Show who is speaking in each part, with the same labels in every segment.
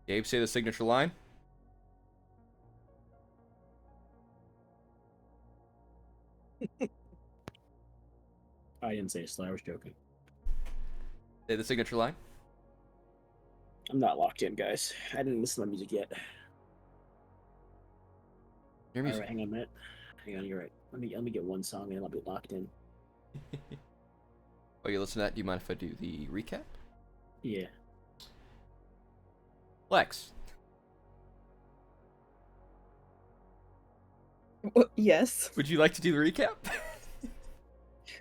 Speaker 1: Gabe, say the signature line.
Speaker 2: I didn't say slow. I was joking.
Speaker 1: Say the signature line.
Speaker 2: I'm not locked in, guys. I didn't listen to my music yet.
Speaker 1: Your
Speaker 2: All
Speaker 1: music.
Speaker 2: right, hang on a minute. Hang on, you're right. Let me get one song and I'll be locked in.
Speaker 1: While you listen to that, do you mind if I do the recap?
Speaker 2: Yeah.
Speaker 1: Lex,
Speaker 3: Yes.
Speaker 1: would you like to do the recap?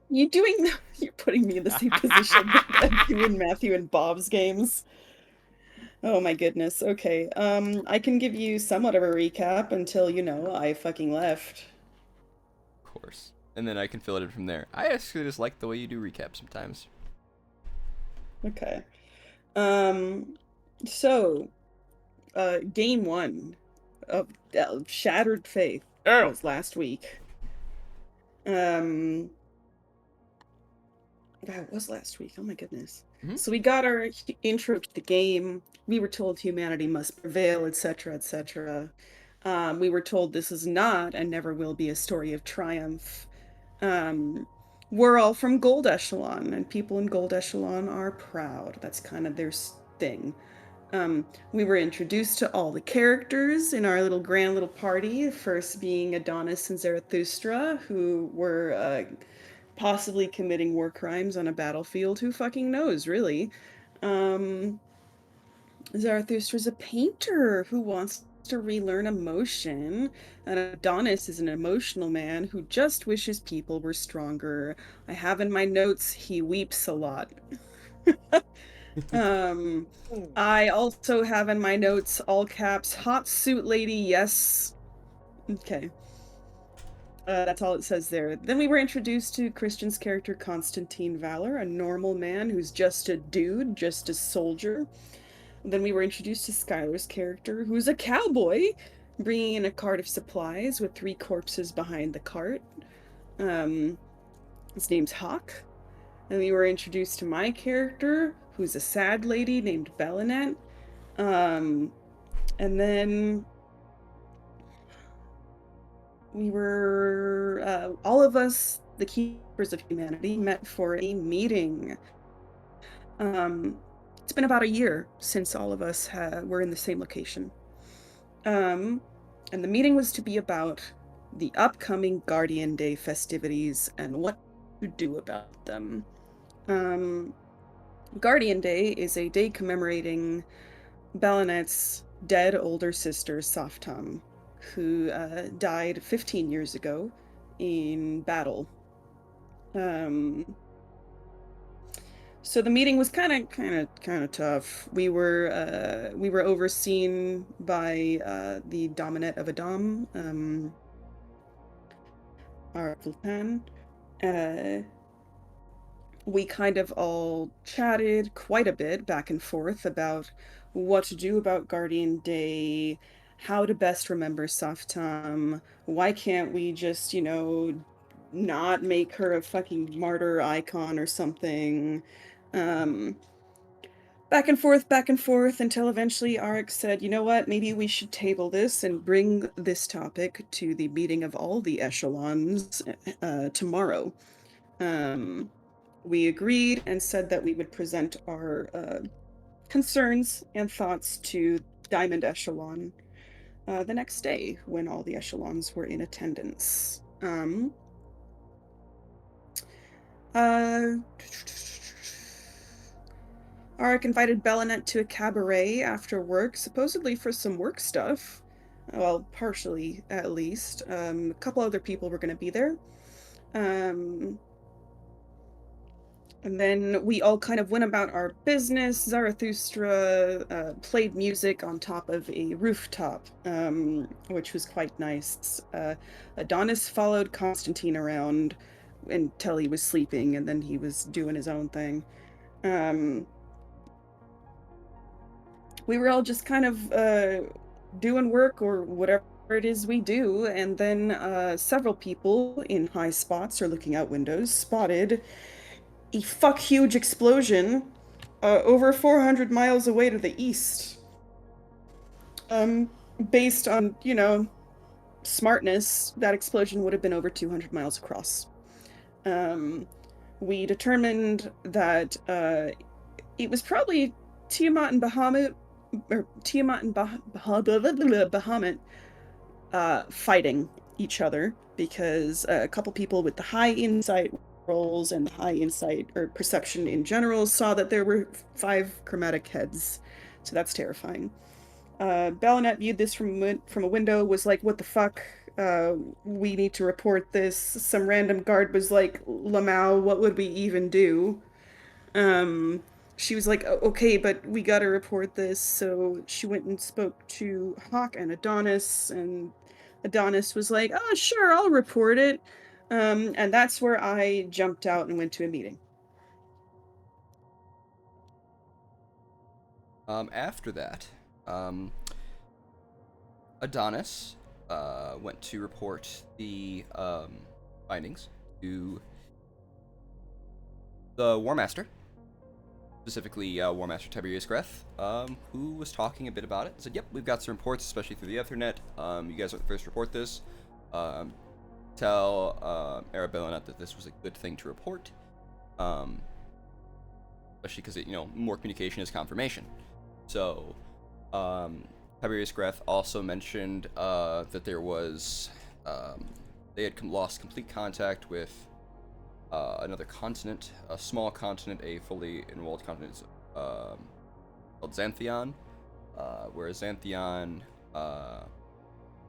Speaker 3: You're putting me in the same position that you and Matthew and Bob's games. Oh my goodness. Okay. I can give you somewhat of a recap until, I fucking left.
Speaker 1: Of course. And then I can fill it in from there. I actually just like the way you do recaps sometimes.
Speaker 3: Okay. Um, so, game one of Shattered Faith
Speaker 1: Oh!
Speaker 3: was last week. Um, that was last week. Oh my goodness.
Speaker 1: Mhm.
Speaker 3: So we got our intro to the game. We were told humanity must prevail, etc., etc. We were told this is not and never will be a story of triumph. Um, we're all from Gold Echelon, and people in Gold Echelon are proud. That's kind of their thing. We were introduced to all the characters in our little grand little party, first being Adonis and Zarathustra, who were possibly committing war crimes on a battlefield. Who fucking knows, really? Um, Zarathustra's a painter who wants to relearn emotion, and Adonis is an emotional man who just wishes people were stronger. I have in my notes he weeps a lot. um, I also have in my notes all caps hot suit lady, yes. Okay. That's all it says there. Then we were introduced to Christian's character Constantine Valor, a normal man who's just a dude, just a soldier. Then we were introduced to Skylar's character, who's a cowboy, bringing in a cart of supplies with 3 corpses behind the cart. His name's Hawk. And we were introduced to my character, who's a sad lady named Bellinet. And then we were, all of us, the keepers of humanity, met for a meeting. It's been about a year since all of us were in the same location. And the meeting was to be about the upcoming Guardian Day festivities and what to do about them. Guardian Day is a day commemorating Balinet's dead older sister, Softam, who died 15 years ago in battle. So the meeting was kind of tough. We were overseen by the Dominate of Adam, Arvultan. Uh, we kind of all chatted quite a bit back and forth about what to do about Guardian Day, how to best remember Softam. Why can't we just, not make her a fucking martyr icon or something? Um, back and forth until eventually Arik said, you know what, maybe we should table this and bring this topic to the meeting of all the echelons tomorrow. We agreed and said that we would present our concerns and thoughts to Diamond Echelon the next day when all the echelons were in attendance. Uh, Arik invited Bellinet to a cabaret after work, supposedly for some work stuff. Well, partially at least. A couple other people were going to be there. Um, and then we all kind of went about our business. Zarathustra played music on top of a rooftop, which was quite nice. Adonis followed Constantine around until he was sleeping, and then he was doing his own thing. We were all just kind of doing work or whatever it is we do, and then several people in high spots or looking out windows spotted a fuck huge explosion over 400 miles away to the east. Based on, smartness, that explosion would have been over 200 miles across. We determined that it was probably Tiamat and Bahamut, or Tiamat and Bahamut fighting each other because a couple people with the high insight rolls and the high insight or perception in general saw that there were 5 chromatic heads. So that's terrifying. Ballanet viewed this from a window, was like, what the fuck? We need to report this. Some random guard was like, Lamau, what would we even do? Um, she was like, okay, but we gotta report this. So she went and spoke to Hawk and Adonis, and Adonis was like, oh, sure, I'll report it. And that's where I jumped out and went to a meeting.
Speaker 1: After that, Adonis went to report the findings to the War Master, specifically War Master Tiberius Greth, who was talking a bit about it. Said, "Yep, we've got some reports, especially through the Ethernet. You guys are the first to report this. Tell Arabella that this was a good thing to report, especially because more communication is confirmation." So, Tiberius Greth also mentioned that there was they had lost complete contact with another continent, a small continent, a fully enrolled continent called Xanthion, where Xanthion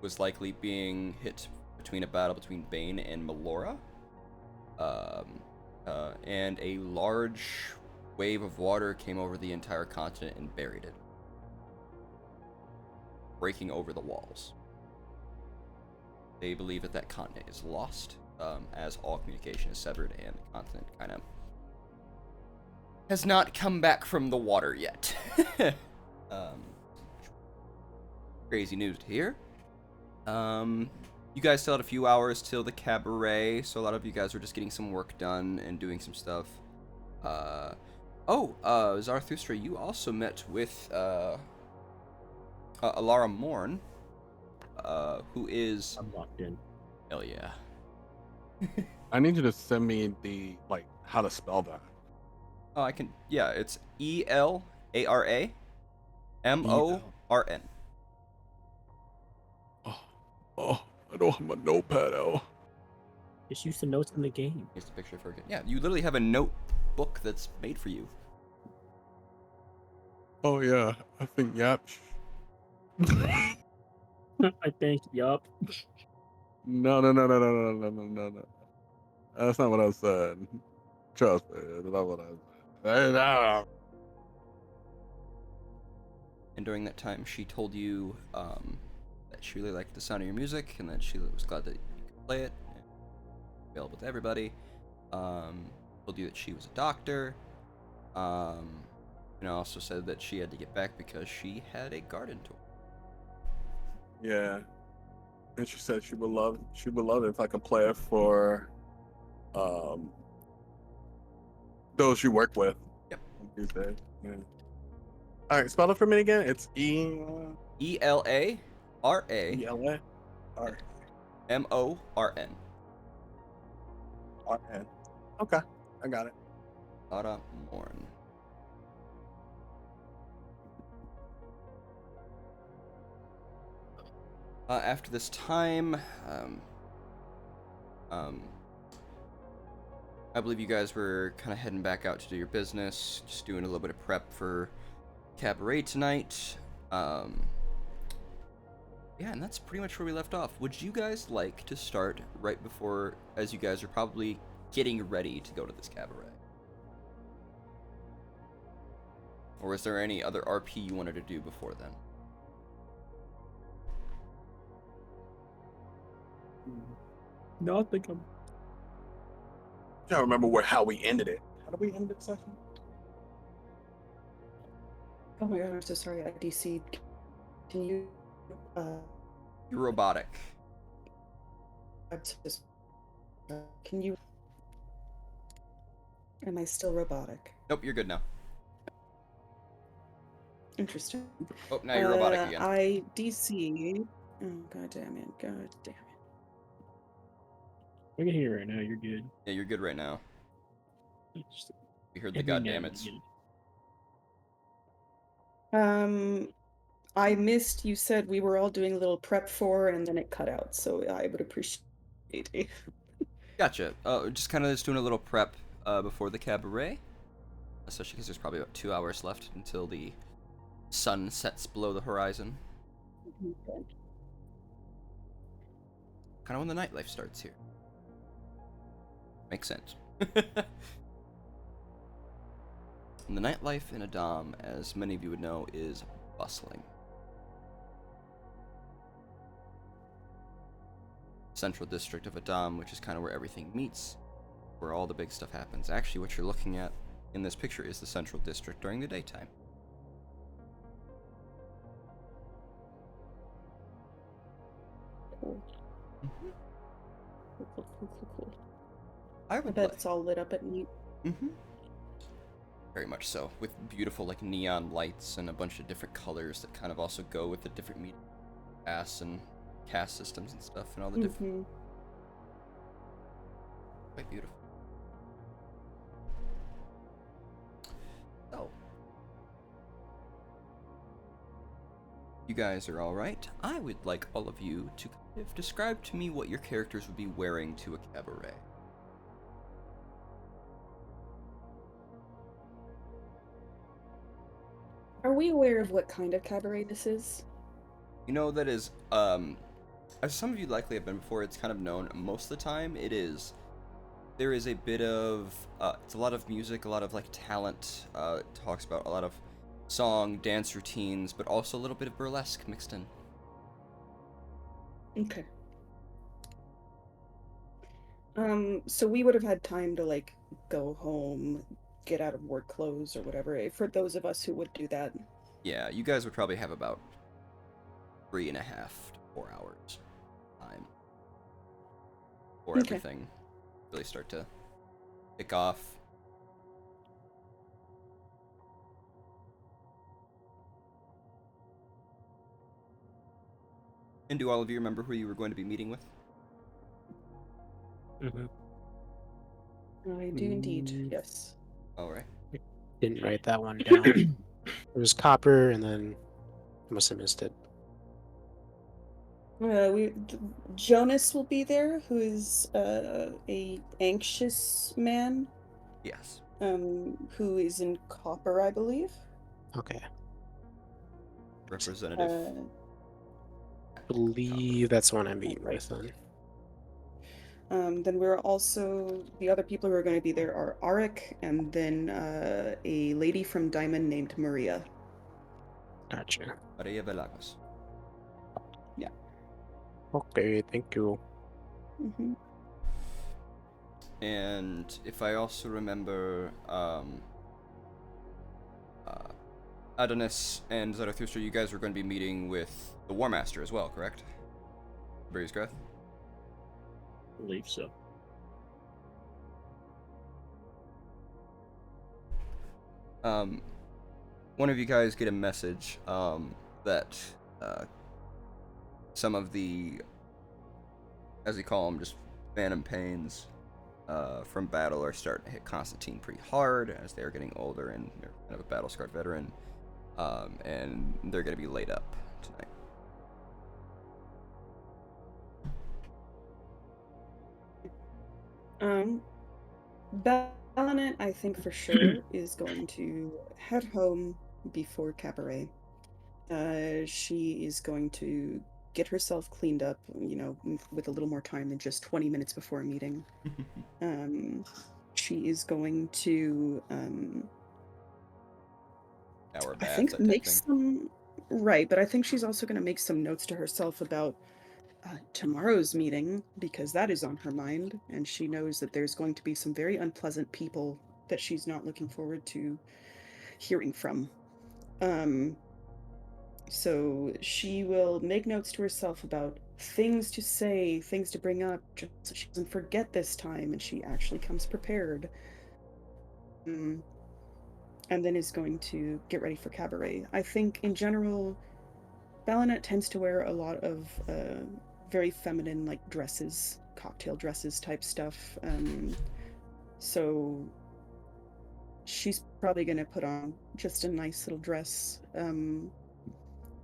Speaker 1: was likely being hit between a battle between Bane and Melora, and a large wave of water came over the entire continent and buried it, breaking over the walls. They believe that continent is lost, as all communication is severed and the continent kind of has not come back from the water yet. Crazy news to hear. You guys still had a few hours till the cabaret, so a lot of you guys were just getting some work done and doing some stuff. Zarathustra, you also met with Alara Morn, who is...
Speaker 2: I'm locked in.
Speaker 1: Hell yeah.
Speaker 4: I need you to send me how to spell that.
Speaker 1: Oh, I can... Yeah, it's ELARAMORN.
Speaker 4: Oh, I don't have my notepad out.
Speaker 2: Just use the notes in the game.
Speaker 1: Here's the picture for it. Yeah, you literally have a notebook that's made for you.
Speaker 4: Oh yeah, I think yep.
Speaker 2: I think, yup.
Speaker 4: No. That's not what I said. Trust me, that's not what I said.
Speaker 1: And during that time, she told you that she really liked the sound of your music and that she was glad that you could play it. Available to everybody. Told you that she was a doctor. And also said that she had to get back because she had a garden tour.
Speaker 4: Yeah. And she said she would love it if I could play it for those you work with.
Speaker 1: Yep.
Speaker 4: Yeah. All right, spell it for me again. It's
Speaker 1: ELARAMORN.
Speaker 4: Okay, I got it.
Speaker 1: Alara Morn. After this time, I believe you guys were kind of heading back out to do your business, just doing a little bit of prep for cabaret tonight. Yeah, and that's pretty much where we left off. Would you guys like to start right before, as you guys are probably getting ready to go to this cabaret? Or is there any other RP you wanted to do before then?
Speaker 2: No, I think I'm...
Speaker 4: I don't remember how we ended it. How did we end the session?
Speaker 3: Oh my god, I'm so sorry, I DC'd. Can you,
Speaker 1: You're robotic.
Speaker 3: can you... Am I still robotic?
Speaker 1: Nope, you're good now.
Speaker 3: Interesting.
Speaker 1: Oh, now you're robotic again.
Speaker 3: IDC. Oh, god damn it. God damn it.
Speaker 2: I can hear you right now. You're good.
Speaker 1: Yeah, you're good right now.
Speaker 2: Just
Speaker 1: You heard the
Speaker 2: every now
Speaker 1: goddamn
Speaker 2: and
Speaker 1: it's.
Speaker 2: again.
Speaker 3: I missed you said we were all doing a little prep for, and then it cut out, so I would appreciate it.
Speaker 1: Gotcha. Just kind of just doing a little prep before the cabaret, especially because there's probably about 2 hours left until the sun sets below the horizon.
Speaker 3: Okay.
Speaker 1: Kind of when the nightlife starts here. Makes sense. And the nightlife in Adam, as many of you would know, is bustling. Central district of Adam, which is kind of where everything meets, where all the big stuff happens. Actually, what you're looking at in this picture is the central district during the daytime.
Speaker 3: Cool. Cool.
Speaker 1: I
Speaker 3: I
Speaker 1: would
Speaker 3: bet
Speaker 1: like.
Speaker 3: it's all lit up at night.
Speaker 1: Very much so, with beautiful like neon lights and a bunch of different colors that kind of also go with the different media casts and cast systems and stuff and all the different. Quite beautiful. So, you guys are all right. I would like all of you to kind of describe to me what your characters would be wearing to a cabaret.
Speaker 3: Are we aware of what kind of cabaret this is?
Speaker 1: You know, that is, as some of you likely have been before, it's kind of known. Most of the time, it is. There is a bit of, it's a lot of music, a lot of like talent. It talks about a lot of song, dance routines, but also a little bit of burlesque mixed in.
Speaker 3: Okay. So we would have had time to like go home, get out of work clothes or whatever, for those of us who would do that.
Speaker 1: Yeah, you guys would probably have about 3.5 to 4 hours time for
Speaker 3: Okay.
Speaker 1: everything really start to kick off. And do all of you remember who you were going to be meeting with?
Speaker 3: I do indeed, yes.
Speaker 1: All right.
Speaker 5: Didn't write that one down. It was Copper, and then I must have missed it.
Speaker 3: Jonas will be there, who is a anxious man,
Speaker 1: Yes.
Speaker 3: who is in Copper, I believe.
Speaker 5: Okay.
Speaker 1: Representative.
Speaker 5: I believe that's one I'm meeting
Speaker 3: Right.
Speaker 5: with then.
Speaker 3: Then we're also, the other people who are going to be there are Arik, and then a lady from Diamond named Maria.
Speaker 5: Gotcha.
Speaker 1: Maria Velagos.
Speaker 3: Yeah.
Speaker 5: Okay, thank you.
Speaker 3: Mm-hmm.
Speaker 1: And if I also remember, Adonis and Zarathustra, you guys were going to be meeting with the War Master as well, correct? Breeze Greth?
Speaker 2: Believe so.
Speaker 1: One of you guys get a message that some of the, as they call them, just phantom pains from battle are starting to hit Constantine pretty hard as they are getting older and they're kind of a battle-scarred veteran, and they're going to be laid up tonight.
Speaker 3: Balanet, I think for sure, is going to head home before Cabaret. She is going to get herself cleaned up, with a little more time than just 20 minutes before a meeting. She is going to,
Speaker 1: Hour
Speaker 3: I
Speaker 1: bath,
Speaker 3: think,
Speaker 1: that type
Speaker 3: make
Speaker 1: thing.
Speaker 3: some, right, but I think she's also going to make some notes to herself about tomorrow's meeting, because that is on her mind, and she knows that there's going to be some very unpleasant people that she's not looking forward to hearing from. So she will make notes to herself about things to say, things to bring up, just so she doesn't forget this time and she actually comes prepared. and then is going to get ready for cabaret. I think in general, Balinette tends to wear a lot of very feminine like dresses, cocktail dresses type stuff. So she's probably going to put on just a nice little dress.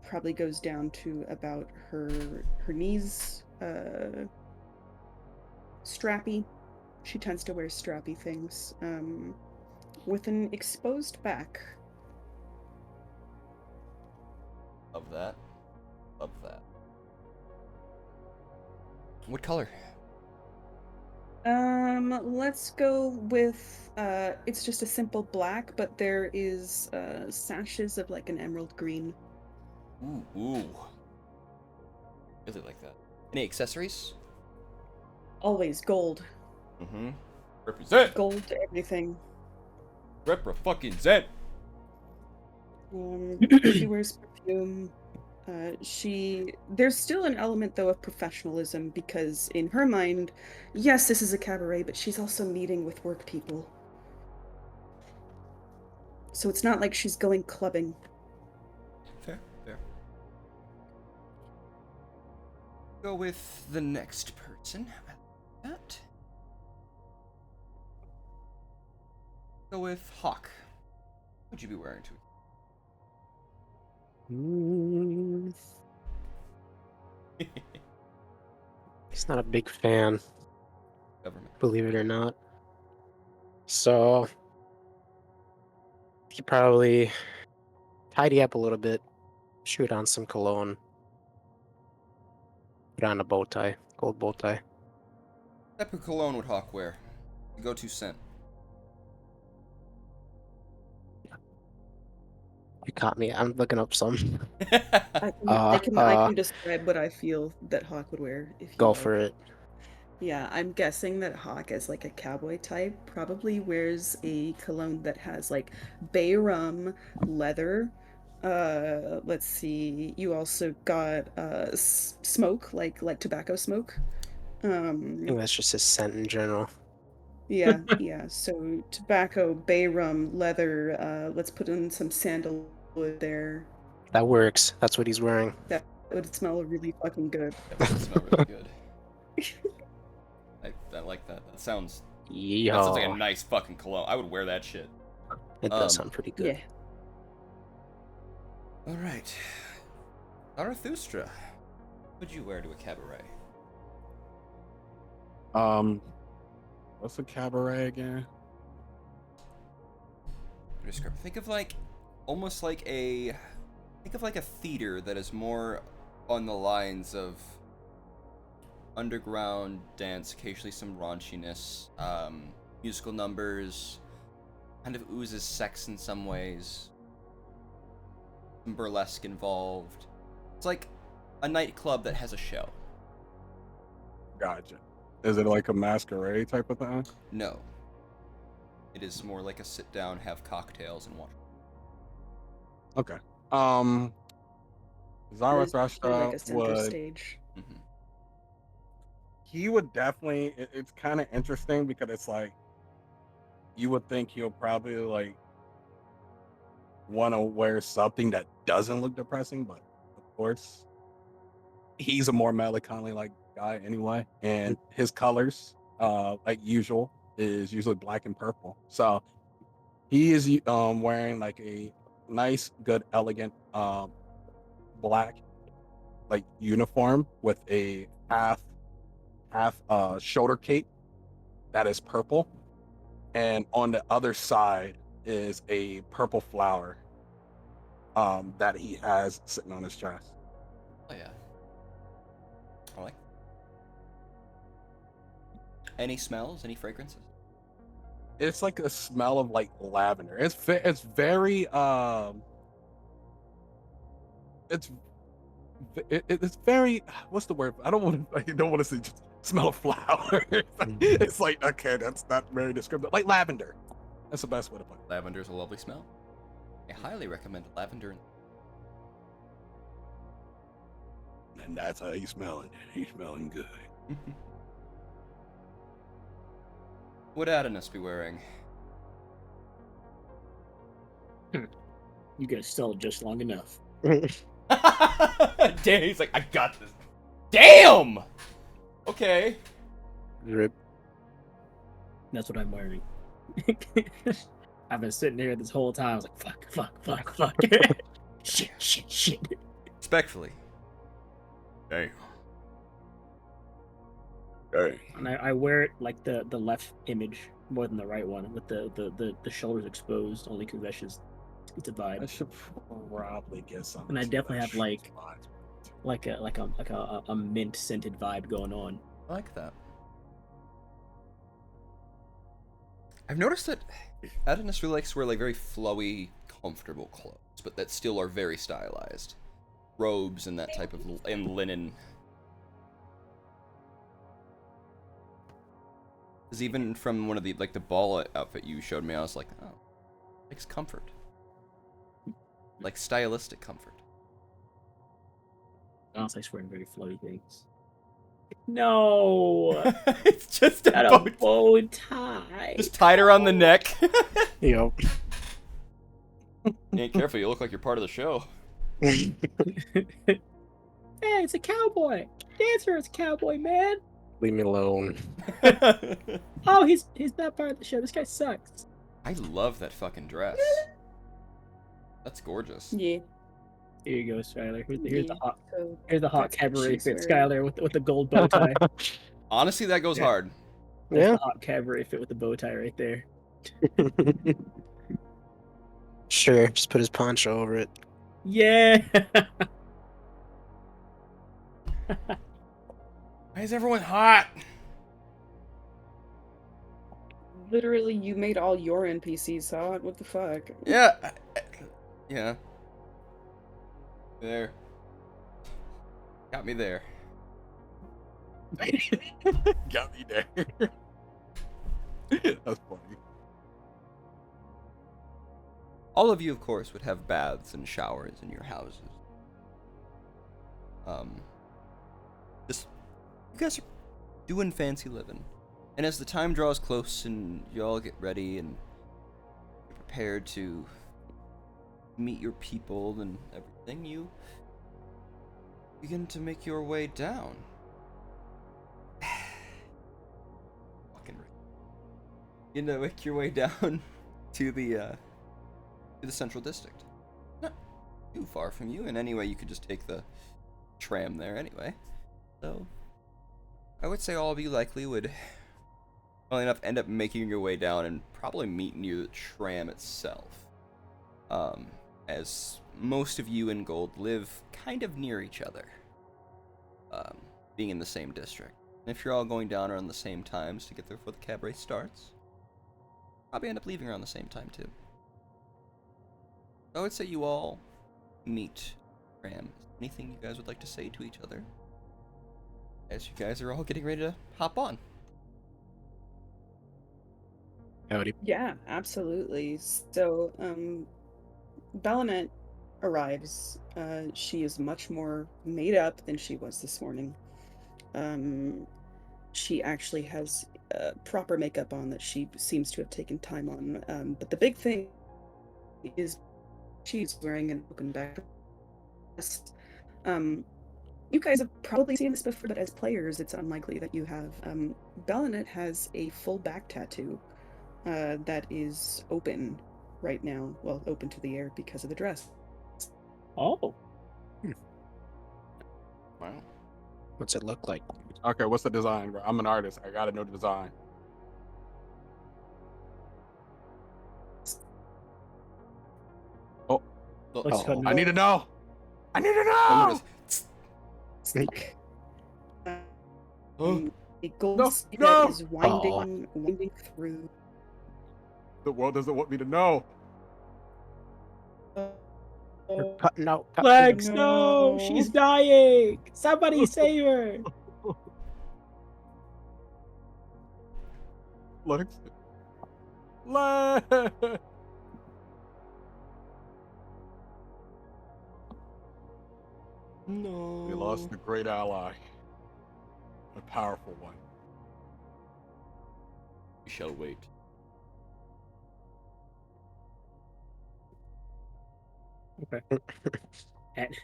Speaker 3: Probably goes down to about her knees. Strappy. She tends to wear strappy things. With an exposed back.
Speaker 1: Love that. Love that. What color?
Speaker 3: Let's go with it's just a simple black, but there is sashes of like an emerald green.
Speaker 1: Ooh. Really like that. Any accessories?
Speaker 3: Always gold.
Speaker 1: Mm-hmm. Represent!
Speaker 3: Gold to everything.
Speaker 1: Fucking Zen!
Speaker 3: She wears perfume. There's still an element though of professionalism because in her mind, yes, this is a cabaret, but she's also meeting with work people. So it's not like she's going clubbing.
Speaker 1: Fair. Go with the next person. I like that. Go with Hawk. What would you be wearing to
Speaker 5: He's not a big fan,
Speaker 1: government?
Speaker 5: believe it or not. So he probably tidy up a little bit, shoot on some cologne, put on a bow tie, gold bow tie.
Speaker 1: What type of cologne would Hawk wear? The go-to scent.
Speaker 5: You caught me. I'm looking up some.
Speaker 3: I can describe what I feel that Hawk would wear if you
Speaker 5: Go
Speaker 3: like.
Speaker 5: for it.
Speaker 3: Yeah, I'm guessing that Hawk, as like a cowboy type, probably wears a cologne that has like bay rum, leather. Let's see. You also got smoke, like tobacco smoke.
Speaker 5: I think that's just his scent in general.
Speaker 3: Yeah. So tobacco, bay rum, leather. Let's put in some sandalwood there.
Speaker 5: That works. That's what he's wearing.
Speaker 3: That would smell really fucking good.
Speaker 1: That would smell really good. I like that. That sounds like a nice fucking cologne. I would wear that shit.
Speaker 5: It does sound pretty good.
Speaker 3: Yeah.
Speaker 1: All right. Zarathustra, what would you wear to a cabaret?
Speaker 4: What's a cabaret again?
Speaker 1: Think of like almost like a theater that is more on the lines of underground dance, occasionally some raunchiness, musical numbers, kind of oozes sex in some ways, some burlesque involved. It's like a nightclub that has a show.
Speaker 4: Gotcha. Is it like a masquerade type of thing?
Speaker 1: No. It is more like a sit down, have cocktails, and watch.
Speaker 4: Okay.
Speaker 3: It is
Speaker 4: Zarathustra
Speaker 3: like a center
Speaker 4: would.
Speaker 3: stage.
Speaker 1: Mm-hmm.
Speaker 4: He would definitely. It's kind of interesting because it's like you would think he'll probably like want to wear something that doesn't look depressing, but of course, he's a more melancholy like guy anyway, and his colors, like usual, is usually black and purple. So he is wearing like a nice, good, elegant black like uniform with a half shoulder cape that is purple, and on the other side is a purple flower that he has sitting on his chest.
Speaker 1: Oh yeah. I like. Any smells? Any fragrances?
Speaker 4: It's like a smell of like lavender. It's very it's very, what's the word? I don't want to say just smell of flower. It's like, okay, that's not very descriptive. Like lavender. That's the best way to put it.
Speaker 1: Lavender is a lovely smell. I highly recommend lavender.
Speaker 4: And that's how he's smelling. He's smelling good.
Speaker 1: What Adonis be wearing?
Speaker 2: You guys stalled just long enough.
Speaker 1: Damn, he's like, I got this. Damn! Okay.
Speaker 5: Rip.
Speaker 2: That's what I'm wearing. I've been sitting here this whole time. I was like, fuck. shit.
Speaker 1: Respectfully. Damn. Hey.
Speaker 2: And I wear it like the left image more than the right one, with the shoulders exposed, only because that's just it's a
Speaker 4: I
Speaker 2: vibe.
Speaker 4: should probably get some.
Speaker 2: And I definitely have like a mint scented vibe going on.
Speaker 1: I like that. I've noticed that Adonis really likes to wear like very flowy, comfortable clothes, but that still are very stylized. Robes and that type of and linen. Because even from one of the like the ball outfit you showed me, I was like, oh, likes comfort, like stylistic comfort.
Speaker 2: Honestly, I wearing very flowy things. No,
Speaker 1: It's just a
Speaker 2: got
Speaker 1: bow
Speaker 2: a bow tie.
Speaker 1: just tied around the neck.
Speaker 5: Yep.
Speaker 1: You ain't careful, you look like you're part of the show.
Speaker 2: Hey, it's a cowboy. Dancer is a cowboy, man.
Speaker 5: Leave me alone.
Speaker 2: Oh, he's not part of the show. This guy sucks.
Speaker 1: I love that fucking dress. That's gorgeous.
Speaker 3: Yeah.
Speaker 2: Here you go, Skylar. Here's the
Speaker 3: Yeah,
Speaker 2: hot
Speaker 3: so
Speaker 2: here's the hot
Speaker 3: that's what
Speaker 2: cabaret
Speaker 3: she's
Speaker 2: fit,
Speaker 3: wearing.
Speaker 2: Skylar, with the gold bow tie.
Speaker 1: Honestly, that goes
Speaker 2: Yeah.
Speaker 1: hard.
Speaker 2: That's
Speaker 5: Yeah.
Speaker 2: the hot cabaret fit with the bow tie right there.
Speaker 5: Sure. Just put his poncho over it.
Speaker 2: Yeah.
Speaker 1: Why is everyone hot?
Speaker 3: Literally, you made all your NPCs hot. What the fuck?
Speaker 1: Yeah. Yeah. There. Got me there.
Speaker 4: Got me there. That's funny.
Speaker 1: All of you, of course, would have baths and showers in your houses. Just you guys are doing fancy living, and as the time draws close and you all get ready and you're prepared to meet your people and everything, you begin to make your way down. Fucking right. You know, make your way down to the central district. Not too far from you, and anyway, you could just take the tram there anyway. So, I would say all of you likely would, well enough, end up making your way down and probably meet near the tram itself. As most of you in Gold live kind of near each other, being in the same district. And if you're all going down around the same times to get there before the cabaret starts, probably end up leaving around the same time too. I would say you all meet tram. Anything you guys would like to say to each other as you guys are all getting ready to hop on?
Speaker 5: Howdy.
Speaker 3: Yeah, absolutely. So, Balanet arrives. She is much more made up than she was this morning. She actually has proper makeup on that she seems to have taken time on. But the big thing is she's wearing an open back dress. You guys have probably seen this before, but as players, it's unlikely that you have. Balanet has a full back tattoo that is open right now. Well, open to the air because of the dress.
Speaker 2: Oh.
Speaker 1: Wow.
Speaker 5: What's it look like?
Speaker 4: Okay, what's the design, bro? I'm an artist. I gotta know the design.
Speaker 1: Well,
Speaker 2: What's
Speaker 5: Oh.
Speaker 4: I need to know. I need to
Speaker 1: oh,
Speaker 4: know.
Speaker 1: you just-
Speaker 3: Like,
Speaker 1: Oh.
Speaker 3: a gold
Speaker 4: No,
Speaker 3: snake
Speaker 4: no!
Speaker 3: that is winding through.
Speaker 4: The world doesn't want me to know.
Speaker 5: No.
Speaker 2: Lex,
Speaker 3: no.
Speaker 2: no! She's dying! Somebody save her!
Speaker 4: Lex. Lex.
Speaker 1: No.
Speaker 4: We lost a great ally. A powerful one.
Speaker 1: We shall wait.
Speaker 2: Okay. And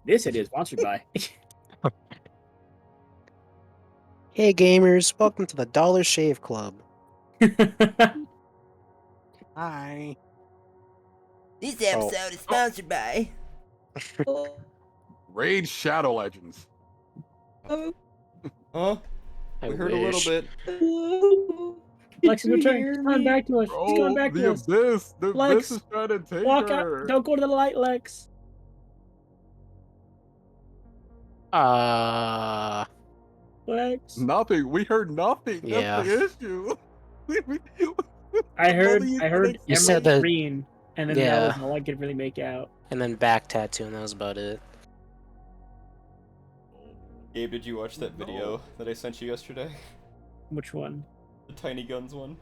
Speaker 2: this it is sponsored by.
Speaker 5: Hey gamers, welcome to the Dollar Shave Club.
Speaker 4: Hi.
Speaker 1: This
Speaker 5: episode
Speaker 1: is sponsored by.
Speaker 4: Raid Shadow Legends.
Speaker 1: Huh?
Speaker 5: I
Speaker 1: We heard a little
Speaker 5: wish.
Speaker 1: bit.
Speaker 2: Lex is returning. She's coming back to us. She's coming
Speaker 4: Bro,
Speaker 2: back
Speaker 4: the
Speaker 2: to us.
Speaker 4: abyss. The
Speaker 2: Lex,
Speaker 4: abyss is trying to take
Speaker 2: Walk
Speaker 4: her.
Speaker 2: out. Don't go to the light, Lex. Lex.
Speaker 4: Nothing. We heard nothing.
Speaker 5: Yeah.
Speaker 4: That's the issue.
Speaker 2: I heard
Speaker 4: Nothing is
Speaker 2: Emerald
Speaker 5: You said that-
Speaker 2: Green, and then
Speaker 5: Yeah.
Speaker 2: that was all I could really make out.
Speaker 5: And then back tattoo, and that was about it.
Speaker 1: Gabe, did you watch that video that I sent you yesterday?
Speaker 2: Which one?
Speaker 1: The Tiny Guns one?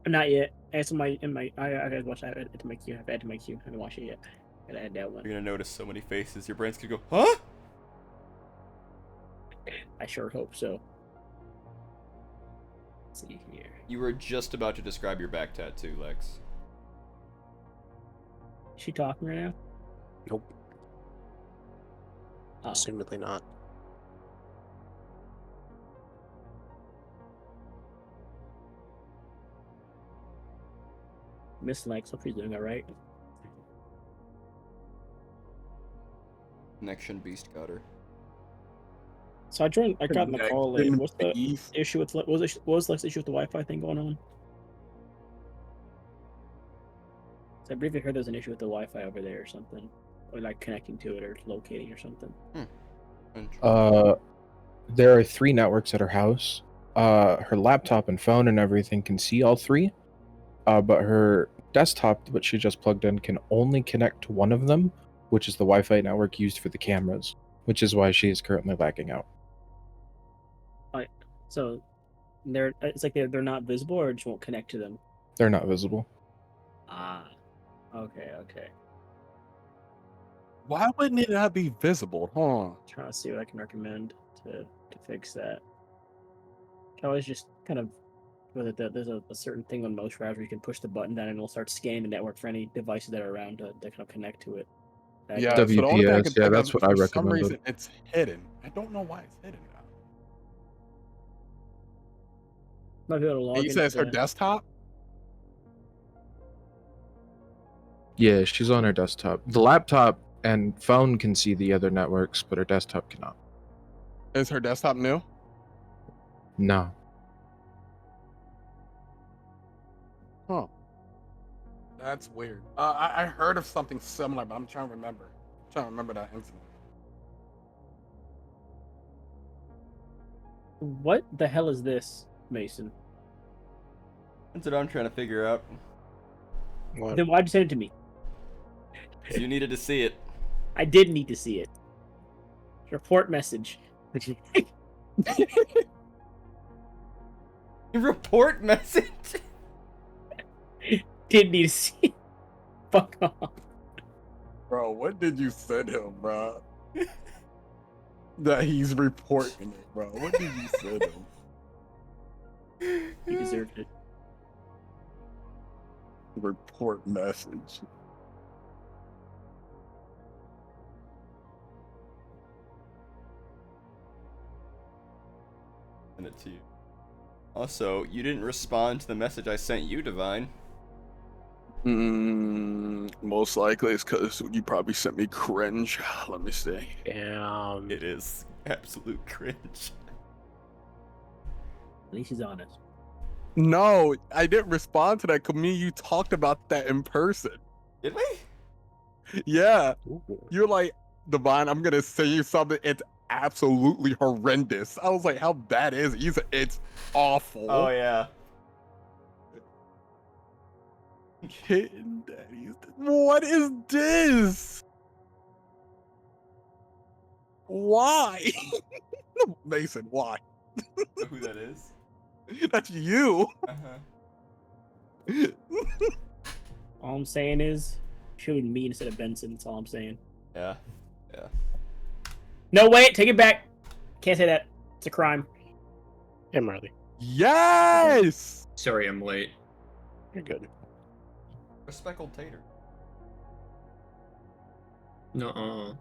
Speaker 2: Not yet. It's in my I gotta watch that. I had to my queue. I had to my queue. I haven't watched it yet. Gotta add that one.
Speaker 1: You're gonna notice so many faces. Your brain's gonna go, huh?
Speaker 2: I sure hope so. Let's see here.
Speaker 1: You were just about to describe your back tattoo, Lex.
Speaker 2: Is she talking right now?
Speaker 5: Nope.
Speaker 2: Oh.
Speaker 5: Assumedly not.
Speaker 2: Miss Lex, hope she's doing alright.
Speaker 1: Connection Beast got her.
Speaker 2: So I got in the call late. What's the
Speaker 4: East.
Speaker 2: issue with what was Lex's issue with the Wi-Fi thing going on? So I briefly heard there's an issue with the Wi-Fi over there or something, or like connecting to it or locating or something.
Speaker 6: There are 3 networks at her house. Her laptop and phone and everything can see all 3. But her desktop, which she just plugged in, can only connect to one of them, which is the Wi-Fi network used for the cameras, which is why she is currently lagging out.
Speaker 2: So it's like they're not visible or just won't connect to them.
Speaker 6: They're not visible.
Speaker 2: Ah, okay.
Speaker 4: Why wouldn't it not be visible? Huh?
Speaker 2: Trying to see what I can recommend to fix that. I always just kind of there's a certain thing on most routers you can push the button down and it'll start scanning the network for any devices that are around to kind of connect to it.
Speaker 4: Yeah, so the only thing I
Speaker 6: WPS,
Speaker 4: can
Speaker 6: yeah,
Speaker 4: think
Speaker 6: that's
Speaker 4: of,
Speaker 6: what I
Speaker 4: for some
Speaker 6: recommended.
Speaker 4: reason, it's hidden. I don't know why it's hidden now.
Speaker 2: Might be able to log
Speaker 4: You
Speaker 2: into
Speaker 4: said it's her
Speaker 2: the-
Speaker 4: desktop?
Speaker 6: Yeah, she's on her desktop. The laptop and phone can see the other networks, but her desktop cannot.
Speaker 4: Is her desktop new?
Speaker 6: No.
Speaker 4: Huh. That's weird. I heard of something similar, but I'm trying to remember. That incident.
Speaker 2: What the hell is this, Mason?
Speaker 1: That's what I'm trying to figure out.
Speaker 5: What?
Speaker 2: Then why'd you send it to me?
Speaker 1: So you needed to see it.
Speaker 2: I did need to see it. Report message.
Speaker 1: Report message?
Speaker 2: Did need to see it. Fuck off.
Speaker 4: Bro, what did you send him, bro? That he's reporting it, bro. What did you send him?
Speaker 2: He deserved it.
Speaker 4: Report message.
Speaker 1: Send it to you. Also, you didn't respond to the message I sent you, Divine.
Speaker 4: Most likely it's because you probably sent me cringe. Let me see.
Speaker 5: Damn.
Speaker 1: It is absolute cringe.
Speaker 2: At least he's honest.
Speaker 4: No, I didn't respond to that because me and you talked about that in person.
Speaker 1: Did we?
Speaker 4: Yeah.
Speaker 5: Ooh.
Speaker 4: You're like, Divine, I'm going to say you something. It's absolutely horrendous. I was like, how bad is it? You said, it's awful.
Speaker 1: Oh, yeah.
Speaker 4: Kitten daddies. What is this? Why? Mason, why?
Speaker 1: Know who that is?
Speaker 4: That's you.
Speaker 1: Uh-huh.
Speaker 2: All I'm saying is, shooting me instead of Benson. That's all I'm saying.
Speaker 1: Yeah.
Speaker 2: No, wait, take it back. Can't say that. It's a crime.
Speaker 5: Hey, Marley.
Speaker 4: Yes.
Speaker 7: Sorry, I'm late.
Speaker 5: You're good.
Speaker 1: A speckled tater.
Speaker 7: No.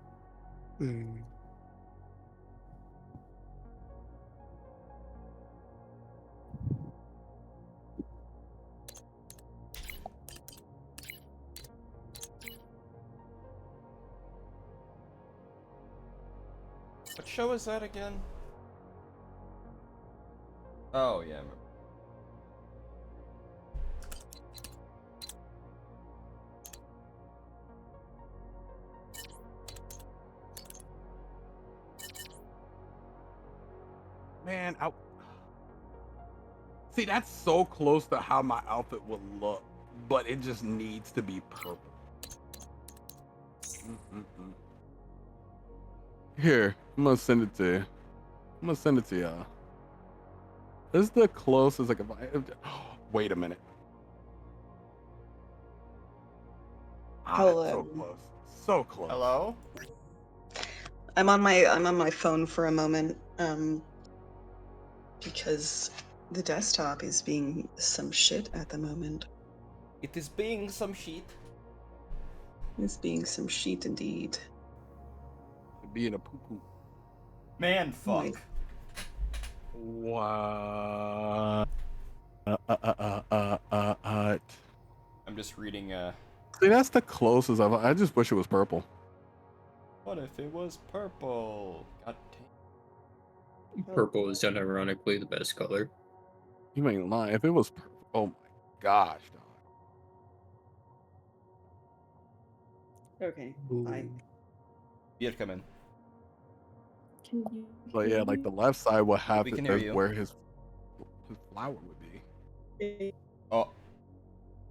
Speaker 5: Mm.
Speaker 1: What show is that again? Oh yeah. I remember.
Speaker 4: Man, see, that's so close to how my outfit would look, but it just needs to be purple. Mm-mm-mm. Here, I'm gonna send it to you. I'm gonna send it to y'all. This is the closest, like, wait a minute. It's so
Speaker 3: Hello.
Speaker 4: close. So close.
Speaker 1: Hello?
Speaker 3: I'm on my phone for a moment, because the desktop is being some shit at the moment.
Speaker 1: It is being some shit.
Speaker 3: It's being some shit indeed.
Speaker 4: Being a poo-poo.
Speaker 1: Man,
Speaker 3: Wait.
Speaker 1: fuck.
Speaker 4: What?
Speaker 1: I'm just reading,
Speaker 4: See, that's the closest I just wish it was purple.
Speaker 1: what if it was purple? God damn.
Speaker 7: Purple is unironically the best color.
Speaker 4: You ain't lying. If it was purple, oh my gosh, dog.
Speaker 3: Okay. I
Speaker 5: Ooh.
Speaker 1: You have to come in.
Speaker 3: can you
Speaker 4: But yeah,
Speaker 3: hear
Speaker 4: like
Speaker 3: me?
Speaker 4: the left side will have
Speaker 1: We
Speaker 4: it
Speaker 1: can hear
Speaker 4: as
Speaker 1: you.
Speaker 4: where his flower would be.
Speaker 1: Oh,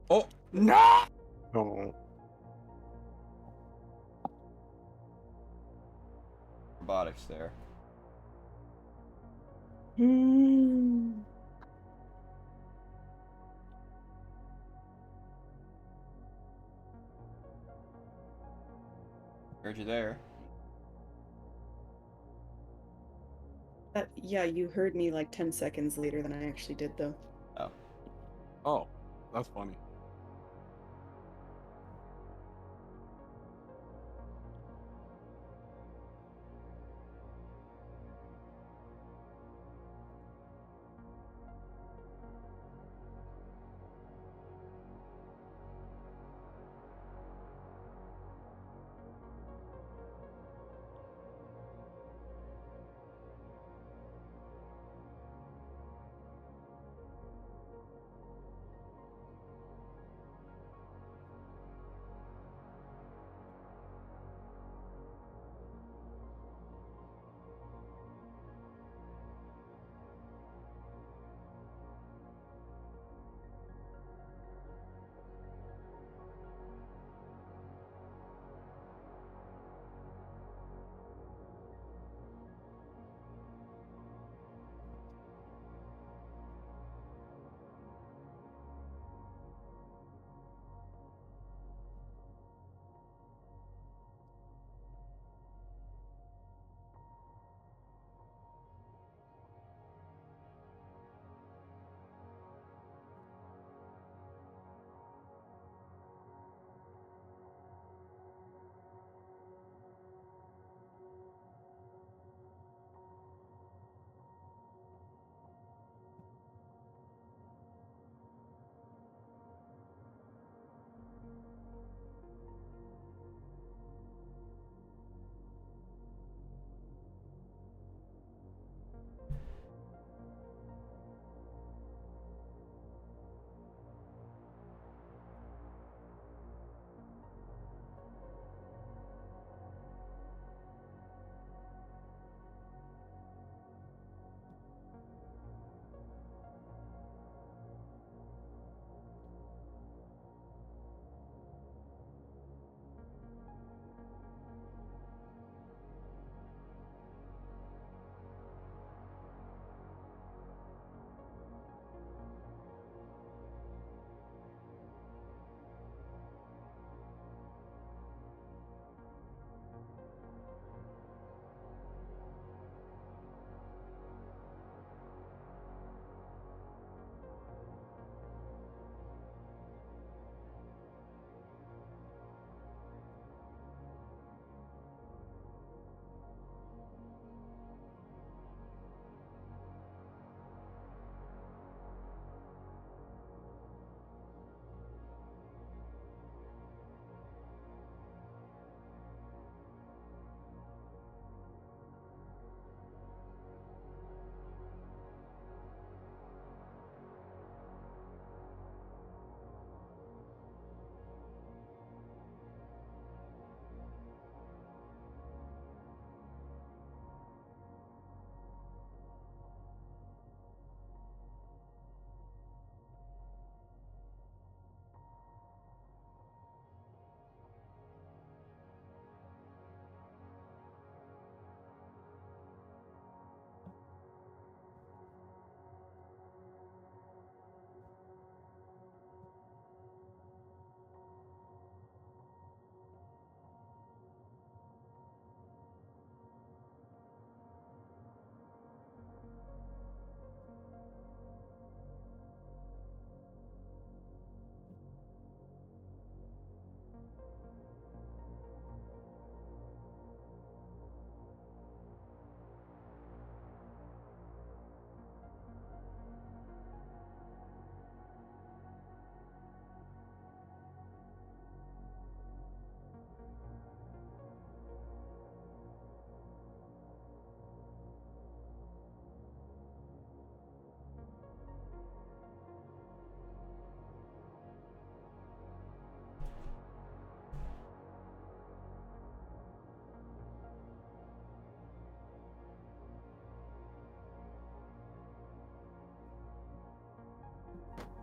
Speaker 4: Oh no!
Speaker 5: Oh.
Speaker 1: robotics there.
Speaker 3: Hmm.
Speaker 1: Heard you there.
Speaker 3: Yeah, you heard me like 10 seconds later than I actually did, though.
Speaker 1: Oh.
Speaker 4: Oh, that's funny.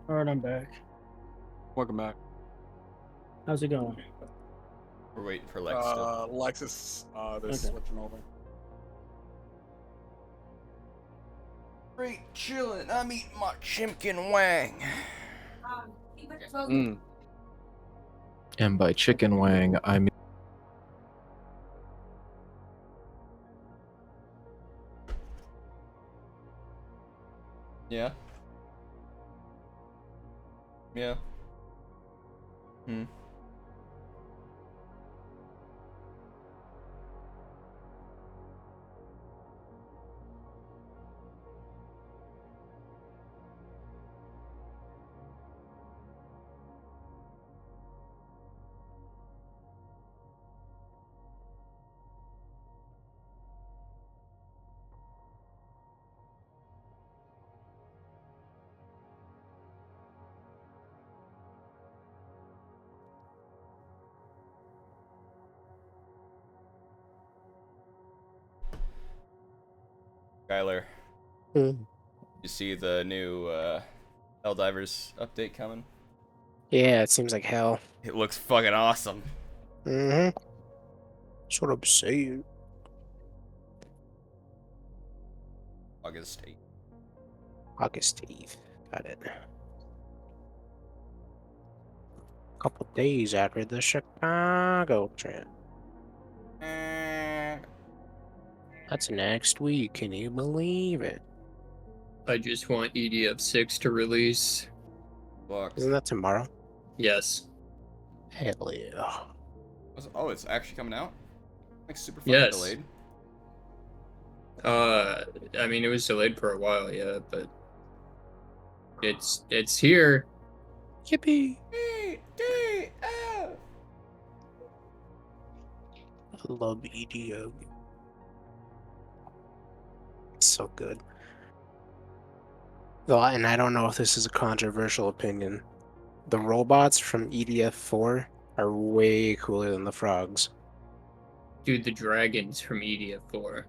Speaker 2: All right, I'm back.
Speaker 4: Welcome back.
Speaker 2: How's it going?
Speaker 1: We're waiting for Lex still.
Speaker 4: Lexus, they're
Speaker 2: Okay.
Speaker 4: switching over.
Speaker 1: Great, chillin'. I'm eating my chimkin wang.
Speaker 4: Mm.
Speaker 6: And by chicken wang, I mean
Speaker 1: Yeah. Yeah. Hmm. Skylar,
Speaker 5: Hmm.
Speaker 1: you see the new Helldivers update coming?
Speaker 5: Yeah, it seems like hell.
Speaker 1: It looks fucking awesome.
Speaker 5: Mm-hmm. That's what I'm saying.
Speaker 1: August 8th.
Speaker 5: August 8th. Got it. Couple days after the Chicago trip. That's next week. Can you believe it?
Speaker 7: I just want EDF 6 to release.
Speaker 1: Fuck.
Speaker 5: Isn't that tomorrow?
Speaker 7: Yes.
Speaker 5: Hell yeah.
Speaker 1: Oh, it's actually coming out? Like super fucking
Speaker 7: Yes.
Speaker 1: delayed?
Speaker 7: I mean, it was delayed for a while, yeah, but it's here.
Speaker 5: Yippee!
Speaker 1: EDF!
Speaker 5: I love EDM. It's so good. Though, and I don't know if this is a controversial opinion. The robots from EDF 4 are way cooler than the frogs.
Speaker 7: Dude, the dragons from EDF 4.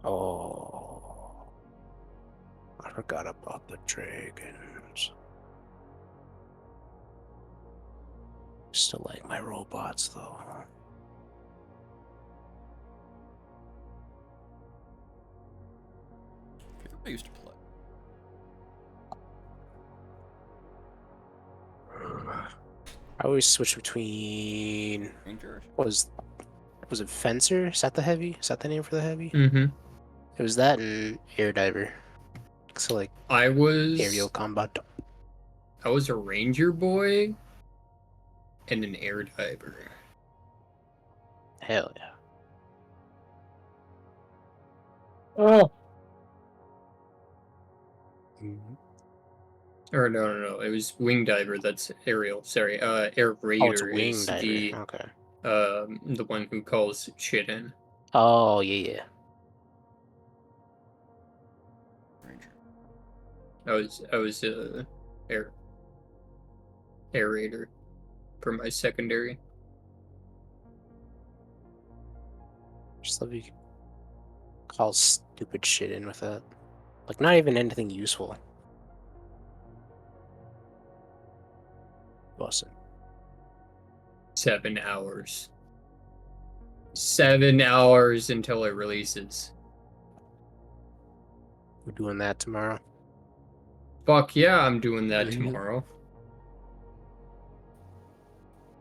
Speaker 5: Oh, I forgot about the dragons. Still like my robots though.
Speaker 1: I forget what I used to play.
Speaker 5: I always switch between
Speaker 1: Ranger?
Speaker 5: was it Fencer? Is that the heavy? Is that the name for the heavy?
Speaker 7: Mm-hmm.
Speaker 5: It was that and Air Diver. So like
Speaker 7: I was
Speaker 5: aerial combat.
Speaker 7: I was a ranger boy and an air diver.
Speaker 5: Hell yeah.
Speaker 2: Oh,
Speaker 7: Or no. It was wing diver. That's aerial. Sorry. Air
Speaker 5: Oh, it's
Speaker 7: raider
Speaker 5: wing
Speaker 7: is
Speaker 5: diver.
Speaker 7: the
Speaker 5: Okay.
Speaker 7: the one who calls shit in.
Speaker 5: Oh yeah.
Speaker 1: Ranger.
Speaker 7: I was air raider for my secondary.
Speaker 5: Just love you can call stupid shit in with that. Like not even anything useful. Awesome.
Speaker 7: 7 hours. 7 hours until it releases.
Speaker 5: We're doing that tomorrow.
Speaker 7: Fuck yeah, I'm doing that
Speaker 5: Mhm.
Speaker 7: tomorrow.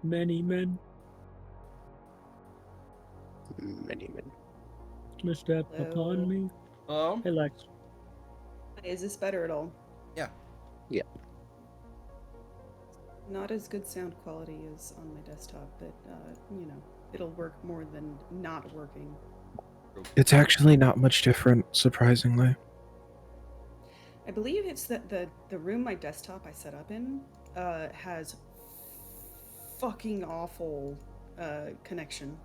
Speaker 2: many men
Speaker 5: Many.
Speaker 2: must step
Speaker 3: Hello.
Speaker 2: upon me.
Speaker 1: Hello?
Speaker 2: Hey, Lex.
Speaker 3: Is this better at all?
Speaker 1: Yeah.
Speaker 5: Yeah.
Speaker 3: Not as good sound quality as on my desktop, but you know, it'll work more than not working.
Speaker 6: it's actually not much different, surprisingly.
Speaker 3: I believe it's that the room my desktop I set up in has fucking awful connection.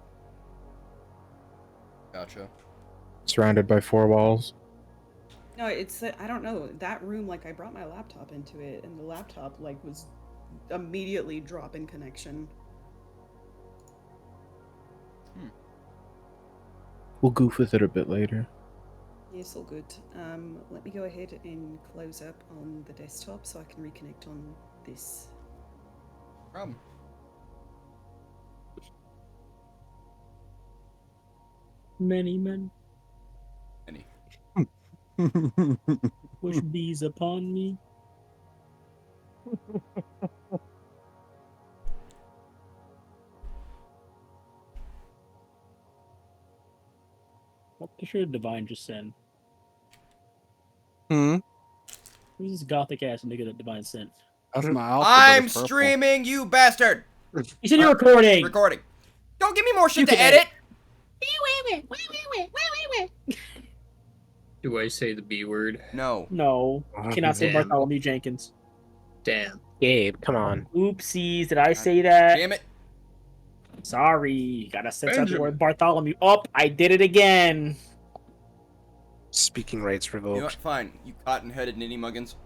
Speaker 1: Gotcha.
Speaker 6: Surrounded by four walls.
Speaker 3: No, it's that I don't know that room. Like I brought my laptop into it, and the laptop like was immediately dropping connection.
Speaker 6: We'll goof with it a bit later.
Speaker 3: Yes, all good. Let me go ahead and close up on the desktop so I can reconnect on this.
Speaker 1: Problem.
Speaker 2: Many men
Speaker 1: Any.
Speaker 2: push bees upon me. What picture did Divine just send?
Speaker 4: Hmm.
Speaker 2: Who's this gothic ass nigga that Divine sent?
Speaker 4: That's my outfit. but
Speaker 1: I'm
Speaker 4: it's purple.
Speaker 1: streaming, you bastard.
Speaker 2: You said you're recording.
Speaker 1: Recording. Don't give me more shit
Speaker 2: You
Speaker 1: to
Speaker 2: can
Speaker 1: edit.
Speaker 7: Do I say the B word?
Speaker 1: No.
Speaker 2: No, you cannot say
Speaker 7: Damn.
Speaker 2: Bartholomew Jenkins.
Speaker 7: Damn.
Speaker 5: Gabe, come on.
Speaker 2: Oopsies, did I say that?
Speaker 1: Damn it.
Speaker 2: Sorry, gotta censor the
Speaker 4: Benjamin.
Speaker 2: word Bartholomew. Oh, I did it again.
Speaker 5: Speaking rights
Speaker 1: You know what?
Speaker 5: revoked.
Speaker 1: Fine. You cotton-headed ninny muggins.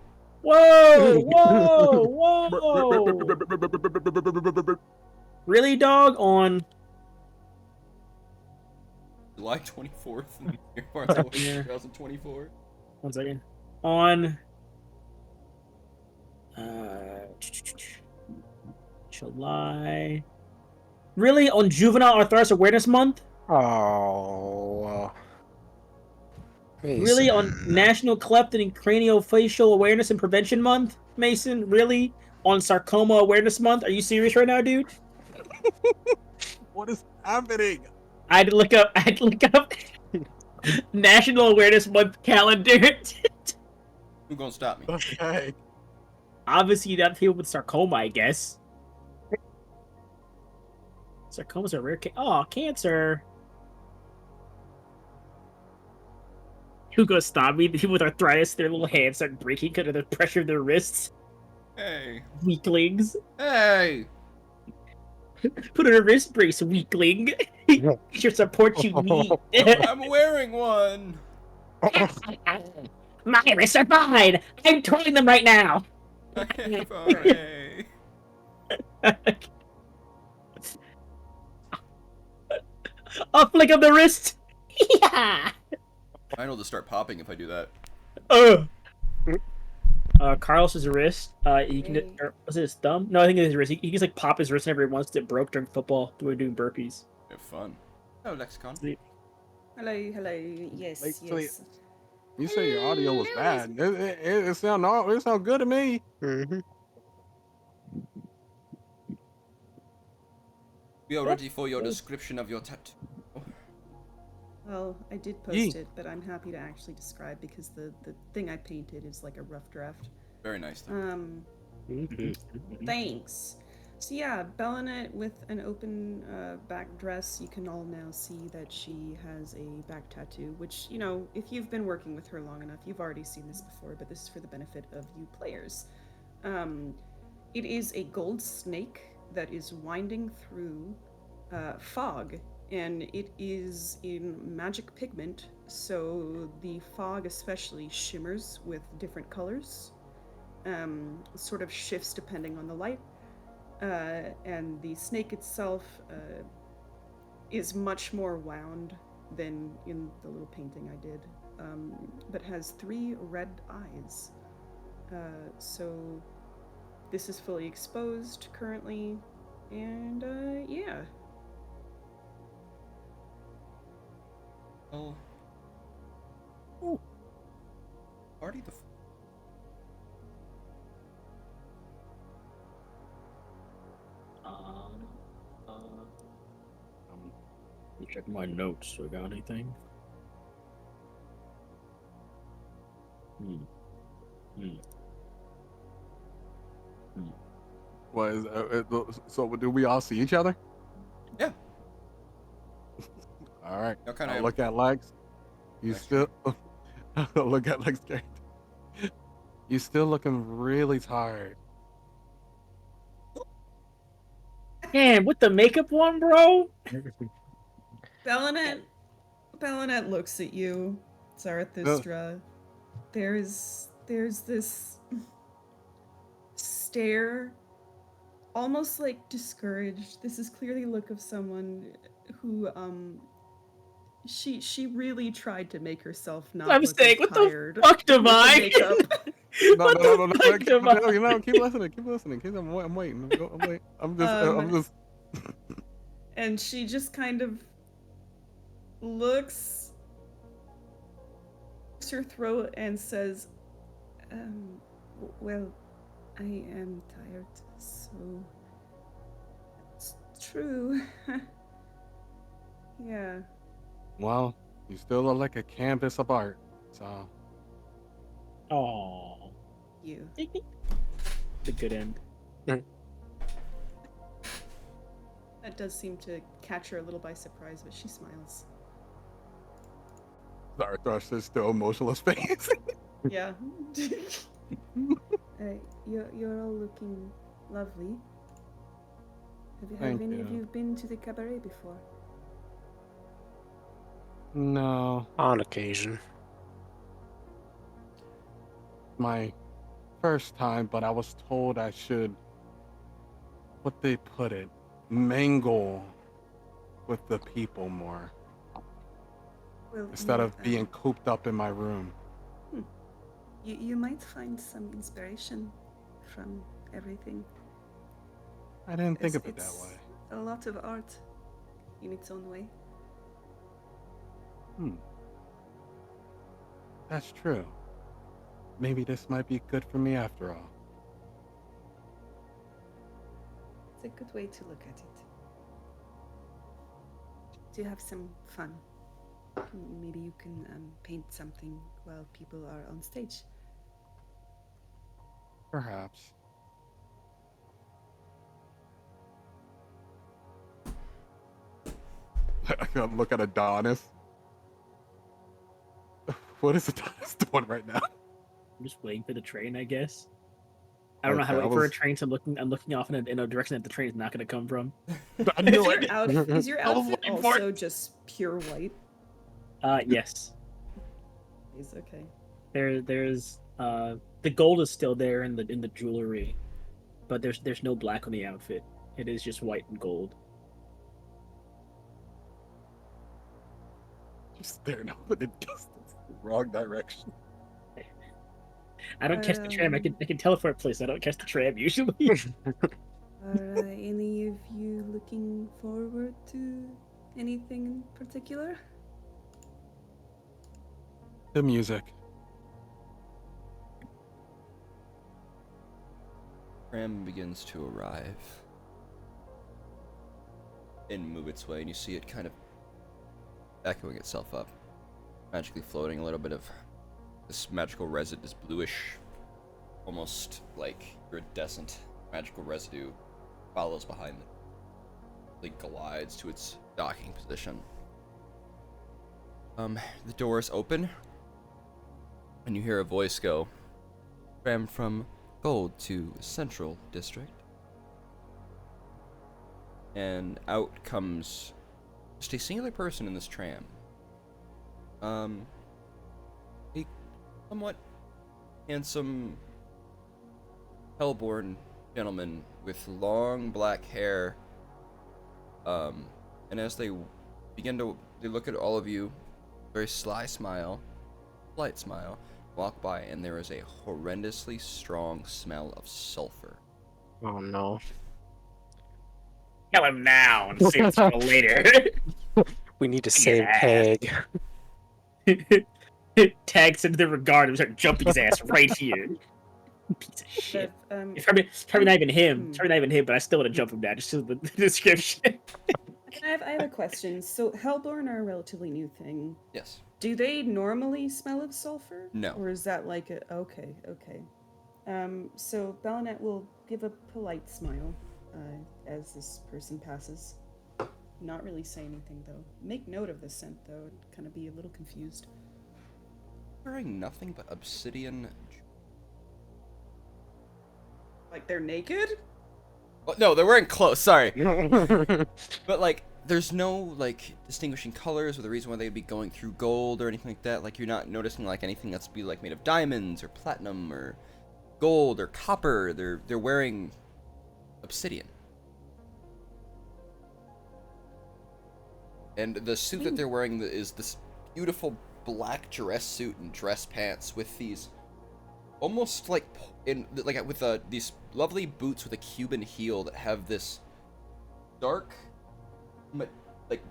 Speaker 2: Whoa, whoa, whoa! Really, dog? On
Speaker 1: July 24th,
Speaker 2: Yeah.
Speaker 1: 2024.
Speaker 2: 1 second. On July. Really? On Juvenile Arthritis Awareness Month?
Speaker 5: Oh.
Speaker 2: Really? On
Speaker 5: Mason.
Speaker 2: National Cleptin and Craniofacial Awareness and Prevention Month? Mason? Really? On Sarcoma Awareness Month? Are you serious right now, dude?
Speaker 4: What is happening?
Speaker 2: I had to look up National Awareness Month calendar.
Speaker 1: Who's gonna stop me?
Speaker 4: Okay.
Speaker 2: Obviously, not people with sarcoma, I guess. Sarcoma's a rare cancer. Who goes stop me? The people with arthritis, their little hands start breaking because of the pressure of their wrists.
Speaker 1: Hey.
Speaker 2: Weaklings.
Speaker 1: Hey.
Speaker 2: Put on a wrist brace, weakling. Get your support you need.
Speaker 1: I'm wearing one.
Speaker 2: My wrists are fine. I'm twirling them right now.
Speaker 1: Okay.
Speaker 2: I'll flick up the wrist. Yeah.
Speaker 1: Mine will just start popping if I do that.
Speaker 2: Carlos's wrist. He can. Or was it his thumb? No, I think it's his wrist. He can just like pop his wrist whenever he wants to. It broke during football doing burpees.
Speaker 1: Have fun. Oh, lexicon.
Speaker 3: Hello. Yes,
Speaker 4: Like, so
Speaker 3: yes.
Speaker 4: You say your audio was bad. It sound good to me.
Speaker 5: Mm-hmm.
Speaker 1: We are ready for your description of your tattoo.
Speaker 3: Well, I did post it, but I'm happy to actually describe because the thing I painted is like a rough draft.
Speaker 1: Very nice. Though.
Speaker 3: Thanks. So yeah, Bellinet with an open back dress. You can all now see that she has a back tattoo, which, you know, if you've been working with her long enough, you've already seen this before, but this is for the benefit of you players. It is a gold snake that is winding through fog, and it is in magic pigment, so the fog especially shimmers with different colors, sort of shifts depending on the light. And the snake itself is much more wound than in the little painting I did, but has 3 red eyes. So this is fully exposed currently, and yeah.
Speaker 1: Oh. Ooh. Party the.
Speaker 2: Check my notes. Do I got anything?
Speaker 4: So do we all see each other?
Speaker 1: Yeah.
Speaker 4: All right.
Speaker 1: Y'all kinda
Speaker 4: I'll
Speaker 1: am.
Speaker 4: look at Lex. You
Speaker 1: Lex.
Speaker 4: still look at Lex. You still looking really tired.
Speaker 2: Man, with the makeup one, bro.
Speaker 3: Bellinet looks at you, Zarathustra. There's this stare, almost like discouraged. This is clearly the look of someone who she really tried to make herself not
Speaker 2: I'm
Speaker 3: look
Speaker 2: saying,
Speaker 3: as
Speaker 2: what the
Speaker 3: tired
Speaker 2: fuck,
Speaker 3: with the
Speaker 2: Divine?
Speaker 3: makeup.
Speaker 4: No,
Speaker 2: What
Speaker 4: no, no, no,
Speaker 2: the
Speaker 4: no,
Speaker 2: fuck,
Speaker 4: keep,
Speaker 2: Divine?
Speaker 4: you know, keep listening, keep listening. I'm waiting. I'm just.
Speaker 3: And she just kind of looks her throat and says, well, I am tired, so it's true. Yeah.
Speaker 4: Well, you still look like a canvas of art. So
Speaker 2: Oh,
Speaker 3: You.
Speaker 2: the good end.
Speaker 3: That does seem to catch her a little by surprise, but she smiles.
Speaker 4: Zarthrush is still emotionless face.
Speaker 3: Yeah. You're all looking lovely. Have
Speaker 4: Thank
Speaker 3: any of
Speaker 4: you.
Speaker 3: you been to the cabaret before?
Speaker 4: No,
Speaker 5: On occasion.
Speaker 4: my first time, but I was told I should, what they put it, mingle with the people more
Speaker 3: Well,
Speaker 4: instead of being cooped up in my room.
Speaker 3: you might find some inspiration from everything.
Speaker 4: I didn't think of it
Speaker 3: It's
Speaker 4: that way.
Speaker 3: a lot of art in its own way.
Speaker 4: That's true. Maybe this might be good for me after all.
Speaker 3: It's a good way to look at it. To have some fun. Maybe you can paint something while people are on stage.
Speaker 4: Perhaps. I gotta look at Adonis. What is Adonis doing right now?
Speaker 2: I'm just waiting for the train, I guess. I don't know how to
Speaker 4: Okay,
Speaker 2: wait for a train, so I'm looking off in a direction that the train is not going to come from.
Speaker 4: I knew
Speaker 3: Is your,
Speaker 4: it.
Speaker 3: is your
Speaker 4: I was
Speaker 3: outfit
Speaker 4: waiting for it.
Speaker 3: also just pure white?
Speaker 2: Yes.
Speaker 3: Is okay.
Speaker 2: There's the gold is still there in the jewelry, but there's no black on the outfit. It is just white and gold.
Speaker 4: Just staring up in the distance, wrong direction.
Speaker 2: I don't catch the tram. I can teleport place. I don't catch the tram usually.
Speaker 3: Are any of you looking forward to anything in particular?
Speaker 4: The music.
Speaker 1: Tram begins to arrive and move its way, and you see it kind of echoing itself up, magically floating. A little bit of this magical residue, this bluish, almost like iridescent magical residue, follows behind it. It glides to its docking position. The doors open, and you hear a voice go, "Tram from Gold to Central District." And out comes just a singular person in this tram. A somewhat handsome, hellborn gentleman with long black hair. And as they look at all of you, very sly smile, polite smile, walk by, and there is a horrendously strong smell of sulfur.
Speaker 5: Oh no.
Speaker 2: Kill him now and save this for later.
Speaker 5: We need to
Speaker 2: Look at
Speaker 5: save
Speaker 2: that.
Speaker 5: Peg.
Speaker 2: Tags into the regard and start jumping his ass right here. Piece of shit. It's probably not even him. It's probably not even him, but I still want to jump him down just to the description.
Speaker 3: I have a question. So Hellborn are a relatively new thing.
Speaker 1: Yes.
Speaker 3: Do they normally smell of sulfur?
Speaker 1: No.
Speaker 3: Or is that like a okay? So Ballanet will give a polite smile as this person passes. Not really say anything though. Make note of the scent though. Kind of be a little confused.
Speaker 1: Wearing nothing but obsidian.
Speaker 3: Like they're naked?
Speaker 1: Oh, no, they're wearing clothes. Sorry, but like, there's no like distinguishing colors or the reason why they'd be going through gold or anything like that. Like, you're not noticing like anything that's be like made of diamonds or platinum or gold or copper. They're wearing obsidian. And the suit that they're wearing is this beautiful black dress suit and dress pants with these almost like these lovely boots with a Cuban heel that have this dark, like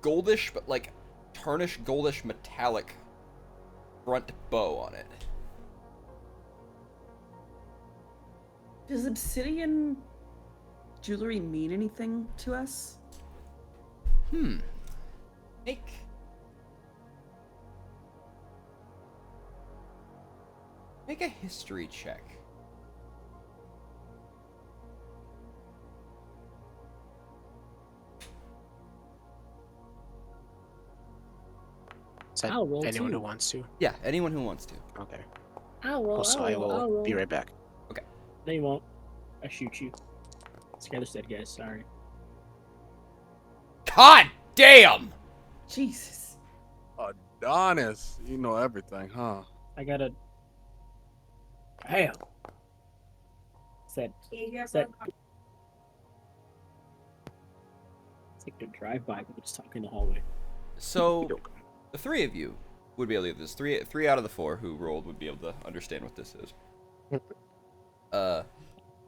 Speaker 1: goldish but like tarnished goldish metallic front bow on it.
Speaker 3: Does obsidian jewelry mean anything to us?
Speaker 1: Make a history check.
Speaker 5: Is that
Speaker 2: I'll roll
Speaker 5: anyone
Speaker 2: too.
Speaker 5: who wants to?
Speaker 1: Yeah, anyone who wants to.
Speaker 5: Okay.
Speaker 2: I'll roll.
Speaker 5: Also,
Speaker 2: I'll
Speaker 5: I
Speaker 2: roll, I'll
Speaker 5: will
Speaker 2: roll.
Speaker 5: be right back.
Speaker 2: No, you won't. I shoot you. Skylar's dead, guys. Sorry.
Speaker 1: God damn!
Speaker 3: Jesus.
Speaker 4: Adonis, you know everything, huh?
Speaker 2: I gotta. Damn. Said. It's like a drive-by, but just talking in the hallway.
Speaker 1: So, the three of you would be able to do this. Three out of the four who rolled would be able to understand what this is.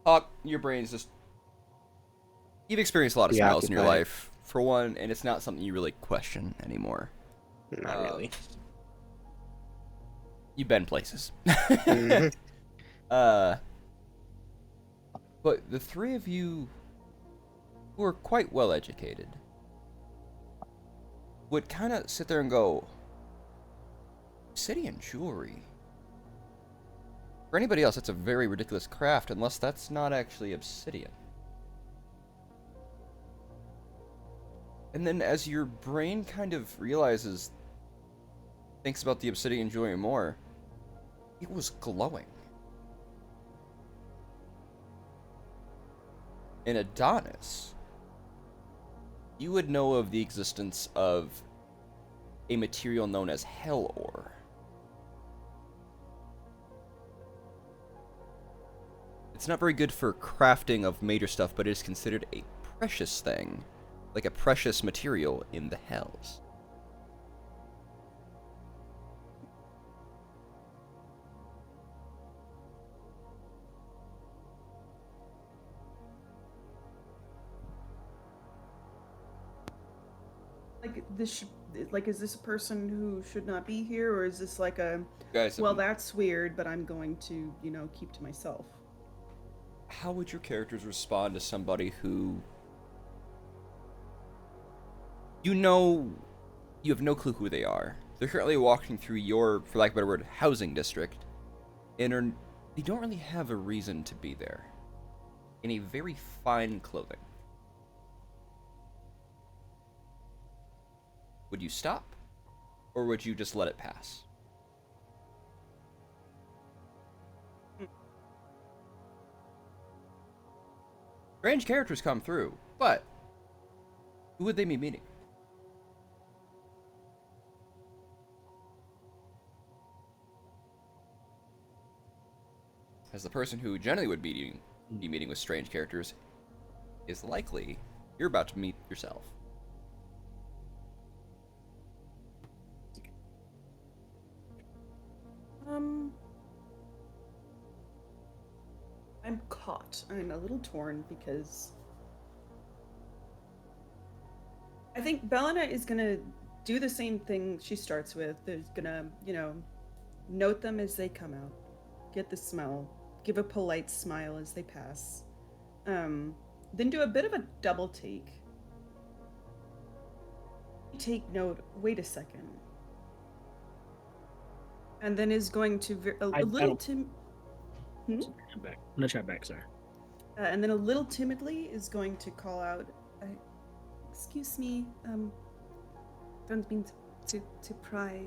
Speaker 1: Hawk, your brain's just... You've experienced a lot of smells in your
Speaker 5: Preoccupied.
Speaker 1: life, for one, and it's not something you really question anymore.
Speaker 5: Not really.
Speaker 1: You've been places.
Speaker 5: Mhm.
Speaker 1: But the three of you who are quite well educated would kind of sit there and go, obsidian jewelry. For anybody else, that's a very ridiculous craft, unless that's not actually obsidian. And then as your brain kind of thinks about the obsidian jewelry more, it was glowing. In Adonis, you would know of the existence of a material known as hell ore. It's not very good for crafting of major stuff, but it is considered a precious thing, like a precious material in the hells.
Speaker 3: Like this is this a person who should not be here, or is this like a
Speaker 1: Guys,
Speaker 3: well, that's weird, but I'm going to, keep to myself?
Speaker 1: how would your characters respond to somebody who you have no clue who they are? They're currently walking through your, for lack of a better word, housing district, and they don't really have a reason to be there. In a very fine clothing. Would you stop? Or would you just let it pass? Strange characters come through, but who would they be meeting? As the person who generally would be meeting with strange characters is likely you're about to meet yourself.
Speaker 3: I'm caught. I'm a little torn because I think Belena is gonna do the same thing she starts with. There's gonna, note them as they come out, get the smell, give a polite smile as they pass, then do a bit of a double take. Take note. Wait a second. And then is going to a
Speaker 2: I
Speaker 3: little
Speaker 2: don't-
Speaker 3: tim.
Speaker 2: I'm back. I'm gonna try back, sorry.
Speaker 3: And then a little timidly is going to call out, "Excuse me, don't mean to pry.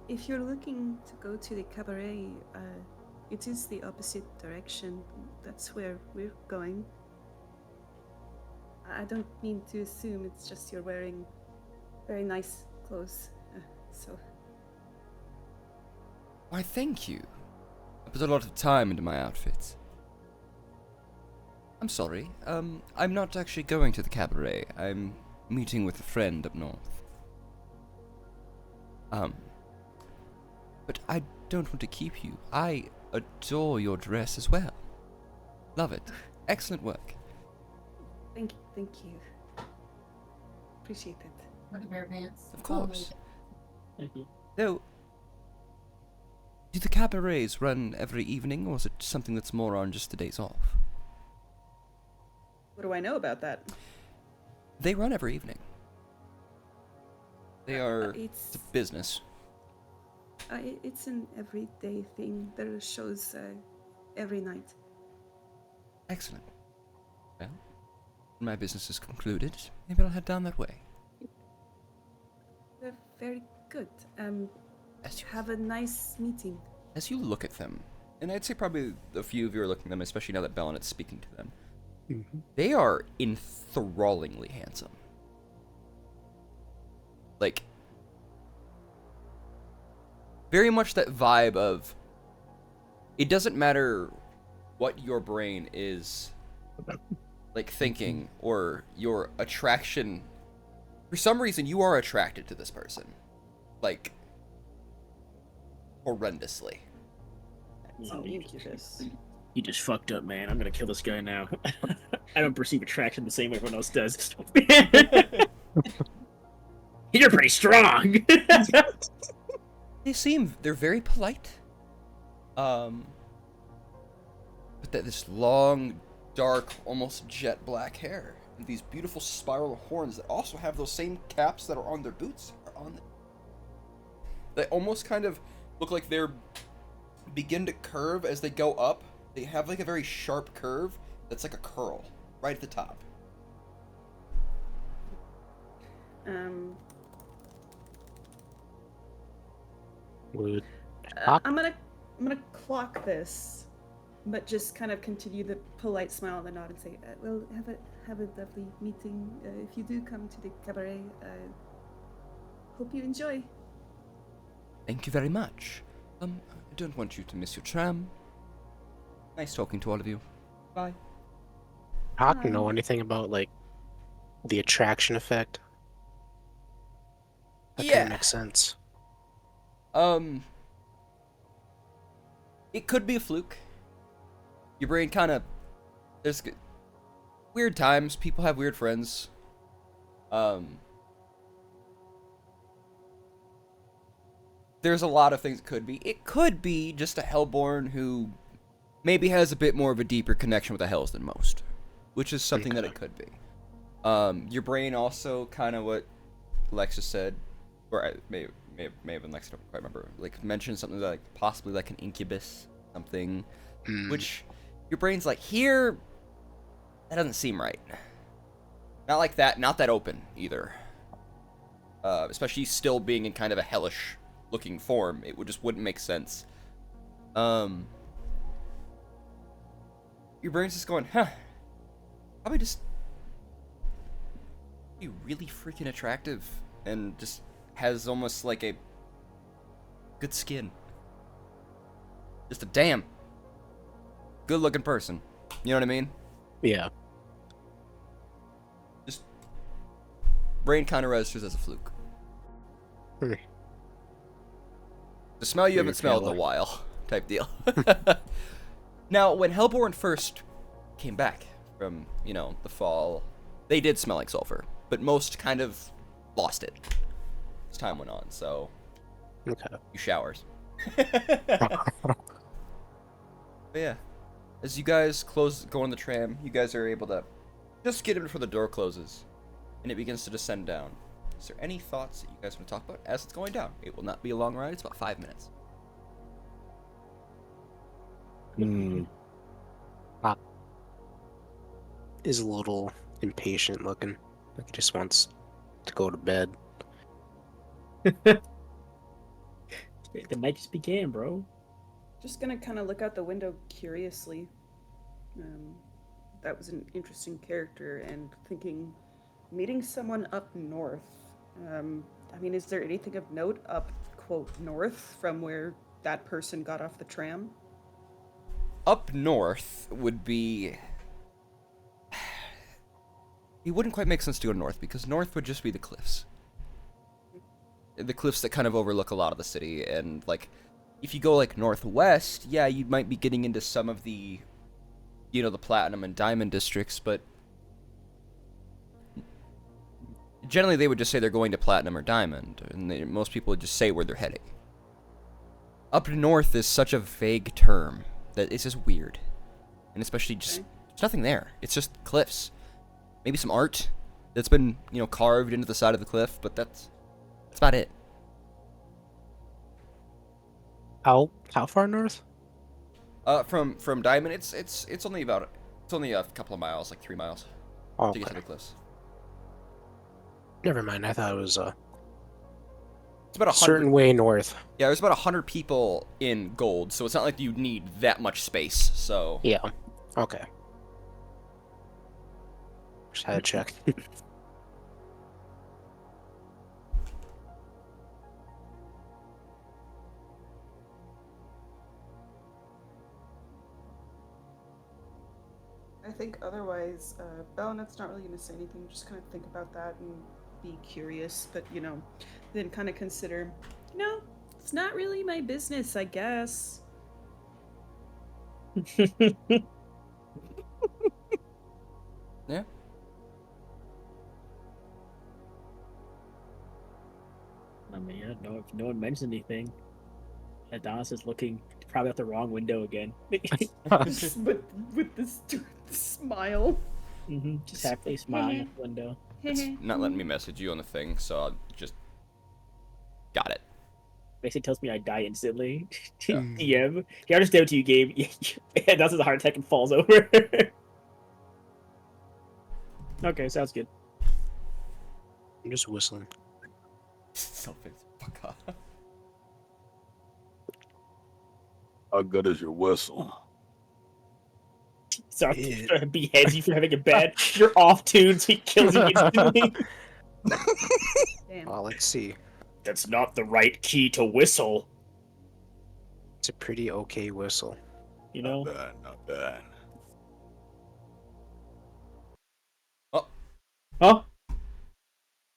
Speaker 3: If you're looking to go to the cabaret, it is the opposite direction. That's where we're going. I don't mean to assume. It's just you're wearing very nice clothes, so."
Speaker 1: Why, thank you. I put a lot of time into my outfits. I'm sorry. I'm not actually going to the cabaret. I'm meeting with a friend up north. But I don't want to keep you. I adore your dress as well. Love it. Excellent work.
Speaker 3: Thank you. Appreciate it.
Speaker 8: Want to wear pants?
Speaker 1: Of course.
Speaker 2: Thank you.
Speaker 1: Though, do the cabarets run every evening, or is it something that's more on just the days off?
Speaker 3: What do I know about that?
Speaker 1: They run every evening. They are
Speaker 3: It's
Speaker 1: it's a business.
Speaker 3: it's an everyday thing. There are shows every night.
Speaker 1: Excellent. Well, when my business is concluded, maybe I'll head down that way.
Speaker 3: They're very good.
Speaker 1: As you,
Speaker 3: Have a nice meeting.
Speaker 1: as you look at them, and I'd say probably a few of you are looking at them, especially now that Bellinet's speaking to them. They are enthrallingly handsome. Like, very much that vibe of, it doesn't matter what your brain is, like, thinking, or your attraction. For some reason, you are attracted to this person. Like, horrendously.
Speaker 3: That's an incubus.
Speaker 2: You just fucked up, man. I'm gonna kill this guy now. I don't perceive attraction the same way everyone else does. You're pretty strong.
Speaker 1: They're very polite. But that this long, dark, almost jet black hair, and these beautiful spiral horns that also have those same caps that are on their boots are on them. They almost kind of look like they're begin to curve as they go up. They have like a very sharp curve that's like a curl right at the top.
Speaker 5: Would
Speaker 3: I'm gonna clock this, but just kind of continue the polite smile and the nod and say, "Well, have a lovely meeting. If you do come to the cabaret, hope you enjoy."
Speaker 1: Thank you very much. I don't want you to miss your tram. Nice talking to all of you. Bye.
Speaker 5: Hawk know anything about like the attraction effect? That kind
Speaker 1: Yeah.
Speaker 5: of makes sense.
Speaker 1: It could be a fluke. Your brain kind of, there's weird times. People have weird friends. There's a lot of things it could be. It could be just a Hellborn who maybe has a bit more of a deeper connection with the Hells than most, which is something that it could be. Your brain also kind of what Lexa said, or I may have been Lexa, I don't quite remember. Like mentioned something like possibly like an incubus, something, which your brain's like, here, that doesn't seem right. Not like that, not that open either. Especially still being in kind of a hellish looking form, it wouldn't make sense. Your brain's just going, probably just be really freaking attractive and just has almost like a good skin. Just a damn good looking person. You know what I mean?
Speaker 5: Yeah.
Speaker 1: Just brain kind of registers as a fluke.
Speaker 5: Hmm.
Speaker 1: The smell you
Speaker 5: Weird
Speaker 1: haven't smelled in a
Speaker 5: fella.
Speaker 1: while, type deal. Now, when Hellborn first came back from, the fall, they did smell like sulfur, but most kind of lost it as time went on, so
Speaker 5: Okay.
Speaker 1: you showers. But yeah, as you guys go on the tram, you guys are able to just get in before the door closes, and it begins to descend down. Is there any thoughts that you guys want to talk about as it's going down? It will not be a long ride. It's about 5 minutes.
Speaker 5: Hawk is a little impatient looking. Like he just wants to go to bed.
Speaker 2: The night just began, bro.
Speaker 3: Just gonna kind of look out the window curiously. That was an interesting character, and thinking, meeting someone up north. Is there anything of note up, quote, north from where that person got off the tram?
Speaker 1: Up north would be it wouldn't quite make sense to go north because north would just be the cliffs. The cliffs that kind of overlook a lot of the city, and like if you go like northwest, yeah, you might be getting into some of the, you know, the platinum and diamond districts, but generally they would just say they're going to platinum or diamond, and most people would just say where they're heading. Up north is such a vague term that it's just weird, and especially just there's nothing there. It's just cliffs, maybe some art that's been, you know, carved into the side of the cliff, but that's about it.
Speaker 5: How far north?
Speaker 1: From Diamond, it's only a couple of miles, like 3 miles,
Speaker 5: Oh,
Speaker 1: to get to
Speaker 5: okay.
Speaker 1: the cliffs.
Speaker 5: Never mind. I thought it was
Speaker 1: It's about
Speaker 5: a certain
Speaker 1: 100.
Speaker 5: way north.
Speaker 1: Yeah, there's about 100 people in gold, so it's not like you need that much space. So
Speaker 5: Yeah. Okay. Just had to check.
Speaker 3: I think otherwise, Bellinet's not really going to say anything. Just kind of think about that and be curious, but then kind of consider, it's not really my business, I guess.
Speaker 1: yeah.
Speaker 2: I mean, yeah, if no one mentions anything, Adonis is looking probably out the wrong window again.
Speaker 3: with this smile.
Speaker 2: Just happily smiling at the window.
Speaker 1: It's not letting me message you on the thing, so I'll just got it.
Speaker 2: Basically tells me I die instantly.
Speaker 1: Yeah.
Speaker 2: DM. Yeah, I just did it to you, Gabe. Yeah, that's a heart attack and falls over. Okay, sounds good.
Speaker 5: I'm just whistling.
Speaker 1: Something. Fuck off.
Speaker 4: How good is your whistle?
Speaker 2: Sorry,
Speaker 5: Yeah.
Speaker 2: beheads you for having a bad. You're off tune, so he kills you instantly.
Speaker 3: Damn.
Speaker 5: Well, let's see.
Speaker 2: That's not the right key to whistle.
Speaker 5: It's a pretty okay whistle.
Speaker 2: You know?
Speaker 4: Not bad.
Speaker 2: Oh,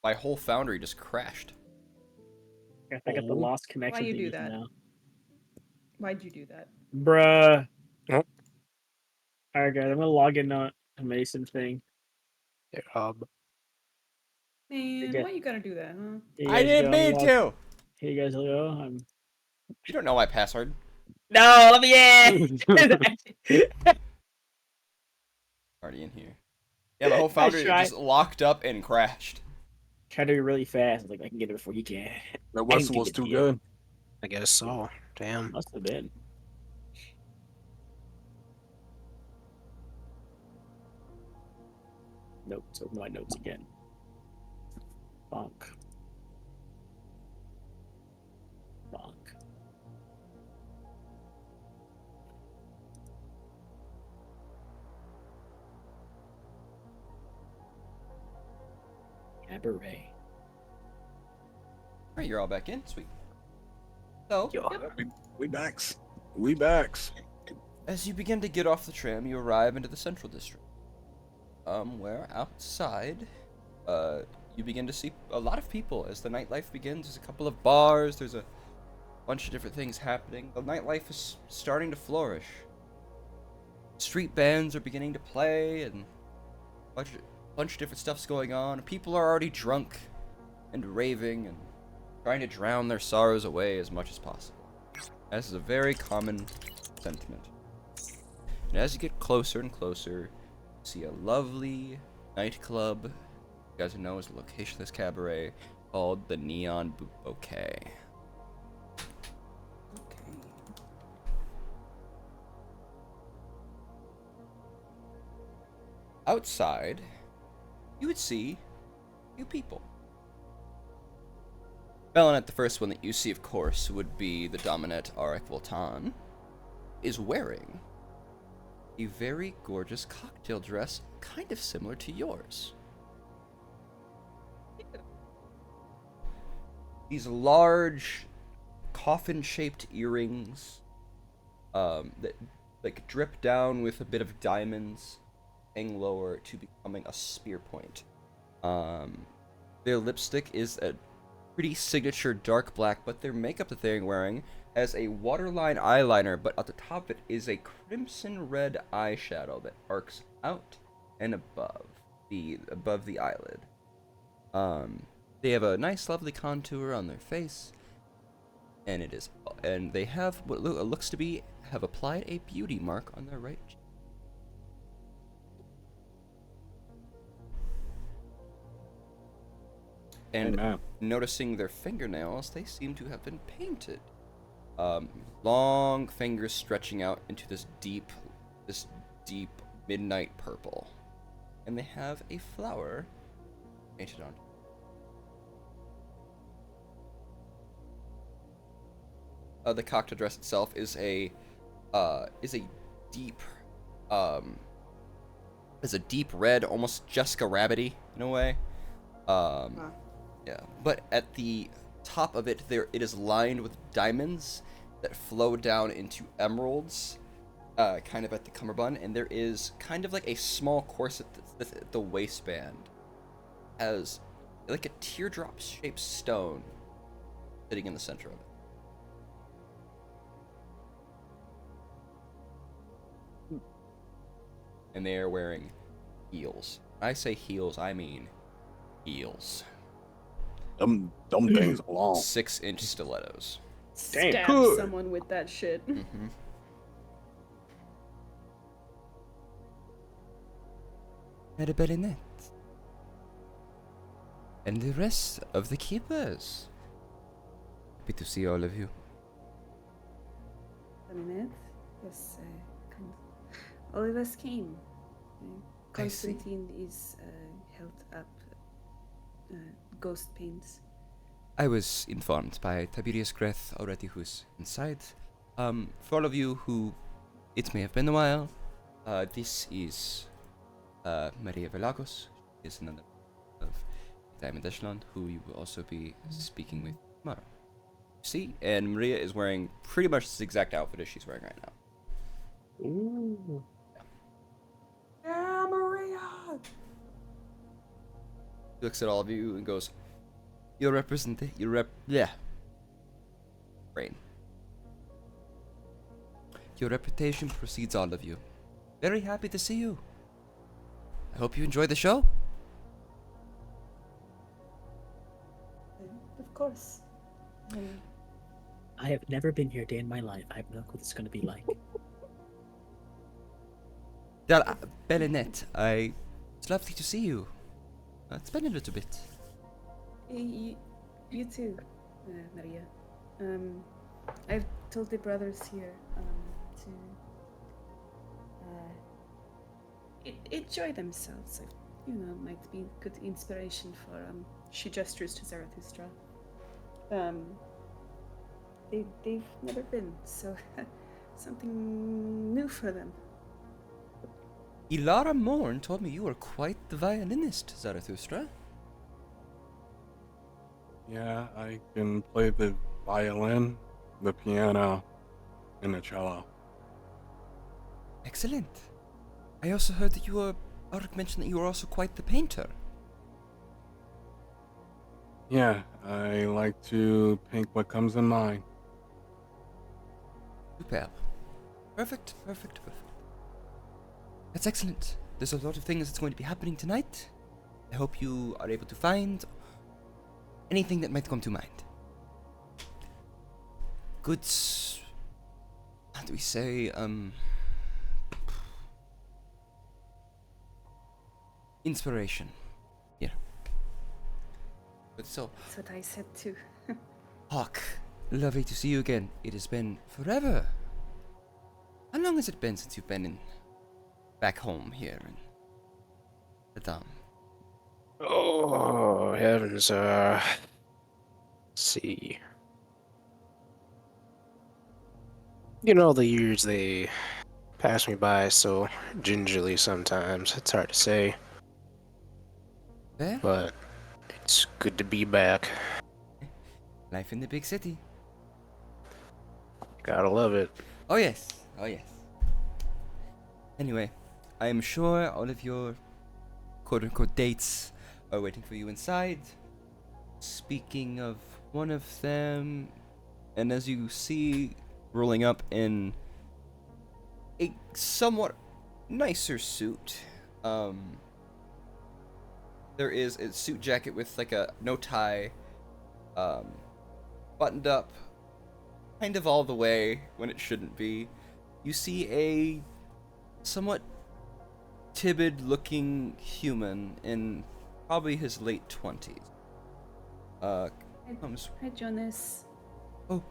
Speaker 1: My whole foundry just crashed.
Speaker 2: I got the lost connection.
Speaker 3: Why you
Speaker 2: to
Speaker 3: do
Speaker 2: use
Speaker 3: that?
Speaker 2: Now.
Speaker 3: Why'd you do that?
Speaker 2: Bruh.
Speaker 5: Oh.
Speaker 2: Alright, guys, I'm gonna log in on a Mason thing.
Speaker 3: Man,
Speaker 2: Okay.
Speaker 3: why you gotta do that, huh?
Speaker 2: Here you
Speaker 1: I
Speaker 2: guys
Speaker 1: didn't
Speaker 2: go,
Speaker 1: mean to.
Speaker 2: Here you guys go.
Speaker 1: You don't know my password.
Speaker 2: No, let me in!
Speaker 1: Already in here. Yeah, the whole foundry
Speaker 2: tried.
Speaker 1: just locked up and crashed.
Speaker 2: Try to be really fast. I was like, I can get it before you can.
Speaker 4: That whistle was too good.
Speaker 5: I guess so. Damn.
Speaker 2: Must have been. Notes. Open my notes again. Bonk. Bonk. Cabaret.
Speaker 1: Alright, you're all back in. Sweet. So,
Speaker 4: We backs. We backs.
Speaker 1: as you begin to get off the tram, you arrive into the central district. Where outside, you begin to see a lot of people as the nightlife begins. There's a couple of bars, there's a bunch of different things happening. The nightlife is starting to flourish. Street bands are beginning to play, and a bunch of different stuff's going on. People are already drunk and raving and trying to drown their sorrows away as much as possible. This is a very common sentiment. And as you get closer and closer, you see a lovely nightclub. You guys know is the location of this cabaret called the Neon Bouquet. Outside, you would see a few people. Bellinet, the first one that you see, of course, would be the Dominant Arik Voltan, is wearing a very gorgeous cocktail dress, kind of similar to yours. These large, coffin-shaped earrings that like drip down with a bit of diamonds. hang lower to becoming a spear point. Their lipstick is a pretty signature dark black, but their makeup that they're wearing has a waterline eyeliner, but at the top of it is a crimson red eyeshadow that arcs out and above the eyelid. They have a nice, lovely contour on their face, and they have what looks to be have applied a beauty mark on their right cheek. And
Speaker 4: Amen.
Speaker 1: noticing their fingernails, they seem to have been painted. Long fingers stretching out into this deep midnight purple. And they have a flower painted on. The cocktail dress itself is a deep red, almost Jessica Rabbity in a way.
Speaker 3: Wow.
Speaker 1: Yeah, but at the top of it, it is lined with diamonds that flow down into emeralds, kind of at the cummerbund, and there is kind of like a small corset that's at the waistband, as like a teardrop-shaped stone sitting in the center of it. And they are wearing heels. When I say heels, I mean heels.
Speaker 4: Them things long.
Speaker 1: 6-inch stilettos.
Speaker 4: Damn.
Speaker 3: Stab
Speaker 4: Good.
Speaker 3: someone with that shit.
Speaker 1: Mm-hmm. Belinette. And the rest of the keepers. Happy to see all of you.
Speaker 3: A minute. Yes, all of us came.
Speaker 1: I see.
Speaker 3: Constantine is held up. Ghost pains.
Speaker 1: I was informed by Tiberius Greth already who's inside. For all of you who it may have been a while, this is Maria Velagos. She is another of Diamond Echelon, who you will also be speaking with tomorrow. See, and Maria is wearing pretty much this exact outfit as she's wearing right now.
Speaker 4: Ooh.
Speaker 3: Yeah, Maria.
Speaker 1: He looks at all of you and goes, Brain. Your reputation precedes all of you. Very happy to see you. I hope you enjoy the show.
Speaker 3: Of course.
Speaker 2: I have never been here a day in my life. I have no clue what it's going to be like.
Speaker 1: Belinette, it's lovely to see you. It's been a little bit.
Speaker 3: You too, Maria. I've told the brothers here to enjoy themselves. Might be good inspiration for. She gestures to Zarathustra. They've never been, so something new for them.
Speaker 1: Ilara Morn told me you were quite the violinist, Zarathustra.
Speaker 4: Yeah, I can play the violin, the piano, and the cello.
Speaker 1: Excellent. I also heard that Auric mentioned that you were also quite the painter.
Speaker 4: Yeah, I like to paint what comes in mind.
Speaker 1: Superb. Perfect. That's excellent. There's a lot of things that's going to be happening tonight. I hope you are able to find anything that might come to mind. Good, how do we say, inspiration. Yeah. But so,
Speaker 3: That's what I said too.
Speaker 1: Hawk, lovely to see you again. It has been forever. How long has it been since you've been back home here in the Dam?
Speaker 5: Oh, heavens, let's see. The years, they pass me by so gingerly sometimes. It's hard to say,
Speaker 1: There?
Speaker 5: but it's good to be back.
Speaker 1: Life in the big city.
Speaker 5: Gotta love it.
Speaker 1: Oh yes. Anyway, I am sure all of your quote-unquote dates are waiting for you inside. Speaking of one of them, and as you see rolling up in a somewhat nicer suit, there is a suit jacket with like a no tie, buttoned up kind of all the way when it shouldn't be. You see a somewhat timid looking human in probably his late 20s. Comes.
Speaker 3: Hi, Jonas.
Speaker 1: Oh,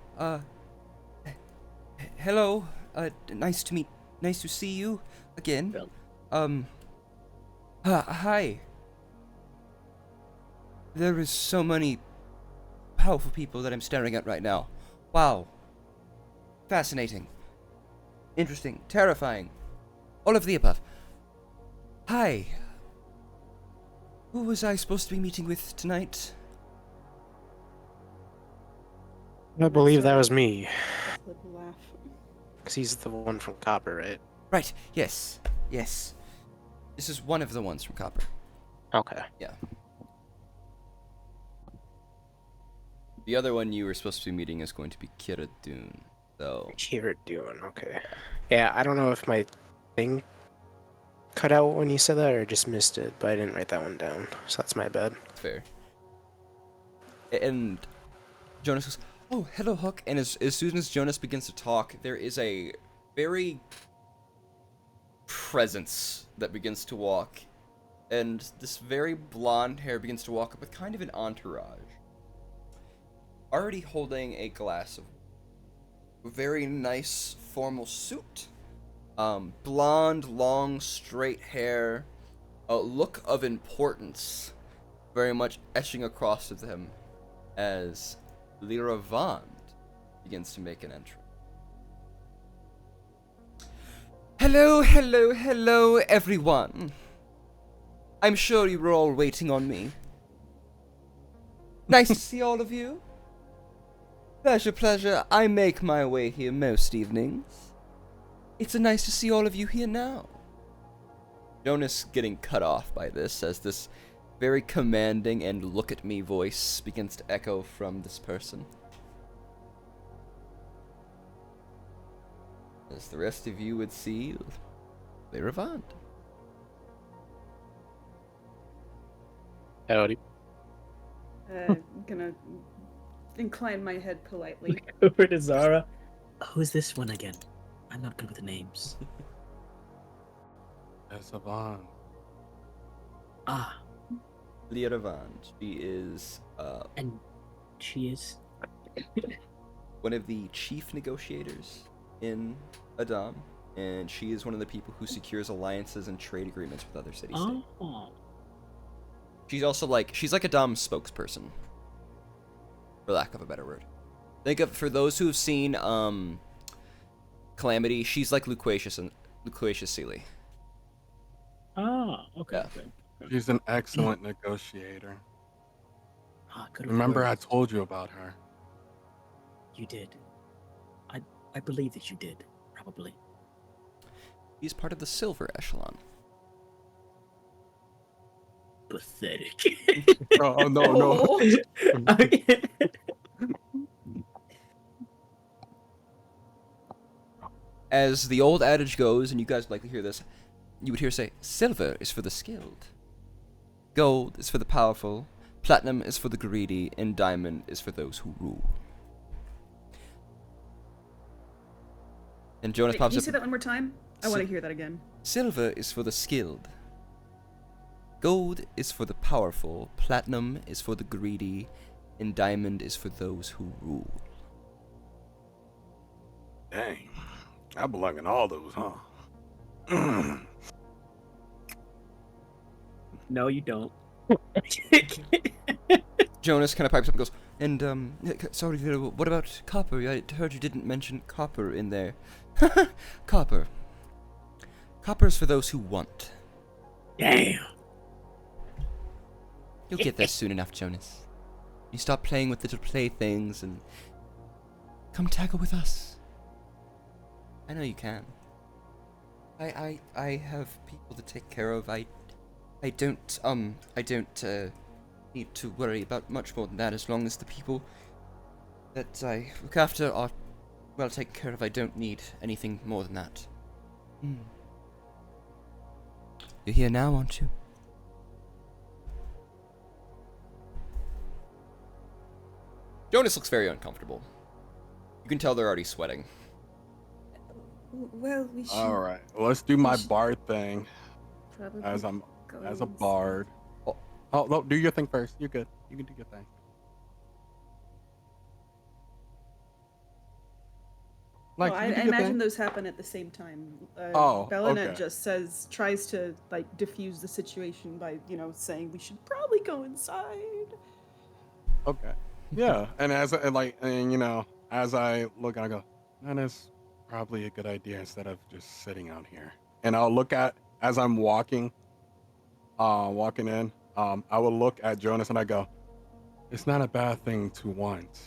Speaker 1: hello. Nice to see you again.
Speaker 2: Bill.
Speaker 1: Hi. There is so many powerful people that I'm staring at right now. Wow. Fascinating. Interesting. Terrifying. All of the above. Hi. Who was I supposed to be meeting with tonight?
Speaker 5: I believe that was me.
Speaker 3: Little laugh.
Speaker 5: Because he's the one from Copper, right?
Speaker 1: Right. Yes. Yes. This is one of the ones from Copper.
Speaker 5: Okay.
Speaker 1: Yeah. The other one you were supposed to be meeting is going to be Kira Dune. So.
Speaker 5: Kira Dune, okay. Yeah, I don't know if my thing cut out when you said that or just missed it, but I didn't write that one down, so that's my bad.
Speaker 1: Fair. And Jonas goes, "Oh, hello, Huck." And as soon as Jonas begins to talk, there is a very presence that begins to walk. And this very blonde hair begins to walk up with kind of an entourage. Already holding a glass of very nice formal suit. Blonde, long, straight hair. A look of importance very much etching across to them as Lyra Vond begins to make an entry. Hello, hello, hello, everyone. I'm sure you were all waiting on me. Nice to see all of you. Pleasure, pleasure. I make my way here most evenings. It's nice to see all of you here now. Jonas getting cut off by this as this very commanding and look at me voice begins to echo from this person. As the rest of you would see, Lyra Vond.
Speaker 5: Howdy.
Speaker 3: I'm gonna incline my head politely.
Speaker 2: Over to Zara. Who's this one again? I'm not good with the names.
Speaker 4: Esteban.
Speaker 2: Ah,
Speaker 1: Lyra Vond. She is
Speaker 2: and she is.
Speaker 1: one of the chief negotiators in Adam, and she is one of the people who secures alliances and trade agreements with other city-states.
Speaker 2: Oh.
Speaker 1: She's also she's like Adam's spokesperson, for lack of a better word. Think of, for those who have seen Calamity, she's like Loquacious Sealy.
Speaker 2: Ah, okay.
Speaker 1: Yeah.
Speaker 2: Good.
Speaker 4: She's an excellent negotiator.
Speaker 2: Ah, good.
Speaker 4: Remember, I told you about her.
Speaker 2: You did. I believe that you did. Probably.
Speaker 1: He's part of the Silver Echelon.
Speaker 2: Pathetic.
Speaker 4: Oh, no.
Speaker 1: As the old adage goes, and you guys likely hear this, you would hear say, silver is for the skilled, gold is for the powerful, platinum is for the greedy, and diamond is for those who rule. And Jonas
Speaker 3: Wait,
Speaker 1: pops
Speaker 3: can you
Speaker 1: up.
Speaker 3: say that one more time? I want to hear that again.
Speaker 1: Silver is for the skilled. Gold is for the powerful, platinum is for the greedy, and diamond is for those who rule.
Speaker 4: Dang. I belong in all those, huh?
Speaker 2: No, you don't.
Speaker 1: Jonas kind of pipes up and goes, and, sorry, what about copper? I heard you didn't mention copper in there. Copper. Copper's for those who want.
Speaker 2: Damn.
Speaker 1: You'll get there soon enough, Jonas. You stop playing with little playthings and come tackle with us. I know you can. I have people to take care of. I don't need to worry about much more than that as long as the people that I look after are well taken care of. I don't need anything more than that. You're here now, aren't you? Jonas looks very uncomfortable. You can tell they're already sweating.
Speaker 8: Well, we should
Speaker 4: All right, let's do my
Speaker 8: should-
Speaker 4: bard thing
Speaker 8: probably
Speaker 4: as I'm
Speaker 8: go
Speaker 4: as a
Speaker 8: inside.
Speaker 4: bard. Oh, no, do your thing first. You're good. You can do your thing.
Speaker 3: No,
Speaker 4: Like,
Speaker 3: I,
Speaker 4: you do
Speaker 3: I
Speaker 4: your
Speaker 3: imagine
Speaker 4: thing.
Speaker 3: those happen at the same time.
Speaker 4: Oh,
Speaker 3: Bellinet
Speaker 4: okay.
Speaker 3: just tries to like diffuse the situation by saying we should probably go inside.
Speaker 4: Okay. Yeah, and as I look, I go, that is probably a good idea instead of just sitting out here. And I'll look at as I'm walking in. I will look at Jonas and I go, it's not a bad thing to want.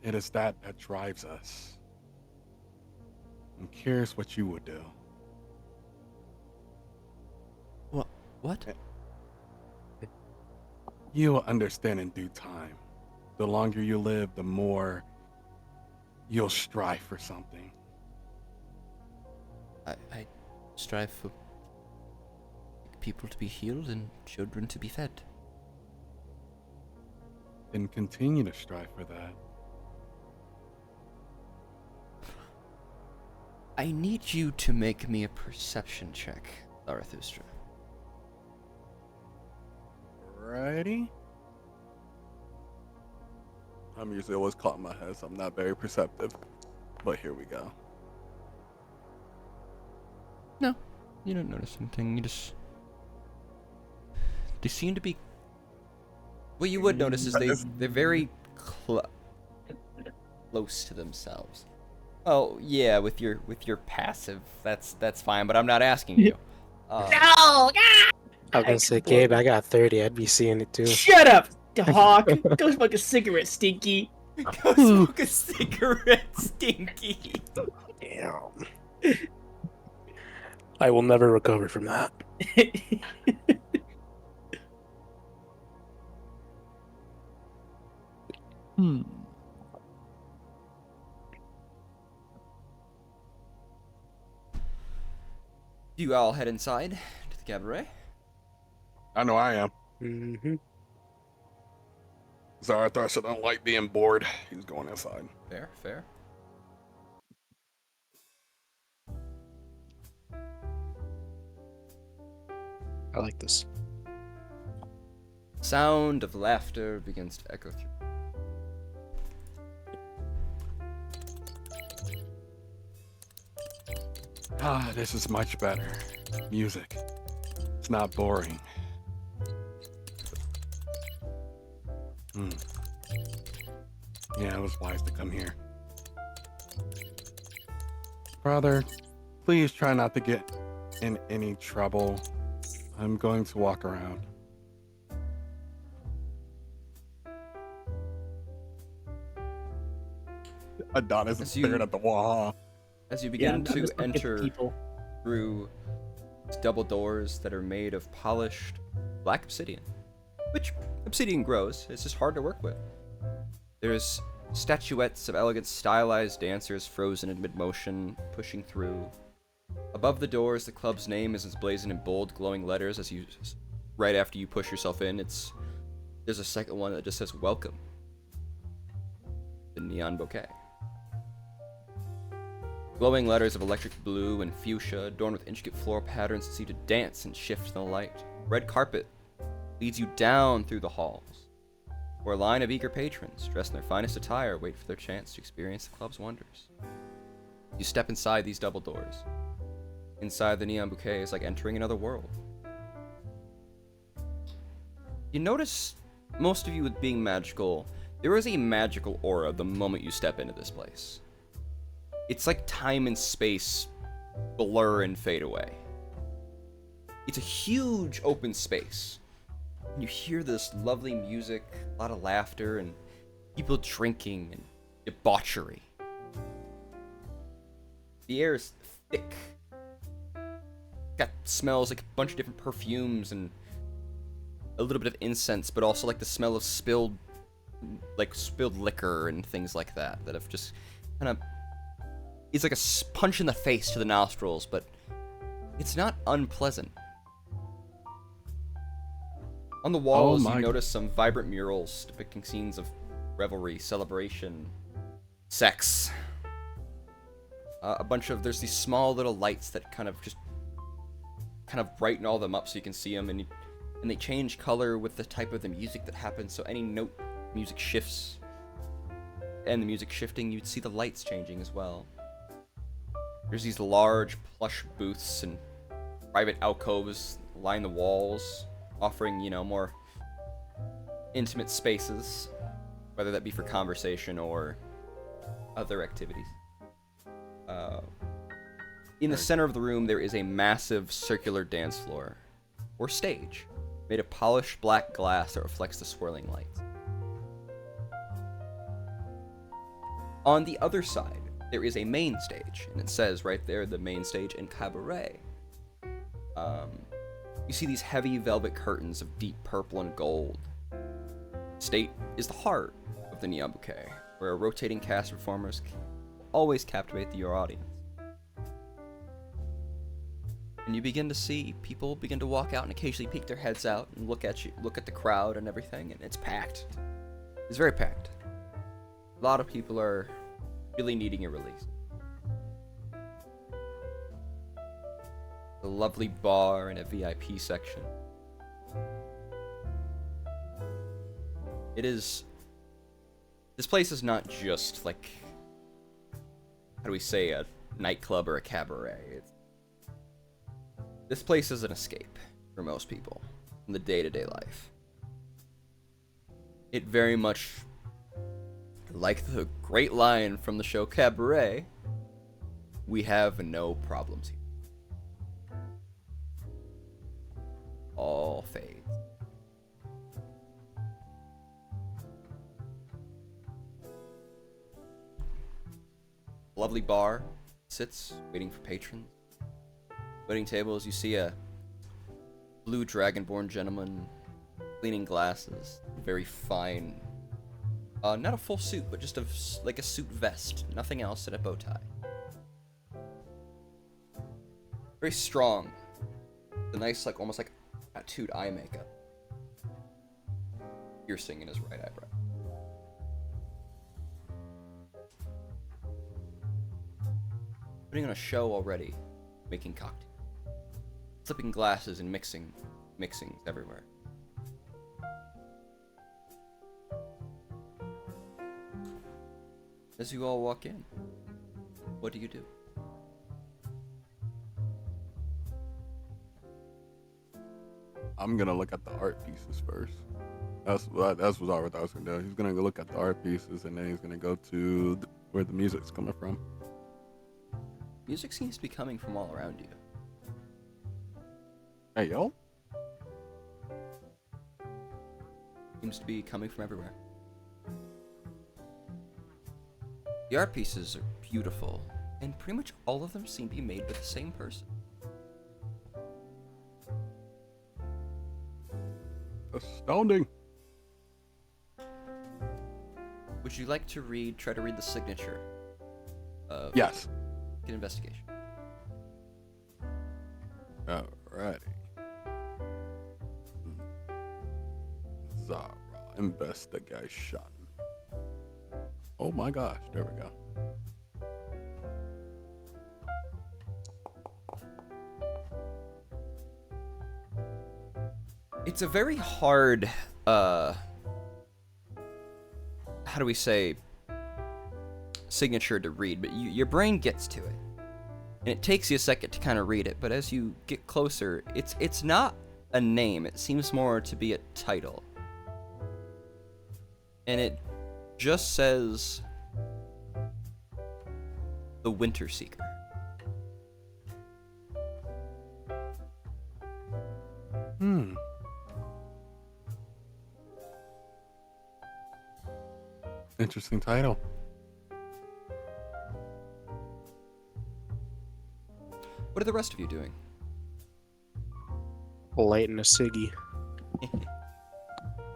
Speaker 4: It is that drives us. I'm curious what you would do.
Speaker 1: What?
Speaker 4: You will understand in due time. The longer you live, the more you'll strive for something.
Speaker 1: I strive for people to be healed and children to be fed.
Speaker 4: And continue to strive for that.
Speaker 1: I need you to make me a perception check, Zarathustra.
Speaker 4: Righty. I'm usually always caught in my head, so I'm not very perceptive. But here we go.
Speaker 1: No, you don't notice anything. They seem to be. What you would notice is they're very close to themselves. Oh yeah, with your passive, that's fine. But I'm not asking you.
Speaker 5: I was gonna say, Gabe, I got 30. I'd be seeing it too.
Speaker 2: Shut up, Hawk. Go smoke a cigarette, Stinky.
Speaker 1: Go smoke a cigarette, Stinky.
Speaker 5: Damn. I will never recover from that.
Speaker 1: You all head inside to the cabaret.
Speaker 4: I know I am.
Speaker 5: Mm-hmm.
Speaker 4: Zarathustra don't like being bored. He's going inside.
Speaker 1: Fair, fair.
Speaker 5: I like this.
Speaker 1: Sound of laughter begins to echo through.
Speaker 4: Ah, this is much better. Music. It's not boring. Yeah, it was wise to come here. Brother, please try not to get in any trouble. I'm going to walk around. Adonis is
Speaker 1: As you-
Speaker 4: staring at the wall.
Speaker 1: As you
Speaker 2: Yeah,
Speaker 1: begin
Speaker 2: I'm
Speaker 1: to
Speaker 2: just looking at
Speaker 1: enter
Speaker 2: people.
Speaker 1: through double doors that are made of polished black obsidian, which obsidian grows, it's just hard to work with. There's statuettes of elegant stylized dancers frozen in mid-motion, pushing through. Above the doors, the club's name is emblazoned in bold, glowing letters. As you, right after you push yourself in, there's a second one that just says "Welcome." The Neon Bouquet. Glowing letters of electric blue and fuchsia, adorned with intricate floral patterns, seem to dance and shift in the light. Red carpet leads you down through the halls, where a line of eager patrons, dressed in their finest attire, wait for their chance to experience the club's wonders. You step inside these double doors. Inside the Neon Bouquet is like entering another world. You notice, most of you with being magical, there is a magical aura the moment you step into this place. It's like time and space blur and fade away. It's a huge open space. And you hear this lovely music, a lot of laughter, and people drinking and debauchery. The air is thick. Got smells like a bunch of different perfumes and a little bit of incense, but also like the smell of spilled liquor and things like that have just kind of, it's like a punch in the face to the nostrils, but it's not unpleasant. On the walls, you notice some vibrant murals depicting scenes of revelry, celebration, sex. There's these small little lights that kind of brighten all them up so you can see them, and they change color with the type of the music that happens. So any note music shifts, and the music shifting, you'd see the lights changing as well. There's these large plush booths and private alcoves line the walls, offering, more intimate spaces, whether that be for conversation or other activities. In the center of the room, there is a massive circular dance floor, or stage, made of polished black glass that reflects the swirling lights. On the other side, there is a main stage, and it says right there, the main stage and cabaret. You see these heavy velvet curtains of deep purple and gold. State is the heart of the Neon Bouquet, where a rotating cast of performers always captivate your audience. And you begin to see people begin to walk out and occasionally peek their heads out and look at the crowd and everything, and it's packed. It's very packed. A lot of people are really needing a release. A lovely bar and a VIP section. This place is not just like, how do we say, a nightclub or a cabaret. This place is an escape for most people in the day-to-day life. It very much, like the great line from the show Cabaret, we have no problems here. All fades. Lovely bar sits waiting for patrons. Waiting tables, you see a blue dragonborn gentleman cleaning glasses, very fine. Not a full suit, but just like a suit vest, nothing else, and a bow tie. Very strong. The nice, like almost like tattooed eye makeup. Piercing in his right eyebrow. Putting on a show already, making cocktails. Flipping glasses and mixings everywhere. As you all walk in, what do you do?
Speaker 4: I'm gonna look at the art pieces first. That's what I was gonna do. He's gonna go look at the art pieces, and then he's gonna go to where the music's coming from.
Speaker 1: Music seems to be coming from all around you.
Speaker 4: Hey, yo.
Speaker 1: Seems to be coming from everywhere. The art pieces are beautiful, and pretty much all of them seem to be made by the same person.
Speaker 4: Astounding.
Speaker 1: Would you like to try to read the signature of
Speaker 4: Yes.
Speaker 1: an investigation?
Speaker 4: Alrighty. Zara, investigation. Oh my gosh, there we go.
Speaker 1: It's a very hard, how do we say, signature to read, but your brain gets to it. And it takes you a second to kind of read it, but as you get closer, it's not a name, it seems more to be a title. And it just says The Winter Seeker.
Speaker 4: Interesting title.
Speaker 1: What are the rest of you doing?
Speaker 5: Lighting a ciggy.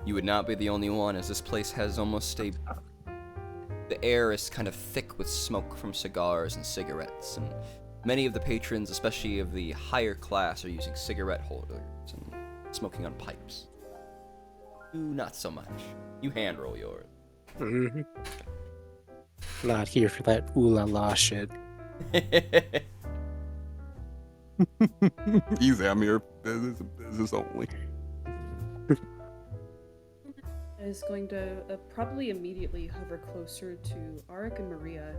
Speaker 1: You would not be the only one, as this place has almost a... The air is kind of thick with smoke from cigars and cigarettes, and many of the patrons, especially of the higher class, are using cigarette holders and smoking on pipes. You, not so much. You hand roll yours.
Speaker 5: Mm-hmm. Not here for that ooh la la shit.
Speaker 4: Easy, I'm here. Business only.
Speaker 3: Is going to probably immediately hover closer to Arik and Maria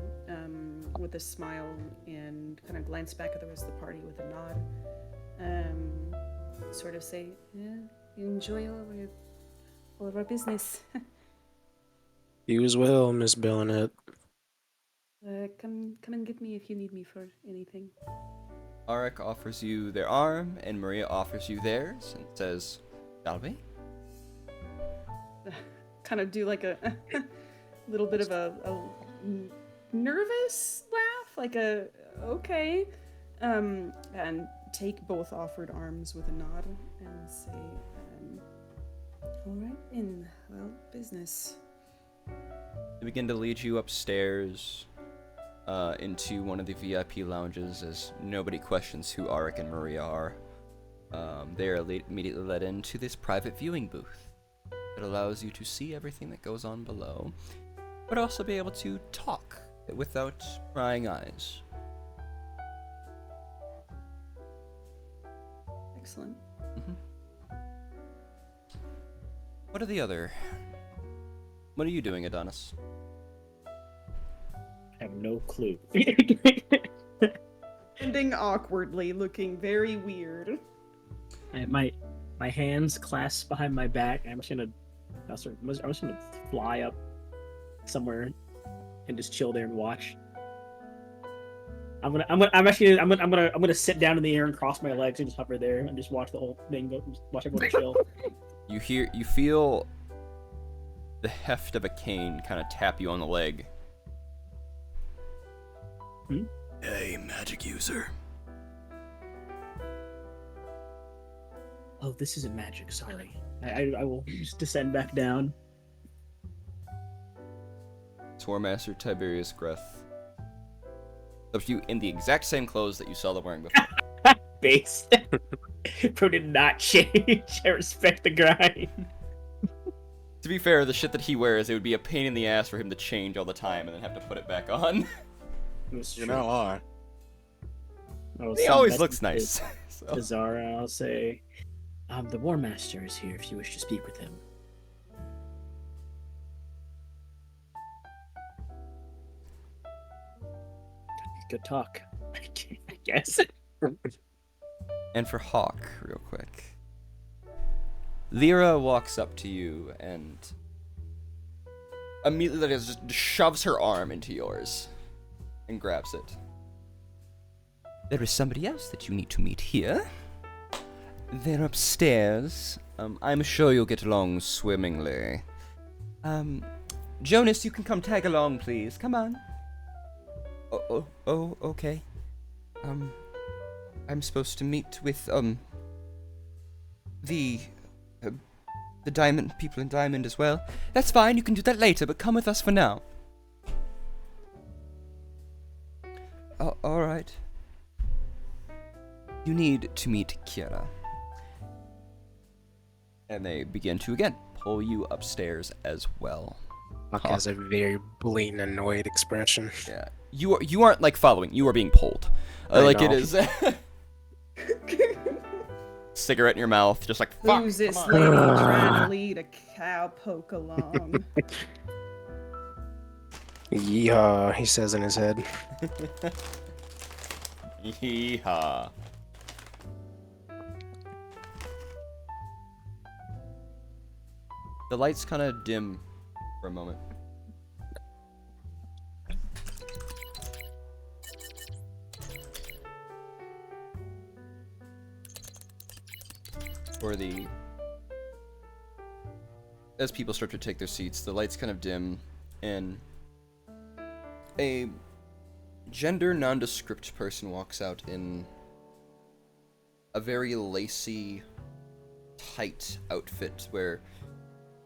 Speaker 3: with a smile and kind of glance back at the rest of the party with a nod. Sort of say, yeah, enjoy all of our business.
Speaker 5: You as well, Miss Bellinet.
Speaker 3: Come and get me if you need me for anything.
Speaker 1: Arik offers you their arm, and Maria offers you theirs, and says, "Shall we?"
Speaker 3: Kind of do like a little bit of a nervous laugh, like a okay, and take both offered arms with a nod and say, all right, then, well, business.
Speaker 1: They begin to lead you upstairs into one of the VIP lounges, as nobody questions who Arik and Maria are. They are immediately led into this private viewing booth. It allows you to see everything that goes on below, but also be able to talk without prying eyes.
Speaker 3: Excellent.
Speaker 1: What are you doing, Adonis?
Speaker 2: I have no clue.
Speaker 3: Ending awkwardly, looking very weird.
Speaker 2: My hands clasped behind my back. I'm just gonna fly up somewhere and just chill there and watch. I'm gonna sit down in the air and cross my legs and just hover there and just watch the whole thing go. Watch everyone chill.
Speaker 1: You feel the heft of a cane kind of tap you on the leg. Hey, magic user.
Speaker 2: Oh, this isn't magic. Sorry. I will just descend back down.
Speaker 1: Tourmaster Tiberius Greth. Up to you in the exact same clothes that you saw them wearing before.
Speaker 2: Base. Bro did not change. I respect the grind.
Speaker 1: To be fair, the shit that he wears, it would be a pain in the ass for him to change all the time and then have to put it back on.
Speaker 4: You're not lying.
Speaker 1: He always looks nice.
Speaker 2: To Zara, I'll say, the War Master is here if you wish to speak with him. Good talk, I guess.
Speaker 1: And for Hawk, real quick. Lyra walks up to you and immediately just shoves her arm into yours and grabs it. There is somebody else that you need to meet here. They're upstairs. I'm sure you'll get along swimmingly. Jonas, you can come tag along, please. Come on. Oh, okay. I'm supposed to meet with, the Diamond people in Diamond as well. That's fine, you can do that later, but come with us for now. Oh, alright. You need to meet Kira. And they begin to, again, pull you upstairs as well.
Speaker 5: Hawk has a very blatant annoyed expression.
Speaker 1: Yeah. You aren't, like, following. You are being pulled. Like,
Speaker 5: know.
Speaker 1: it is... cigarette in your mouth, just like, fuck,
Speaker 3: Who's this
Speaker 1: come
Speaker 3: lady
Speaker 1: on.
Speaker 3: trying to lead a cowpoke along?
Speaker 5: Yeehaw, he says in his head.
Speaker 1: Yeehaw. The lights kind of dim for a moment. As people start to take their seats, the lights kind of dim, and a gender nondescript person walks out in a very lacy, tight outfit where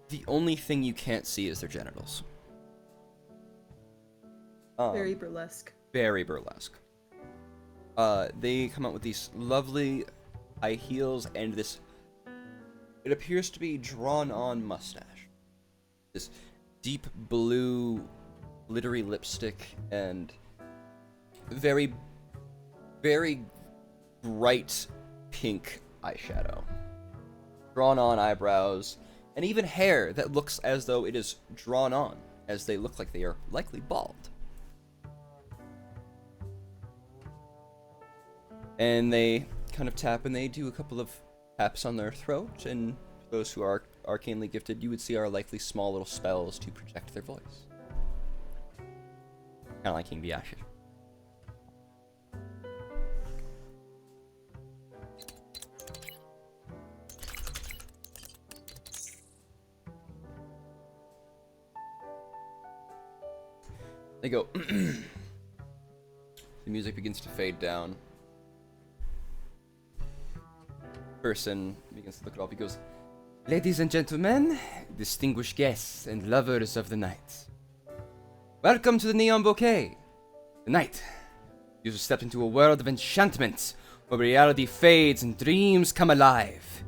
Speaker 1: the only thing you can't see is their genitals.
Speaker 3: Very burlesque.
Speaker 1: Very burlesque. They come out with these lovely high heels and this, it appears to be drawn-on mustache. This deep blue, glittery lipstick and very, very bright pink eyeshadow. Drawn-on eyebrows, and even hair that looks as though it is drawn on, as they look like they are likely bald. And they kind of tap, and they do a couple of taps on their throat, and for those who are arcanely gifted, you would see our likely small little spells to project their voice. Kind of like King Biashir. They go. The music begins to fade down. Person begins to look it up. He goes, "Ladies and gentlemen, distinguished guests and lovers of the night, welcome to the Neon Bouquet. Tonight, you have stepped into a world of enchantment where reality fades and dreams come alive.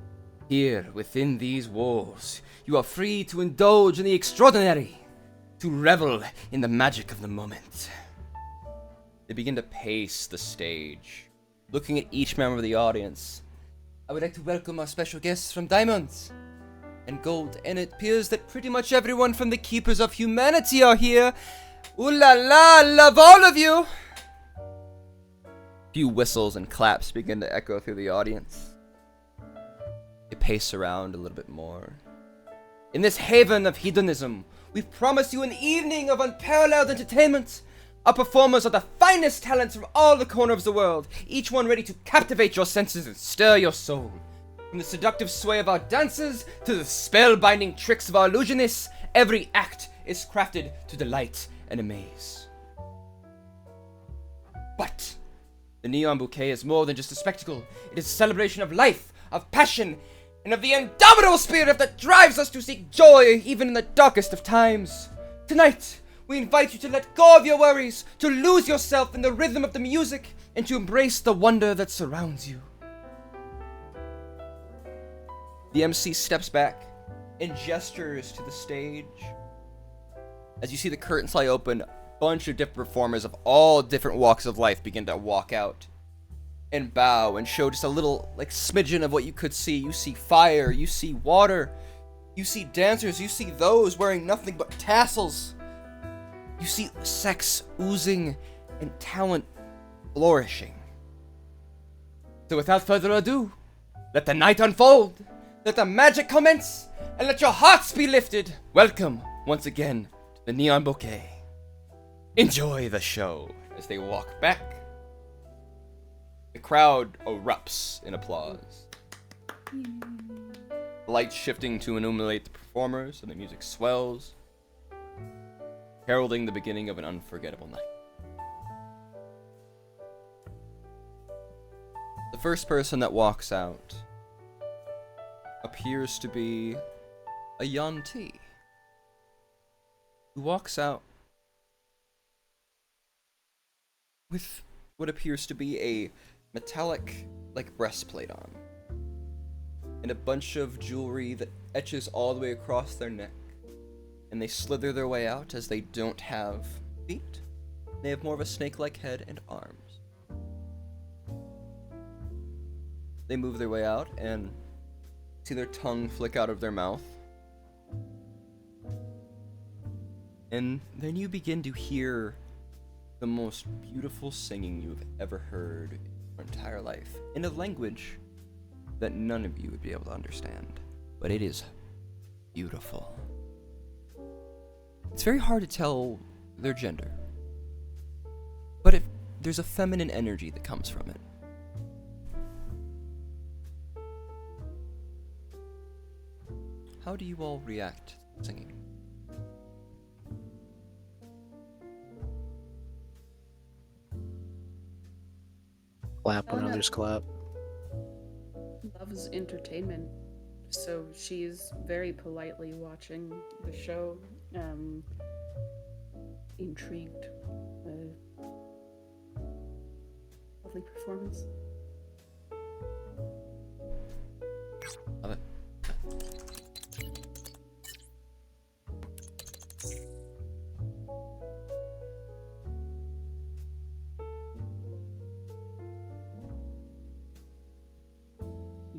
Speaker 1: Here, within these walls, you are free to indulge in the extraordinary, to revel in the magic of the moment." They begin to pace the stage, looking at each member of the audience. "I would like to welcome our special guests from Diamonds and Gold, and it appears that pretty much everyone from the Keepers of Humanity are here. Ooh la la, love all of you!" Few whistles and claps begin to echo through the audience. They pace around a little bit more. "In this haven of hedonism, we've promised you an evening of unparalleled entertainment. Our performers are the finest talents from all the corners of the world, each one ready to captivate your senses and stir your soul. From the seductive sway of our dancers to the spellbinding tricks of our illusionists, every act is crafted to delight and amaze. But the Neon Bouquet is more than just a spectacle. It is a celebration of life, of passion, and of the indomitable spirit that drives us to seek joy even in the darkest of times. Tonight, we invite you to let go of your worries, to lose yourself in the rhythm of the music, and to embrace the wonder that surrounds you." The MC steps back and gestures to the stage. As you see the curtains fly open, a bunch of different performers of all different walks of life begin to walk out and bow and show just a little, like, smidgen of what you could see. You see fire, you see water, you see dancers, you see those wearing nothing but tassels. You see sex oozing and talent flourishing. So without further ado, let the night unfold, let the magic commence, and let your hearts be lifted. Welcome, once again, to the Neon Bouquet. Enjoy the show. As they walk back, the crowd erupts in applause. The lights shifting to illuminate the performers, and the music swells, heralding the beginning of an unforgettable night. The first person that walks out appears to be a Yuan-ti, who walks out with what appears to be a metallic, like, breastplate on, and a bunch of jewelry that etches all the way across their neck. And they slither their way out as they don't have feet. They have more of a snake-like head and arms. They move their way out and see their tongue flick out of their mouth. And then you begin to hear the most beautiful singing you've ever heard in your entire life, in a language that none of you would be able to understand. But it is beautiful. It's very hard to tell their gender, but there's a feminine energy that comes from it. How do you all react to singing?
Speaker 5: Clap when
Speaker 3: Oh, no.
Speaker 5: others clap.
Speaker 3: loves entertainment, so she's very politely watching the show, intrigued. Lovely performance.
Speaker 1: Love it.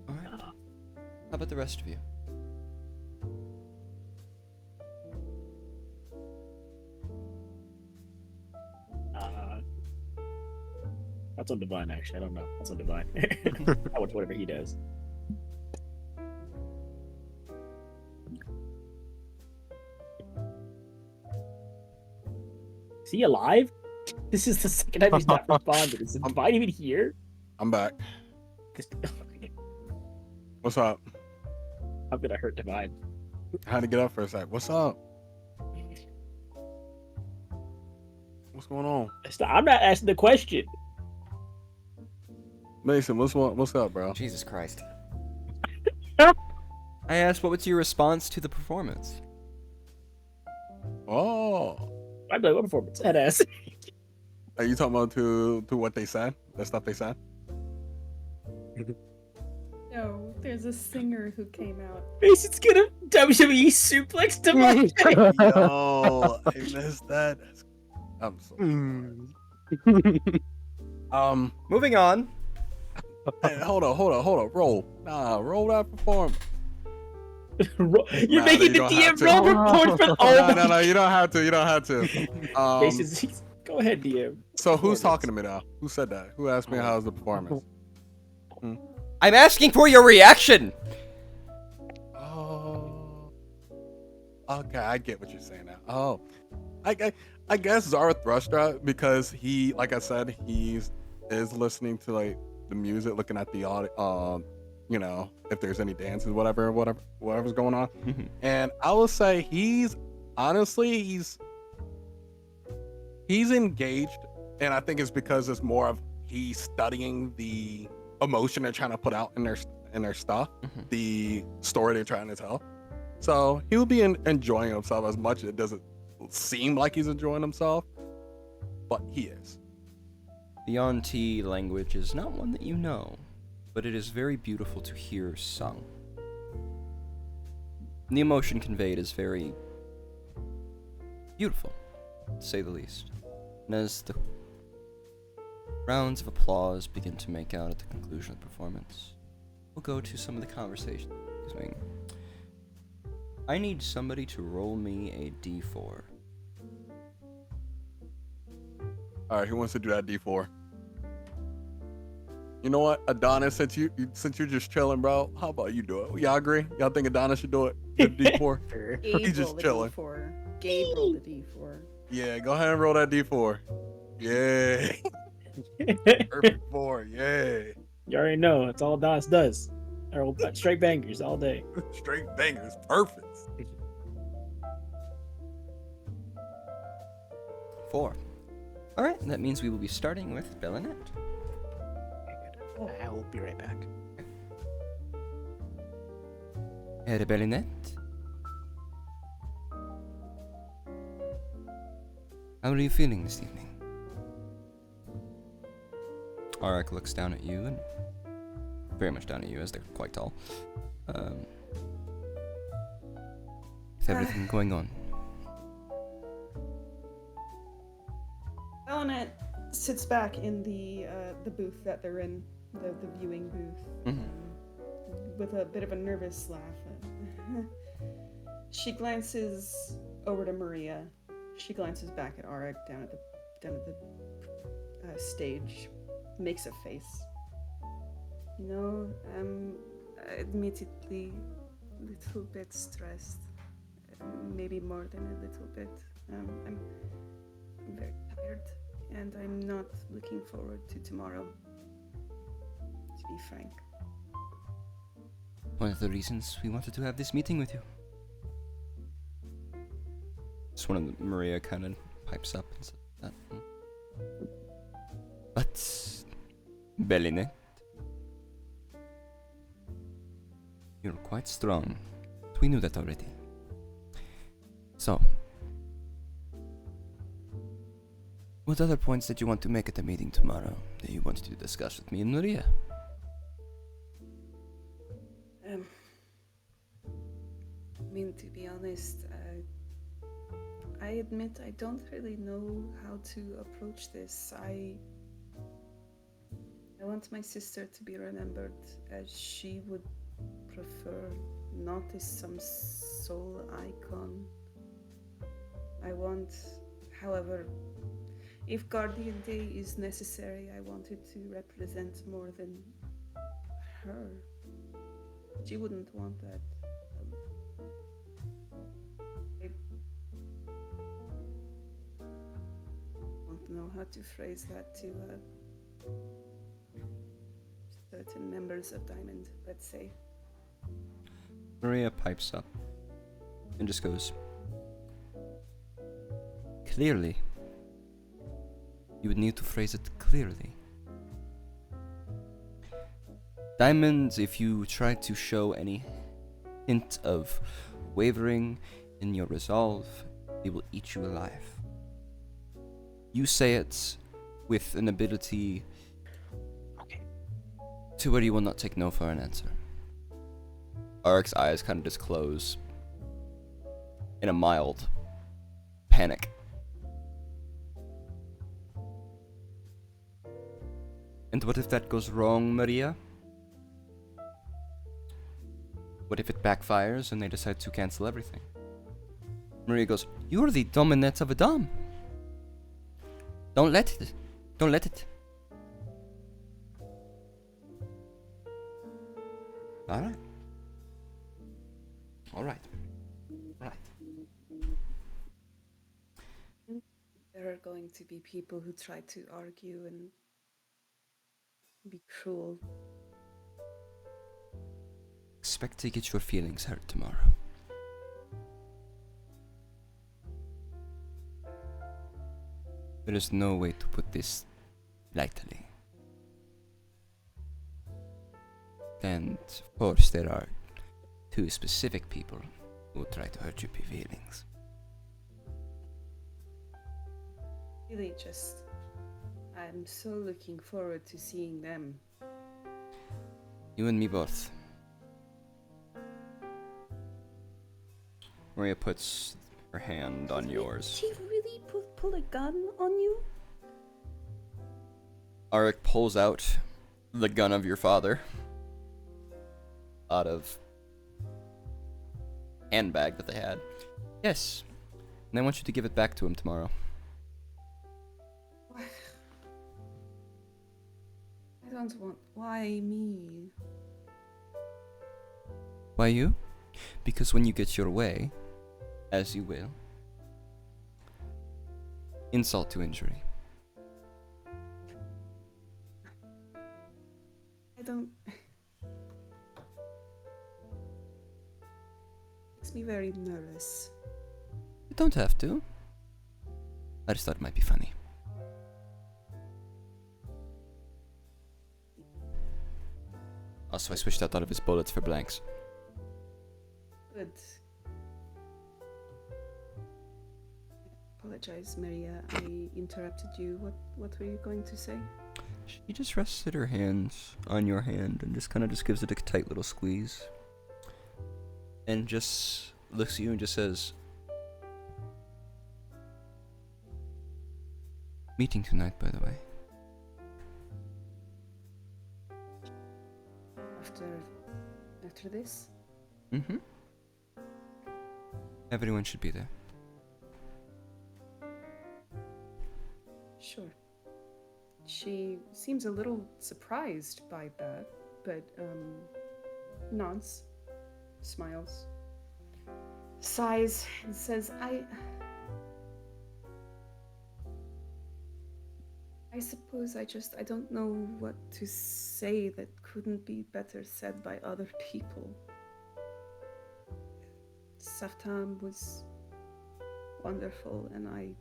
Speaker 1: Alright. How about the rest of you?
Speaker 2: That's on Divine, actually. I don't know. That's on Divine. I watch whatever he does. Is he alive? This is the second time he's not responded. Is Divine even here?
Speaker 4: I'm back. What's up?
Speaker 2: I'm gonna hurt Divine.
Speaker 4: I had to get up for a sec. What's up? What's going on?
Speaker 2: I'm not asking the question.
Speaker 4: Mason, what's up, bro?
Speaker 1: Jesus Christ. I asked what was your response to the performance?
Speaker 4: Oh.
Speaker 2: I'm like, what performance? Head ass.
Speaker 4: Are you talking about to what they said? The stuff they said?
Speaker 3: No, there's a singer who came out.
Speaker 2: Mason's gonna WWE suplex Divine.
Speaker 4: Yo, I missed that. I'm so
Speaker 1: Moving on.
Speaker 4: hey, hold on. Roll that performance.
Speaker 2: You're
Speaker 4: Nah,
Speaker 2: making
Speaker 4: you
Speaker 2: the
Speaker 4: don't have
Speaker 2: DM
Speaker 4: to.
Speaker 2: roll report for all
Speaker 4: No, you don't have to.
Speaker 2: Mason's, go ahead, DM.
Speaker 4: So who's talking to me now? Who said that? Who asked me how's the performance?
Speaker 1: I'm asking for your reaction.
Speaker 4: Oh, okay, I get what you're saying now. Oh, I guess Zarathustra, because he, like I said, is listening to like the music, looking at the audio, you know, if there's any dances, whatever's going on. And I will say he's engaged, and I think it's because it's more of he's studying the emotion they're trying to put out in their stuff, the story they're trying to tell. So he'll be enjoying himself as much as it doesn't seem like he's enjoying himself, but he is.
Speaker 1: The Yuan-Ti language is not one that you know, but it is very beautiful to hear sung. And the emotion conveyed is very beautiful, to say the least. And as the rounds of applause begin to make out at the conclusion of the performance, we'll go to some of the conversation. Excuse me. I need somebody to roll me a d4.
Speaker 4: All right, who wants to do that D4? You know what, Adonis, since you're just chilling, bro, how about you do it? Y'all agree? Y'all think Adonis should do it? The D4?
Speaker 3: Gabe
Speaker 4: He's just
Speaker 3: rolled a
Speaker 4: chilling.
Speaker 3: D4. Gabe rolled a D4.
Speaker 4: Yeah, go ahead and roll that D4. Yeah. Perfect 4. Yeah.
Speaker 2: You already know. It's all DOS does. Straight bangers all day.
Speaker 4: Straight bangers. Perfect.
Speaker 1: 4. Alright, that means we will be starting with Bellinette.
Speaker 5: I will be right back.
Speaker 1: Bellinette. How are you feeling this evening? Arak looks down at you, and very much down at you, as they're quite tall. Is everything going on?
Speaker 3: Bellinette sits back in the booth that they're in, the viewing booth, with a bit of a nervous laugh. She glances over to Maria. She glances back at Arak down at the stage, makes a face. You know, I'm admittedly a little bit stressed, maybe more than a little bit. I'm very tired, and I'm not looking forward to tomorrow, to be frank.
Speaker 1: One of the reasons we wanted to have this meeting with you. Just one of Maria kind of pipes up and says that. But, Bellinette, You're quite strong. We knew that already. So, what other points did you want to make at the meeting tomorrow that you wanted to discuss with me and Maria?
Speaker 3: I mean, to be honest, I admit I don't really know how to approach this. I want my sister to be remembered as she would prefer, not as some soul icon. I want, however, if Guardian Day is necessary, I want it to represent more than her. She wouldn't want that. I don't know how to phrase that to certain members of Diamond, let's say.
Speaker 1: Maria pipes up and just goes, clearly. You would need to phrase it clearly. Diamonds, if you try to show any hint of wavering in your resolve, they will eat you alive. You say it with an ability to where you will not take no for an answer. Arik's eyes kind of just close in a mild panic. And what if that goes wrong, Maria? What if it backfires and they decide to cancel everything? Maria goes, you're the dominant of a dom. Don't let it. Don't let it. Alright. Alright. Alright.
Speaker 3: There are going to be people who try to argue and be cruel.
Speaker 1: Expect to get your feelings hurt tomorrow. There is no way to put this lightly. And of course there are two specific people who will try to hurt your feelings.
Speaker 3: Really just, I'm so looking forward to seeing them.
Speaker 1: You and me both. Maria puts her hand on yours.
Speaker 3: She really pull a gun on you?
Speaker 1: Arik pulls out the gun of your father out of handbag that they had. Yes. And I want you to give it back to him tomorrow.
Speaker 3: I don't want. Why me?
Speaker 1: Why you? Because when you get your way, as you will, insult to injury.
Speaker 3: I don't. Makes me very nervous.
Speaker 1: You don't have to. I just thought it might be funny. Also, I switched out all of his bullets for blanks.
Speaker 3: Good. Apologize, Maria. I interrupted you. What were you going to say?
Speaker 1: She just rested her hands on your hand and just kind of just gives it a tight little squeeze. And just looks at you and just says, meeting tonight, by the way.
Speaker 3: After this?
Speaker 1: Mm-hmm. Everyone should be there.
Speaker 3: Sure. She seems a little surprised by that, but nods, smiles, sighs, and says, I suppose I don't know what to say that couldn't be better said by other people. Saftam was wonderful, and I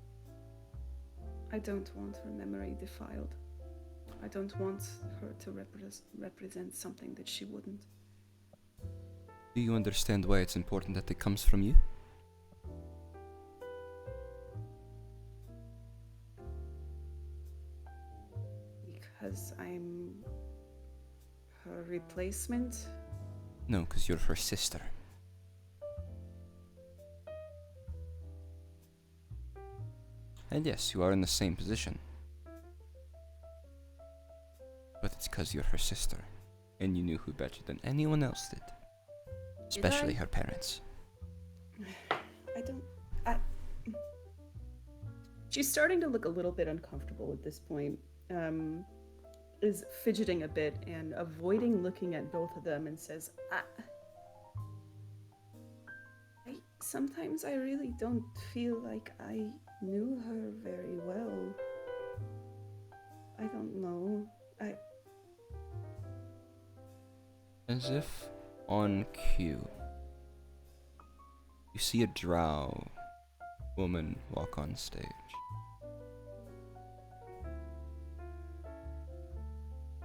Speaker 3: don't want her memory defiled. I don't want her to represent something that she wouldn't.
Speaker 1: Do you understand why it's important that it comes from you?
Speaker 3: Because I'm her replacement?
Speaker 1: No, because you're her sister. And yes, you are in the same position. But it's because you're her sister. And you knew who better than anyone else did. Especially
Speaker 3: I?
Speaker 1: her parents.
Speaker 3: I. She's starting to look a little bit uncomfortable at this point. Is fidgeting a bit and avoiding looking at both of them and says, sometimes I really don't feel like I knew her very well. I don't know.
Speaker 1: As if on cue, you see a drow woman walk on stage.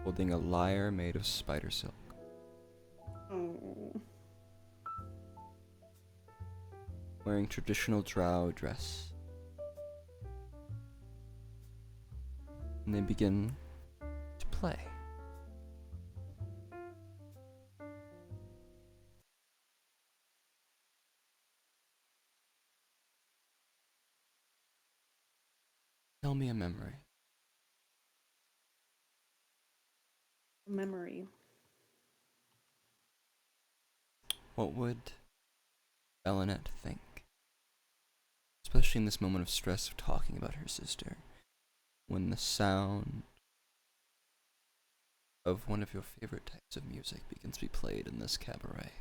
Speaker 1: Holding a lyre made of spider silk.
Speaker 3: Oh.
Speaker 1: Wearing traditional drow dress. And they begin to play. Tell me a memory.
Speaker 3: Memory.
Speaker 1: What would Belenet think? Especially in this moment of stress of talking about her sister. When the sound of one of your favorite types of music begins to be played in this cabaret.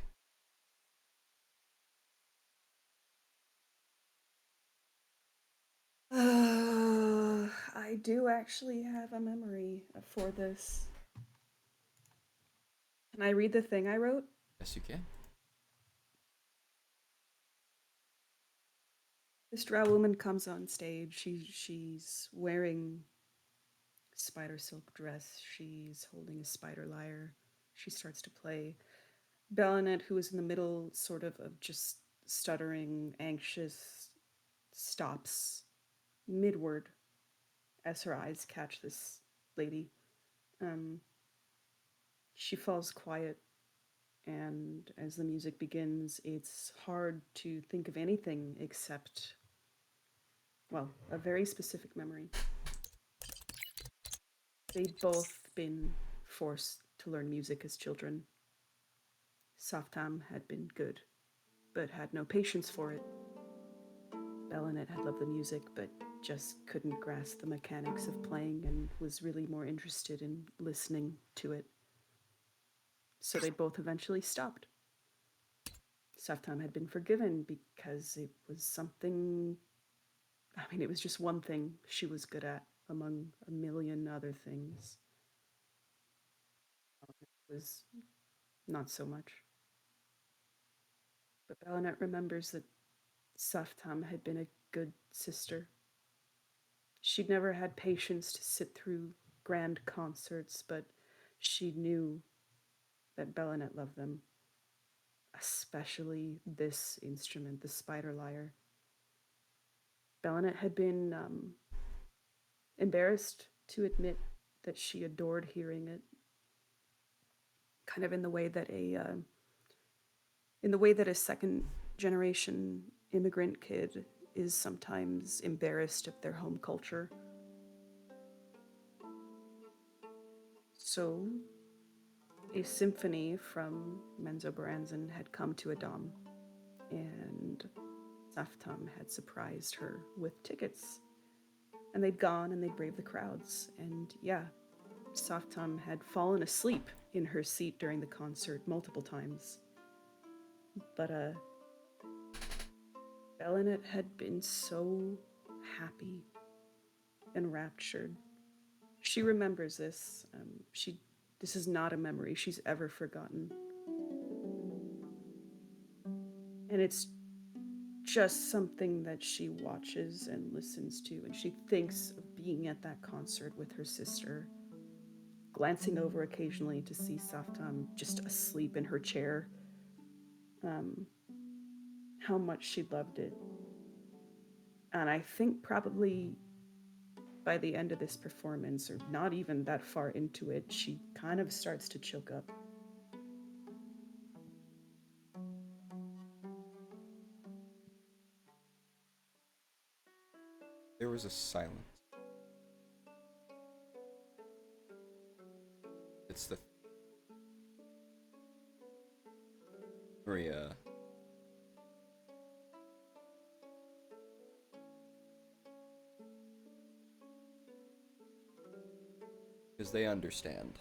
Speaker 3: I do actually have a memory for this. Can I read the thing I wrote?
Speaker 1: Yes, you can.
Speaker 3: This drow woman comes on stage. She's wearing spider silk dress. She's holding a spider lyre. She starts to play. Belenet, who is in the middle, sort of just stuttering, anxious, stops midward as her eyes catch this lady. She falls quiet, and as the music begins, it's hard to think of anything except, well, a very specific memory. They'd both been forced to learn music as children. Saftam had been good, but had no patience for it. Belenet had loved the music, but just couldn't grasp the mechanics of playing and was really more interested in listening to it. So they both eventually stopped. Saftam had been forgiven because it was something, it was just one thing she was good at among a million other things. It was not so much. But Belenet remembers that Saftam had been a good sister. She'd never had patience to sit through grand concerts, but she knew that Belenet loved them, especially this instrument, the spider lyre. Belenet had been embarrassed to admit that she adored hearing it, kind of in the way that a second generation immigrant kid is sometimes embarrassed of their home culture. So, a symphony from Menzoberranzan had come to Adam, and Saftam had surprised her with tickets. And they'd gone and they'd braved the crowds. And yeah, Saftam had fallen asleep in her seat during the concert multiple times. But Belenet had been so happy and raptured. She remembers this. This is not a memory she's ever forgotten. And it's just something that she watches and listens to, and she thinks of being at that concert with her sister, glancing over occasionally to see Saftam just asleep in her chair, how much she loved it. And I think probably by the end of this performance, or not even that far into it, she kind of starts to choke up.
Speaker 1: There was a silence. It's the Maria. Because they understand.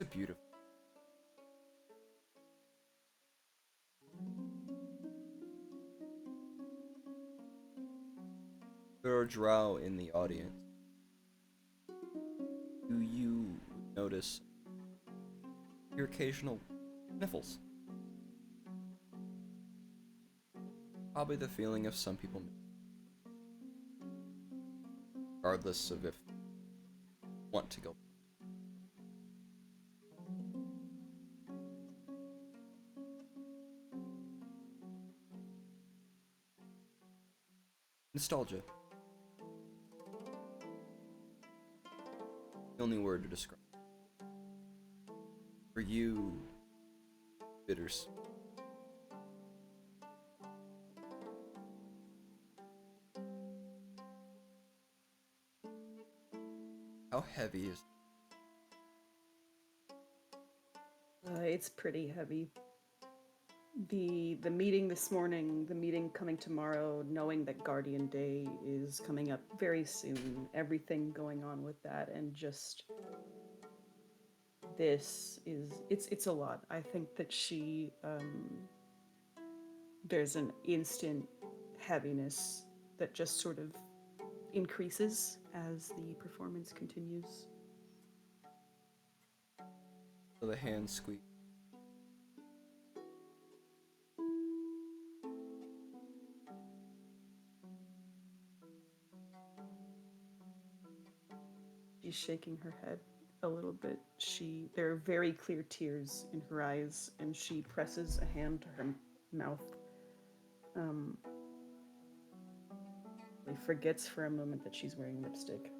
Speaker 1: It's beautiful. There are drow in the audience. Do you notice your occasional sniffles? Probably the feeling of some people, regardless of if they want to go. Nostalgia. The only word to describe. For you, bitters. How heavy is
Speaker 3: It's pretty heavy. The meeting this morning, the meeting coming tomorrow, knowing that Guardian Day is coming up very soon, everything going on with that, and just this is it's a lot. I think that she there's an instant heaviness that just sort of increases as the performance continues.
Speaker 1: so the hand squeeze?
Speaker 3: She's shaking her head a little bit. There are very clear tears in her eyes, and she presses a hand to her mouth. Forgets for a moment that she's wearing lipstick.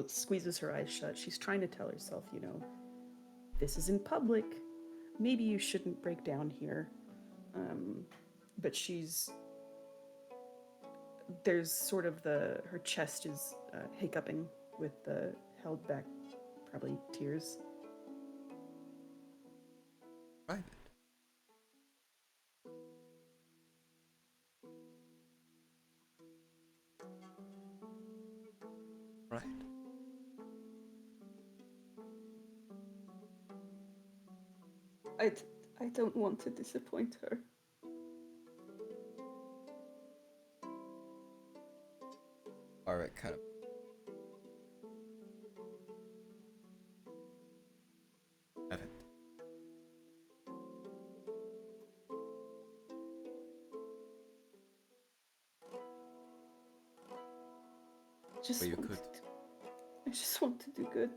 Speaker 3: Squeezes her eyes shut. She's trying to tell herself, this is in public. Maybe you shouldn't break down here. But there's sort of her chest is hiccuping with the held back, probably tears.
Speaker 1: Private. Right.
Speaker 3: I don't want to disappoint her.
Speaker 1: Alright, kind of. Evan. But you could.
Speaker 3: I just want to do good.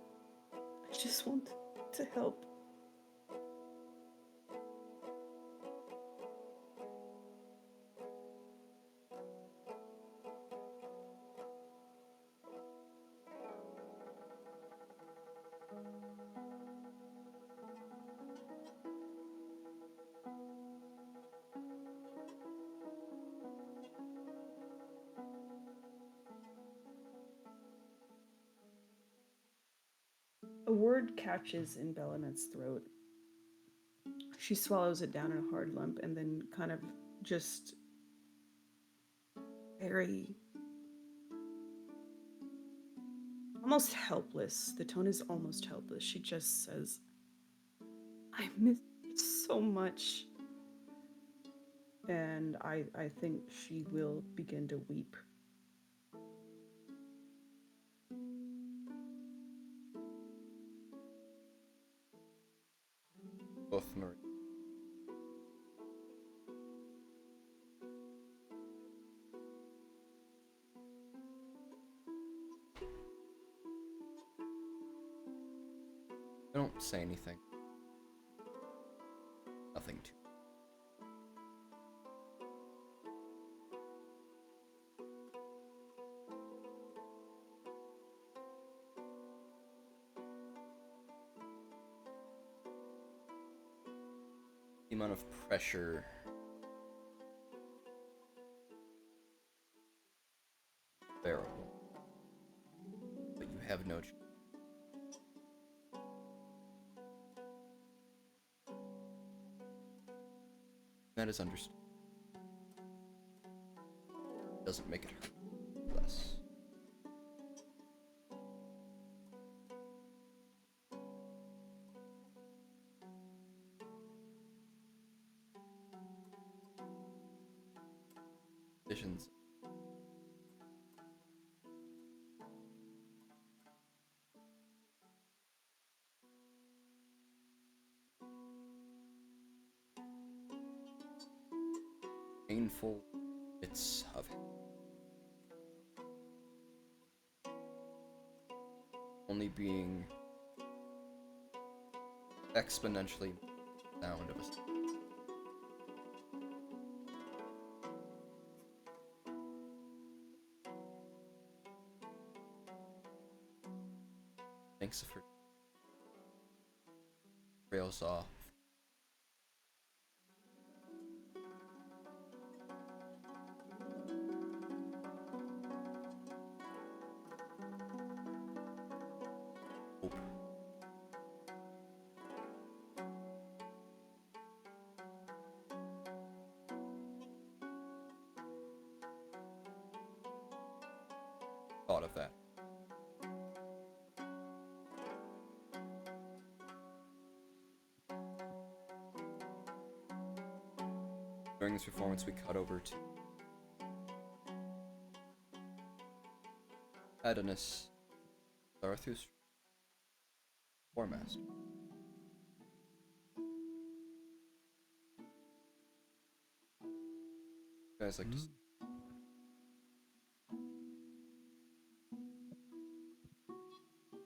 Speaker 3: I just want to help. A word catches in Bellinette's throat. She swallows it down in a hard lump and then kind of just very almost helpless. The tone is almost helpless. She just says, I miss you so much. And I think she will begin to weep.
Speaker 1: Both Marie. say anything. Nothing to. The amount of pressure bearable, but you have no choice. That is understood. Doesn't make it hurt less. Conditions. Painful bits of only being exponentially sound of a thanks for trails off. Hope. Thought of that. During this performance, we cut over to Adonis, Zarathustra, War Master. You guys like to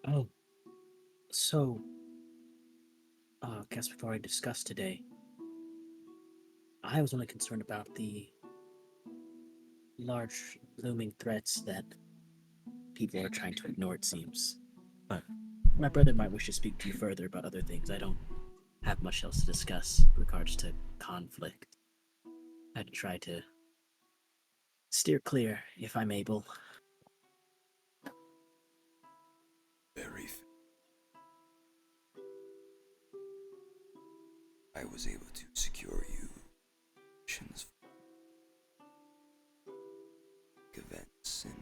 Speaker 2: Oh, so, I guess before I discuss today, I was only concerned about the large looming threats that people are trying to ignore, it seems. But my brother might wish to speak to you further about other things. I don't have much else to discuss in regards to conflict. I'd try to steer clear if I'm able.
Speaker 1: very. I was able to secure you missions, events, and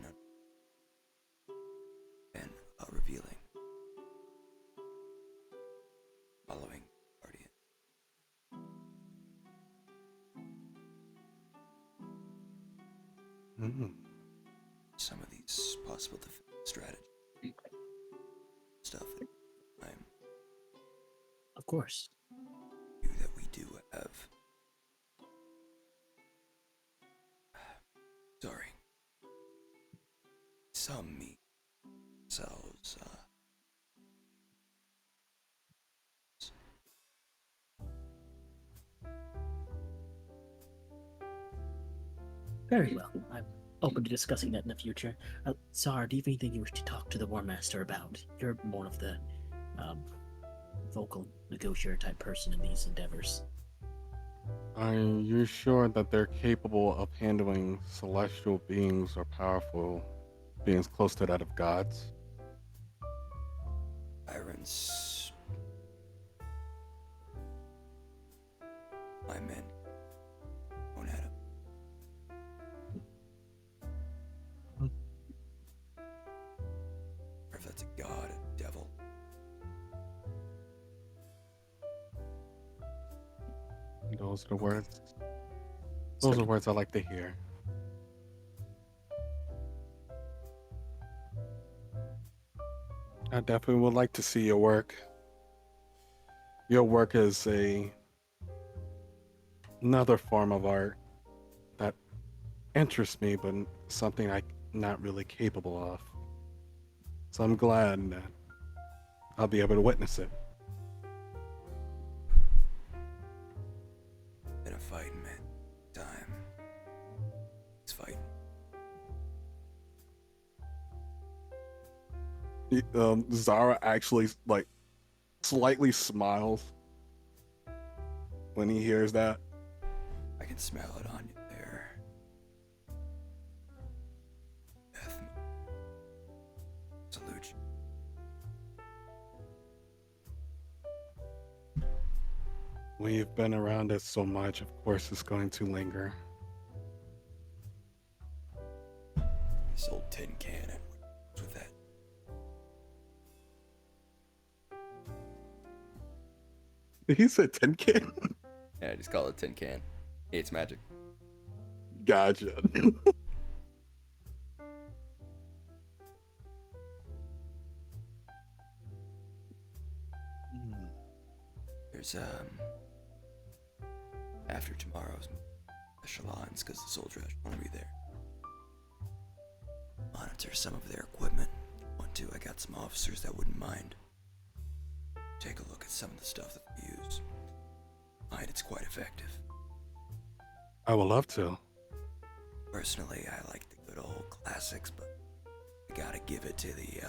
Speaker 1: revealing. Following Guardian. Some of these possible defense strategy stuff at the time.
Speaker 2: Of course.
Speaker 1: You that we do have. Sorry. Some meet themselves,
Speaker 2: Very well. I'm open to discussing that in the future. Tsar, do you have anything you wish to talk to the War Master about? You're more of the vocal negotiator type person in these endeavors.
Speaker 4: Are you sure that they're capable of handling celestial beings or powerful beings close to that of gods?
Speaker 1: Irons. My men. Don't have or if that's a god, a devil.
Speaker 4: Those are the words. Those are words I like to hear. I definitely would like to see your work. Your work is another form of art that interests me, but something I'm not really capable of. So I'm glad that I'll be able to witness it.
Speaker 1: fighting, man. Time. He's fighting.
Speaker 4: Zara actually like slightly smiles when he hears that.
Speaker 1: I can smell it on you there. Death. Salute you.
Speaker 4: We've been around it so much, of course it's going to linger.
Speaker 1: This old tin can. What's with that?
Speaker 4: He said tin can?
Speaker 1: Yeah, just call it a tin can. It's magic.
Speaker 4: Gotcha.
Speaker 1: There's after tomorrow's echelons, because the soldiers want to be there. Monitor some of their equipment. Want to? I got some officers that wouldn't mind. Take a look at some of the stuff that we use. Find it's quite effective.
Speaker 4: I would love to.
Speaker 1: Personally, I like the good old classics, but I gotta give it to the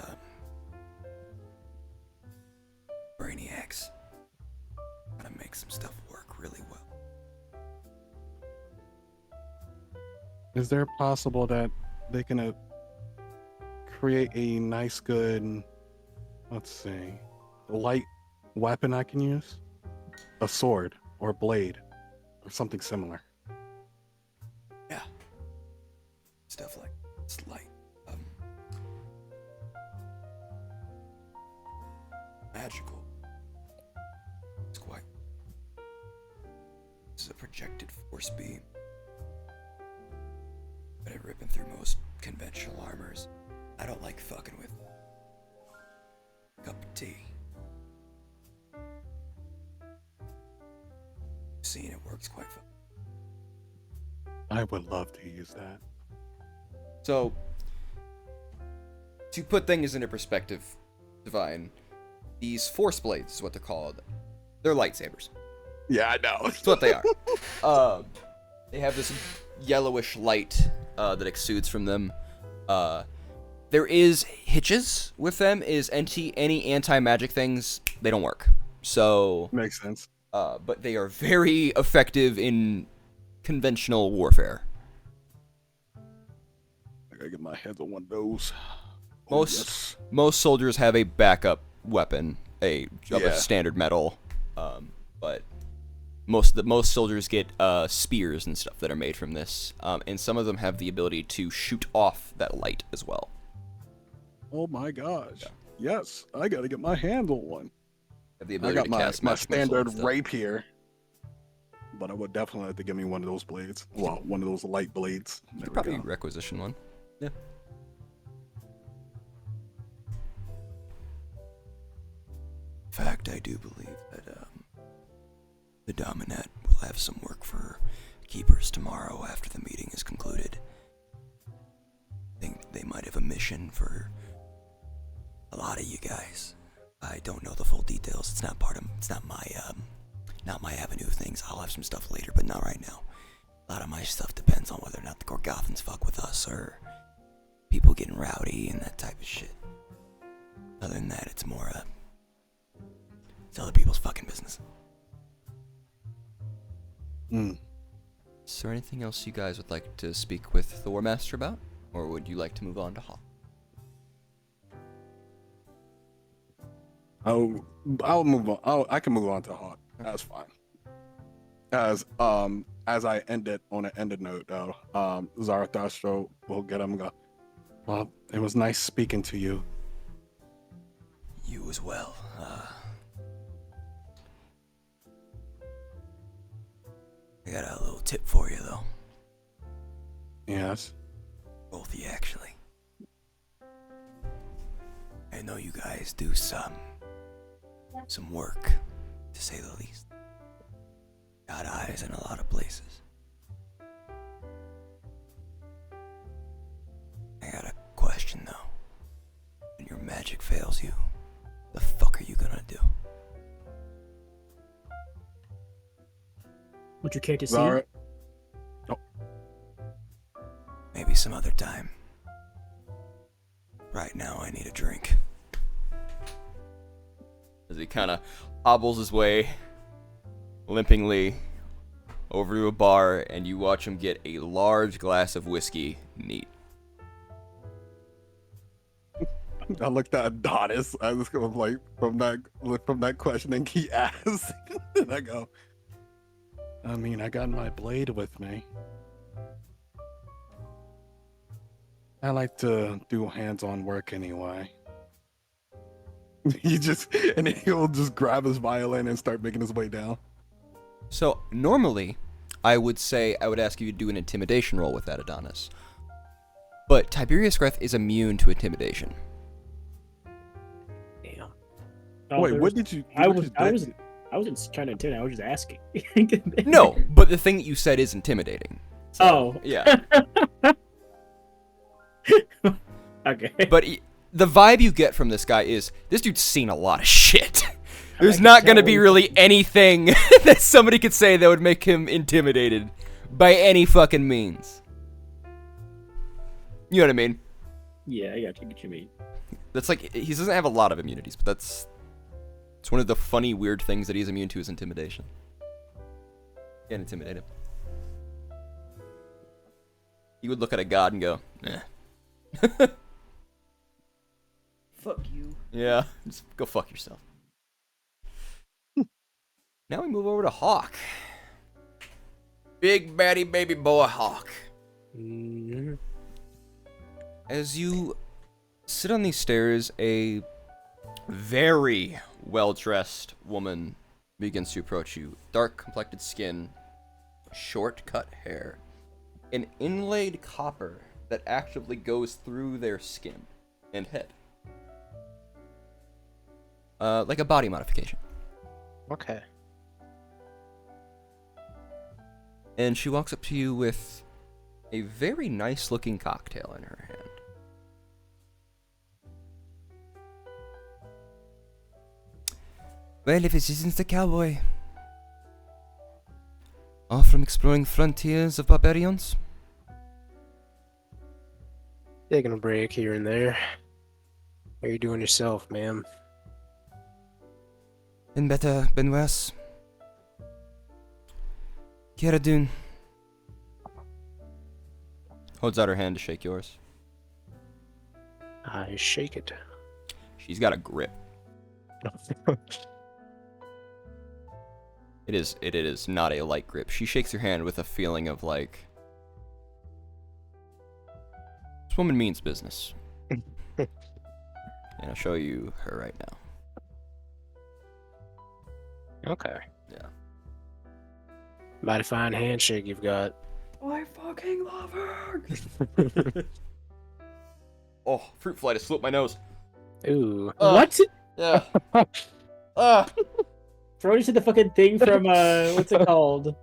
Speaker 1: Brainiacs. Gotta make some stuff work really well.
Speaker 4: Is there possible that they can create a nice, good, let's see, light weapon I can use? A sword or a blade or something similar.
Speaker 1: Yeah. Stuff like it's light. Magical. It's quite. It's a projected force beam. But it ripping through most conventional armors. I don't like fucking with cup of tea. Seeing it works quite fun.
Speaker 4: I would love to use that.
Speaker 1: So, to put things into perspective, Divine, these force blades is what they're called. They're lightsabers.
Speaker 4: Yeah, I know.
Speaker 1: That's what they are. They have this yellowish light that exudes from them. There is hitches with them. Is any anti-magic things, they don't work. So
Speaker 4: Makes sense.
Speaker 1: but they are very effective in conventional warfare.
Speaker 4: I gotta get my hands on one of those.
Speaker 1: Most soldiers have a backup weapon, a
Speaker 4: Yeah.
Speaker 1: standard metal, but most soldiers get spears and stuff that are made from this, and some of them have the ability to shoot off that light as well.
Speaker 4: Oh my gosh. Yes, I gotta get my hands on one.
Speaker 1: Have the
Speaker 4: I
Speaker 1: ability
Speaker 4: got
Speaker 1: to
Speaker 4: my
Speaker 1: cast magic missiles
Speaker 4: standard
Speaker 1: and stuff.
Speaker 4: rapier. But I would definitely have to give me one of those blades. Well, one of those light blades.
Speaker 1: You
Speaker 4: There
Speaker 1: could
Speaker 4: we
Speaker 1: probably
Speaker 4: go.
Speaker 1: requisition one. Yeah. In fact, I do believe that the Dominat will have some work for keepers tomorrow after the meeting is concluded. I think they might have a mission for a lot of you guys. I don't know the full details. It's not not my avenue of things. I'll have some stuff later, but not right now. A lot of my stuff depends on whether or not the Gorgothans fuck with us or people getting rowdy and that type of shit. Other than that, it's more it's other people's fucking business. Is there anything else you guys would like to speak with the War Master about? Or would you like to move on to Hawk?
Speaker 4: I'll move on. I can move on to Hawk. That's fine. As I ended on an ended note though, Zarathustra will get him and go, well, it was nice speaking to you.
Speaker 1: You as well. I got a little tip for you though.
Speaker 4: Yes.
Speaker 1: Both of you actually. I know you guys do some work, to say the least. Got eyes in a lot of places. I got a question though. When your magic fails you, the fuck are you gonna do?
Speaker 2: Would you care to see?
Speaker 4: Zara,
Speaker 1: Maybe some other time. Right now, I need a drink. As he kind of hobbles his way, limpingly, over to a bar, and you watch him get a large glass of whiskey neat.
Speaker 4: I looked at Adonis. I was kind of like from that questioning he asked, and I go, I mean, I got my blade with me. I like to do hands-on work anyway. And he'll just grab his violin and start making his way down.
Speaker 1: So, normally, I would ask you to do an intimidation roll with that Adonis. But Tiberius Greth is immune to intimidation.
Speaker 5: Damn.
Speaker 2: Oh,
Speaker 4: Wait,
Speaker 2: there
Speaker 4: what did you?
Speaker 2: I
Speaker 4: what
Speaker 2: was
Speaker 4: you
Speaker 2: I
Speaker 4: did-
Speaker 2: wasn't I wasn't trying to intimidate. I was just asking.
Speaker 1: No, but the thing that you said is intimidating.
Speaker 2: Oh.
Speaker 1: Yeah.
Speaker 2: Okay.
Speaker 1: But the vibe you get from this guy is, this dude's seen a lot of shit. There's
Speaker 2: can
Speaker 1: not gonna
Speaker 2: tell.
Speaker 1: be really anything that somebody could say that would make him intimidated by any fucking means. You know what I mean?
Speaker 2: Yeah, I got you. What you mean?
Speaker 1: That's like, he doesn't have a lot of immunities, but it's one of the funny, weird things that he's immune to is intimidation. Can't intimidate him. He would look at a god and go, eh.
Speaker 3: Fuck you.
Speaker 1: Yeah, just go fuck yourself. Now we move over to Hawk. Big baddie baby boy Hawk.
Speaker 5: Mm-hmm.
Speaker 1: As you sit on these stairs, a very well-dressed woman begins to approach you. Dark-complected skin, short cut hair, an inlaid copper that actively goes through their skin and head. Like a body modification.
Speaker 5: Okay.
Speaker 1: And she walks up to you with a very nice-looking cocktail in her hand. Well, if it isn't the cowboy. Off from exploring frontiers of barbarians?
Speaker 5: Taking a break here and there. How are you doing yourself, ma'am?
Speaker 1: Been better, been worse. Cara Dune. Holds out her hand to shake yours.
Speaker 5: I shake it.
Speaker 1: She's got a grip. It is not a light grip. She shakes your hand with a feeling of like, this woman means business. And I'll show you her right now.
Speaker 5: Okay.
Speaker 1: Yeah.
Speaker 5: Mighty fine handshake you've got.
Speaker 3: I fucking love her.
Speaker 1: Oh, fruit fly just flew up my nose.
Speaker 5: Ooh.
Speaker 2: What?
Speaker 1: Yeah.
Speaker 2: Brody said the fucking thing from what's it called?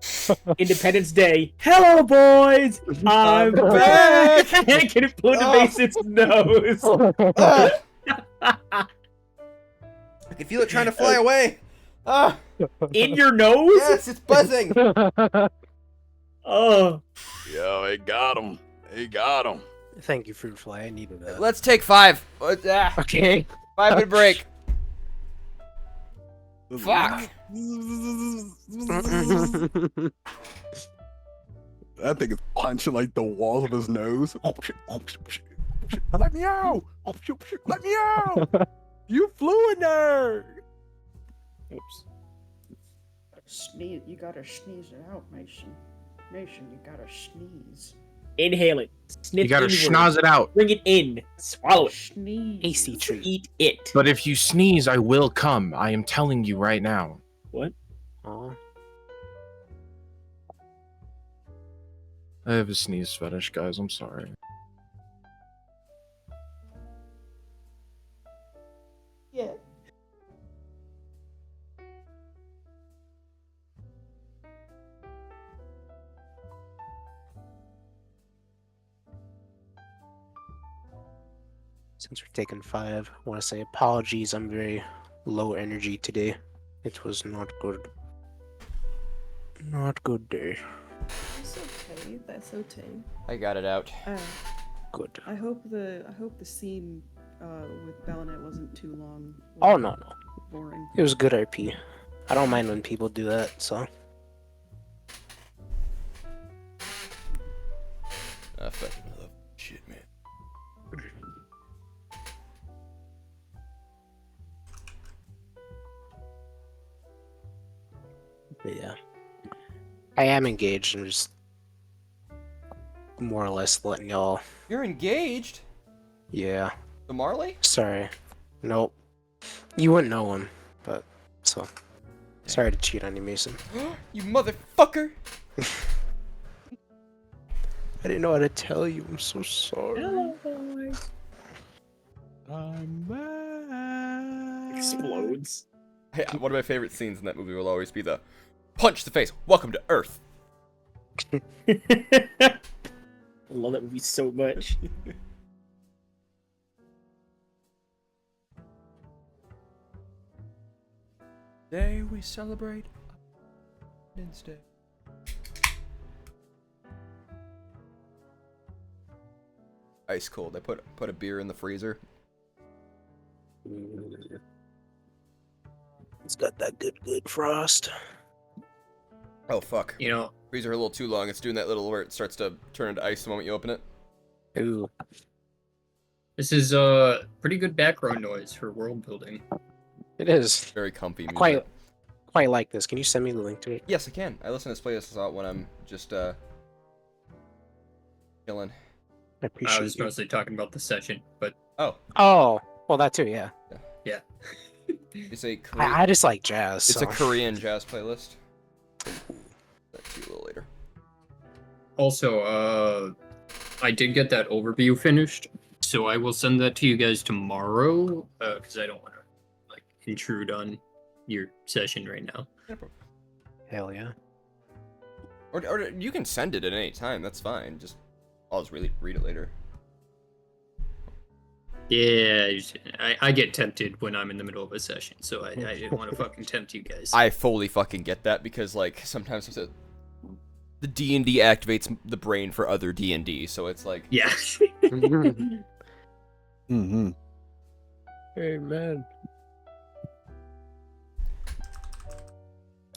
Speaker 2: Independence Day. Hello, boys. I'm back. I can put the bassist's nose.
Speaker 1: I can feel it trying to fly away. Ah,
Speaker 2: In your nose?
Speaker 1: yes, it's buzzing.
Speaker 2: Oh.
Speaker 4: Yo, he got him. He got him.
Speaker 5: Thank you, Fruit Fly. I needed that.
Speaker 1: Let's take 5.
Speaker 5: Okay.
Speaker 1: 5-minute break. Fuck.
Speaker 4: That thing is punching like the walls of his nose. Let me out! Let me out! You flew in there!
Speaker 2: Oops.
Speaker 3: Sneeze. You gotta sneeze it out, Mason. Mason, you gotta sneeze.
Speaker 2: Inhale it. Sniff
Speaker 6: You gotta
Speaker 2: inward.
Speaker 6: schnoz it out.
Speaker 2: Bring it in. Swallow it.
Speaker 3: Sneeze.
Speaker 5: Hasty treat.
Speaker 2: Eat it.
Speaker 6: But if you sneeze, I will come. I am telling you right now.
Speaker 2: What?
Speaker 5: Oh.
Speaker 6: I have a sneeze fetish, guys. I'm sorry.
Speaker 3: Yeah.
Speaker 5: Since we're taking 5, I want to say apologies. I'm very low energy today. It was not good. Not good day.
Speaker 3: That's okay. That's okay.
Speaker 1: I got it out.
Speaker 5: Good.
Speaker 3: I hope the scene with Bellinet wasn't too long.
Speaker 5: Oh no, no.
Speaker 3: Boring.
Speaker 5: It was good RP. I don't mind when people do that, so.
Speaker 1: I fucking love shit, man.
Speaker 5: But yeah. I am engaged. I'm just more or less letting y'all.
Speaker 1: You're engaged
Speaker 5: Yeah.
Speaker 1: to Marley?
Speaker 5: Sorry. Nope. You wouldn't know him, but so. Sorry to cheat on you, Mason.
Speaker 1: You motherfucker!
Speaker 5: I didn't know how to tell you. I'm so sorry.
Speaker 4: I'm back.
Speaker 2: Explodes.
Speaker 1: Hey, one of my favorite scenes in that movie will always be the punch the face. Welcome to Earth.
Speaker 2: I love that movie so much.
Speaker 1: Today we celebrate Independence Day. Ice cold. I put a beer in the freezer.
Speaker 5: It's got that good frost.
Speaker 1: Oh fuck.
Speaker 7: You know,
Speaker 1: Freezer a little too long. It's doing that little where it starts to turn into ice the moment you open it.
Speaker 5: Ooh.
Speaker 7: this is pretty good background noise for world building.
Speaker 5: It is.
Speaker 1: Very comfy
Speaker 5: I
Speaker 1: music.
Speaker 5: quite like this. Can you send me the link to it?
Speaker 1: Yes, I can. I listen to this playlist a lot when I'm just chilling.
Speaker 5: I appreciate
Speaker 7: I was
Speaker 5: you.
Speaker 7: mostly talking about the session, but
Speaker 1: Oh,
Speaker 5: Oh, well, that too, yeah.
Speaker 7: yeah.
Speaker 1: it's a Korean,
Speaker 5: I just like jazz.
Speaker 1: it's
Speaker 5: so.
Speaker 1: a Korean jazz playlist. That's a little later.
Speaker 7: Also, I did get that overview finished, so I will send that to you guys tomorrow, because I don't want to like intrude on your session right now.
Speaker 5: Hell yeah.
Speaker 1: Or you can send it at any time. That's fine. Just I'll just read it later.
Speaker 7: Yeah, I get tempted when I'm in the middle of a session, so I didn't want to fucking tempt you guys.
Speaker 1: I fully fucking get that because like sometimes the D&D activates the brain for other D&D, so it's like
Speaker 7: Yeah.
Speaker 4: Mm-hmm.
Speaker 5: Hey, man.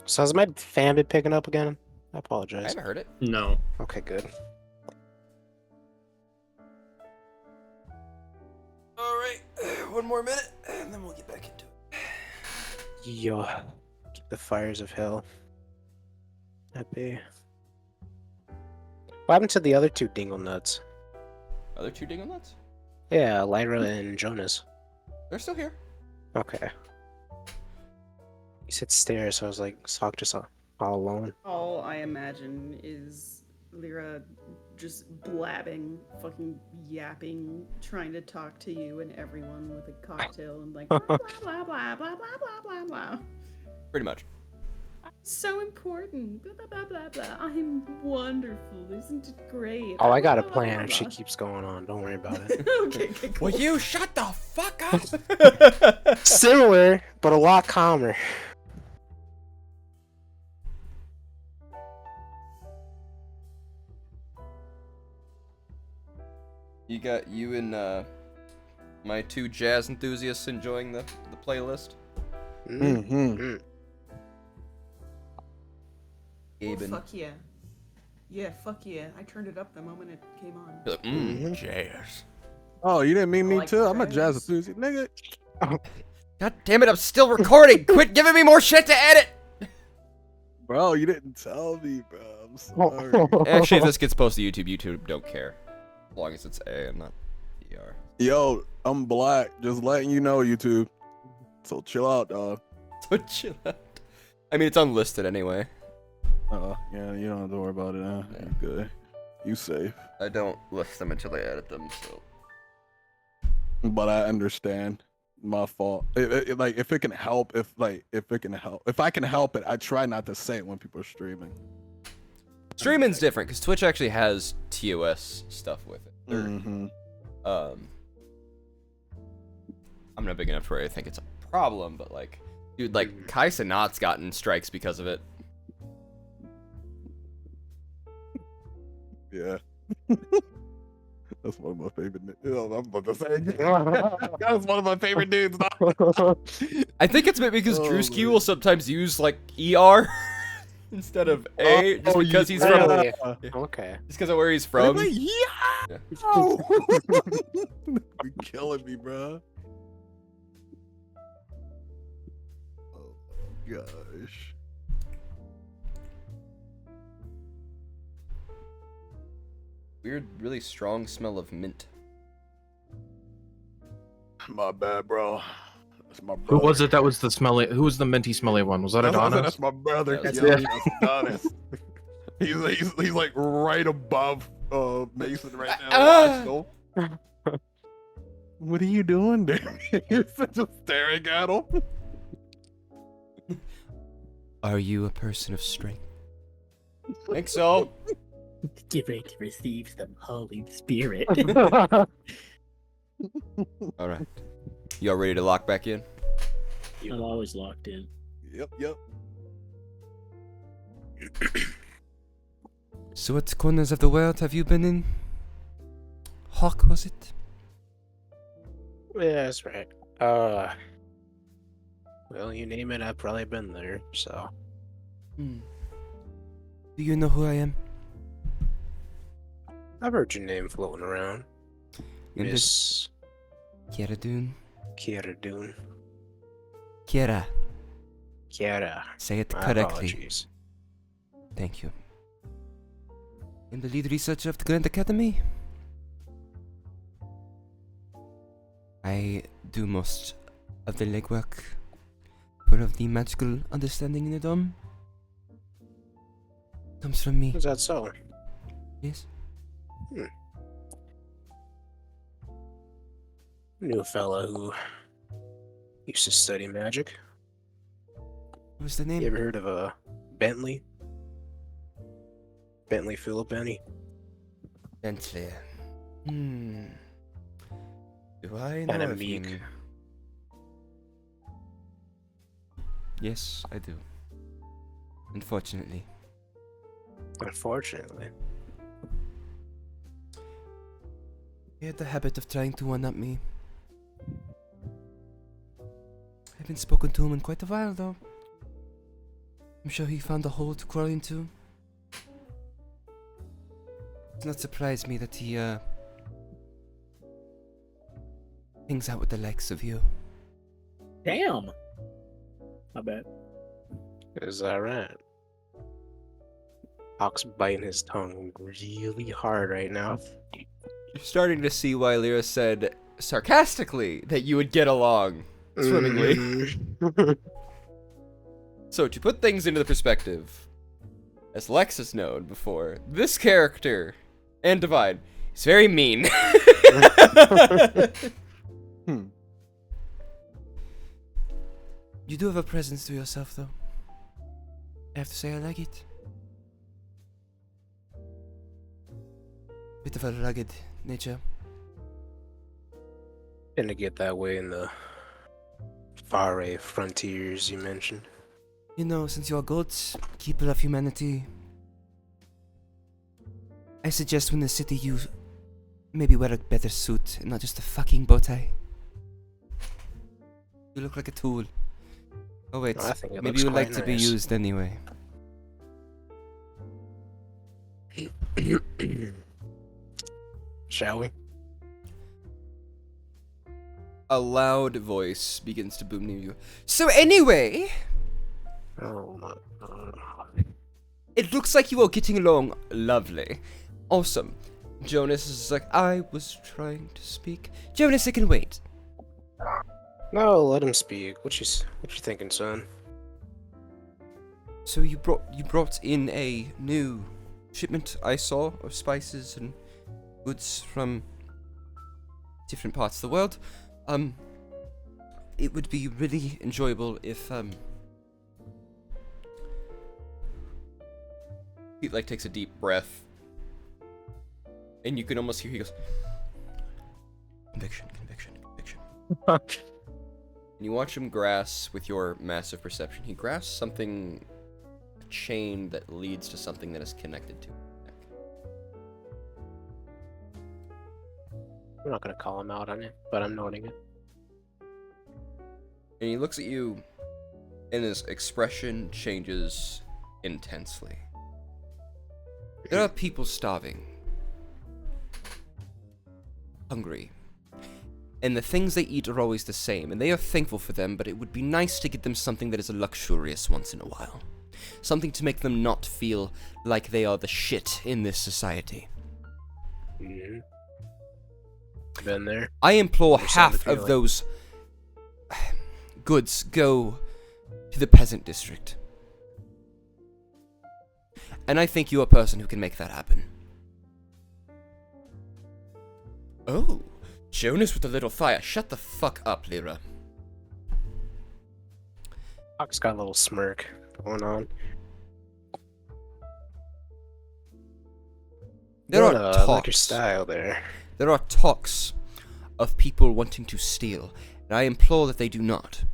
Speaker 5: So has my fan been picking up again? I
Speaker 1: I
Speaker 5: apologize.
Speaker 1: haven't heard it.
Speaker 7: No.
Speaker 5: Okay, good.
Speaker 1: All right, one more minute, and then we'll get back into it.
Speaker 5: Yo, keep the fires of hell at bay. What happened to the other two dingle nuts?
Speaker 1: Other two dingle nuts?
Speaker 5: Yeah, Lyra and Jonas.
Speaker 1: They're still here.
Speaker 5: Okay. You said stairs, so I was like, Sock just all alone.
Speaker 3: All I imagine is Lyra just blabbing, fucking yapping, trying to talk to you and everyone with a cocktail and like blah blah blah blah blah blah blah blah blah.
Speaker 1: Pretty much.
Speaker 3: So important. Blah blah blah blah blah. I'm wonderful. Isn't it great?
Speaker 5: Oh, I got a
Speaker 3: Blah, blah,
Speaker 5: plan
Speaker 3: blah,
Speaker 5: if she
Speaker 3: blah.
Speaker 5: keeps going on. Don't worry about it.
Speaker 3: Okay, cool.
Speaker 1: Will you shut the fuck up?
Speaker 5: Similar, but a lot calmer.
Speaker 1: You got you and my two jazz enthusiasts enjoying the playlist.
Speaker 4: Mm-hmm.
Speaker 1: Gabe and
Speaker 3: Fuck yeah. Yeah, fuck yeah. I turned it up the moment it came on.
Speaker 1: You're like,
Speaker 5: Mhm.
Speaker 1: jazz.
Speaker 4: Oh, you didn't mean
Speaker 3: I
Speaker 4: me
Speaker 3: like
Speaker 4: too? I'm a jazz
Speaker 3: jazz.
Speaker 4: enthusiast, nigga.
Speaker 1: God damn it! I'm still recording. Quit giving me more shit to edit.
Speaker 4: Bro, you didn't tell me, bro. I'm sorry.
Speaker 1: Actually, if this gets posted to YouTube, YouTube don't care, as long as it's A and not ER.
Speaker 4: Yo, I'm black. Just letting you know, YouTube. So chill out, dog.
Speaker 1: So chill out. I mean, it's unlisted anyway.
Speaker 4: Yeah, you don't have to worry about it, huh?
Speaker 1: Yeah.
Speaker 4: You good. You safe.
Speaker 1: I don't list them until I edit them. So
Speaker 4: But I understand. My fault. Like if it can help, if I can help it, I try not to say it when people are streaming.
Speaker 1: streaming's different because Twitch actually has TOS stuff with it. They're,
Speaker 4: Mm-hmm.
Speaker 1: I'm not big enough to where I think it's a problem, but like, dude, like Kai Cenat's gotten strikes because of it.
Speaker 4: Yeah. That's one of my favorite. I'm about to say. That's one of my favorite dudes.
Speaker 1: I think it's maybe because
Speaker 4: Oh,
Speaker 1: Drewski
Speaker 4: man.
Speaker 1: will sometimes use like ER instead of A, just
Speaker 4: Oh,
Speaker 1: because he's
Speaker 4: yeah.
Speaker 1: from,
Speaker 5: Really?
Speaker 1: Yeah.
Speaker 5: Okay.
Speaker 1: just because of where he's
Speaker 4: I'm
Speaker 1: from.
Speaker 4: like, yeah.
Speaker 1: Yeah.
Speaker 4: You're killing me, bro. Oh my gosh.
Speaker 1: Weird, really strong smell of mint.
Speaker 4: My bad, bro. That's my
Speaker 6: Who
Speaker 4: brother.
Speaker 6: was it that was the smelly? Who was the minty smelly one? Was that
Speaker 4: That's,
Speaker 6: Adonis?
Speaker 4: that's my brother.
Speaker 1: That's
Speaker 4: Yeah,
Speaker 1: me.
Speaker 4: that's Adonis. he's like right above Mason right now. Watch, go. What are you doing there? You're just staring at him.
Speaker 1: Are you a person of strength? Think so.
Speaker 2: Get ready to receive some Holy Spirit.
Speaker 1: All right. Y'all ready to lock back in?
Speaker 2: I'm always locked in.
Speaker 4: Yep.
Speaker 1: So what corners of the world have you been in? Hawk, was it?
Speaker 5: Yeah, that's right. Well, you name it, I've probably been there. So
Speaker 1: Do you know who I am?
Speaker 5: I've heard your name floating around, Miss
Speaker 1: Kiera Dune.
Speaker 5: Kiera Dune.
Speaker 1: Kiera.
Speaker 5: Kiera.
Speaker 1: Say it
Speaker 5: My
Speaker 1: correctly.
Speaker 5: apologies.
Speaker 1: Thank you. I'm the lead researcher of the Grand Academy. I do most of the legwork for of the magical understanding in the dome. Comes from me.
Speaker 5: Is that so?
Speaker 1: Yes.
Speaker 5: Knew a fella who used to study magic.
Speaker 1: What's the name?
Speaker 5: You ever heard of a Bentley? Bentley Philippini?
Speaker 1: Bentley. Do I know
Speaker 5: Kinda
Speaker 1: of
Speaker 5: meek.
Speaker 1: him? Yes, I do. Unfortunately.
Speaker 5: Unfortunately.
Speaker 1: He had the habit of trying to one-up me. I haven't spoken to him in quite a while, though. I'm sure he found a hole to crawl into. It's not surprised me that he, hangs out with the likes of you.
Speaker 2: Damn. I bet.
Speaker 5: Is that right? Hawk's biting his tongue really hard right now.
Speaker 1: You're starting to see why Lyra said sarcastically that you would get along swimmingly.
Speaker 5: Mhm.
Speaker 1: So, to put things into the perspective, as Lex has known before, this character, and Divine, is very mean. You do have a presence to yourself, though. I have to say I like it. Bit of a rugged nature.
Speaker 5: Gonna get that way in the faraway frontiers you mentioned.
Speaker 1: You know, since you're a goat, keeper of humanity, I suggest when in the city you maybe wear a better suit and not just a fucking bow tie. You look like a tool. Oh wait,
Speaker 5: No, I think it
Speaker 1: maybe
Speaker 5: looks
Speaker 1: you would like
Speaker 5: quite
Speaker 1: to be
Speaker 5: nice.
Speaker 1: used anyway.
Speaker 5: Shall we?
Speaker 1: A loud voice begins to boom near you. So anyway,
Speaker 5: Oh my god.
Speaker 1: it looks like you are getting along lovely. Awesome. Jonas is like, I was trying to speak. Jonas, it can wait.
Speaker 5: No, let him speak. What you thinking, son?
Speaker 1: So you brought in a new shipment, I saw, of spices and goods from different parts of the world. It would be really enjoyable if he like takes a deep breath, and you can almost hear he goes, conviction. And you watch him grasp with your massive perception. He grasps something, a chain that leads to something that is connected to his neck.
Speaker 5: I'm not gonna call him out on it, but I'm noting it.
Speaker 1: And he looks at you, and his expression changes intensely. There are people starving, hungry, and the things they eat are always the same, and they are thankful for them, but it would be nice to get them something that is luxurious once in a while. Something to make them not feel like they are the shit in this society.
Speaker 5: Mm-hmm. Been there.
Speaker 1: I implore
Speaker 5: Understand the
Speaker 1: half of
Speaker 5: feeling.
Speaker 1: those goods go to the peasant district. And I think you're a person who can make that happen. Oh, Jonas with a little fire. Shut the fuck up, Lyra.
Speaker 5: Hawk's got a little smirk going on.
Speaker 1: There are
Speaker 5: I like your
Speaker 1: talks.
Speaker 5: style there.
Speaker 1: There are talks of people wanting to steal, and I implore that they do not.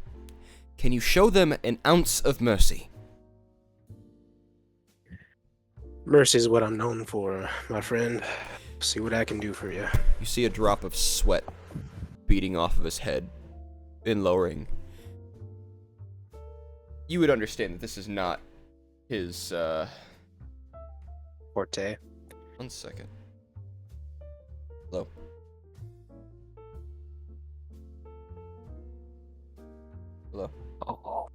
Speaker 1: Can you show them an ounce of mercy?
Speaker 5: Mercy is what I'm known for, my friend. See what I can do for you.
Speaker 1: You see a drop of sweat beating off of his head and lowering. You would understand that this is not his,
Speaker 5: Forte.
Speaker 1: 1 second. Hello? Hello?
Speaker 5: Oh.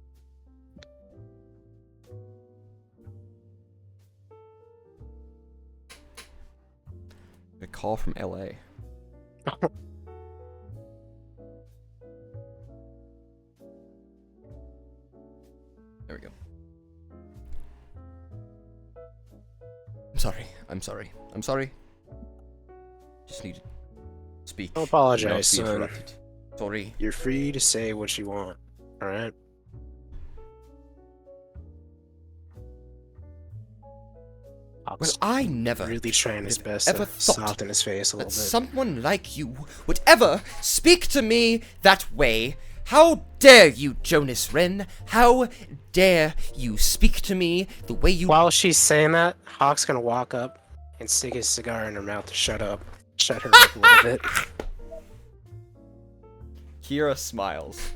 Speaker 1: A call from LA. There we go. I'm sorry. Just need to speak.
Speaker 5: Don't apologize,
Speaker 1: without being
Speaker 5: son.
Speaker 1: interrupted. Sorry.
Speaker 5: You're free to say what you want. Alright?
Speaker 1: Well,
Speaker 5: Hawk's
Speaker 1: I never
Speaker 5: really trying his
Speaker 1: have
Speaker 5: best
Speaker 1: ever
Speaker 5: to
Speaker 1: thought
Speaker 5: soften his face a
Speaker 1: that
Speaker 5: little bit.
Speaker 1: someone like you would ever speak to me that way. How dare you, Jonas Wren? How dare you speak to me the way you...
Speaker 5: While she's saying that, Hawk's gonna walk up and stick his cigar in her mouth to shut up. Shut her up a little bit.
Speaker 1: Kira smiles.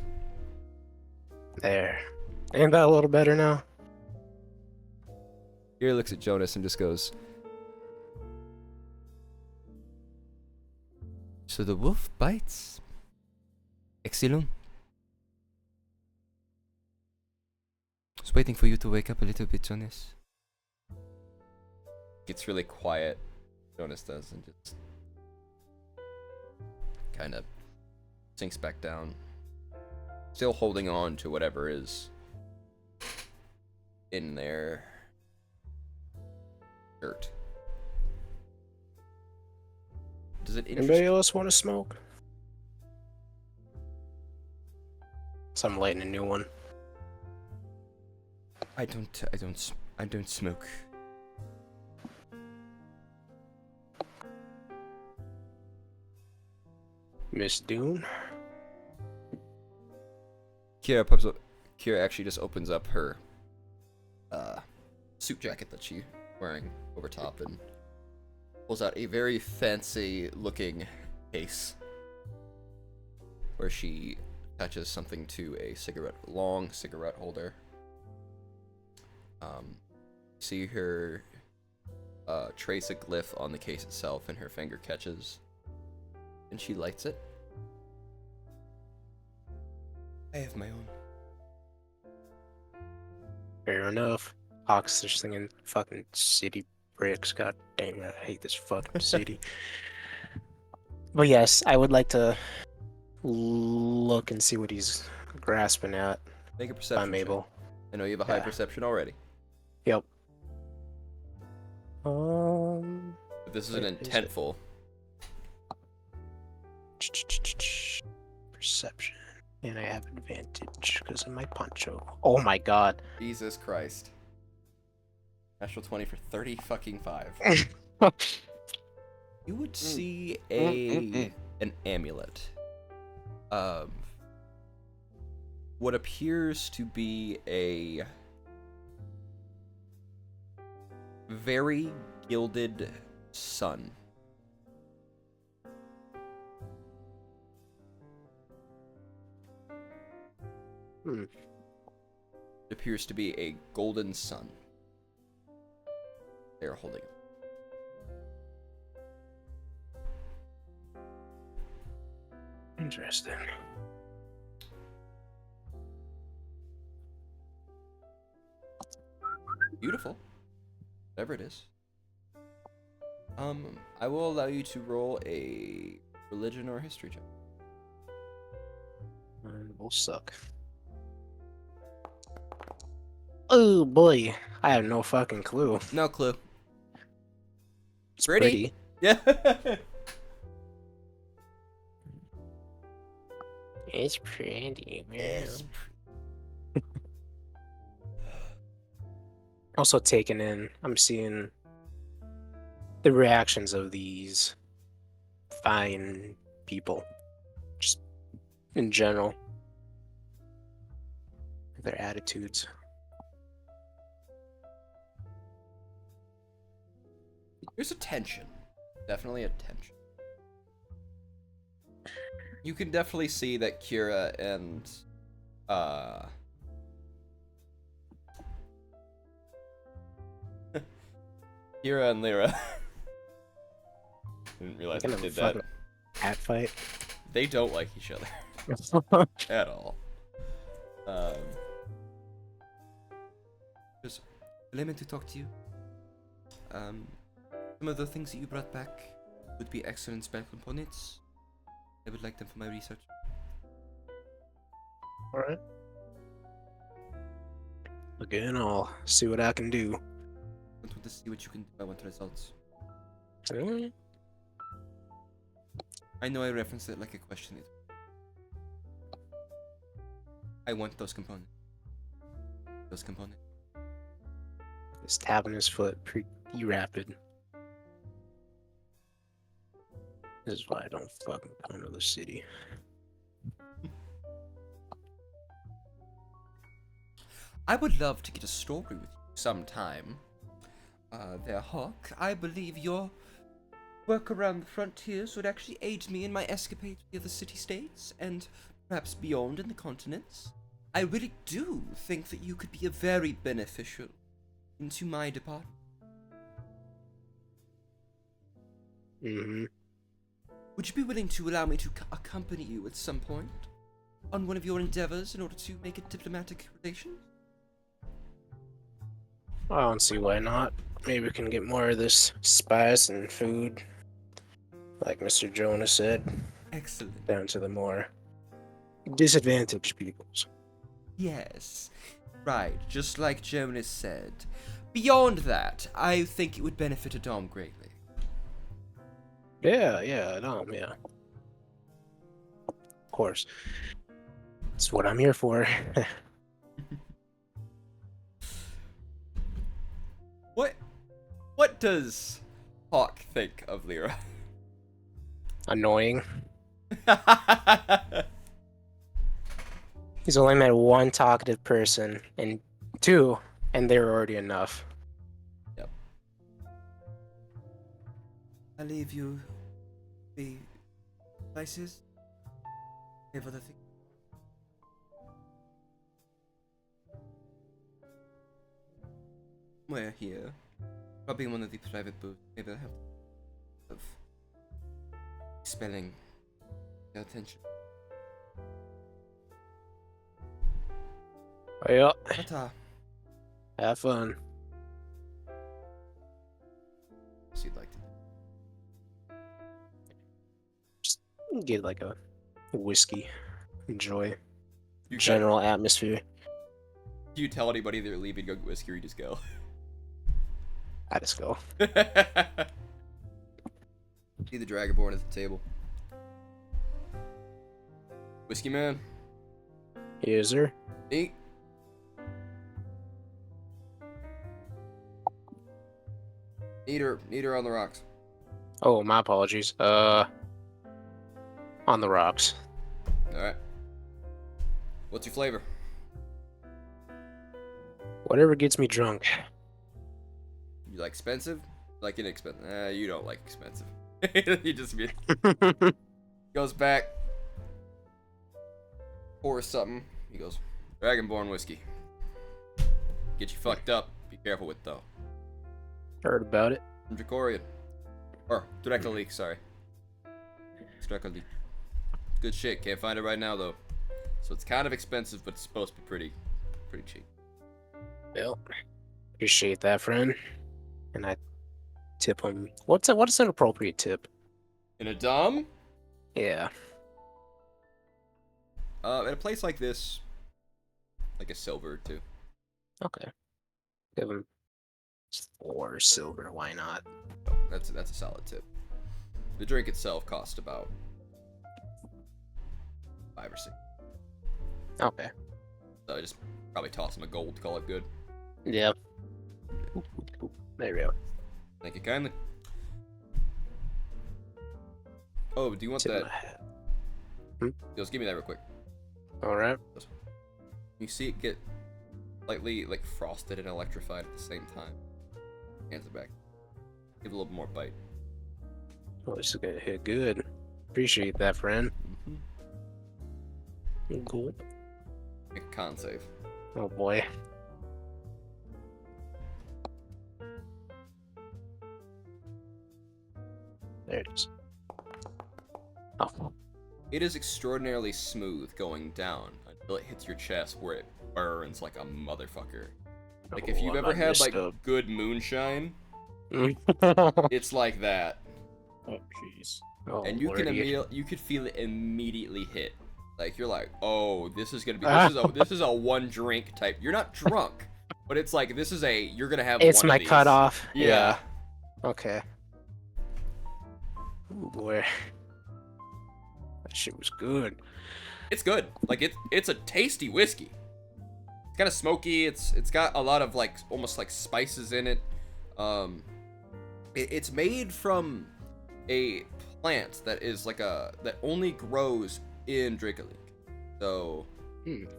Speaker 5: There. Ain't that a little better now?
Speaker 1: Kira looks at Jonas and just goes... So the wolf bites? Excellent. I was waiting for you to wake up a little bit, Jonas. Gets really quiet. Jonas does, and just kind of sinks back down. Still holding on to whatever is in their shirt. Does it interest
Speaker 5: Anybody else want to smoke? So I'm lighting a new one.
Speaker 1: I don't smoke.
Speaker 5: Miss Dune?
Speaker 1: Kira actually just opens up her suit jacket that she's wearing over top and pulls out a very fancy looking case where she attaches something to a long cigarette holder. See her trace a glyph on the case itself, and her finger catches, and she lights it. I have my own.
Speaker 5: Fair enough. Hawk's just thinking fucking city bricks. God dang it, I hate this fucking city. But yes, I would like to look and see what he's grasping at.
Speaker 1: Make a
Speaker 5: If
Speaker 1: perception
Speaker 5: I'm
Speaker 1: check.
Speaker 5: able.
Speaker 1: I know you have a high
Speaker 5: Yeah.
Speaker 1: perception already.
Speaker 5: Yep.
Speaker 1: But this is an
Speaker 5: Wait, is it-
Speaker 1: intentful.
Speaker 5: Perception. And I have advantage because of my poncho. Oh my god.
Speaker 1: Jesus Christ. Natural 20 for 30 fucking 5. You would see an amulet of what appears to be a very gilded sun.
Speaker 5: Hmm.
Speaker 1: It appears to be a golden sun. They are holding it.
Speaker 5: Interesting.
Speaker 1: Beautiful. Whatever it is. I will allow you to roll a religion or history check.
Speaker 5: Will suck. Oh boy, I have no fucking clue.
Speaker 1: No clue.
Speaker 5: It's
Speaker 1: Pretty. Yeah.
Speaker 5: It's pretty, man.
Speaker 1: Yes.
Speaker 5: Also taken in, I'm seeing the reactions of these fine people, just in general, their attitudes.
Speaker 1: There's a tension. Definitely a tension. You can definitely see that Kira and Kira and Lyra. Didn't realize
Speaker 5: Kind
Speaker 1: they
Speaker 5: of
Speaker 1: did
Speaker 5: a
Speaker 1: that.
Speaker 5: fucking cat fight.
Speaker 1: They don't like each other at all. Just allow me to talk to you. Some of the things that you brought back would be excellent spell components. I would like them for my research.
Speaker 5: Alright. Again, I'll see what I can do.
Speaker 1: I want to see what you can do. I want results.
Speaker 5: Alright.
Speaker 1: I know I referenced it like a question. I want those components. Those components.
Speaker 5: Just tapping his foot pretty rapid. This is why I don't fucking come to the city.
Speaker 1: I would love to get a story with you sometime. There, Hawk. I believe your work around the frontiers would actually aid me in my escapades to the other city-states and perhaps beyond in the continents. I really do think that you could be a very beneficial into my department.
Speaker 5: Mm-hmm.
Speaker 1: Would you be willing to allow me to accompany you at some point on one of your endeavors in order to make a diplomatic relations?
Speaker 5: I don't see why not. Maybe we can get more of this spice and food, like Mr. Jonas said,
Speaker 1: Excellent.
Speaker 5: down to the more disadvantaged peoples.
Speaker 1: Yes. Right, just like Jonas said. Beyond that, I think it would benefit Adam greatly.
Speaker 5: Yeah, no, yeah. Of course. That's what I'm here for.
Speaker 1: What does Hawk think of Lyra?
Speaker 5: Annoying. He's only met one talkative person, and two, and they're already enough.
Speaker 1: Yep. I leave you the places. Have other things. We're here. Probably in one of the private booths. Maybe I'll have of spelling your attention.
Speaker 5: Yeah,
Speaker 1: But
Speaker 5: have fun.
Speaker 1: so you'd like to
Speaker 5: Get like a whiskey. Enjoy
Speaker 1: you
Speaker 5: general atmosphere.
Speaker 1: Do you tell anybody they're leaving, go get whiskey, or you just go?
Speaker 5: I just go.
Speaker 1: See the Dragonborn at the table. Whiskey man,
Speaker 5: Yes, sir.
Speaker 1: eat. Need her on the rocks.
Speaker 5: Oh, my apologies. On the rocks.
Speaker 1: Alright. What's your flavor?
Speaker 5: Whatever gets me drunk.
Speaker 1: You like expensive? Like inexpensive? You don't like expensive. You just goes back, pours something. He goes, Dragonborn whiskey. Get you fucked up. Be careful with though.
Speaker 5: Heard about it.
Speaker 1: From Dracorian. Or Dracolique, sorry. It's Dracolique. Good shit. Can't find it right now though. So it's kind of expensive, but it's supposed to be pretty cheap.
Speaker 5: Well, appreciate that, friend. And I tip him. What's an appropriate tip?
Speaker 1: In a dom?
Speaker 5: Yeah.
Speaker 1: At a place like this, like a silver or two.
Speaker 5: Okay. Give him 4 silver. Why not?
Speaker 1: Oh, that's a solid tip. The drink itself cost about 5 or 6.
Speaker 5: Okay.
Speaker 1: So I just probably toss him a gold to call it good.
Speaker 5: Yeah. There we go.
Speaker 1: Thank you kindly. Oh, do you want
Speaker 5: Tip
Speaker 1: that?
Speaker 5: my hat.
Speaker 1: Just give me that real quick.
Speaker 5: All right.
Speaker 1: You see it get slightly like frosted and electrified at the same time. Hands it back. Give it a little more bite.
Speaker 5: Oh, this is gonna hit good. Appreciate that, friend.
Speaker 1: Mm-hmm.
Speaker 5: Cool.
Speaker 1: Make a con save.
Speaker 5: Oh boy. There it is. Oh.
Speaker 1: It is extraordinarily smooth going down until it hits your chest where it burns like a motherfucker. Like if you've ever had like good moonshine, it's like that.
Speaker 2: Oh, jeez.
Speaker 5: Oh,
Speaker 1: And you can
Speaker 5: lordy.
Speaker 1: you could feel it immediately hit. Like you're like, oh, this is gonna be this is a one drink type. You're not drunk, but it's like this is you're gonna have.
Speaker 5: It's
Speaker 1: one
Speaker 5: my
Speaker 1: of these.
Speaker 5: cutoff.
Speaker 1: Yeah.
Speaker 5: Okay. Oh boy. That shit was good.
Speaker 1: It's good. Like it's a tasty whiskey. It's kind of smoky. It's got a lot of like almost like spices in it. It's made from a plant that is like that only grows in Dracolique. So it's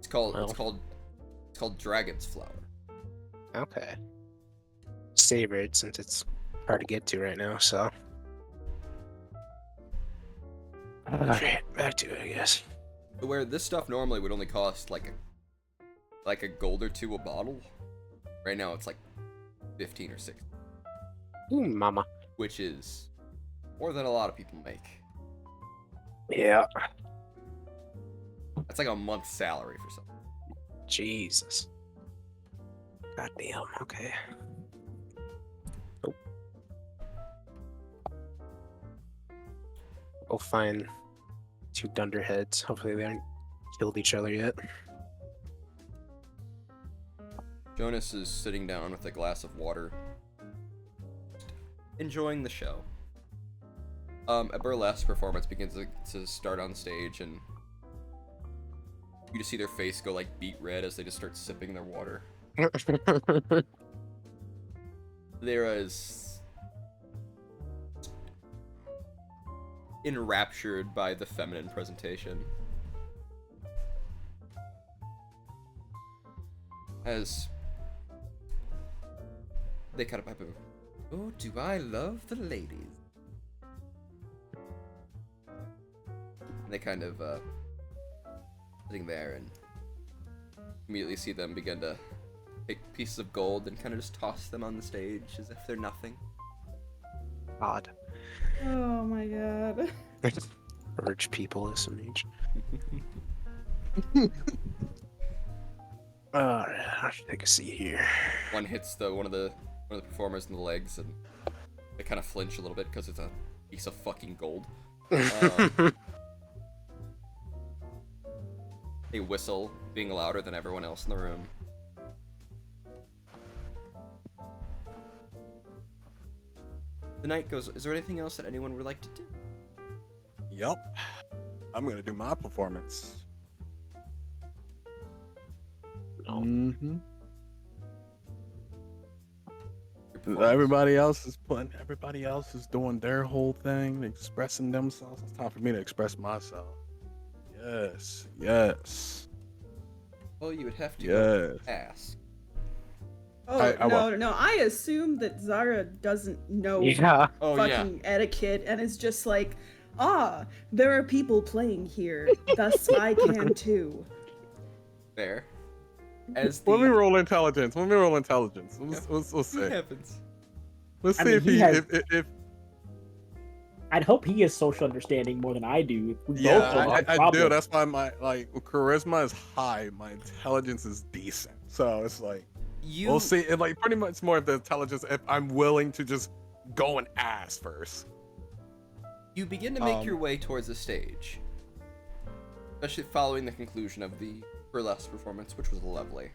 Speaker 1: called dragon's flower.
Speaker 5: Okay. Savor it since it's hard to get to right now, so. Alright, back to it, I guess.
Speaker 1: Where this stuff normally would only cost like a gold or two a bottle, right now it's like 15 or 16,
Speaker 5: Ooh, mama.
Speaker 1: which is more than a lot of people make.
Speaker 5: Yeah.
Speaker 1: That's like a month's salary for something.
Speaker 5: Jesus. Goddamn, okay. Oh. Go find 2 dunderheads. Hopefully they haven't killed each other yet.
Speaker 1: Jonas is sitting down with a glass of water, enjoying the show. A burlesque performance begins to start on stage, and you just see their face go like beet red as they just start sipping their water. There is enraptured by the feminine presentation. As they cut up my boo. Oh, do I love the ladies? And they kind of sitting there and immediately see them begin to take pieces of gold and kind of just toss them on the stage as if they're nothing.
Speaker 5: Odd.
Speaker 3: Oh my god.
Speaker 5: Rich people this age. Alright, I'll take a seat here.
Speaker 1: One hits one of the performers in the legs, and they kind of flinch a little bit because it's a piece of fucking gold. They whistle, being louder than everyone else in the room. The night goes. Is there anything else that anyone would like to do?
Speaker 4: Yup. I'm gonna do my performance.
Speaker 5: No.
Speaker 4: Mm-hmm.
Speaker 1: Your performance.
Speaker 4: Everybody else is doing their whole thing, expressing themselves. It's time for me to express myself. Yes.
Speaker 1: Well, you would have to
Speaker 4: Yes.
Speaker 1: ask.
Speaker 3: Oh
Speaker 4: I will.
Speaker 3: no! I assume that Zara doesn't know
Speaker 5: Yeah.
Speaker 1: Oh yeah.
Speaker 3: fucking etiquette and is just like, there are people playing here, thus I can too.
Speaker 1: Fair. As
Speaker 4: Let me
Speaker 1: the
Speaker 4: roll intelligence. We'll see.
Speaker 1: what happens?
Speaker 4: Let's
Speaker 2: I
Speaker 4: see
Speaker 2: mean,
Speaker 4: if
Speaker 2: he
Speaker 4: he
Speaker 2: has-
Speaker 4: if
Speaker 2: I'd hope he has social understanding more than I do. If we both
Speaker 4: yeah,
Speaker 2: don't,
Speaker 4: I
Speaker 2: no
Speaker 4: do.
Speaker 2: problem.
Speaker 4: That's why my charisma is high. My intelligence is decent. So it's like
Speaker 1: You
Speaker 4: we'll see. It like pretty much more of the intelligence if I'm willing to just go and ask first.
Speaker 1: You begin to make your
Speaker 4: Um,
Speaker 1: way towards the stage, especially following the conclusion of the burlesque performance, which was lovely.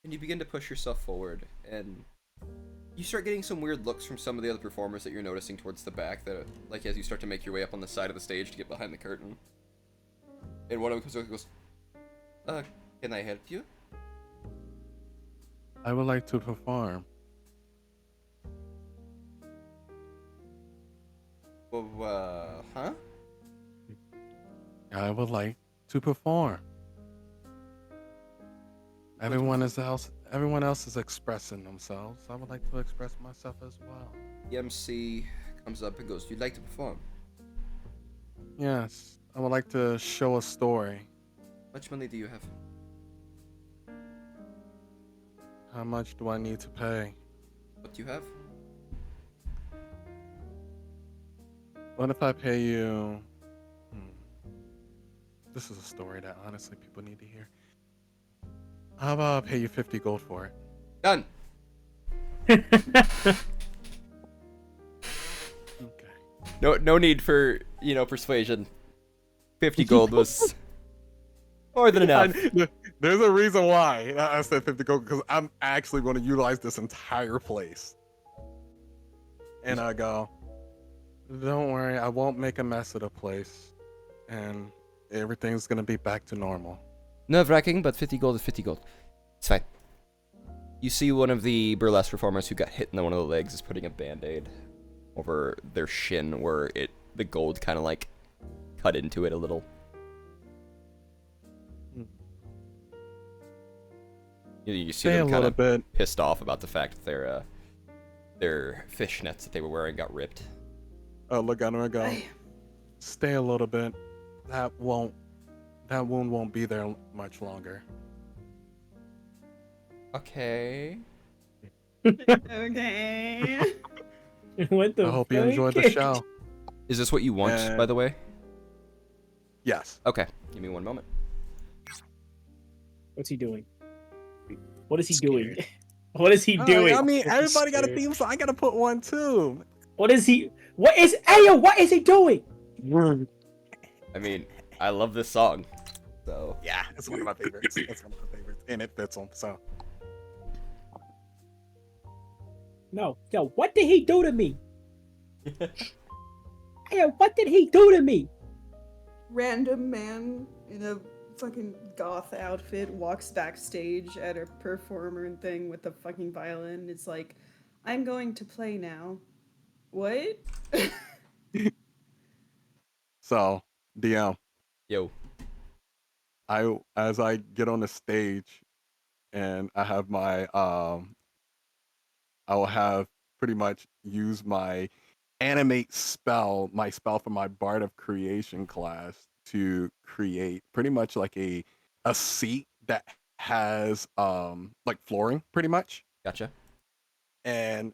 Speaker 1: And you begin to push yourself forward, and you start getting some weird looks from some of the other performers that you're noticing towards the back, that like as you start to make your way up on the side of the stage to get behind the curtain. And one of them comes over and goes, can I help you?
Speaker 4: I would like to perform.
Speaker 1: Well, huh?
Speaker 4: I would like to perform. Everyone else is expressing themselves. I would like to express myself as well.
Speaker 1: The MC comes up and goes, you'd like to perform?
Speaker 4: Yes, I would like to show a story.
Speaker 1: How much money do you have?
Speaker 4: How much do I need to pay?
Speaker 1: What do you have?
Speaker 4: What if I pay you? This is a story that honestly people need to hear. How about I pay you 50 gold for it?
Speaker 1: Done.
Speaker 4: Okay.
Speaker 1: No need for, persuasion. 50 gold was more than enough.
Speaker 4: There's a reason why I said 50 gold, because I'm actually going to utilize this entire place. And I go, don't worry, I won't make a mess of the place. And everything's going to be back to normal.
Speaker 1: Nerve-wracking, but 50 gold is 50 gold. It's fine. You see one of the burlesque performers who got hit in one of the legs is putting a band-aid over their shin where the gold kind of like cut into it a little. You see
Speaker 4: Stay a
Speaker 1: them kind
Speaker 4: little
Speaker 1: of
Speaker 4: bit.
Speaker 1: pissed off about the fact that their fishnets that they were wearing got ripped.
Speaker 4: Oh, look at him and go, stay a little bit. That wound won't be there much longer.
Speaker 1: Okay.
Speaker 3: Okay.
Speaker 2: What the
Speaker 4: I hope you
Speaker 2: fuck?
Speaker 4: enjoyed the show.
Speaker 1: Is this what you want, by the way?
Speaker 4: Yes.
Speaker 1: Okay. Give me one moment.
Speaker 2: What's he doing? What is he doing? What is he
Speaker 4: Oh,
Speaker 2: doing?
Speaker 4: I mean, everybody got a
Speaker 5: scared.
Speaker 4: theme song. I got to put one too.
Speaker 2: What is he? What is? Hey, yo, what is he doing?
Speaker 1: I mean, I love this song. So,
Speaker 4: Yeah, it's one of my favorites. It's one of my favorites, and it fits him. So
Speaker 2: No, yo, what did he do to me? Hey, yo, what did he do to me?
Speaker 3: Random man in a fucking goth outfit walks backstage at a performer and thing with a fucking violin. It's like, I'm going to play now. What?
Speaker 4: so DM.
Speaker 1: yo.
Speaker 4: As I get on the stage, and I have my I will have pretty much use my animate spell, my spell from my Bard of Creation class to create pretty much like a seat that has like flooring pretty much.
Speaker 1: Gotcha.
Speaker 4: And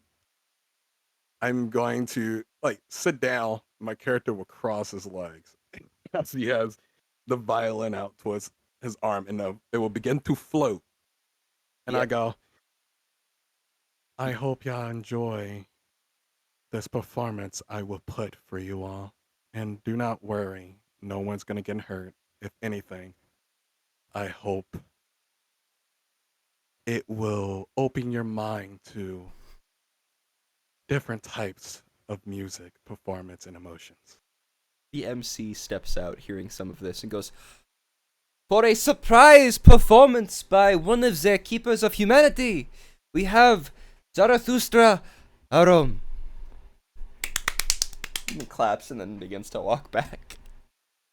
Speaker 4: I'm going to like sit down. My character will cross his legs as he has the violin out towards his arm, and it will begin to float. And I
Speaker 1: Yep.
Speaker 4: go, I hope y'all enjoy this performance I will put for you all. And do not worry, no one's going to get hurt. If anything, I hope it will open your mind to different types of music, performance, and emotions.
Speaker 1: The MC steps out hearing some of this and goes, for a surprise performance by one of the keepers of humanity, we have Zarathustra Arom. He claps and then begins to walk back.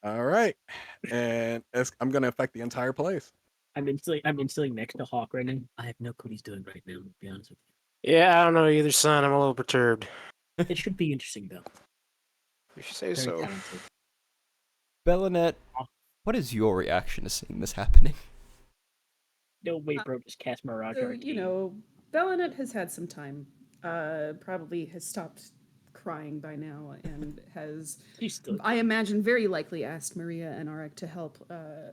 Speaker 4: All right. And I'm going to affect the entire place.
Speaker 2: I'm instantly next to Hawk right now. I have no clue what he's doing right now, to be honest with
Speaker 5: Yeah, I don't know either, son. I'm a little perturbed.
Speaker 2: It should be interesting though.
Speaker 5: You should say
Speaker 2: Very
Speaker 5: so.
Speaker 2: talented.
Speaker 1: Bellinet, what is your reaction to seeing this happening?
Speaker 2: No way, bro. Just cast Mirage
Speaker 3: So,
Speaker 2: Arcane.
Speaker 3: you know, Bellinet has had some time. Probably has stopped crying by now and has,
Speaker 2: She's still.
Speaker 3: I imagine, very likely asked Maria and Arik to help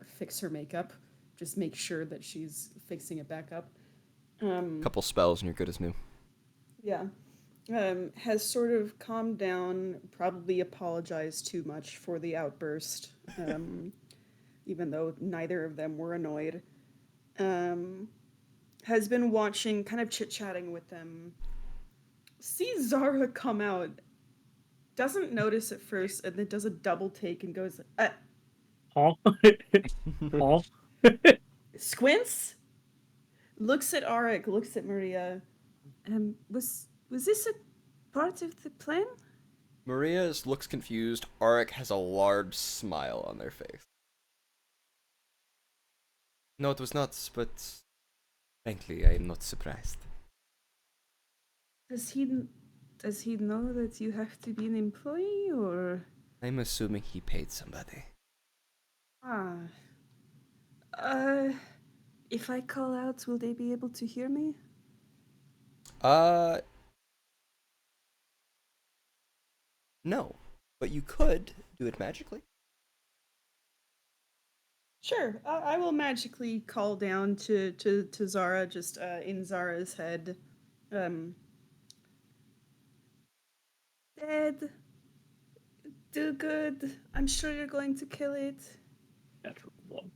Speaker 3: fix her makeup. Just make sure that she's fixing it back up.
Speaker 1: Couple spells and you're good as new.
Speaker 3: Yeah. Has sort of calmed down, probably apologized too much for the outburst, even though neither of them were annoyed. Has been watching, kind of chit-chatting with them. Sees Zara come out, doesn't notice at first, and then does a double take and goes,
Speaker 2: Huh? Huh?
Speaker 3: squints, looks at Arik, looks at Maria. Was this a part of the plan?
Speaker 1: Maria looks confused. Arik has a large smile on their face. No, it was not, but frankly, I am not surprised.
Speaker 3: Does he know that you have to be an employee, or?
Speaker 1: I'm assuming he paid somebody.
Speaker 3: If I call out, will they be able to hear me?
Speaker 1: No, but you could do it magically.
Speaker 3: Sure, I will magically call down to Zara, just in Zara's head. Dead. Do good. I'm sure you're going to kill it.
Speaker 2: That's wrong.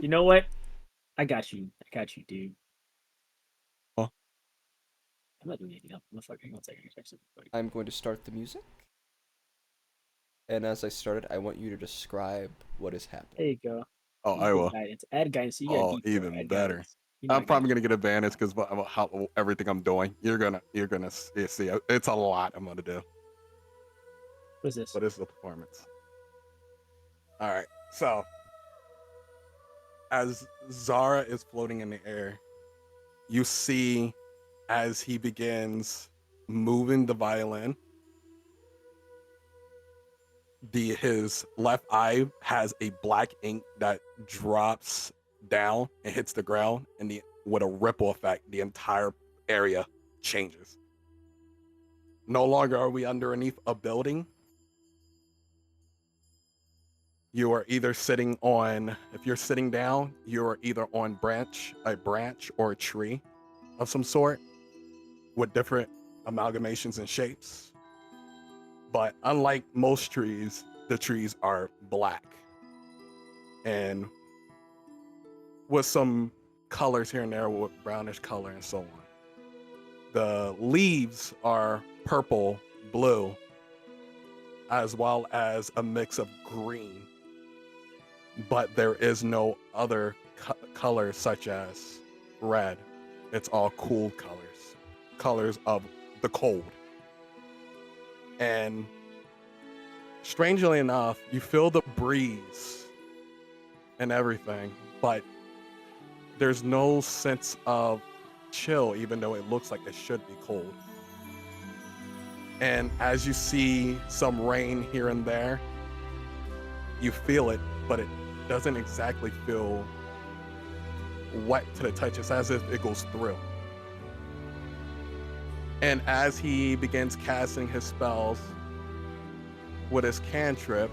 Speaker 2: You know what? I got you, dude.
Speaker 4: Huh?
Speaker 2: I'm not doing anything else. I'm not fucking. One second.
Speaker 1: I'm going to start the music. And as I started, I want you to describe what is happening.
Speaker 2: There you go.
Speaker 4: Oh, I will.
Speaker 2: Guidance. Add guidance. So you gotta
Speaker 4: Oh,
Speaker 2: detail,
Speaker 4: even
Speaker 2: add
Speaker 4: better.
Speaker 2: guidance. You know
Speaker 4: I'm
Speaker 2: I
Speaker 4: probably
Speaker 2: got
Speaker 4: gonna get advantage because of how everything I'm doing. You're gonna see. It's a lot I'm gonna do,
Speaker 2: you. What's this?
Speaker 4: but it's the performance. All right. So as Zara is floating in the air, you see as he begins moving the violin, his left eye has a black ink that drops down and hits the ground, and with a ripple effect, the entire area changes. No longer are we underneath a building. You are either sitting on, if you're sitting down, you're either on a branch or a tree of some sort with different amalgamations and shapes. But unlike most trees, the trees are black and with some colors here and there with brownish color and so on. The leaves are purple, blue, as well as a mix of green. But there is no other colors such as red. It's all cool colors of the cold. And strangely enough, you feel the breeze and everything, but there's no sense of chill, even though it looks like it should be cold. And as you see some rain here and there, you feel it, but it doesn't exactly feel wet to the touch. It's as if it goes through. And as he begins casting his spells with his cantrip,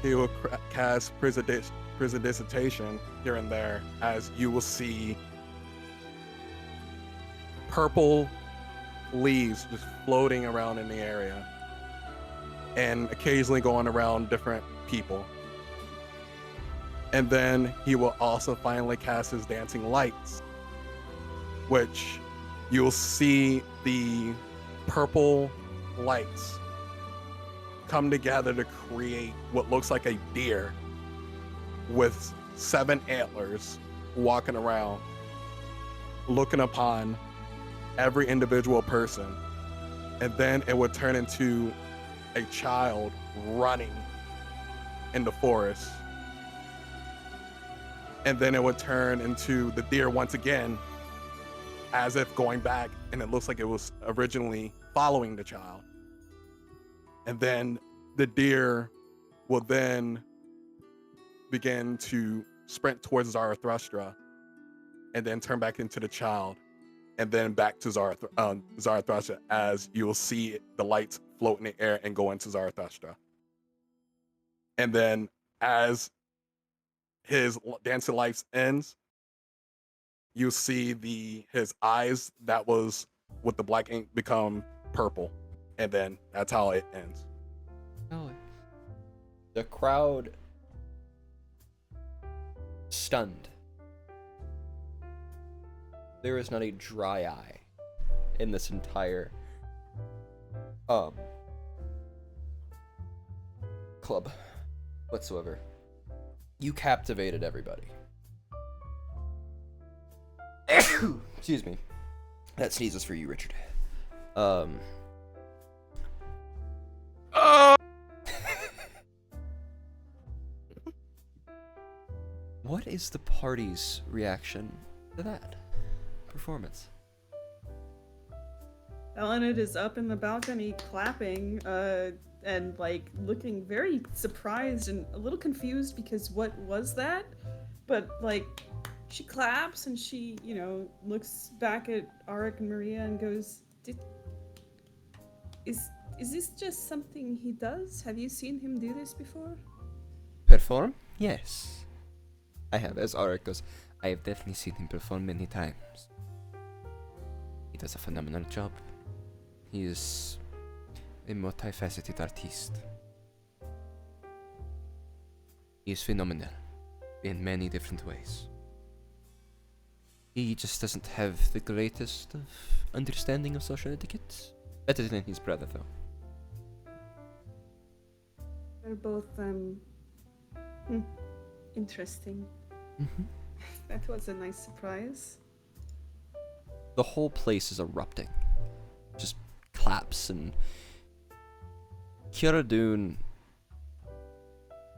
Speaker 4: he will cast Prestidigitation here and there, as you will see purple leaves just floating around in the area and occasionally going around different people. And then he will also finally cast his dancing lights, which you'll see the purple lights come together to create what looks like a deer with 7 antlers walking around, looking upon every individual person. And then it would turn into a child running in the forest. And then it would turn into the deer once again as if going back, and it looks like it was originally following the child. And then the deer will then begin to sprint towards Zarathustra, and then turn back into the child, and then back to Zarathustra, as you will see the lights float in the air and go into Zarathustra. And then as his dance of life ends, you see his eyes that was with the black ink become purple, and then that's how it ends.
Speaker 1: Oh. The crowd, stunned. There is not a dry eye in this entire club whatsoever. You captivated everybody. Excuse me. That sneeze is for you, Richard. What is the party's reaction to that performance?
Speaker 3: Elenid is up in the balcony clapping, and like looking very surprised and a little confused because what was that? But like she claps and she, looks back at Arik and Maria and goes, Is this just something he does? Have you seen him do this before?
Speaker 1: Perform? Yes. I have, as Arik goes, I have definitely seen him perform many times. He does a phenomenal job. He is a multifaceted artist. He is phenomenal in many different ways. He just doesn't have the greatest of understanding of social etiquette. Better than his brother, though.
Speaker 3: They're both, interesting.
Speaker 1: Mm-hmm.
Speaker 3: That was a nice surprise.
Speaker 1: The whole place is erupting. Just claps, and Kiara Dune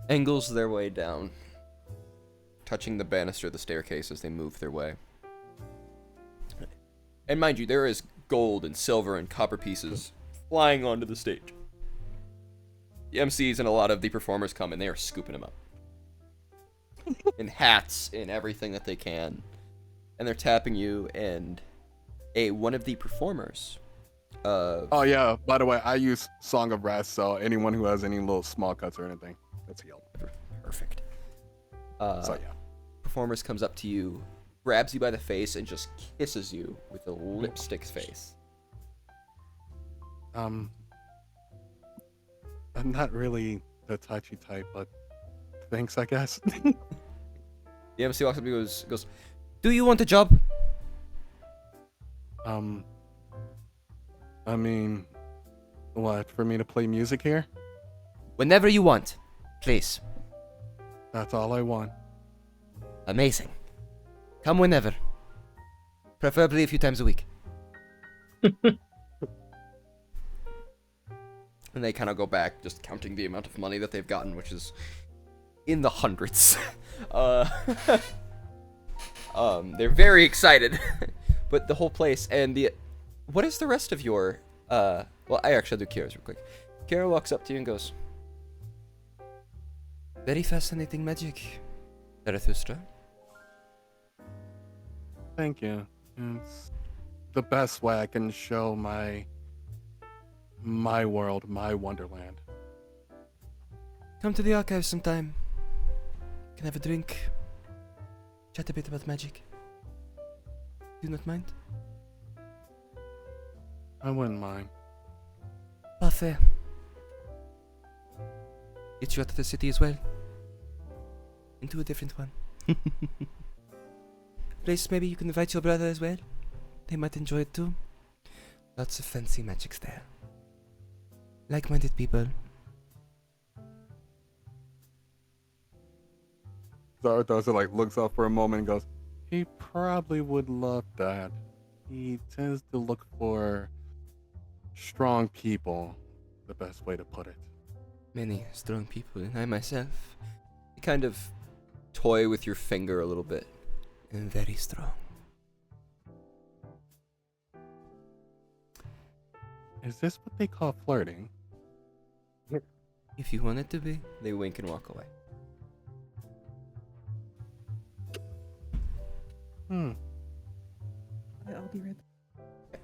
Speaker 1: angles their way down, touching the banister of the staircase as they move their way. And mind you, there is gold and silver and copper pieces flying onto the stage. The MCs and a lot of the performers come and they are scooping them up. In hats, in everything that they can. And they're tapping you, and one of the performers.
Speaker 4: Oh yeah, by the way, I use Song of Rest, so anyone who has any little small cuts or anything, that's healed.
Speaker 1: Perfect.
Speaker 4: So yeah.
Speaker 1: Performers comes up to you, grabs you by the face, and just kisses you with a lipstick's face.
Speaker 4: I'm not really the touchy type, but thanks, I guess.
Speaker 1: The MC walks up to you and goes, "Do you want a job?"
Speaker 4: I mean, what, for me to play music here?
Speaker 1: Whenever you want, please.
Speaker 4: That's all I want.
Speaker 1: Amazing. Come whenever. Preferably a few times a week. And they kind of go back, just counting the amount of money that they've gotten, which is in the hundreds. They're very excited. But the whole place and what is the rest of your well, I actually do Kira's real quick. Kira walks up to you and goes, "Very fascinating magic, Zarathustra."
Speaker 4: Thank you. It's the best way I can show my world, my wonderland.
Speaker 1: Come to the archives sometime. Can have a drink. Chat a bit about magic. Do not mind?
Speaker 4: I wouldn't mind.
Speaker 1: Parfait. Get you out of the city as well. Into a different one. Place maybe you can invite your brother as well. They might enjoy it too. Lots of fancy magics there. Like-minded people.
Speaker 4: Zarathustra looks up for a moment and goes, he probably would love that. He tends to look for strong people, the best way to put it.
Speaker 1: Many strong people, and I myself. You kind of toy with your finger a little bit. And very strong.
Speaker 4: Is this what they call flirting?
Speaker 1: If you want it to be. They wink and walk away.
Speaker 4: Hmm.
Speaker 3: I'll be right back.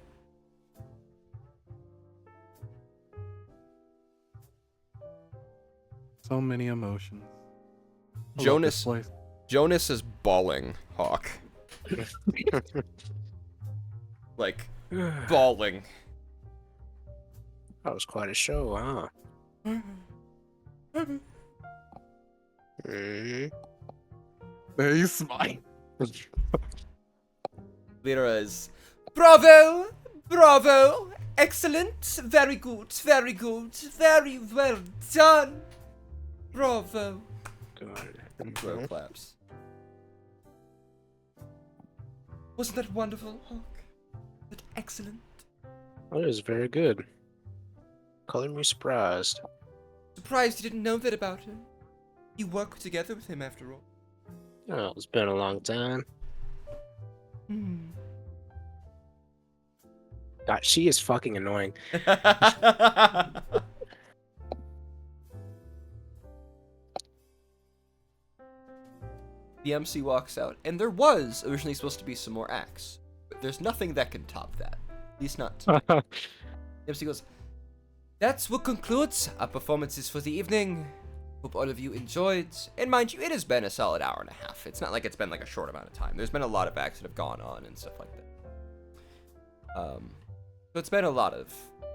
Speaker 4: So many emotions. I love this
Speaker 1: Jonas
Speaker 4: place.
Speaker 1: Jonas is bawling Hawk. Like bawling.
Speaker 5: That was quite a show, huh? Mhm.
Speaker 4: There you smile.
Speaker 1: Lyra is bravo, bravo, excellent, very good, very good, very well done. Bravo.
Speaker 5: God.
Speaker 1: Crow claps. Wasn't that wonderful, Hawk? That excellent.
Speaker 5: Oh, it was very good. Color me surprised.
Speaker 1: Surprised you didn't know that about him. You work together with him after all.
Speaker 5: Oh, it's been a long time.
Speaker 1: Hmm.
Speaker 5: God, she is fucking annoying.
Speaker 1: The MC walks out, and there was originally supposed to be some more acts, but there's nothing that can top that. At least not. The MC goes, "That's what concludes our performances for the evening. Hope all of you enjoyed. And mind you, it has been a solid hour and a half. It's not like it's been like a short amount of time. There's been a lot of acts that have gone on and stuff like that. So it's been a lot of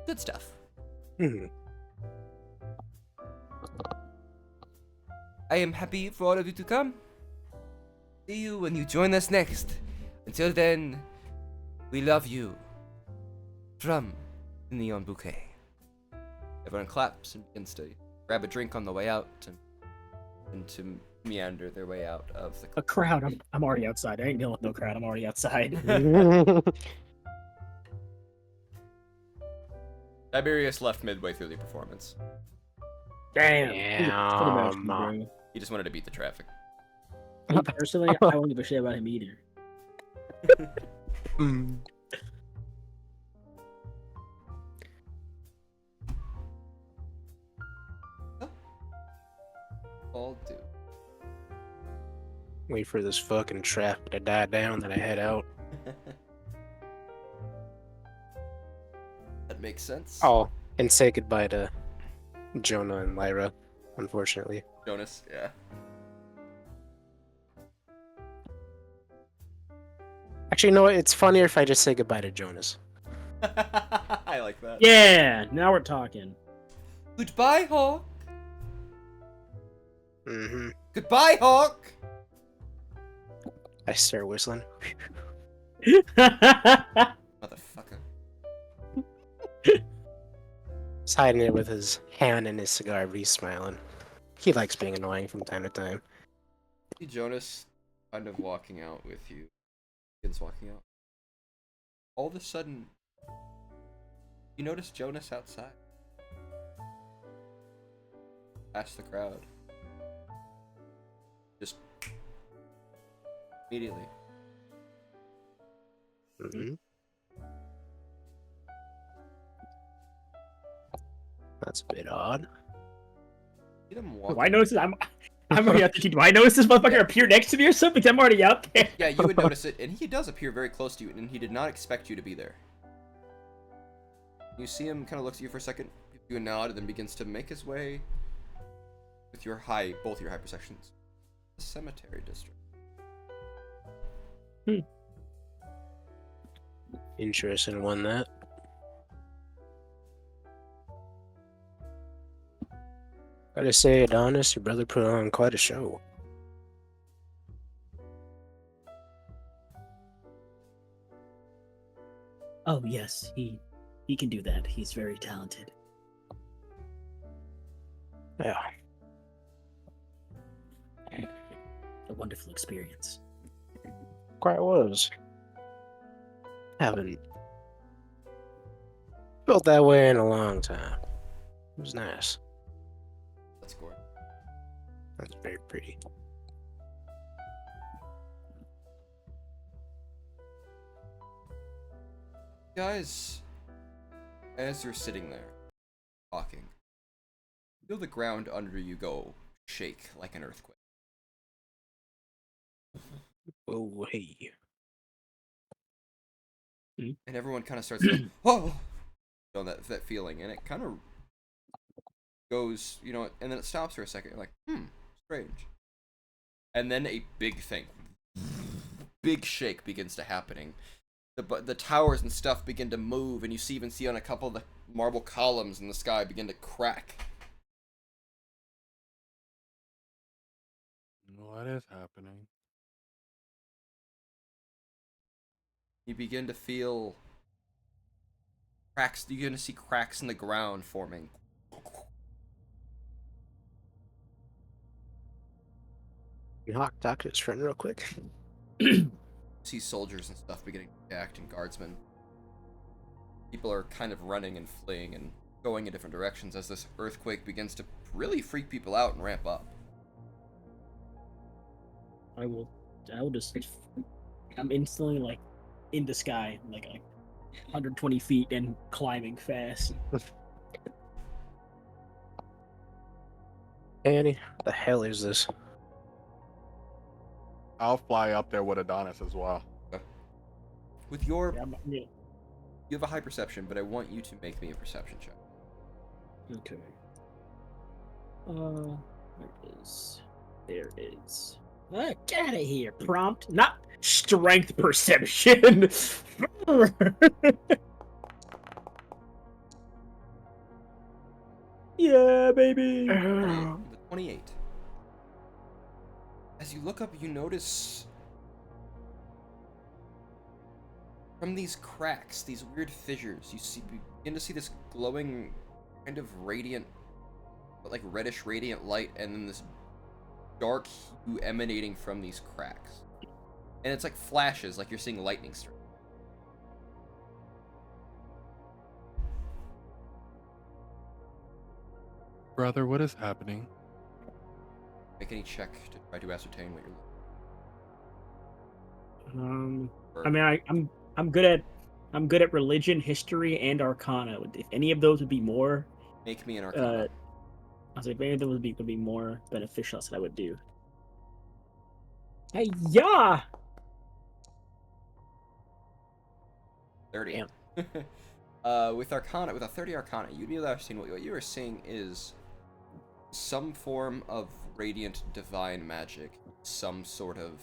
Speaker 1: good stuff.
Speaker 5: Mhm.
Speaker 1: I am happy for all of you to come. See you when you join us next. Until then, we love you. From the Neon Bouquet." Everyone claps and begins to grab a drink on the way out and to meander their way out of the
Speaker 2: A crowd. I'm already outside. I ain't dealing with no crowd. I'm already outside.
Speaker 1: Tiberius left midway through the performance.
Speaker 2: Damn.
Speaker 5: Damn.
Speaker 2: Bro.
Speaker 1: He just wanted to beat the traffic.
Speaker 2: Me personally, I won't give a shit about him either.
Speaker 5: Mm.
Speaker 1: All do.
Speaker 5: Wait for this fucking traffic to die down, then I head out.
Speaker 1: That makes sense.
Speaker 5: Oh, and say goodbye to Jonah and Lyra, unfortunately.
Speaker 1: Jonas, yeah.
Speaker 5: Actually, you know what? It's funnier if I just say goodbye to Jonas.
Speaker 1: I like that.
Speaker 2: Yeah, now we're talking.
Speaker 1: Goodbye, Hawk.
Speaker 5: Mm-hmm.
Speaker 1: Goodbye, Hawk.
Speaker 5: I start whistling.
Speaker 1: Motherfucker.
Speaker 5: He's hiding it with his hand in his cigar, but he's smiling. He likes being annoying from time to time.
Speaker 1: See Jonas kind of walking out with you. Begins walking out. All of a sudden, you notice Jonas outside. Past the crowd. Just immediately.
Speaker 5: Mm-hmm. That's a bit odd.
Speaker 1: See them walk.
Speaker 2: Do I notice I'm already out there. Do I notice this motherfucker appear next to me or something? 'Cause I'm already out there.
Speaker 1: Yeah, you would notice it, and he does appear very close to you, and he did not expect you to be there. You see him kind of looks at you for a second, gives you a nod, and then begins to make his way with your both your high perceptions, the cemetery district.
Speaker 5: Interesting one, that. Gotta say, Adonis, your brother put on quite a show.
Speaker 2: Oh yes, he can do that. He's very talented.
Speaker 5: Yeah.
Speaker 2: A wonderful experience.
Speaker 5: Quite was. Haven't felt that way in a long time. It was nice.
Speaker 1: Let's go.
Speaker 5: That's very pretty.
Speaker 1: Guys, As you're sitting there, talking, you feel the ground under you go shake like an earthquake.
Speaker 5: Oh, hey.
Speaker 1: And everyone kind of starts to go, oh! You know, that feeling. And it kind of goes, you know, and then it stops for a second. You're like, strange. And then a big thing, big shake begins to happening. The towers and stuff begin to move, and you even see on a couple of the marble columns in the sky begin to crack.
Speaker 4: What is happening?
Speaker 1: You begin to feel cracks. You begin to see cracks in the ground forming.
Speaker 5: You talk to his friend real quick.
Speaker 1: See soldiers and stuff beginning to act, and guardsmen. People are kind of running and fleeing and going in different directions as this earthquake begins to really freak people out and ramp up.
Speaker 2: I will just. I'm instantly like in the sky, like 120 feet and climbing fast.
Speaker 5: Annie, what the hell is this?
Speaker 4: I'll fly up there with Adonis as well.
Speaker 1: With your,
Speaker 2: Yeah.
Speaker 1: you have a high perception, but I want you to make me a perception check.
Speaker 2: Okay. Where is? There is. Get out of here! Prompt, not strength perception. Yeah, baby.
Speaker 1: The 28. As you look up, you notice from these cracks, these weird fissures, you begin to see this glowing, kind of radiant, like reddish radiant light, and then this dark hue emanating from these cracks. And it's like flashes, like you're seeing lightning strike.
Speaker 4: Brother, what is happening?
Speaker 1: Make any check to try to ascertain what you're looking
Speaker 2: I mean, I'm good at religion, history, and arcana. If any of those would be more,
Speaker 1: Make me an arcana.
Speaker 2: I was like, if any of those would be more beneficial, that's what I would do. Hey, yeah.
Speaker 1: 30. With arcana, with a 30 arcana, you'd be able to understand what you are seeing is some form of radiant divine magic, some sort of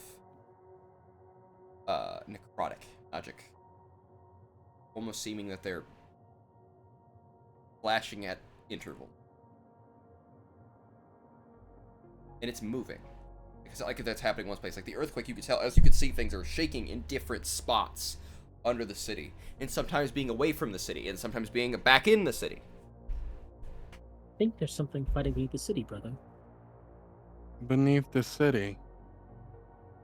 Speaker 1: necrotic magic, almost seeming that they're flashing at interval, and it's moving. Because like if that's happening in one place, like the earthquake, you could tell, as you could see, things are shaking in different spots under the city, and sometimes being away from the city, and sometimes being back in the city.
Speaker 2: I think there's something fighting beneath the city, brother.
Speaker 4: Beneath the city.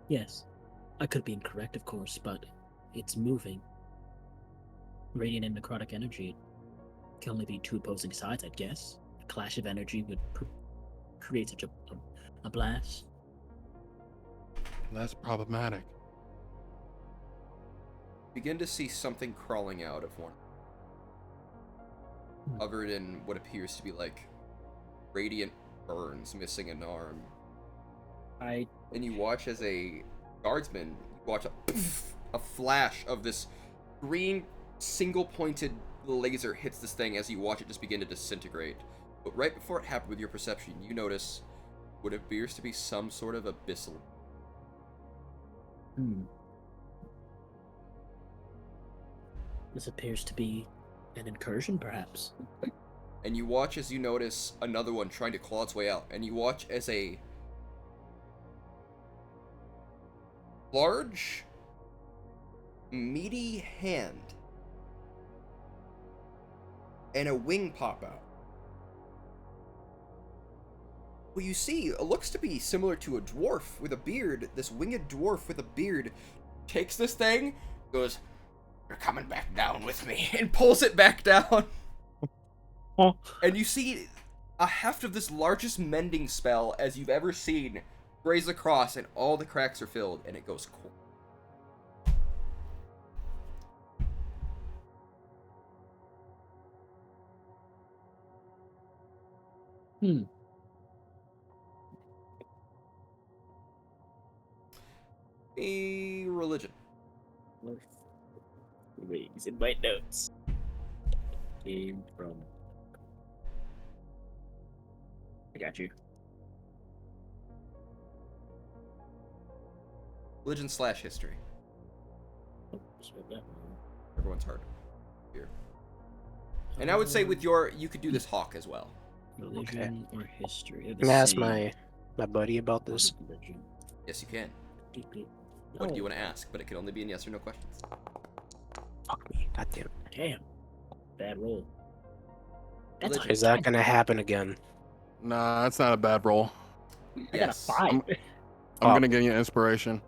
Speaker 2: Yes. I could be incorrect, of course, but it's moving. Radiant and necrotic energy can only be two opposing sides, I'd guess. A clash of energy would create such a blast.
Speaker 4: That's problematic.
Speaker 1: Begin to see something crawling out of one, covered in what appears to be like radiant burns, missing an arm. And you watch as a guardsman, you watch a flash of this green single-pointed laser hits this thing as you watch it just begin to disintegrate. But right before it happened, with your perception, you notice what appears to be some sort of abyssal.
Speaker 2: This appears to be an incursion, perhaps.
Speaker 1: And you watch as you notice another one trying to claw its way out. And you watch as a large, meaty hand and a wing pop out. What you see looks to be similar to a dwarf with a beard. This winged dwarf with a beard takes this thing, goes, "You're coming back down with me," and pulls it back down. And you see a heft of this largest mending spell as you've ever seen graze across, and all the cracks are filled, and it goes cool. A religion.
Speaker 2: Wait, he's in my notes. Came from. I got you.
Speaker 1: Religion / history.
Speaker 2: Oh, just read that one.
Speaker 1: Everyone's hard here. And I would say with your, you could do this hawk as well.
Speaker 2: Religion or history. They're the
Speaker 5: Can I ask
Speaker 2: same.
Speaker 5: my buddy about this?
Speaker 2: Religion.
Speaker 1: Yes, you can.
Speaker 2: Oh,
Speaker 1: What do you want to ask? But it can only be in yes or no questions.
Speaker 5: Fuck me. God damn.
Speaker 2: Damn. Bad roll. That's
Speaker 1: Religion.
Speaker 5: Is that gonna happen again?
Speaker 4: Nah, that's not a bad roll.
Speaker 2: I got a
Speaker 1: Yes.
Speaker 2: 5.
Speaker 4: I'm
Speaker 5: Oh.
Speaker 4: gonna give you inspiration.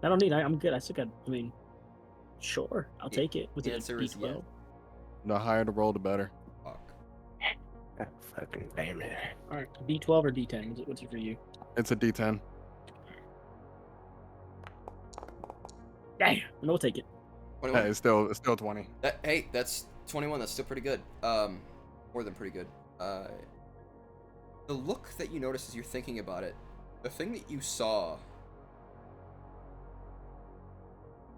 Speaker 2: I don't need. I'm good. I still got. I mean, sure. I'll
Speaker 1: The
Speaker 2: take it. With the
Speaker 1: answer is
Speaker 2: D12.
Speaker 4: The higher the roll, the better.
Speaker 1: Hawk.
Speaker 5: God fucking damn it.
Speaker 2: All right. D12 or D10? What's it for you?
Speaker 4: It's a D10.
Speaker 2: Damn. No, we'll take it.
Speaker 1: 21.
Speaker 4: Hey, it's still 20.
Speaker 1: Hey, that's 21. That's still pretty good. More than pretty good. The look that you notice as you're thinking about it, the thing that you saw,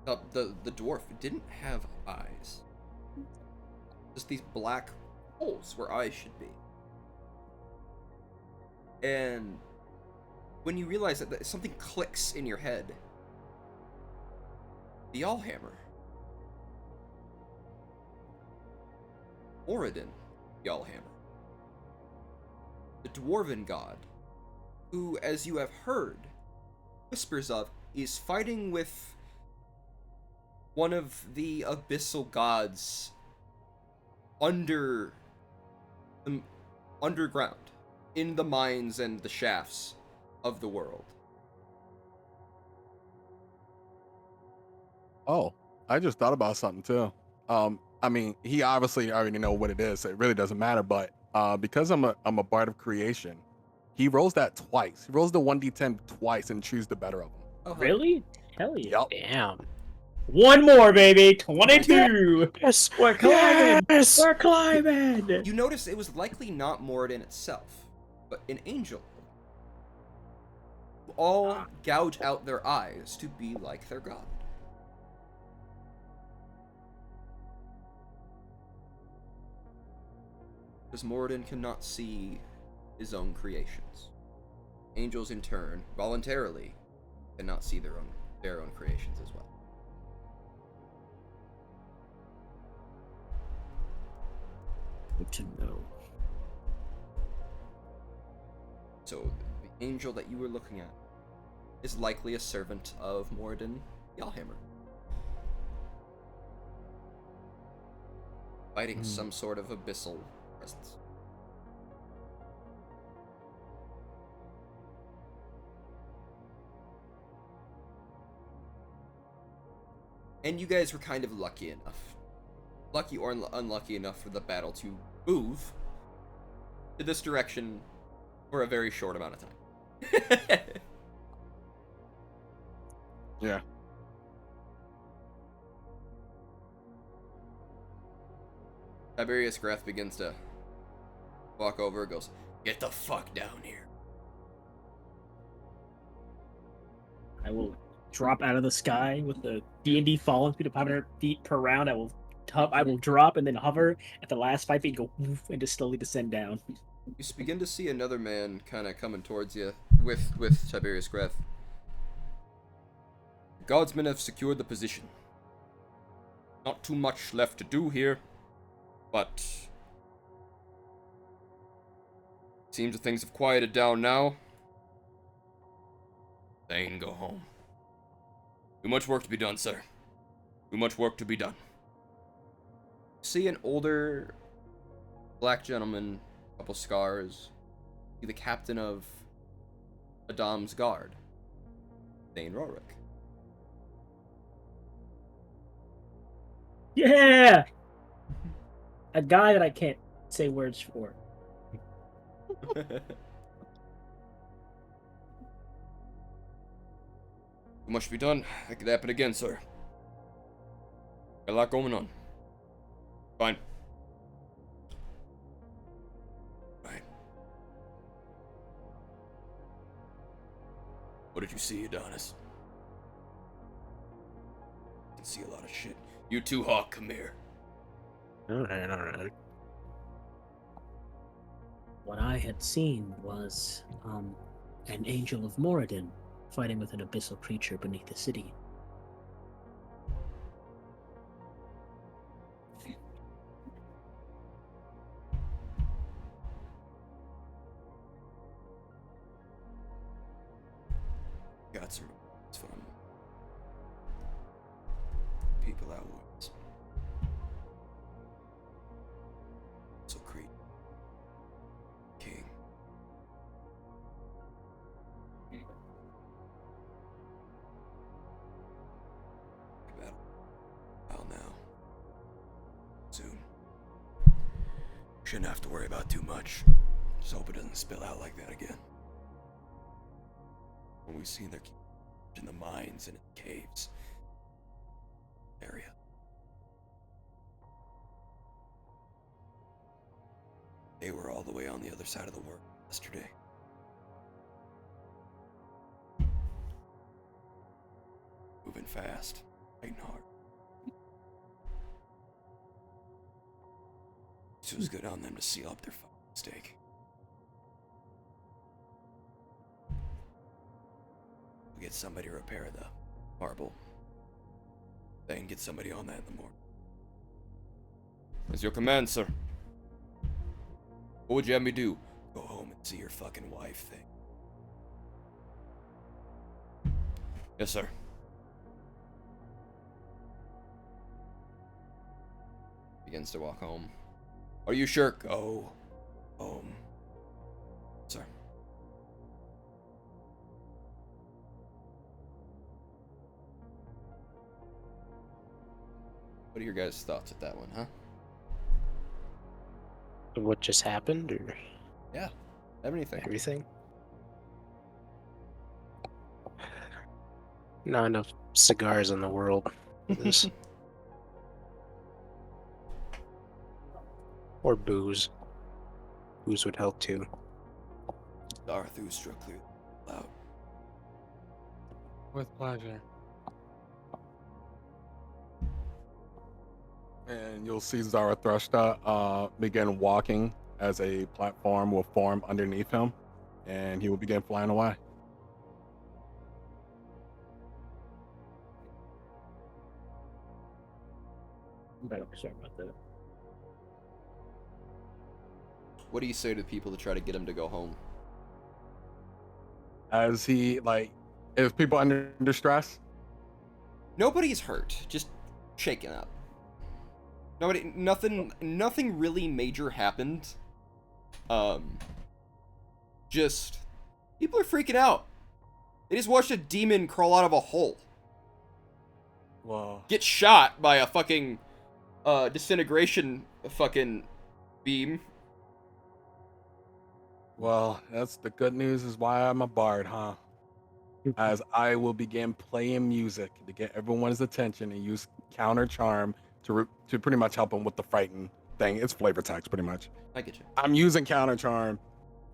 Speaker 1: the dwarf didn't have eyes. Just these black holes where eyes should be. And when you realize that something clicks in your head, the Allhammer, Moradin, the Allhammer, the dwarven god, who, as you have heard whispers of, is fighting with one of the abyssal gods underground, in the mines and the shafts of the world.
Speaker 4: Oh, I just thought about something too. I mean, he obviously already know what it is, so it really doesn't matter. But because I'm a bard of creation, he rolls that twice. He rolls the 1d10 twice and chooses the better of them.
Speaker 1: Oh,
Speaker 2: Really? Hell yeah.
Speaker 4: Yup.
Speaker 5: Damn.
Speaker 2: One more, baby. 22.
Speaker 5: Yes.
Speaker 2: We're climbing.
Speaker 5: Yes.
Speaker 2: We're climbing.
Speaker 1: You notice it was likely not Moradin itself, but an angel. Who all gouge out their eyes to be like their god. Because Moradin cannot see his own creations. Angels, in turn, voluntarily, cannot see their own creations as well.
Speaker 2: Good to know.
Speaker 1: So, the angel that you were looking at is likely a servant of Moradin Yalhammer. Fighting some sort of abyssal presence. And you guys were kind of lucky enough. Lucky or unlucky enough for the battle to move to this direction for a very short amount of time.
Speaker 4: Yeah.
Speaker 1: Tiberius Greth begins to walk over and goes, "Get the fuck down here."
Speaker 2: I will drop out of the sky with the D&D falling speed of 500 feet per round. I will drop and then hover at the last 5 feet and go woof, and just slowly descend down.
Speaker 1: You begin to see another man kind of coming towards you with Tiberius Greth. The Godsmen have secured the position. Not too much left to do here, but seems that things have quieted down now. Thane, go home. Too much work to be done, sir. Too much work to be done. See an older black gentleman, couple scars, the captain of Adam's guard, Thane Rorick.
Speaker 2: Yeah! A guy that I can't say words for.
Speaker 1: Too much to be done. That could happen again, sir. Got a lot going on. Fine. Fine. What did you see, Adonis? I can see a lot of shit. You too, Hawk, come here.
Speaker 5: Alright.
Speaker 2: What I had seen was an angel of Moradin fighting with an abyssal creature beneath the city.
Speaker 1: Got some reports from people out west. So Creed. King. Battle. Well now. Soon. Shouldn't have to worry about too much. Just hope it doesn't spill out like that again. When we've seen their in the mines and in the caves area. They were all the way on the other side of the world yesterday. Moving fast, fighting hard. So it was good on them to seal up their fucking mistake. We'll get somebody to repair the marble. Then get somebody on that in the morning. As your command, sir. What would you have me do? Go home and see your fucking wife thing. Yes, sir. Begins to walk home. Are you sure? Go home. Sir. What are your guys' thoughts at that one, huh?
Speaker 5: What just happened, or
Speaker 1: Yeah. Everything.
Speaker 5: everything? Not enough cigars in the world for this. Or booze. Booze would help too.
Speaker 1: Darthu struck clear out.
Speaker 4: With pleasure. And you'll see Zarathustra begin walking as a platform will form underneath him, and he will begin flying away.
Speaker 2: I'm better concerned about that.
Speaker 1: What do you say to people to try to get him to go home?
Speaker 4: As he, like, is people under distress?
Speaker 1: Nobody's hurt, just shaken up. Nothing really major happened. Just people are freaking out. They just watched a demon crawl out of a hole.
Speaker 4: Well,
Speaker 1: Get shot by a fucking disintegration fucking beam.
Speaker 4: well, that's the good news is why I'm a bard, huh? As I will begin playing music to get everyone's attention and use counter charm to pretty much help them with the frighten thing. It's flavor text, pretty much.
Speaker 1: I get you.
Speaker 4: I'm using counter charm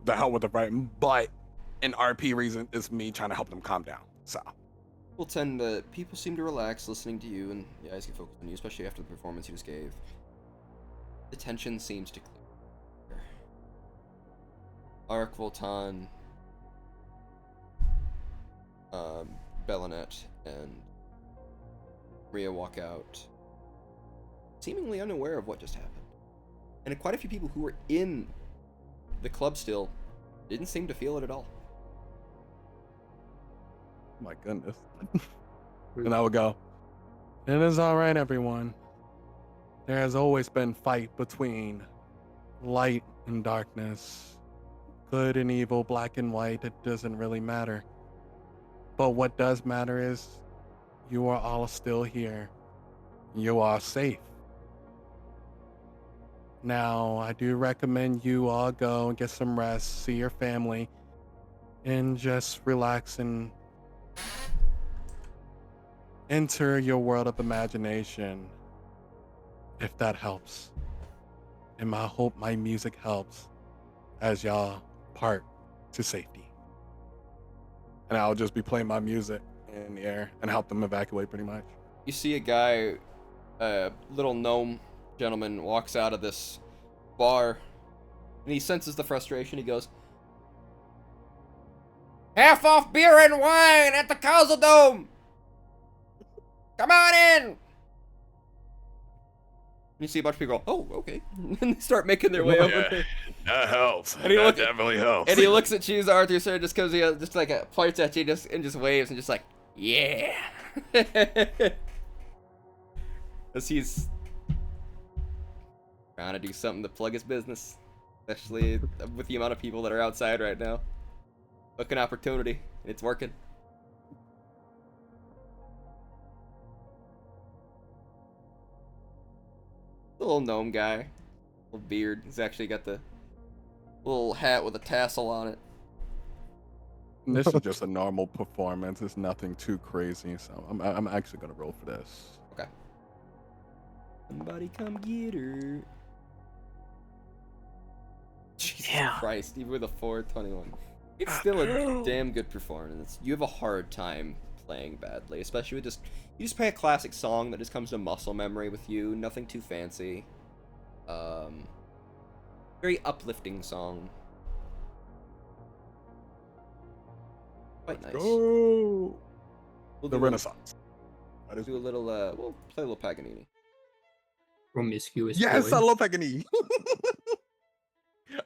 Speaker 4: to help with the frighten, but an RP reason is me trying to help them calm down. So
Speaker 1: People seem to relax listening to you, and the eyes can focus on you, especially after the performance you just gave. The tension seems to clear. Ark, Voltan, Bellanet, and Rhea walk out, seemingly unaware of what just happened. And quite a few people who were in the club still didn't seem to feel it at all.
Speaker 4: my goodness. And I would go, it is all right, everyone. There has always been fight between light and darkness, good and evil, black and white. It doesn't really matter. But what does matter is you are all still here. You are safe. Now, I do recommend you all go and get some rest, see your family, and just relax and enter your world of imagination, if that helps. And I hope my music helps as y'all part to safety. and I'll just be playing my music in the air and help them evacuate pretty much.
Speaker 1: You see a guy, a little gnome gentleman, walks out of this bar, and he senses the frustration. He goes, "Half off beer and wine at the Castle Dome! Come on in!" And you see a bunch of people go, "Oh, okay." And they start making their way over there.
Speaker 4: That helps.
Speaker 1: And he
Speaker 4: that
Speaker 1: look-
Speaker 4: definitely helps.
Speaker 1: And he looks at you, Arthur, sir, just because he just like points at you and just waves and just like, "Yeah." Because he's trying to do something to plug his business, especially with the amount of people that are outside right now. Look, an opportunity. It's working. The little gnome guy, little beard. He's actually got the little hat with a tassel on it.
Speaker 4: This is just a normal performance. It's nothing too crazy, so I'm actually gonna roll for this.
Speaker 1: Okay. Somebody come get her. Jesus
Speaker 5: Yeah.
Speaker 1: Christ, even with a 421. It's still a damn good performance. You have a hard time playing badly, especially with you just play a classic song that just comes to muscle memory with you, nothing too fancy. Very uplifting song. Quite nice.
Speaker 4: Go.
Speaker 1: We'll
Speaker 4: The
Speaker 1: do
Speaker 4: Renaissance. That
Speaker 1: A,
Speaker 4: is-
Speaker 1: do a little we'll play a little Paganini.
Speaker 7: Promiscuous
Speaker 4: Yes,
Speaker 7: boy.
Speaker 4: I love Paganini.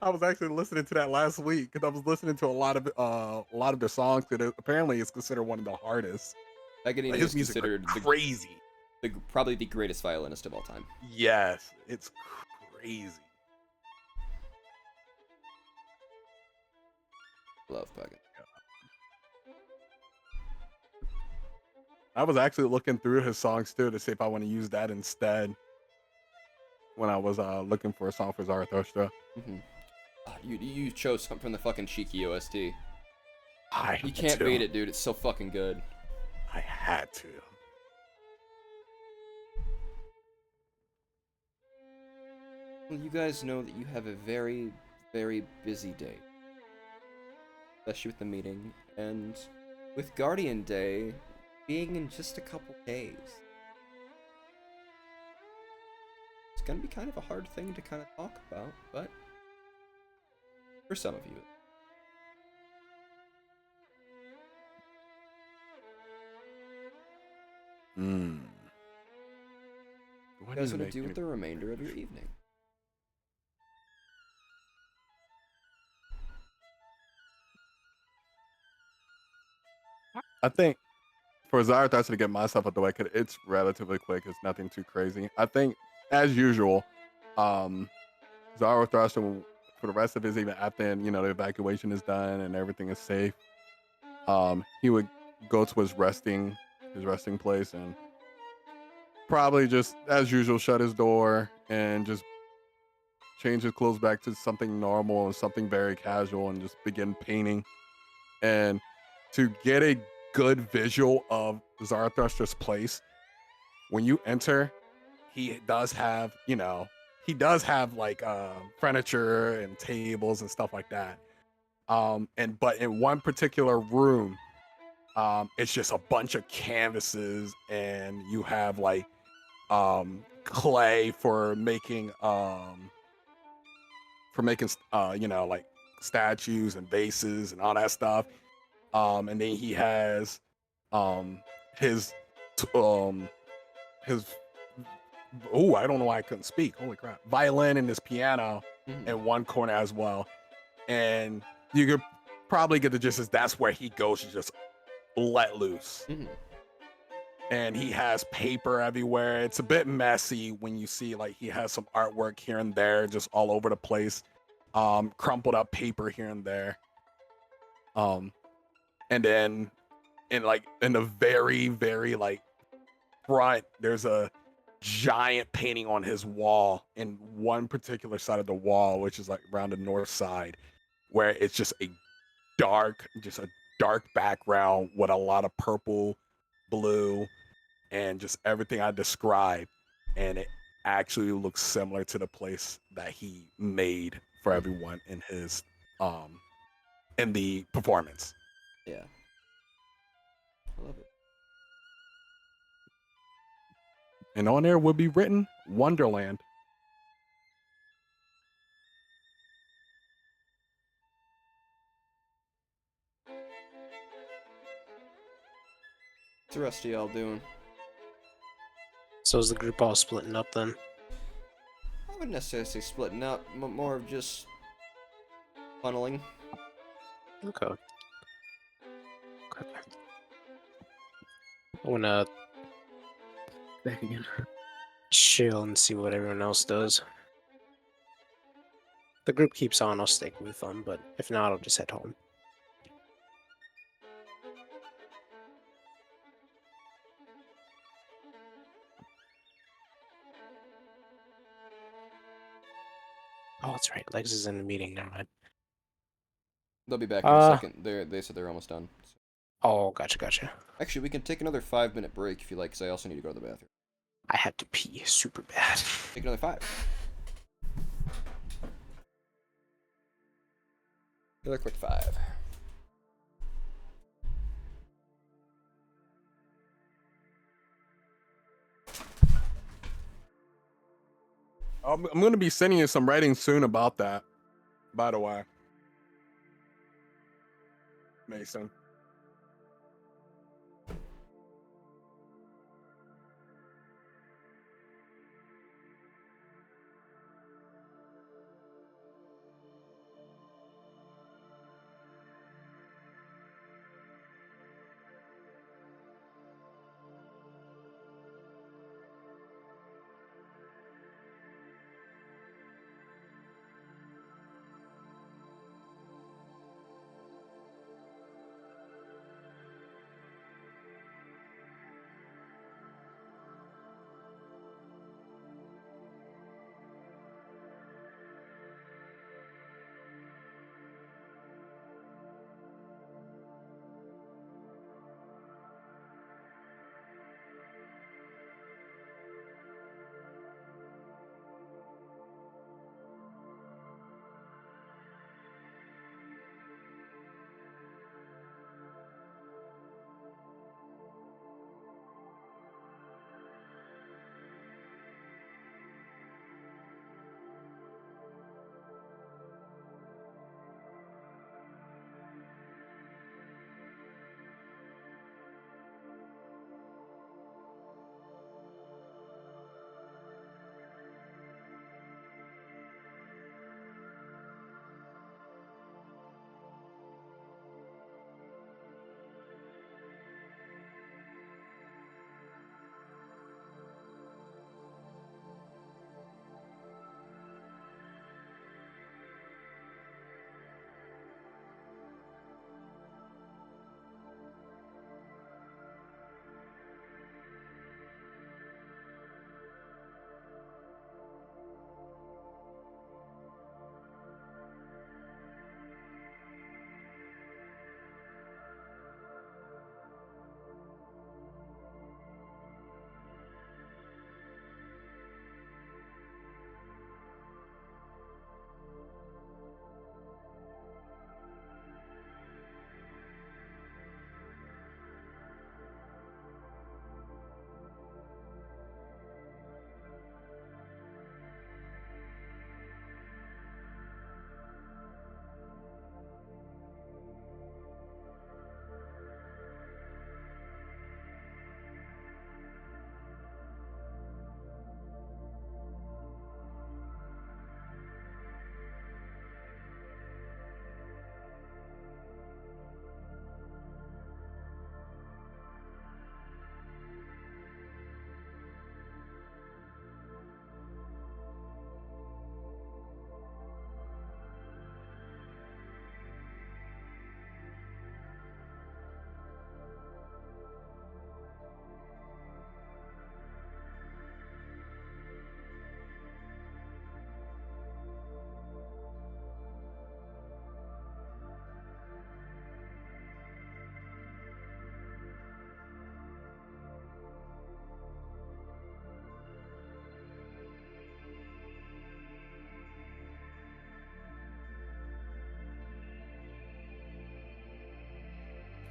Speaker 4: I was actually listening to that last week because I was listening to a lot of their songs. And apparently, it's considered one of the hardest.
Speaker 1: Paganini
Speaker 4: Like,
Speaker 1: is
Speaker 4: his music
Speaker 1: considered
Speaker 4: crazy.
Speaker 1: probably the greatest violinist of all time.
Speaker 4: Yes, it's crazy.
Speaker 1: Love Paganini.
Speaker 4: I was actually looking through his songs too to see if I want to use that instead when I was looking for a song for Zarathustra.
Speaker 1: Mm-hmm. You chose something from the fucking Cheeky OST.
Speaker 4: I
Speaker 1: You
Speaker 4: had
Speaker 1: can't
Speaker 4: to.
Speaker 1: beat it, dude. It's so fucking good.
Speaker 4: I had to.
Speaker 1: Well, you guys know that you have a very, very busy day. Especially with the meeting, and with Guardian Day being in just a couple days. It's gonna be kind of a hard thing to kind of talk about, but for some of you.
Speaker 4: Mm.
Speaker 1: What you guys want to do with the remainder of your evening?
Speaker 4: I think for Zarathustra to get myself out the way, 'cause it's relatively quick. It's nothing too crazy. I think, as usual, Zarathustra will, for the rest of his even after the evacuation is done and everything is safe, he would go to his resting place and probably just as usual shut his door and just change his clothes back to something normal and something very casual and just begin painting. And to get a good visual of Zarathustra's place, when you enter, he does have like furniture and tables and stuff like that. But in one particular room, it's just a bunch of canvases, and you have like clay for making like statues and vases and all that stuff. And then he has his I don't know why I couldn't speak. Holy crap. Violin and his piano in one corner as well. And you could probably get the gist is that's where he goes to just let loose.
Speaker 1: Mm-hmm.
Speaker 4: And he has paper everywhere. It's a bit messy when you see like he has some artwork here and there, just all over the place. Crumpled up paper here and there. And then in the very, very like front, there's a giant painting on his wall in one particular side of the wall, which is like around the north side, where it's just a dark background with a lot of purple, blue, and just everything I described. And it actually looks similar to the place that he made for everyone in his in the performance.
Speaker 1: Yeah. I love it.
Speaker 4: And on there would be written Wonderland.
Speaker 1: What's the rest of y'all doing?
Speaker 5: So is the group all splitting up then?
Speaker 1: I wouldn't necessarily say splitting up, but more of just funneling.
Speaker 5: Okay. I wanna
Speaker 2: Back again.
Speaker 5: chill and see what everyone else does. The group keeps on, I'll stick with them, but if not, I'll just head home. Oh, that's right. Legs is in the meeting now.
Speaker 1: They'll be back in a second. They said they're almost done. So.
Speaker 5: Oh, gotcha.
Speaker 1: Actually, we can take another 5-minute break if you like, because I also need to go to the bathroom.
Speaker 5: I had to pee super bad.
Speaker 1: Take another 5. Another quick 5.
Speaker 4: I'm going to be sending you some writing soon about that, by the way. Mason.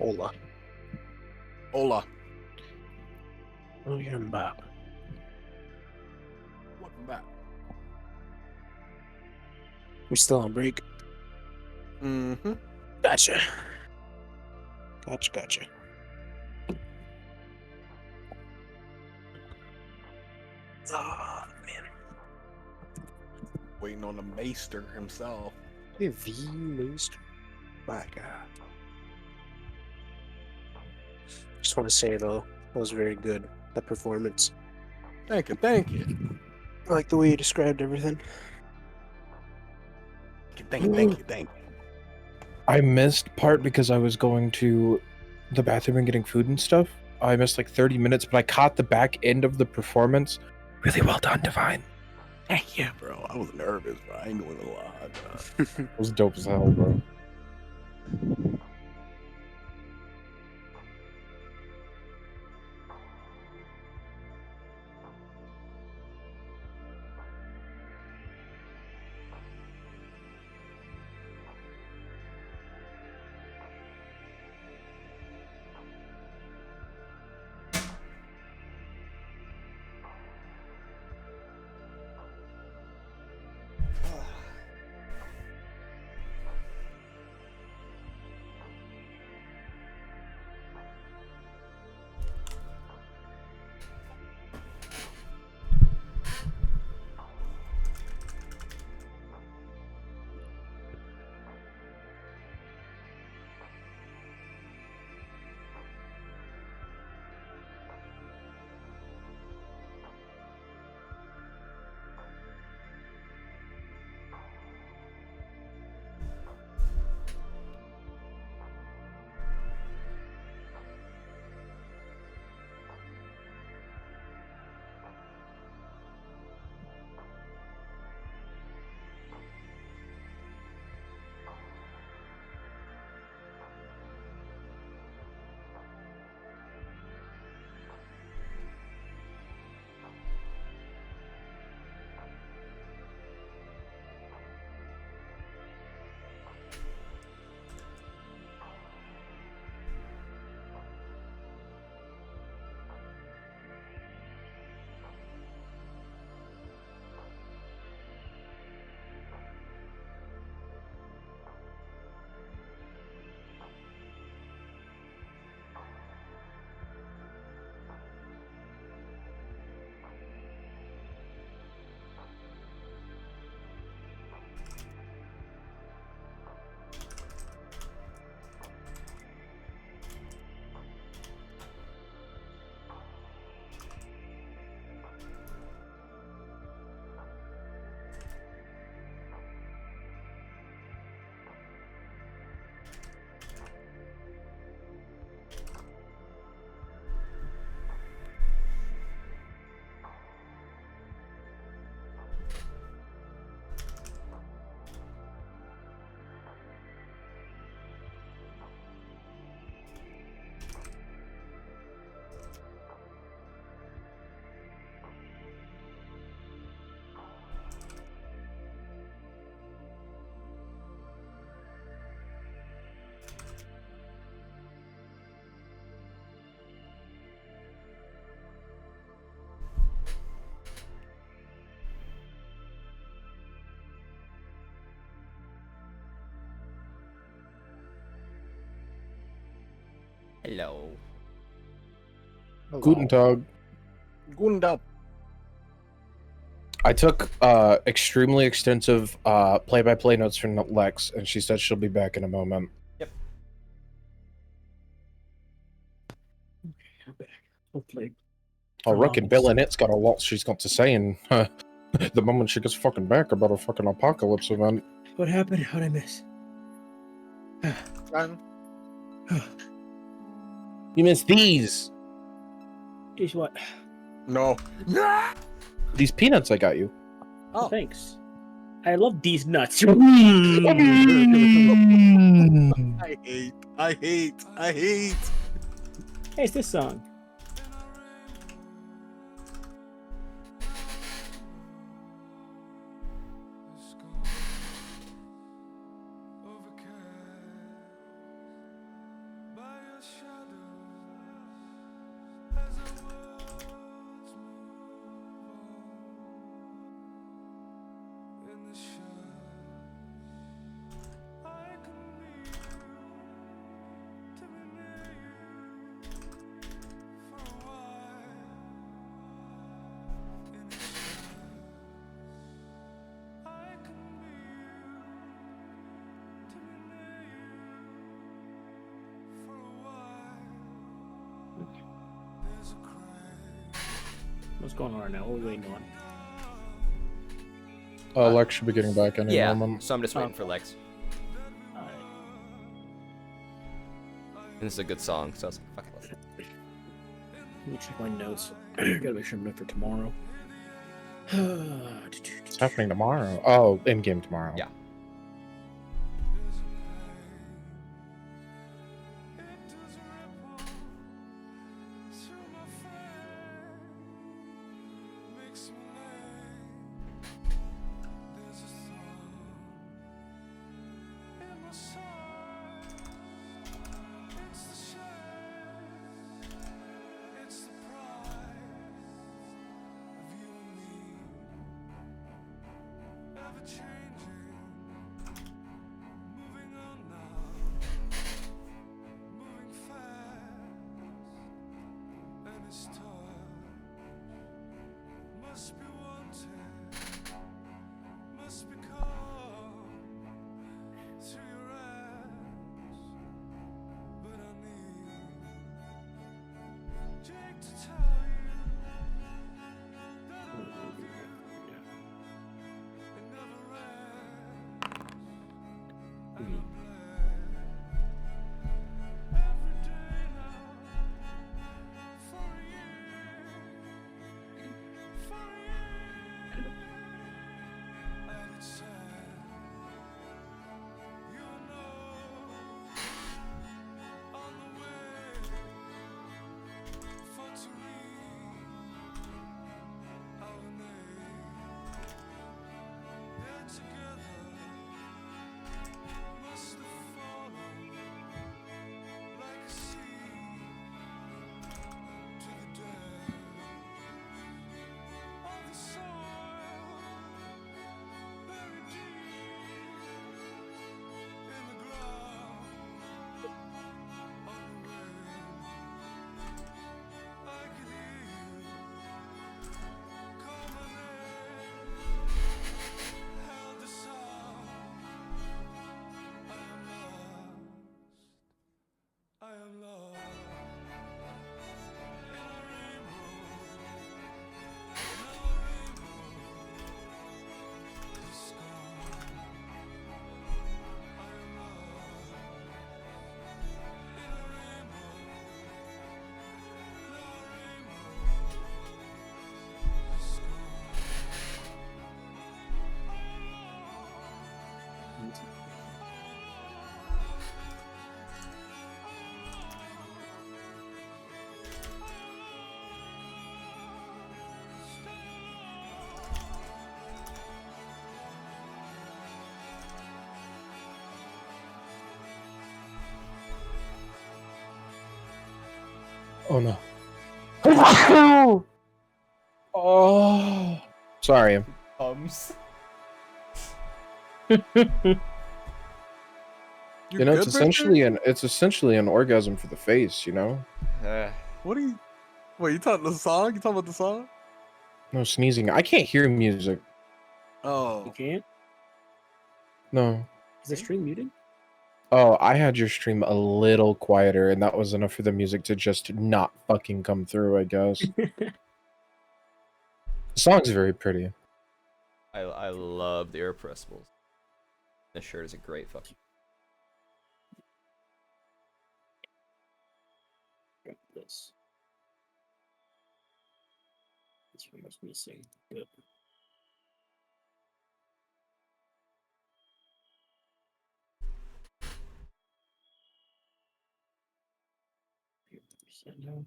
Speaker 5: Hola.
Speaker 4: Hola.
Speaker 5: Oh, you're Bob.
Speaker 4: Welcome back.
Speaker 5: We still on break.
Speaker 4: Mm-hmm.
Speaker 5: Gotcha. Gotcha. Oh, man.
Speaker 4: Waiting on the maester himself.
Speaker 5: The Maester. My God. Just want to say, though, that was very good. That performance.
Speaker 4: Thank you, thank you.
Speaker 5: I like the way you described everything.
Speaker 4: Thank you, thank you, thank you.
Speaker 6: I missed part because I was going to the bathroom and getting food and stuff. I missed like 30 minutes, but I caught the back end of the performance. Really well done, Divine.
Speaker 4: Thank you, bro. I was nervous, bro. I ain't doing a lot, bro.
Speaker 6: It was dope as hell, bro.
Speaker 1: Hello.
Speaker 6: Guten Tag.
Speaker 4: Gundap.
Speaker 6: I took extremely extensive play-by-play notes from Lex, and she said she'll be back in a moment.
Speaker 2: I'm back. Hopefully.
Speaker 6: I reckon Bill and it's got a lot she's got to say, and the moment she gets fucking back about a fucking apocalypse event.
Speaker 2: What happened? How'd I miss?
Speaker 6: You missed these.
Speaker 2: Jeez, what?
Speaker 4: No.
Speaker 6: These peanuts I got you.
Speaker 4: Oh.
Speaker 2: Thanks. I love these nuts.
Speaker 4: I hate.
Speaker 2: Hey, it's this song. What's going on right now? What are we waiting on?
Speaker 6: Lex should be getting back any
Speaker 1: Yeah,
Speaker 6: moment.
Speaker 1: so I'm just waiting for Lex.
Speaker 2: Alright.
Speaker 1: And this is a good song, so I was like, fuck it.
Speaker 2: Let me check my notes. Gotta make sure I'm ready for tomorrow.
Speaker 6: It's happening tomorrow. Oh, in game tomorrow.
Speaker 1: Yeah.
Speaker 6: Oh no. Oh. Sorry.
Speaker 4: You
Speaker 6: You know,
Speaker 4: good, Richard?
Speaker 6: it's essentially an orgasm for the face, you know?
Speaker 4: What are you? Wait, you talking the song? You talking about the song?
Speaker 6: No sneezing. I can't hear music.
Speaker 2: You
Speaker 4: Oh,
Speaker 2: can't?
Speaker 6: No.
Speaker 2: Is the stream muted?
Speaker 6: Oh, I had your stream a little quieter, and that was enough for the music to just not fucking come through, I guess. The song's very pretty.
Speaker 1: I love the Irrepressibles. This shirt is a great fucking.
Speaker 2: This. This one was missing. Good. No.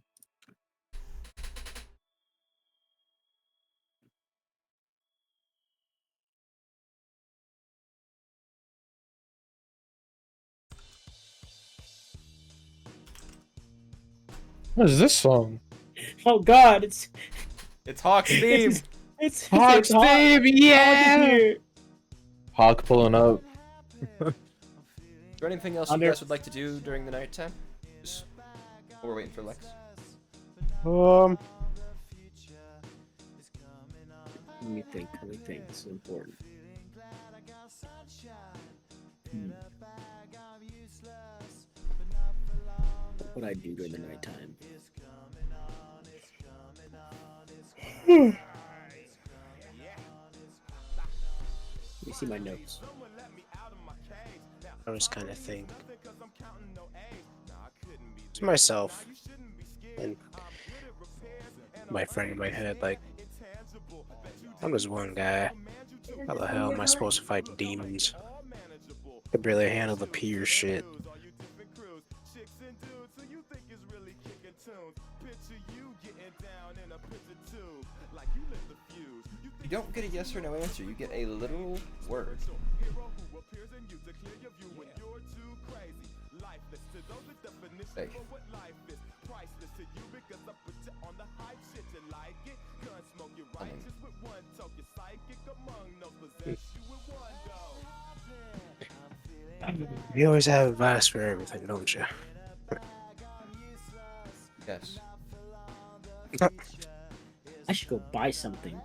Speaker 6: What is this song?
Speaker 2: Oh God!
Speaker 1: It's Hawk's theme.
Speaker 2: It's
Speaker 6: Hawk's
Speaker 2: Hawk.
Speaker 6: theme,
Speaker 2: Hawk is
Speaker 6: yeah!
Speaker 2: here.
Speaker 6: Hawk pulling up.
Speaker 1: Is there anything else you
Speaker 2: Under-
Speaker 1: guys would like to do during the nighttime? Just while we're waiting for Lex.
Speaker 2: Let me think. This is important. What would I do during the nighttime? Let me see my notes.
Speaker 5: I was kind of think to myself and my friend in my head, like, I'm just one guy. How the hell am I supposed to fight demons? I could barely handle the peer shit.
Speaker 1: You don't get a yes or no answer. You get a literal word. Hey.
Speaker 5: You always have advice for everything, don't you?
Speaker 1: Yes.
Speaker 2: I should go buy something.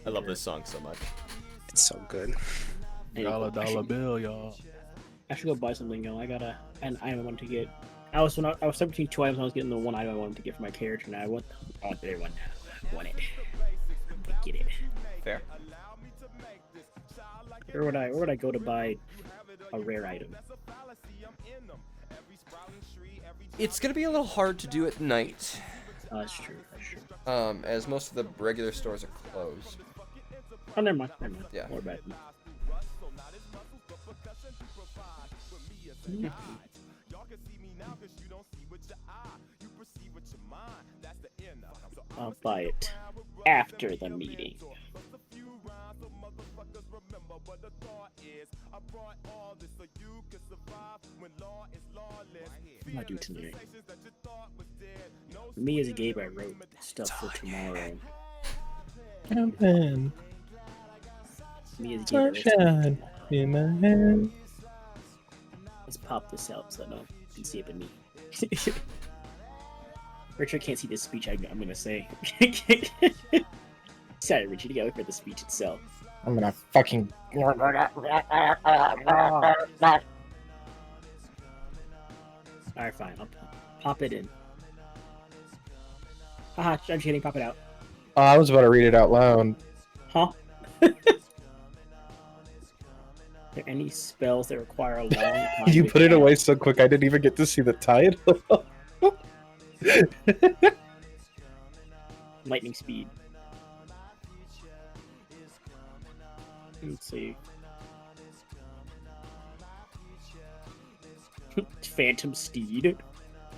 Speaker 1: I love this song so much.
Speaker 5: It's so good.
Speaker 4: $1 bill, y'all.
Speaker 2: I should go buy something, yo. I gotta an item I wanted to get. I was stuck between two items. I was getting the one item I wanted to get for my character. Now I want the other one. I want it. Get it.
Speaker 1: Fair.
Speaker 2: Where would I go to buy a rare item?
Speaker 1: It's gonna be a little hard to do at night,
Speaker 2: That's true.
Speaker 1: as most of the regular stores are closed.
Speaker 2: Oh, never mind.
Speaker 1: Yeah.
Speaker 2: More bad. I'll buy it after the meeting. What do I do tonight? Me as a Gabe, I wrote stuff for tomorrow.
Speaker 6: Campaign.
Speaker 2: Me as a Gabe, I wrote
Speaker 6: Sunshine in my hand.
Speaker 2: Let's pop this out so no one can see it but me. Richard can't see this speech I'm gonna say. Sorry, Richard, you gotta look for the speech itself.
Speaker 6: I'm gonna fucking.
Speaker 2: Alright, fine. I'll pop it in. Haha, I'm just kidding. Pop it out.
Speaker 6: Oh, I was about to read it out loud.
Speaker 2: Huh? Are there any spells that require a long time?
Speaker 6: You
Speaker 2: to
Speaker 6: put it
Speaker 2: cast?
Speaker 6: away so quick, I didn't even get to see the title.
Speaker 2: Lightning speed. Let's see. Phantom steed.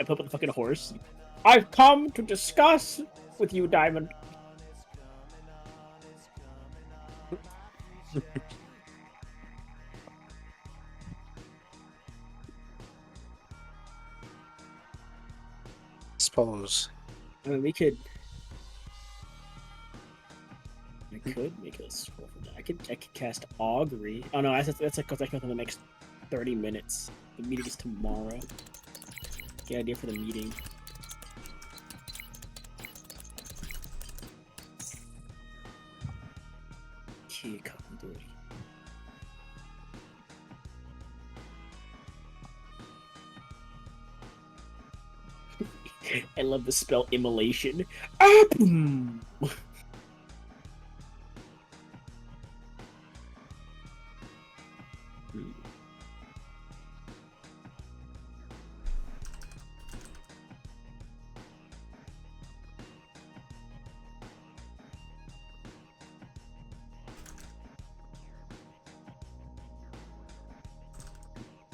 Speaker 2: I put up the fucking horse. I've come to discuss with you, Diamond.
Speaker 5: Suppose.
Speaker 2: I mean, I could make a scroll from that. I could cast augury. Oh no, that's like within the next 30 minutes. The meeting is tomorrow. Good idea for the meeting. Key continuity. I love the spell immolation. Ah, boom.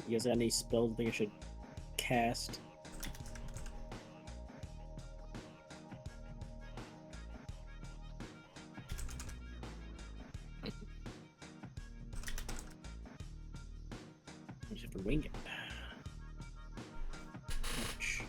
Speaker 2: You guys got any spells you think I should cast? I just have to wing it. Ouch.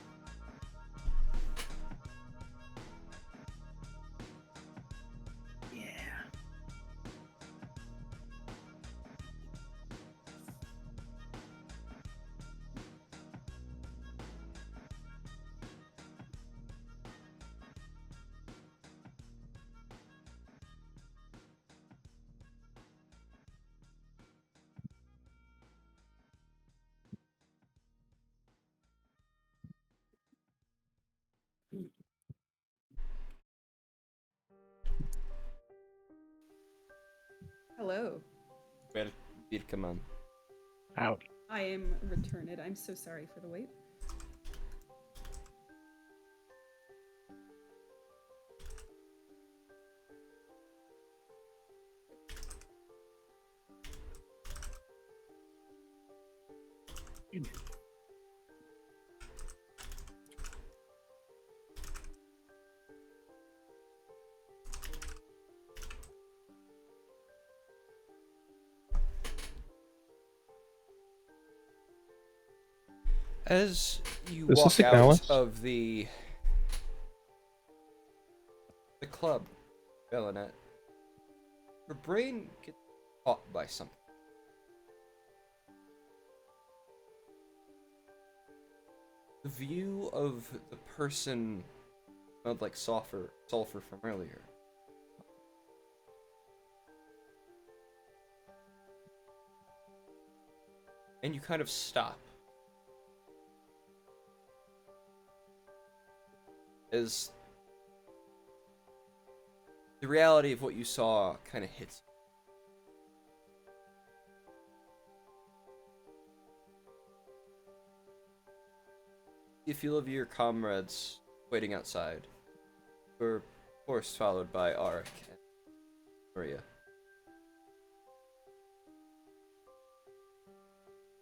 Speaker 3: Hello.
Speaker 1: Willkommen.
Speaker 5: Howdy.
Speaker 3: I am returned. I'm so sorry for the wait.
Speaker 1: As you
Speaker 6: Does this
Speaker 1: walk out
Speaker 6: acknowledge?
Speaker 1: of the club, Bellinet, your brain gets caught by something. The view of the person smelled like sulfur from earlier. And you kind of stop. As the reality of what you saw kind of hits you. You feel of your comrades waiting outside. You're, of course, followed by Arik and Maria.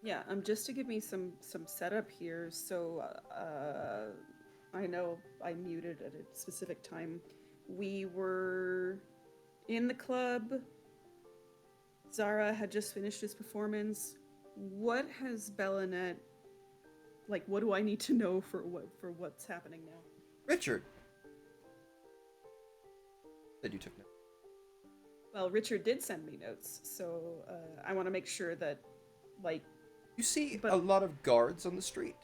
Speaker 3: Yeah, just to give me some setup here. So I know I muted at a specific time. We were in the club. Zara had just finished his performance. What has Bellinet, like, what do I need to know for what's happening now?
Speaker 1: Richard! Said you took notes.
Speaker 3: Well, Richard did send me notes, so I want to make sure that, like,
Speaker 1: You see
Speaker 3: But-
Speaker 1: a lot of guards on the street.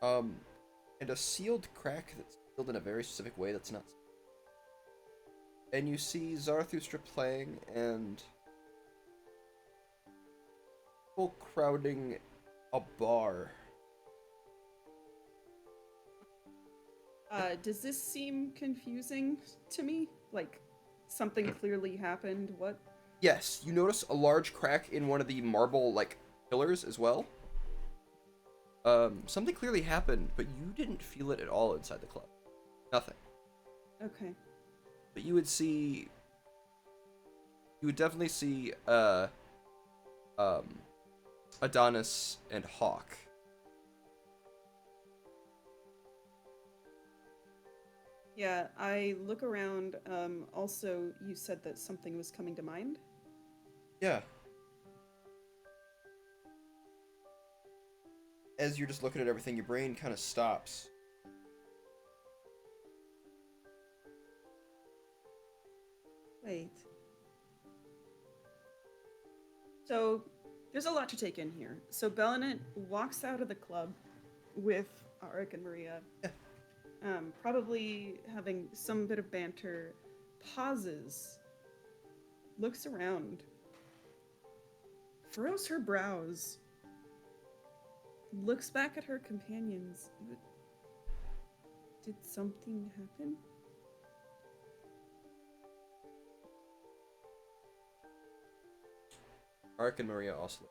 Speaker 1: And a sealed crack that's sealed in a very specific way that's not. And you see Zarathustra playing and people crowding a bar.
Speaker 3: does this seem confusing to me? Like, something clearly happened? What?
Speaker 1: Yes, you notice a large crack in one of the marble, like, pillars as well. Something clearly happened, but you didn't feel it at all inside the club. Nothing.
Speaker 3: Okay.
Speaker 1: But you would definitely see, Adonis and Hawk.
Speaker 3: Yeah, I look around. Also, you said that something was coming to mind.
Speaker 1: Yeah. As you're just looking at everything, your brain kind of stops.
Speaker 3: Wait. So, there's a lot to take in here. So, Bellinet walks out of the club with Arik and Maria, probably having some bit of banter, pauses, looks around, furrows her brows, looks back at her companions. Did something happen?
Speaker 1: Arik and Maria also.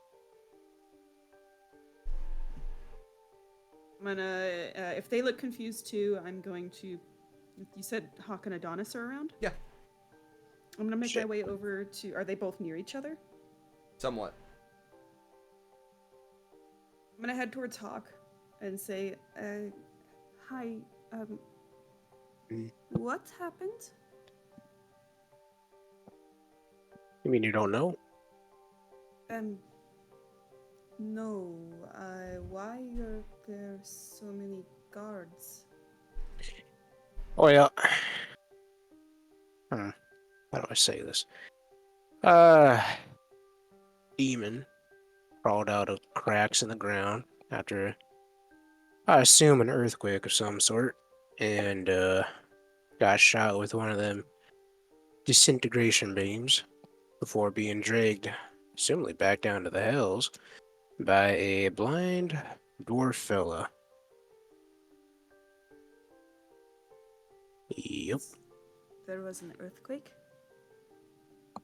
Speaker 3: I'm gonna, if they look confused too, I'm going to. You said Hawk and Adonis are around?
Speaker 1: Yeah.
Speaker 3: I'm gonna make
Speaker 5: Shit.
Speaker 3: my way over to. Are they both near each other?
Speaker 1: Somewhat.
Speaker 3: I'm gonna head towards Hawk and say, "Hi, what happened?"
Speaker 5: You mean you don't know?
Speaker 3: No. Why are there so many guards?
Speaker 5: Oh yeah. How do I say this? Demon crawled out of cracks in the ground after, I assume, an earthquake of some sort, and got shot with one of them disintegration beams before being dragged, assumably back down to the hells, by a blind dwarf fella. Yep.
Speaker 3: There was an earthquake?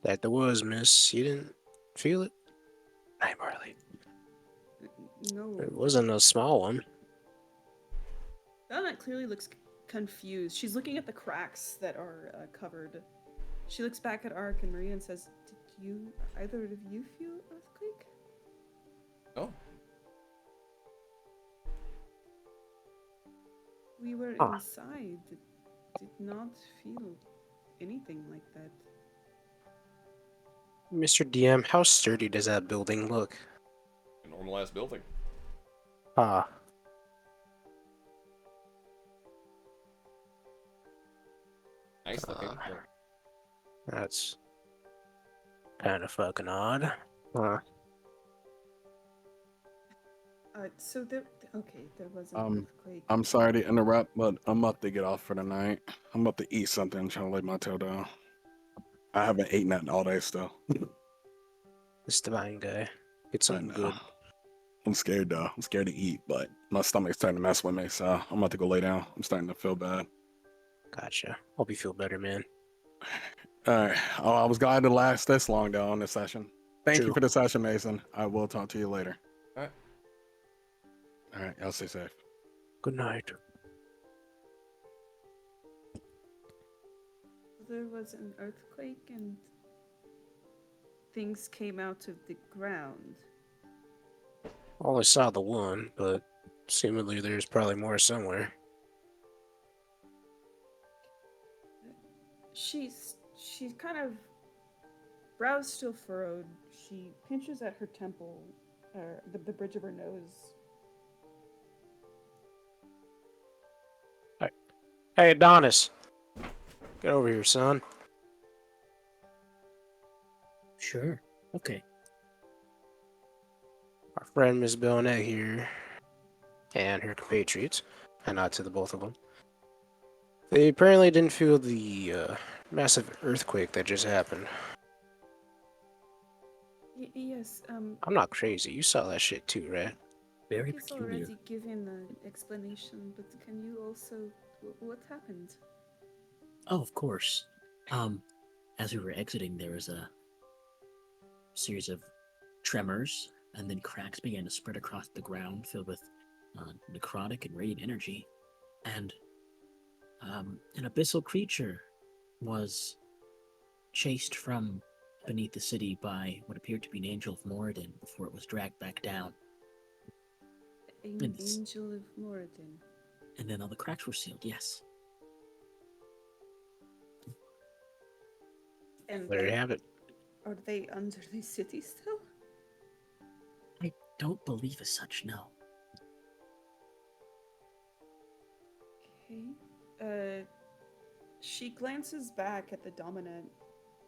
Speaker 5: That there was, miss. You didn't feel it? Hey, Marley.
Speaker 3: No.
Speaker 5: It wasn't a small one.
Speaker 3: Donna clearly looks confused. She's looking at the cracks that are covered. She looks back at Ark and Maria and says, "Did you, either of you, feel earthquake?"
Speaker 1: Oh,
Speaker 3: We were
Speaker 5: Huh.
Speaker 3: inside. Did not feel anything like that.
Speaker 5: Mr. DM, how sturdy does that building look?
Speaker 1: a normal ass building.
Speaker 5: Ah,
Speaker 1: Nice looking.
Speaker 5: Uh,
Speaker 1: but
Speaker 5: that's kind of fucking odd. Huh.
Speaker 3: So there. Okay, there was an earthquake.
Speaker 4: I'm sorry to interrupt, but I'm about to get off for the night. I'm about to eat something. I'm trying to lay my tail down. I haven't eaten that all day still.
Speaker 5: This divine guy. Get
Speaker 4: I
Speaker 5: something
Speaker 4: know.
Speaker 5: good.
Speaker 4: I'm scared though. I'm scared to eat, but my stomach's starting to mess with me, so I'm about to go lay down. I'm starting to feel bad.
Speaker 5: Gotcha. Hope you feel better, man.
Speaker 4: All right. Oh, I was glad to last this long though on this session. Thank you
Speaker 5: True.
Speaker 4: for the session, Mason. I will talk to you later.
Speaker 1: all right.
Speaker 4: All right. Y'all stay safe.
Speaker 5: Good night.
Speaker 3: There was an earthquake and things came out of the ground.
Speaker 5: Only saw the one, but seemingly there's probably more somewhere.
Speaker 3: She's kind of brows still furrowed. She pinches at her temple, or the bridge of her nose.
Speaker 5: Hey, Adonis. Get over here, son.
Speaker 2: Sure. Okay.
Speaker 5: Our friend Miss Belknap here, and her compatriots, and not to the both of them. They apparently didn't feel the massive earthquake that just happened.
Speaker 3: Yes,
Speaker 5: I'm not crazy. You saw that shit too, right?
Speaker 2: Very
Speaker 3: he's
Speaker 2: peculiar.
Speaker 3: already given an explanation, but can you also... What happened?
Speaker 2: Oh, of course. As we were exiting, there was a series of tremors, and then cracks began to spread across the ground, filled with necrotic and radiant energy. And an abyssal creature was chased from beneath the city by what appeared to be an angel of Moradin before it was dragged back down.
Speaker 3: An
Speaker 2: It's-
Speaker 3: angel of Moradin.
Speaker 2: And then all the cracks were sealed, yes.
Speaker 3: And
Speaker 5: There you have it.
Speaker 3: are they under the city still?
Speaker 2: I don't believe as such, no.
Speaker 3: Okay. She glances back at the dominant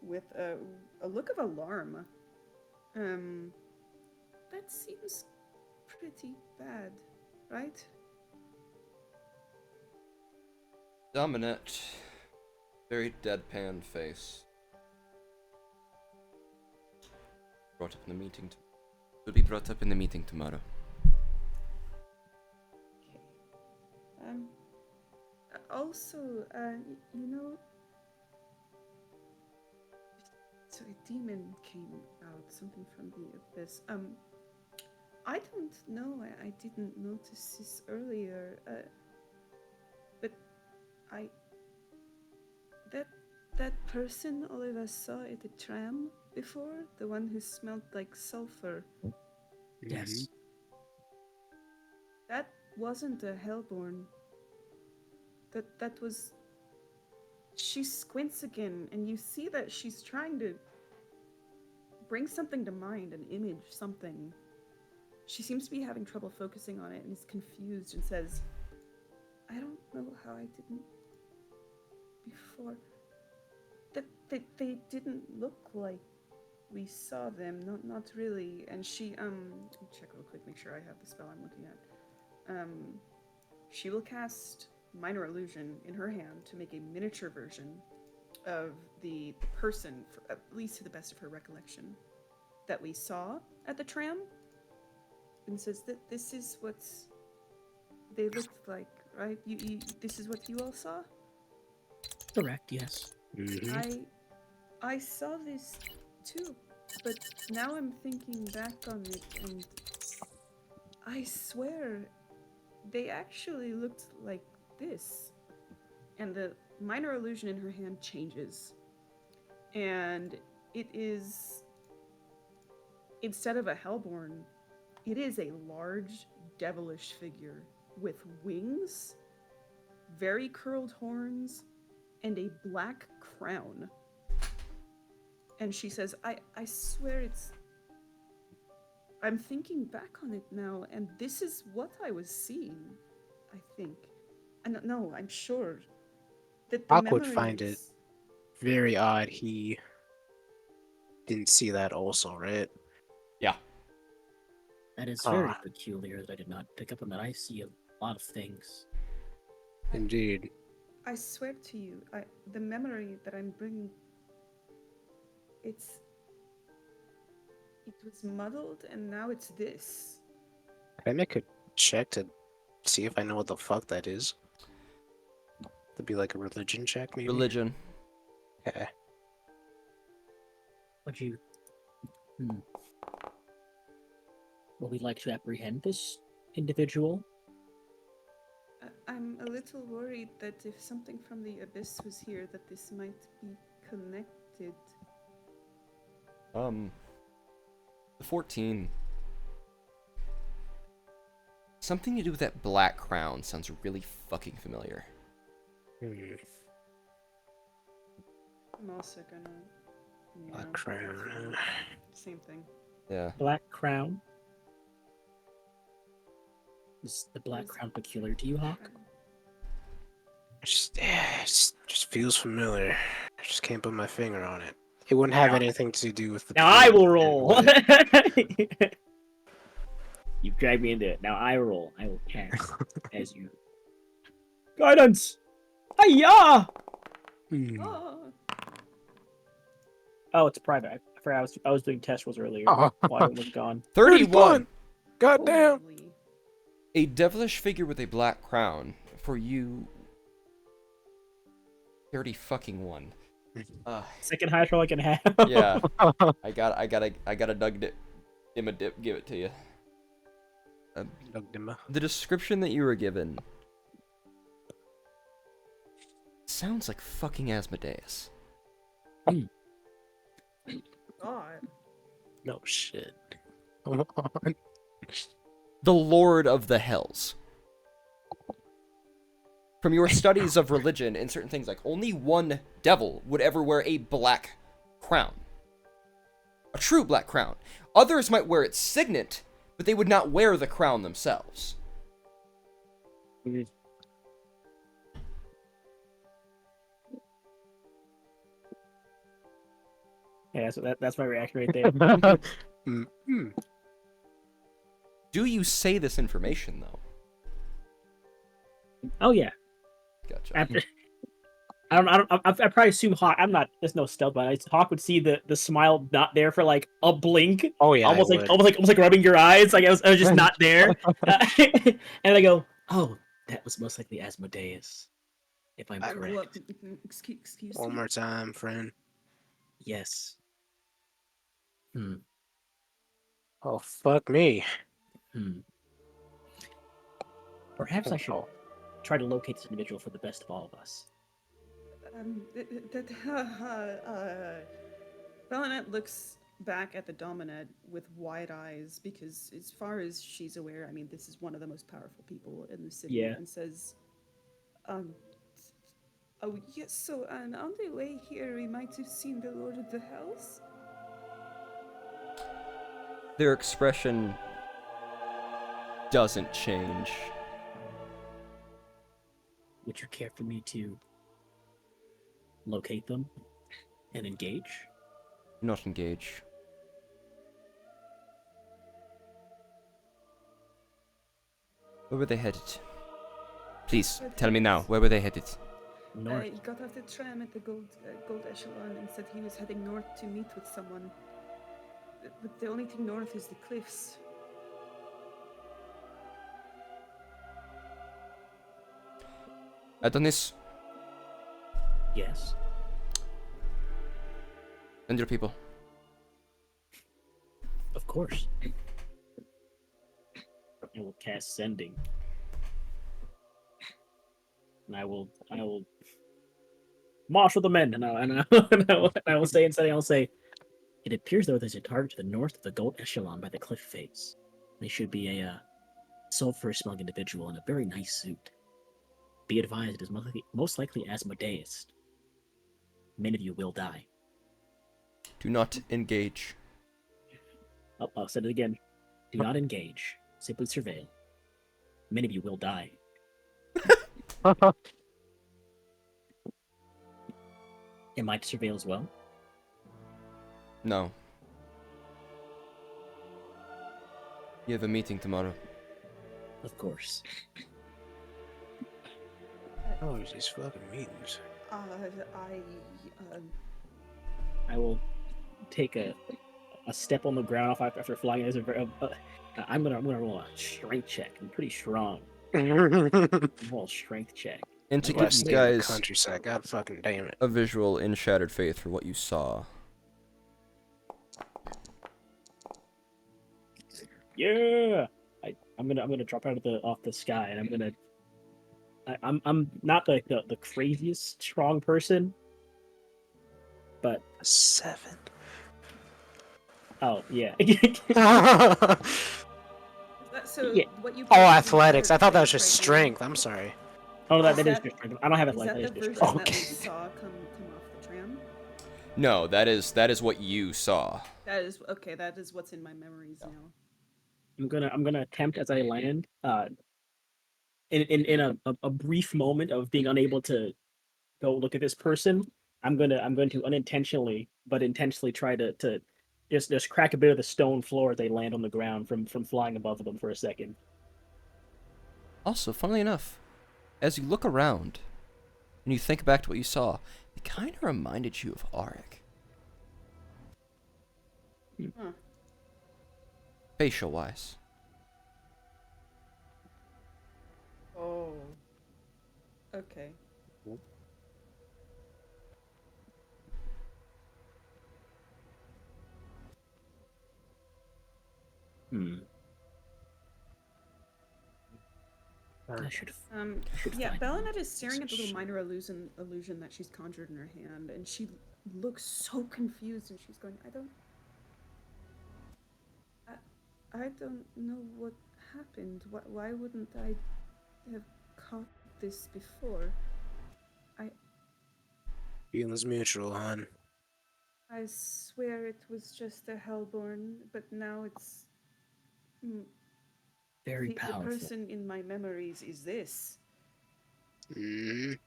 Speaker 3: with a look of alarm. That seems pretty bad, right?
Speaker 1: Dominant, very deadpan face. Brought up in the meeting. Will be brought up in the meeting tomorrow.
Speaker 3: Okay. Also, you know, so a demon came out, something from the abyss. I don't know. I didn't notice this earlier. But that person all of us saw at the tram before, the one who smelled like sulfur.
Speaker 2: Yes.
Speaker 3: That wasn't a Hellborn. That was... She squints again, and you see that she's trying to bring something to mind, an image, something. She seems to be having trouble focusing on it, and is confused, and says, I don't know how I didn't before. They didn't look like we saw them, not really. And she, let me check real quick, make sure I have the spell I'm looking at. She will cast Minor Illusion in her hand to make a miniature version of the person, at least to the best of her recollection, that we saw at the tram, and says that this is what they looked like, right? You this is what you all saw?
Speaker 2: Correct, yes.
Speaker 5: Mm-hmm.
Speaker 3: I saw this too, but now I'm thinking back on it, and I swear they actually looked like this. And the minor illusion in her hand changes. And it is, instead of a Hellborn, it is a large, devilish figure with wings, very curled horns, and a black crown. And she says, I swear it's... I'm thinking back on it now, and this is what I was seeing, I think. No, I'm sure. That the
Speaker 5: Hawk would find it
Speaker 3: memories...
Speaker 5: very odd he didn't see that also, right?
Speaker 1: Yeah.
Speaker 2: That is very
Speaker 5: Ah.
Speaker 2: peculiar that I did not pick up on that. I see a lot of things.
Speaker 5: Indeed.
Speaker 3: I swear to you, the memory that I'm bringing, it was muddled, and now it's this.
Speaker 5: Can I make a check to see if I know what the fuck that is? That'd be like a religion check, maybe?
Speaker 1: Religion.
Speaker 5: Okay.
Speaker 2: Would you... Will we like to apprehend this individual?
Speaker 3: I'm a little worried that if something from the abyss was here, that this might be connected.
Speaker 1: The 14. Something to do with that black crown sounds really fucking familiar.
Speaker 5: Hmm.
Speaker 3: I'm also gonna...
Speaker 5: Black crown.
Speaker 3: Same thing.
Speaker 1: Yeah.
Speaker 2: Black crown? Is the black crown peculiar to you, Hawk?
Speaker 5: Just feels familiar. I just can't put my finger on it. It wouldn't have anything to do with the.
Speaker 2: Now I will
Speaker 5: would
Speaker 2: roll!
Speaker 5: it?
Speaker 2: You've dragged me into it. Now I roll. I will cast as you. Guidance! Hiya!
Speaker 5: Hmm.
Speaker 3: Oh,
Speaker 2: Oh, it's private. I forgot I was doing test rolls earlier.
Speaker 5: Oh.
Speaker 2: While it was gone.
Speaker 1: 31!
Speaker 5: Goddamn!
Speaker 3: holy.
Speaker 1: A devilish figure with a black crown. For you... 30 fucking 1.
Speaker 2: Second highest roll I can have.
Speaker 1: Yeah. I gotta give it to you. The description that you were given sounds like fucking Asmodeus.
Speaker 3: God.
Speaker 5: No shit. Come on.
Speaker 1: The Lord of the Hells. From your studies of religion and certain things, like only one devil would ever wear a black crown. A true black crown. Others might wear its signet, but they would not wear the crown themselves.
Speaker 2: Yeah, so that's my reaction right there.
Speaker 5: Hmm.
Speaker 1: Do you say this information, though?
Speaker 2: Oh yeah.
Speaker 1: Gotcha.
Speaker 2: After I probably assume Hawk. I'm not. There's no stealth, but Hawk would see the smile not there for like a blink.
Speaker 5: Oh yeah.
Speaker 2: almost like rubbing your eyes. Like I was just not there. And I go, oh, that was most likely Asmodeus, if I'm correct.
Speaker 3: What, excuse
Speaker 5: One
Speaker 3: me?
Speaker 5: more time, friend.
Speaker 2: Yes.
Speaker 5: Oh fuck me.
Speaker 2: Perhaps I should try to locate this individual for the best of all of us.
Speaker 3: Belinet looks back at the Dominant with wide eyes because, as far as she's aware, I mean, this is one of the most powerful people in the city,
Speaker 2: Yeah.
Speaker 3: and says, oh yes, so on the way here, we might have seen the Lord of the Hells.
Speaker 1: Their expression doesn't change.
Speaker 2: Would you care for me to locate them and engage?
Speaker 1: Not engage. Where were they headed? Please, tell me now. Where were they headed?
Speaker 2: North.
Speaker 3: He got off the tram at the Gold Echelon and said he was heading north to meet with someone. But the only thing north is the cliffs.
Speaker 1: Adonis,
Speaker 2: Yes.
Speaker 1: Send your people.
Speaker 2: Of course. I will cast sending. And I will marshal the men, and I will say in setting, I'll say, it appears though there's a target to the north of the gold echelon by the cliff face. They should be a sulfur-smelling individual in a very nice suit. Be advised, it is most likely Asmodeus. Many of you will die.
Speaker 1: Do not engage.
Speaker 2: Oh, I'll say it again. Do not engage. Simply surveil. Many of you will die. Am I to surveil as well?
Speaker 1: No. You have a meeting tomorrow.
Speaker 2: Of course.
Speaker 5: Oh, these fucking meetings.
Speaker 2: I will take a step on the ground after flying. I'm gonna roll a strength check. I'm pretty strong. Roll a strength check.
Speaker 1: And to
Speaker 5: West
Speaker 1: give
Speaker 5: State
Speaker 1: you
Speaker 5: of the
Speaker 1: guys
Speaker 5: countryside. God fucking damn it.
Speaker 1: a visual in Shattered Faith for what you saw.
Speaker 2: Yeah. I'm gonna drop out of off the sky, and I'm not like the craziest strong person, but
Speaker 5: 7.
Speaker 2: oh yeah.
Speaker 3: So
Speaker 2: Yeah.
Speaker 3: what you
Speaker 5: Oh,
Speaker 3: put in
Speaker 5: athletics. I thought that was
Speaker 3: Shattered
Speaker 5: just
Speaker 3: Faith right now,
Speaker 5: strength. I'm sorry.
Speaker 2: Oh,
Speaker 3: Is
Speaker 2: that is
Speaker 3: that-
Speaker 2: just strength. I don't have
Speaker 3: Is that
Speaker 2: athletics.
Speaker 3: the
Speaker 2: That is
Speaker 3: version
Speaker 2: just
Speaker 3: that we
Speaker 2: strength.
Speaker 3: saw come off the tram?
Speaker 1: No, that is what you saw.
Speaker 3: That is okay. That is what's in my memories now.
Speaker 2: I'm gonna attempt as I land. In a brief moment of being unable to go look at this person, I'm going to unintentionally but intentionally try to just crack a bit of the stone floor as they land on the ground from flying above them for a second.
Speaker 1: Also, funnily enough, as you look around and you think back to what you saw, it kind of reminded you of Auric.
Speaker 3: Huh.
Speaker 1: Facial wise.
Speaker 3: Oh. Okay.
Speaker 2: Hmm. I should
Speaker 3: Yeah,
Speaker 2: find
Speaker 3: Bellinet
Speaker 2: them.
Speaker 3: is staring at the little minor illusion that she's conjured in her hand, and she looks so confused, and she's going, I don't know what happened. Why wouldn't I have caught this before?
Speaker 5: Feelings mutual, hon.
Speaker 3: I swear it was just a Hellborn, but now it's
Speaker 2: Very
Speaker 3: the
Speaker 2: powerful.
Speaker 3: person in my memories is this.
Speaker 5: Mm.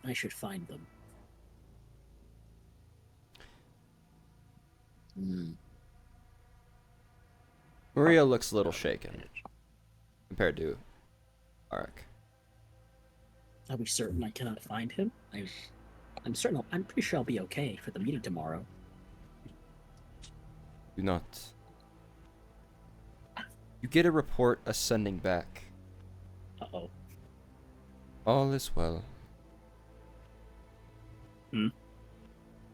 Speaker 2: I should find them. Hmm.
Speaker 1: Maria looks a little shaken compared to Auric.
Speaker 2: Are we certain I cannot find him? I'm certain. I'm pretty sure I'll be okay for the meeting tomorrow.
Speaker 1: Do not. You get a report ascending back.
Speaker 2: Uh-oh.
Speaker 1: All is well.
Speaker 2: Hmm?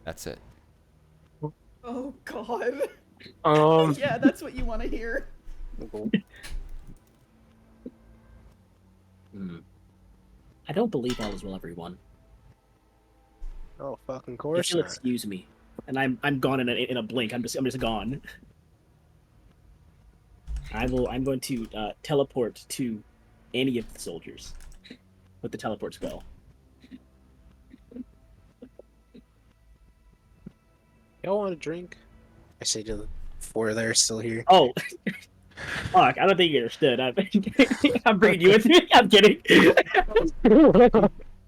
Speaker 1: That's it.
Speaker 3: Oh God.
Speaker 5: Yeah,
Speaker 3: that's what you want to hear.
Speaker 2: Hmm. I don't believe all is well, everyone.
Speaker 5: Oh, fucking
Speaker 2: If
Speaker 5: course
Speaker 2: you'll
Speaker 5: not.
Speaker 2: excuse me, and I'm gone in a blink. I'm just gone. I'm going to teleport to any of the soldiers with the teleport spell.
Speaker 5: Y'all want a drink? I say to the 4 that are still here.
Speaker 2: Oh, fuck! I don't think you understood. I'm bringing you with me. I'm kidding.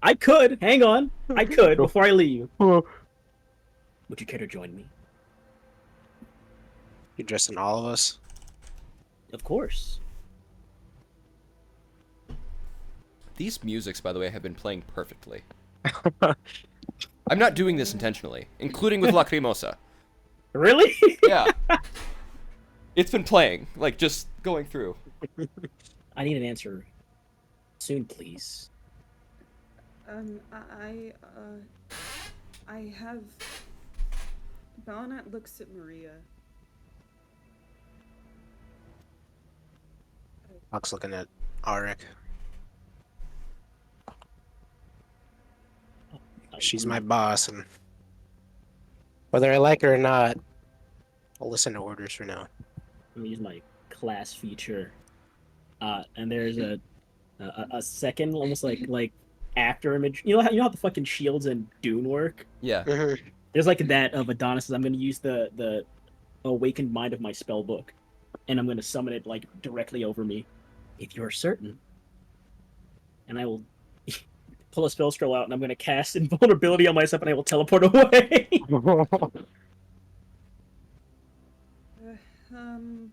Speaker 2: I could. Hang on. I could before I leave. Would you care to join me?
Speaker 5: You dressing all of us?
Speaker 2: Of course.
Speaker 1: These musics, by the way, have been playing perfectly. I'm not doing this intentionally, including with Lacrimosa.
Speaker 2: Really?
Speaker 1: Yeah. It's been playing, like, just going through.
Speaker 2: I need an answer soon, please.
Speaker 3: I have Bellinet looks at Maria.
Speaker 5: Hawk's looking at Arik. She's my boss, and whether I like her or not, I'll listen to orders for now.
Speaker 2: I'm gonna use my class feature, and there's a second, almost like after image. You know how the fucking shields in Dune work.
Speaker 1: Yeah.
Speaker 2: There's like that of Adonis. I'm gonna use the awakened mind of my spell book, and I'm gonna summon it like directly over me, if you're certain. And I will pull a spell scroll out, and I'm gonna cast invulnerability on myself, and I will teleport away.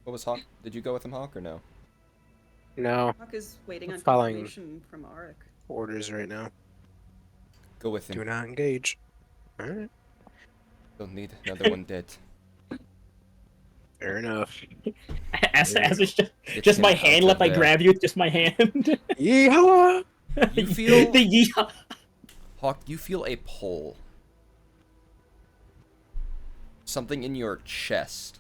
Speaker 1: What was Hawk? Did you go with him, Hawk, or no?
Speaker 5: No
Speaker 3: Hawk is waiting
Speaker 5: I'm
Speaker 3: on
Speaker 5: following-
Speaker 3: confirmation from Arik.
Speaker 5: orders right now.
Speaker 1: Go with
Speaker 5: Do
Speaker 1: him.
Speaker 5: not engage. Alright,
Speaker 1: Don't need another one dead.
Speaker 5: fair enough.
Speaker 2: as it's
Speaker 1: Get
Speaker 2: just
Speaker 1: him
Speaker 2: my
Speaker 1: out
Speaker 2: hand
Speaker 1: of
Speaker 2: left. I
Speaker 1: there.
Speaker 2: grab you with just my hand.
Speaker 5: Yeehaw!
Speaker 1: You feel-
Speaker 2: the yeehaw.
Speaker 1: Hawk, you feel a pull. Something in your chest.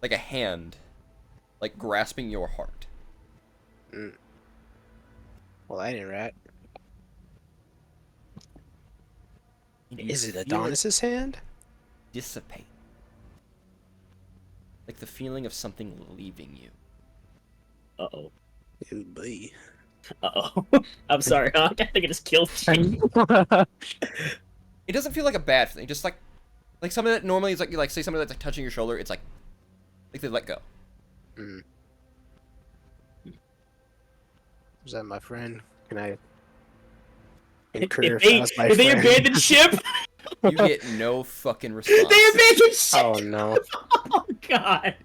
Speaker 1: Like a hand. Like grasping your heart.
Speaker 5: Well, I didn't rat.
Speaker 1: You
Speaker 5: Is it
Speaker 1: feel
Speaker 5: Adonis's hand?
Speaker 1: dissipate. Like the feeling of something leaving you.
Speaker 2: Uh-oh.
Speaker 5: Ooh, boy.
Speaker 2: Uh-oh. I'm sorry, Hawk. I think I just killed you.
Speaker 1: It doesn't feel like a bad thing, just like something that normally is like, you like say somebody that's like touching your shoulder, it's like they let go.
Speaker 5: Is that my friend? Can I
Speaker 2: If
Speaker 5: incur
Speaker 2: they,
Speaker 5: as my
Speaker 2: if they
Speaker 5: friend?
Speaker 2: abandon ship,
Speaker 1: You get no fucking response.
Speaker 2: they abandon ship.
Speaker 5: Oh no.
Speaker 2: Oh god.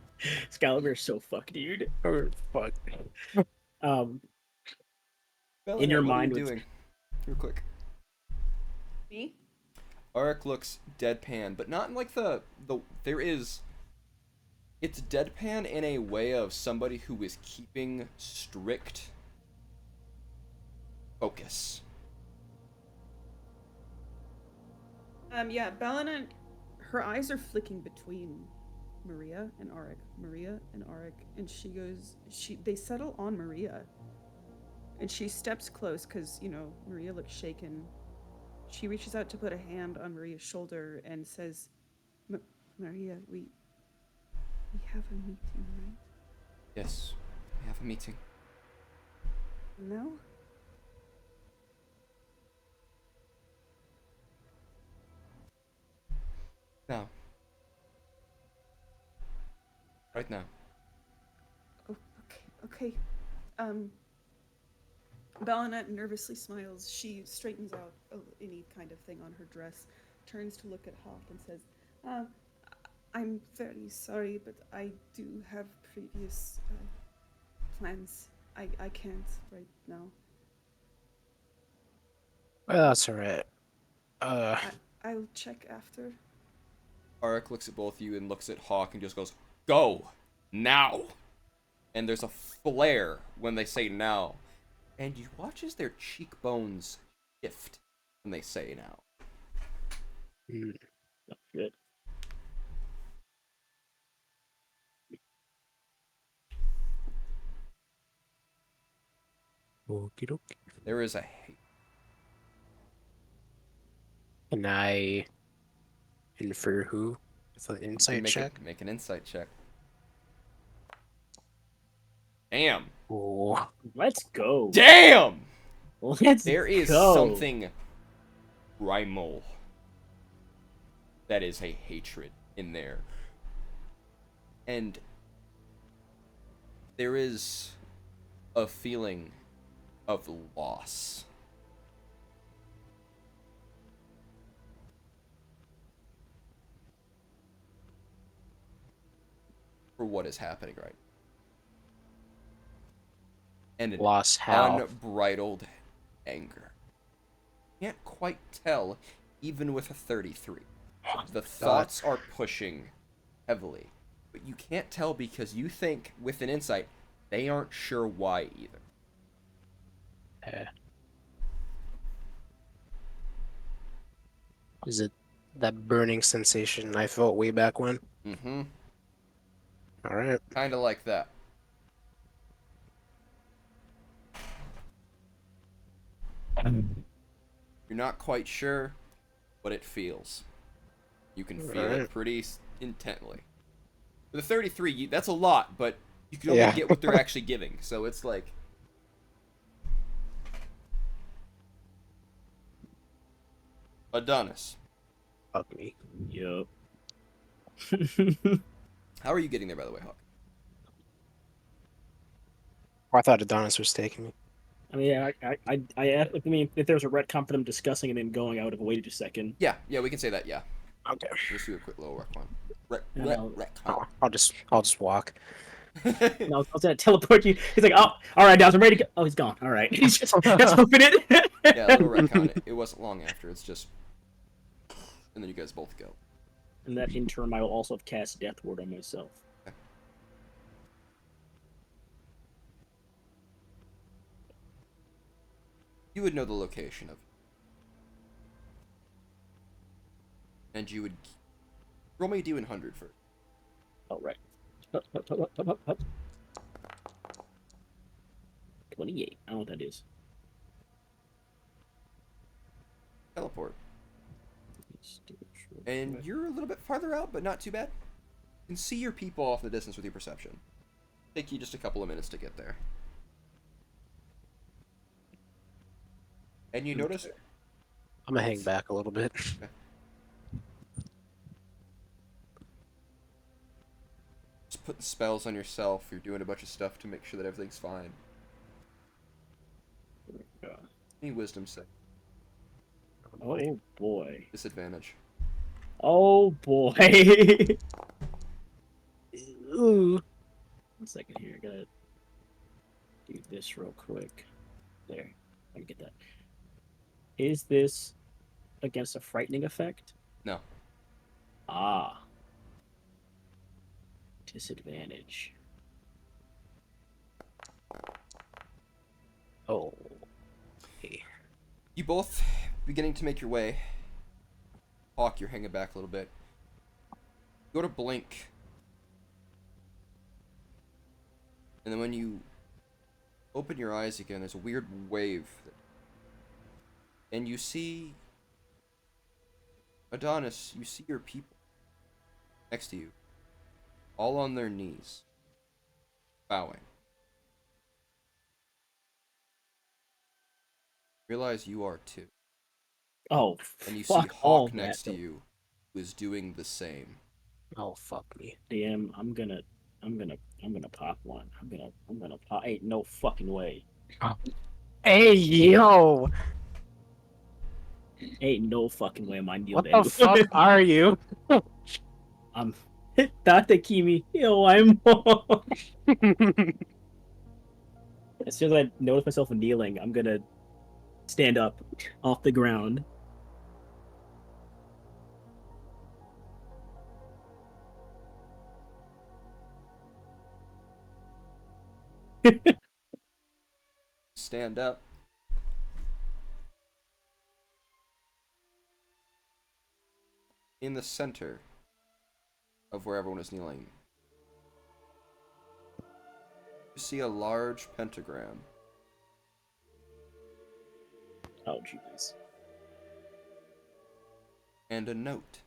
Speaker 2: Excalibur's so fucked, dude.
Speaker 5: Oh, fuck.
Speaker 1: Bella,
Speaker 2: in your
Speaker 1: what are
Speaker 2: mind
Speaker 1: you
Speaker 2: with-
Speaker 1: doing? Real quick.
Speaker 3: Me?
Speaker 1: Arik looks deadpan, but not in like the there is. It's deadpan in a way of somebody who is keeping strict focus.
Speaker 3: Yeah, Bellinet, her eyes are flicking between Maria and Arik, and she goes, they settle on Maria. And she steps close because, Maria looks shaken. She reaches out to put a hand on Maria's shoulder and says, Maria, we have a meeting, right?
Speaker 1: Yes, we have a meeting.
Speaker 3: No?
Speaker 1: Now. Right now.
Speaker 3: Oh, okay. Bellinet nervously smiles. She straightens out any kind of thing on her dress, turns to look at Hawk and says, I'm very sorry, but I do have previous plans. I can't right now.
Speaker 5: Well, that's alright.
Speaker 3: I'll check after.
Speaker 1: Arik looks at both of you and looks at Hawk and just goes, "Go! Now!" And there's a flare when they say now. And you watch as their cheekbones shift when they say now.
Speaker 2: Oh, good.
Speaker 5: Okie dokie.
Speaker 1: There is a hate.
Speaker 5: Can I infer who with an insight check?
Speaker 1: Make an insight check. Damn.
Speaker 5: Oh,
Speaker 2: Let's go.
Speaker 1: Damn!
Speaker 2: Let's
Speaker 1: There is
Speaker 2: go.
Speaker 1: something primal. That is a hatred in there. And there is a feeling of loss. For what is happening right now. And an
Speaker 5: loss how?
Speaker 1: unbridled anger. Can't quite tell, even with a 33. The thoughts are pushing heavily, but you can't tell because you think, with an insight, they aren't sure why either.
Speaker 5: Is it That burning sensation I felt way back when.
Speaker 1: Mm-hmm.
Speaker 5: All right.
Speaker 1: Kind of like that. You're not quite sure, but it feels. You can feel it
Speaker 5: Alright.
Speaker 1: pretty intently. With a 33, that's a lot, but you can only
Speaker 5: Yeah.
Speaker 1: get what they're actually giving. So it's like... Adonis,
Speaker 5: Fuck me.
Speaker 2: Yup.
Speaker 1: how are you getting there, by the way, Hawk?
Speaker 5: I thought Adonis was taking me.
Speaker 2: I mean, I mean, if there's a retcon for them discussing and then going, I would have waited a second.
Speaker 1: Yeah, we can say that, yeah.
Speaker 5: Okay.
Speaker 1: Just do a quick little retcon.
Speaker 2: No.
Speaker 1: Retcon.
Speaker 5: I'll just walk.
Speaker 2: No, I was gonna teleport you. He's like, oh, all right, guys, I'm ready to go. Oh, he's gone. All right, he's just open it.
Speaker 1: Yeah, a little retcon. It wasn't long after. It's just... And then you guys both go.
Speaker 2: In that interim, I will also have cast Death Ward on myself.
Speaker 1: You would know the location of it. And you would... Roll me a D100 first.
Speaker 2: All right. Up. 28. I don't know what that is.
Speaker 1: Teleport. And you're a little bit farther out, but not too bad. You can see your people off in the distance with your perception. Take you just a couple of minutes to get there. And you notice...
Speaker 5: I'm gonna hang back a little bit.
Speaker 1: Just putting spells on yourself. You're doing a bunch of stuff to make sure that everything's fine. Any wisdom save?
Speaker 2: Oh boy.
Speaker 1: Disadvantage.
Speaker 2: Oh boy.
Speaker 5: Ooh.
Speaker 2: 1 second here. I gotta do this real quick. There. Let me get that. Is this against a frightening effect?
Speaker 1: No.
Speaker 2: Ah. Disadvantage.
Speaker 5: Oh. Hey.
Speaker 1: You both beginning to make your way. Hawk, you're hanging back a little bit. Go to blink. And then when you open your eyes again, there's a weird wave. And you see... Adonis, you see your people next to you. All on their knees. Bowing. Realize you are too.
Speaker 2: Oh,
Speaker 1: And you see
Speaker 2: fuck all
Speaker 1: Hawk next
Speaker 2: that.
Speaker 1: to you, who is doing the same.
Speaker 5: Oh fuck me.
Speaker 2: DM, I'm gonna pop one. I'm gonna pop. Ain't no fucking way.
Speaker 5: Hey yo!
Speaker 2: Ain't no fucking way my deal
Speaker 5: What
Speaker 2: dead.
Speaker 5: the fuck are you?
Speaker 2: I'm Tate Kimi. Yo, I'm. As soon as I notice myself kneeling, I'm gonna stand up off the ground.
Speaker 1: Stand up. In the center of where everyone is kneeling, you see a large pentagram.
Speaker 2: Oh jeez.
Speaker 1: And a note.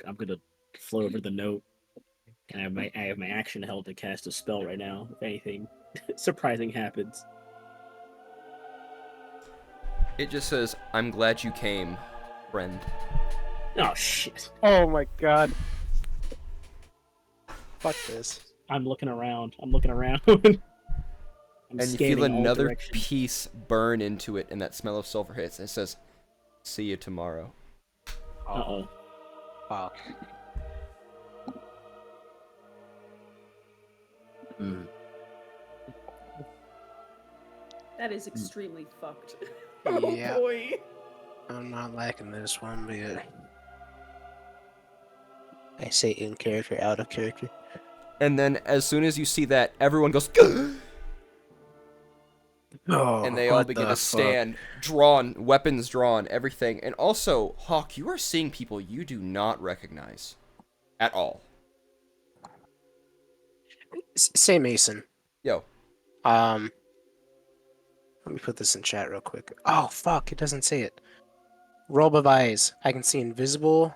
Speaker 2: I'm gonna float over the note. And I have my action held to cast a spell right now. If anything surprising happens.
Speaker 1: It just says, "I'm glad you came, friend."
Speaker 2: Oh shit!
Speaker 5: Oh my god. Fuck this.
Speaker 2: I'm looking around. I'm I'm
Speaker 1: And you
Speaker 2: scanning
Speaker 1: feel
Speaker 2: all
Speaker 1: another
Speaker 2: directions.
Speaker 1: piece burn into it, and that smell of sulfur hits. And it says, "See you tomorrow."
Speaker 2: Uh-oh.
Speaker 5: Wow.
Speaker 3: That is extremely fucked.
Speaker 5: Yeah.
Speaker 2: boy.
Speaker 5: I'm not liking this one, but I say in character, out of character.
Speaker 1: And then, as soon as you see that, everyone goes,
Speaker 5: Oh,
Speaker 1: and they all
Speaker 5: what
Speaker 1: begin
Speaker 5: the
Speaker 1: to
Speaker 5: fuck?
Speaker 1: stand, drawn, weapons drawn, everything. And also, Hawk, you are seeing people you do not recognize at all.
Speaker 5: Say Mason.
Speaker 1: Yo,
Speaker 5: Let me put this in chat real quick. Oh fuck, it doesn't say it. Robe of eyes. I can see invisible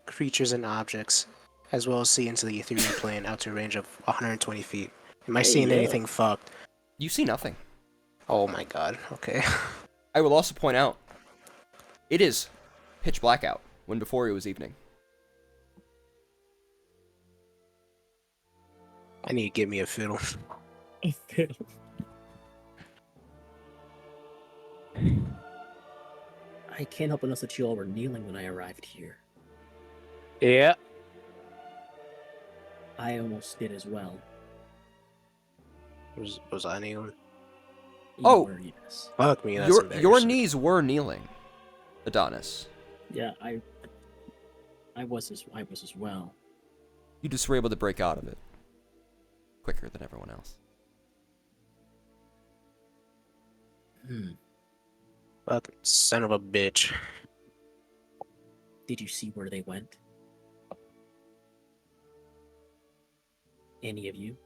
Speaker 5: creatures and objects, as well as see into the ethereal plane out to a range of 120 feet. Am I
Speaker 2: Hey,
Speaker 5: seeing
Speaker 2: yeah.
Speaker 5: anything fucked?
Speaker 1: you see nothing.
Speaker 5: Oh my god. Okay.
Speaker 1: I will also point out, it is pitch black out when before it was evening.
Speaker 5: I need to get me a fiddle.
Speaker 2: I can't help but notice that you all were kneeling when I arrived here.
Speaker 5: Yeah.
Speaker 2: I almost did as well.
Speaker 5: Was I kneeling?
Speaker 2: You
Speaker 1: Oh.
Speaker 2: were, yes.
Speaker 5: Fuck me. That's
Speaker 1: Your
Speaker 5: embarrassing.
Speaker 1: knees were kneeling, Adonis.
Speaker 2: Yeah, I was as well.
Speaker 1: You just were able to break out of it quicker than everyone else.
Speaker 5: Fucking son of a bitch.
Speaker 2: Did you see where they went? Any of you?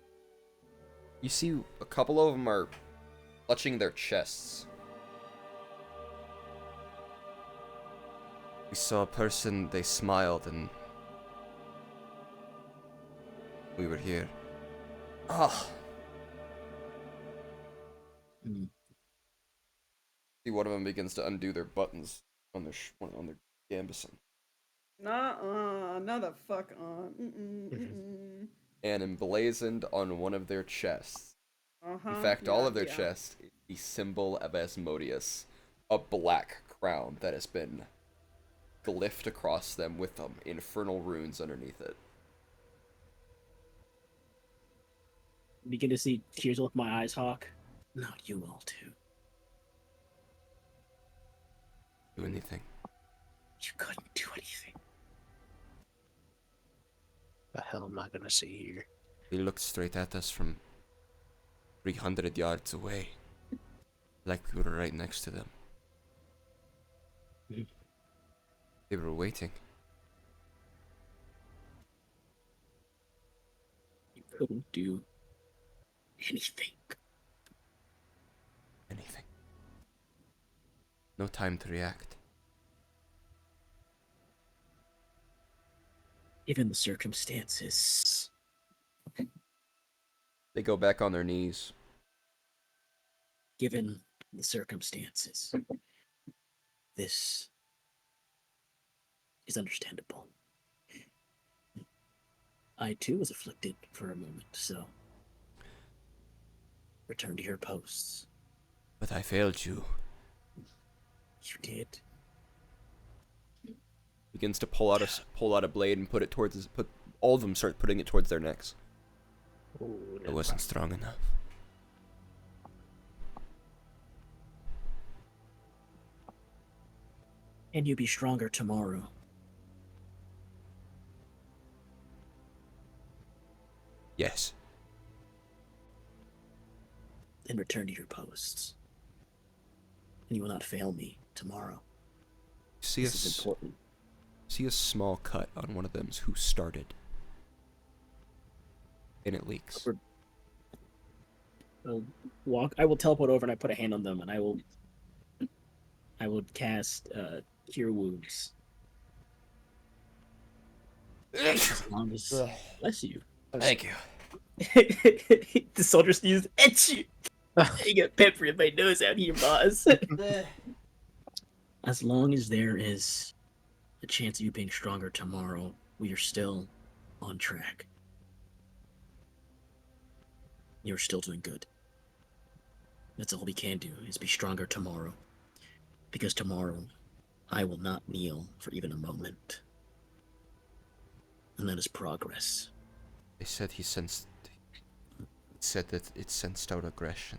Speaker 1: You see, a couple of them are clutching their chests. We saw a person, they smiled, and we were here. Ah.
Speaker 2: Hmm.
Speaker 1: See, one of them begins to undo their buttons on their gambeson.
Speaker 3: Nuh-uh, no the fuck on. Mm-mm.
Speaker 1: And emblazoned on one of their chests.
Speaker 3: Uh-huh.
Speaker 1: In fact, all of their
Speaker 3: yeah.
Speaker 1: chests is the symbol of Asmodeus, a black crown that has been glyphed across them with infernal runes underneath it.
Speaker 2: Begin to see tears look my eyes, Hawk. Not you all too.
Speaker 1: Do anything.
Speaker 2: You couldn't do anything.
Speaker 5: The hell am I gonna see here?
Speaker 1: They looked straight at us from 300 yards away. Like we were right next to them.
Speaker 2: Mhm.
Speaker 1: They were waiting.
Speaker 2: You couldn't do anything.
Speaker 1: Anything. No time to react.
Speaker 2: Given the circumstances.
Speaker 1: They go back on their knees.
Speaker 2: Given the circumstances. This is understandable. I too was afflicted for a moment, so return to your posts.
Speaker 1: But I failed you.
Speaker 2: You did.
Speaker 1: Begins to pull out a blade and put it towards all of them start putting it towards their necks.
Speaker 5: Ooh,
Speaker 1: I wasn't strong enough.
Speaker 2: And you be stronger tomorrow.
Speaker 1: Yes.
Speaker 2: Then return to your posts. And you will not fail me tomorrow.
Speaker 1: See
Speaker 2: This is important.
Speaker 1: See a small cut on one of them who started. And it leaks.
Speaker 2: I will teleport over and I put a hand on them and I will cast Cure Wounds. As long as bless you.
Speaker 1: Thank you.
Speaker 2: The soldier sneezed at you. You got pepper in my nose out here, boss. As long as there is a chance of you being stronger tomorrow, we are still on track. You're still doing good. That's all we can do, is be stronger tomorrow. Because tomorrow, I will not kneel for even a moment. And that is progress.
Speaker 1: They said he said that it sensed out aggression.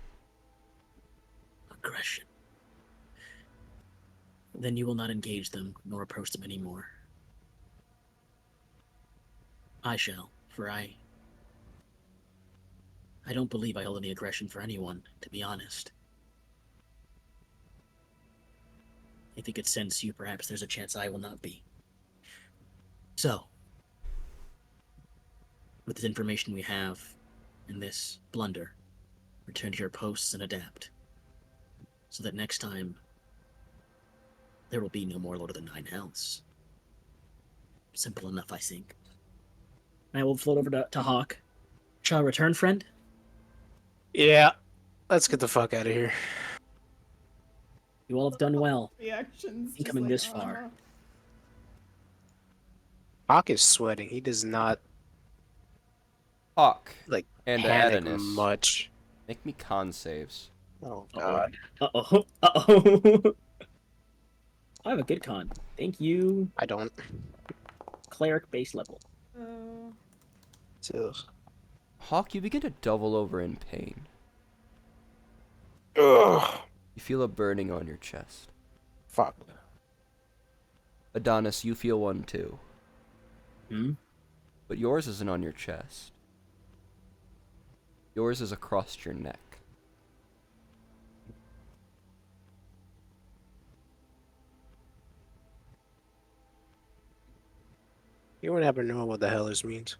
Speaker 2: Aggression. Then you will not engage them, nor approach them anymore. I shall, for I don't believe I hold any aggression for anyone, to be honest. if he could sense you, perhaps there's a chance I will not be. So, with this information we have in this blunder, return to your posts and adapt. So that next time, there will be no more Lord of the Nine Hells. Simple enough, I think. I will float over to Hawk. Shall I return, friend?
Speaker 5: Yeah. Let's get the fuck out of here.
Speaker 2: You all have done well.
Speaker 8: Reactions.
Speaker 2: In coming this far.
Speaker 5: Hawk is sweating. He does not
Speaker 1: Hawk
Speaker 5: like
Speaker 1: and
Speaker 5: panic
Speaker 1: Adonis,
Speaker 5: much.
Speaker 1: make me con saves.
Speaker 5: Oh
Speaker 2: Uh-oh.
Speaker 5: god.
Speaker 2: Uh-oh. Uh-oh. I have a good con. Thank you.
Speaker 5: I don't.
Speaker 2: Cleric base level.
Speaker 5: So,
Speaker 1: Hawk, you begin to double over in pain.
Speaker 5: ugh.
Speaker 1: You feel a burning on your chest.
Speaker 5: Fuck.
Speaker 1: Adonis, you feel one too.
Speaker 2: Hmm?
Speaker 1: But yours isn't on your chest. Yours is across your neck.
Speaker 5: You would ever know what the hell this means.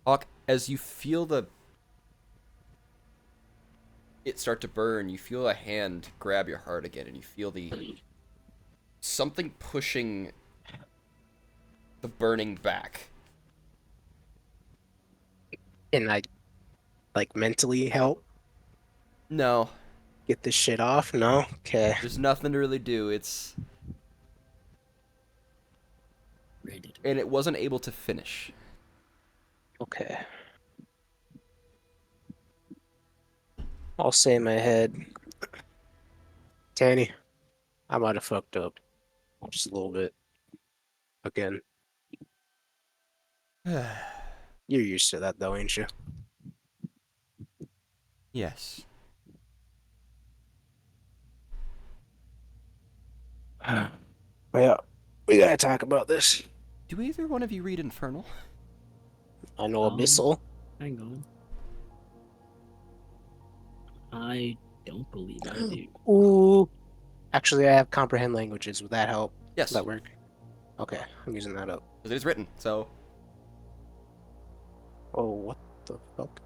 Speaker 1: Hawk, as you feel it start to burn, you feel a hand grab your heart again, and you feel something pushing the burning back.
Speaker 5: And I, like, mentally help
Speaker 1: No,
Speaker 5: get this shit off? No? Okay.
Speaker 1: there's nothing to really do.
Speaker 2: Branded.
Speaker 1: And it wasn't able to finish.
Speaker 5: Okay. I'll say in my head, Tanny, I might have fucked up. Just a little bit. Again. You're used to that though, ain't you?
Speaker 1: Yes.
Speaker 5: Well, we gotta talk about this.
Speaker 1: Do either one of you read Infernal?
Speaker 5: I know Abyssal.
Speaker 2: Hang on. I don't believe I do.
Speaker 5: Ooh. Actually, I have comprehend languages. Would that help?
Speaker 1: Yes.
Speaker 5: Does that work? Okay, I'm using that up.
Speaker 1: Because it is written, so...
Speaker 5: Oh, what the fuck?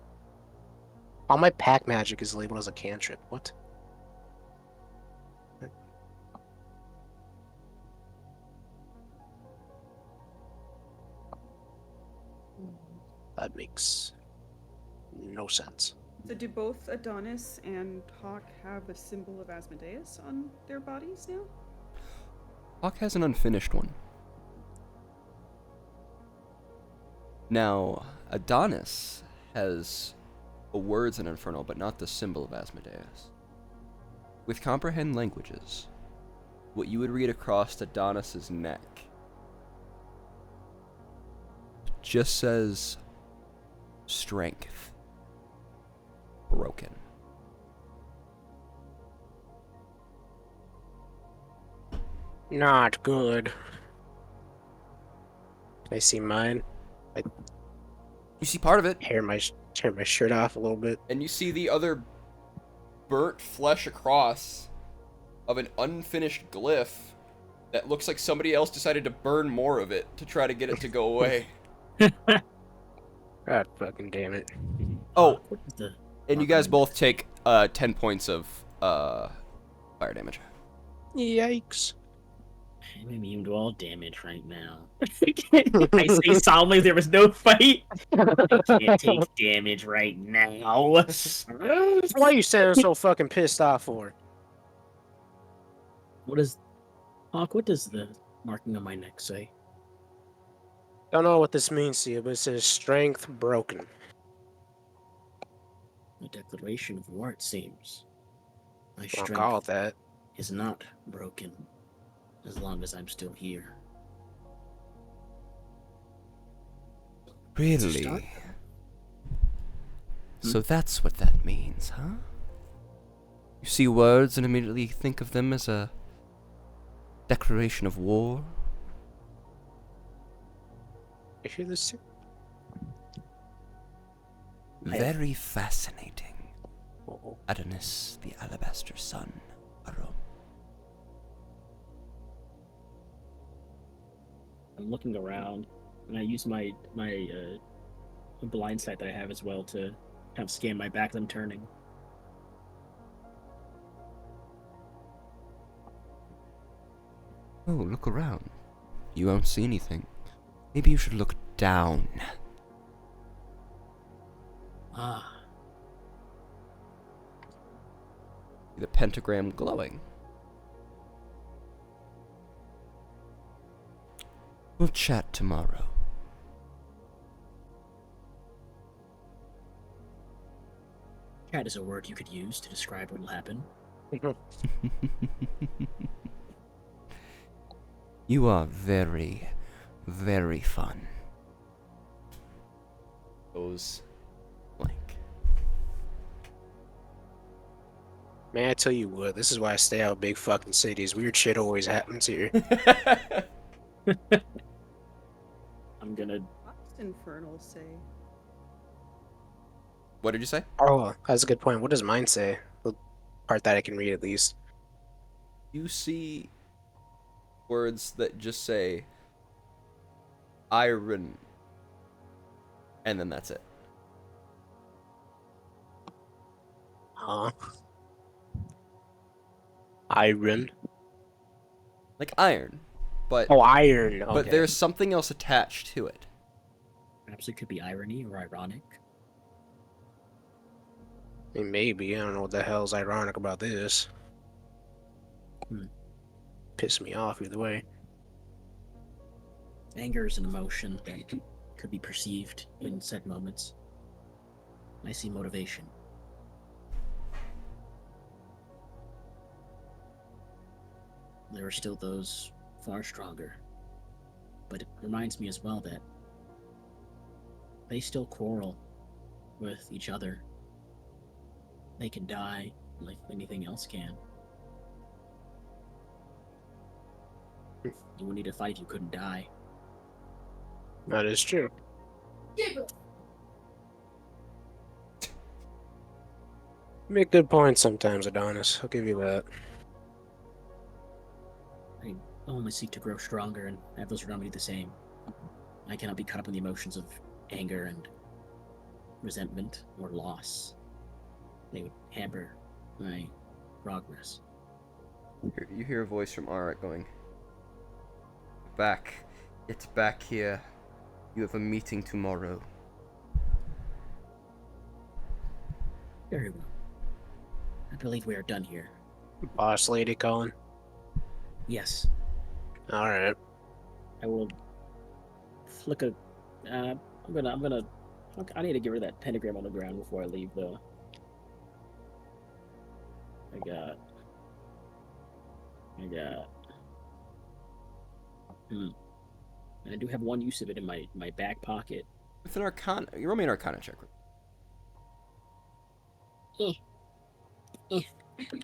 Speaker 5: All my pack magic is labeled as a cantrip. What? That makes no sense.
Speaker 3: So do both Adonis and Hawk have a symbol of Asmodeus on their bodies now?
Speaker 1: Hawk has an unfinished one. Now, Adonis has the words in Infernal, but not the symbol of Asmodeus. With comprehend languages, what you would read across Adonis's neck just says strength broken.
Speaker 5: Not good. Can I see mine?
Speaker 1: You see part of it,
Speaker 5: Tear my shirt off a little bit.
Speaker 1: and you see the other burnt flesh across of an unfinished glyph that looks like somebody else decided to burn more of it to try to get it to go away.
Speaker 5: God fucking damn it.
Speaker 1: Oh,
Speaker 2: What is the...
Speaker 1: and you guys both take 10 points of fire damage.
Speaker 5: Yikes.
Speaker 2: I'm immune to all damage right now. I say solemnly there was no fight. I can't take damage right now.
Speaker 5: Why are you sounding so fucking pissed off for?
Speaker 2: What is... Hawk, what does the marking on my neck say?
Speaker 5: Don't know what this means to you, but it says strength broken.
Speaker 2: A declaration of war, it seems. My
Speaker 5: I'll call it
Speaker 2: strength
Speaker 5: that.
Speaker 2: is not broken as long as I'm still here.
Speaker 1: Really?
Speaker 2: start?
Speaker 1: So that's what that means, huh? You see words and immediately think of them as a declaration of war?
Speaker 5: You hear this?
Speaker 1: Very fascinating.
Speaker 5: Oh,
Speaker 1: Adonis, the Alabaster Sun,
Speaker 2: I'm looking around, and I use my blind sight that I have as well to kind of scan my back as I'm turning.
Speaker 1: Oh, look around. You won't see anything. Maybe you should look down.
Speaker 2: Ah,
Speaker 1: The pentagram glowing. We'll chat tomorrow.
Speaker 2: chat is a word you could use to describe what will happen.
Speaker 1: You are very, very fun. Goes blank.
Speaker 5: Man, I tell you what, this is why I stay out of big fucking cities. Weird shit always happens here.
Speaker 2: I'm gonna.
Speaker 3: What's Infernal say?
Speaker 1: What did you say?
Speaker 5: Oh, that's a good point. What does mine say? The part that I can read at least.
Speaker 1: You see words that just say iron, and then that's it.
Speaker 5: Huh? Iron.
Speaker 1: Like iron, but
Speaker 5: Oh, iron. Okay.
Speaker 1: but there's something else attached to it.
Speaker 2: Perhaps it could be irony or ironic.
Speaker 5: I mean, maybe. I don't know what the hell's ironic about this. Piss me off either way.
Speaker 2: Anger is an emotion that could be perceived in said moments. I see motivation. There are still those far stronger. But it reminds me as well that they still quarrel with each other. They can die like anything else can. You wouldn't need to fight if you couldn't die.
Speaker 5: That is true. You make good points sometimes, Adonis. I'll give you that.
Speaker 2: I only seek to grow stronger and have those around me do the same. I cannot be caught up in the emotions of anger and resentment or loss. They would hamper my progress.
Speaker 1: You hear a voice from Arak going, "Back. It's back here. You have a meeting tomorrow."
Speaker 2: Very well. I believe we are done here.
Speaker 5: Boss lady calling.
Speaker 2: Yes,
Speaker 5: Alright.
Speaker 2: I will flick a. I'm gonna. Okay, I need to get rid of that pentagram on the ground before I leave, though. I got. And I do have one use of it in my back pocket.
Speaker 1: With an Arcana, you roll me an Arcana check.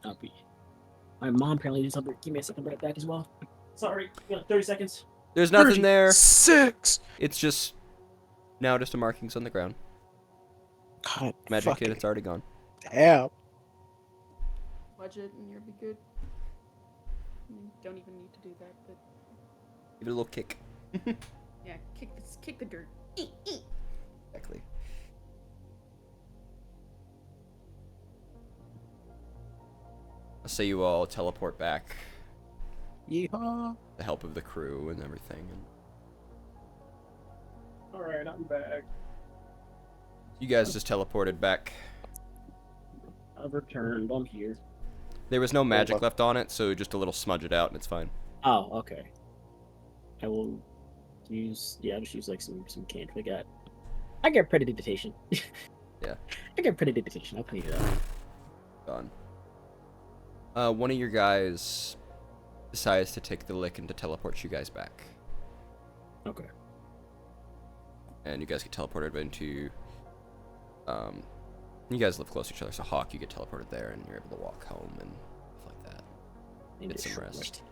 Speaker 2: I'll be. My mom apparently did something. Give me a second, right back as well. Sorry, 30 seconds.
Speaker 1: There's nothing there.
Speaker 5: 6!
Speaker 1: It's just now just a markings on the ground.
Speaker 5: God,
Speaker 1: Magic
Speaker 5: fucking
Speaker 1: kit, it's already gone.
Speaker 5: damn.
Speaker 3: Budget and you'll be good. You don't even need to do that, but
Speaker 1: Give it a little kick.
Speaker 3: yeah, kick the dirt.
Speaker 1: Exactly. I'll say you all teleport back.
Speaker 5: Yeehaw.
Speaker 1: The help of the crew and everything. And
Speaker 2: Alright, I'm back.
Speaker 1: you guys just teleported back.
Speaker 2: I've returned. I'm here.
Speaker 1: There was no magic left on it, so just a little smudge it out and it's fine.
Speaker 2: Oh, okay. I will use. Yeah, I'll just use like some cantrip. I got predidigitation.
Speaker 1: Yeah.
Speaker 2: I got predidigitation. I'll clean it up.
Speaker 1: Gone. One of your guys decides to take the lick and to teleport you guys back.
Speaker 2: Okay.
Speaker 1: And you guys get teleported into you guys live close to each other, so Hawk, you get teleported there and you're able to walk home and stuff like that.
Speaker 2: Need
Speaker 1: Get
Speaker 2: to
Speaker 1: some
Speaker 2: short
Speaker 1: rest.
Speaker 2: rest.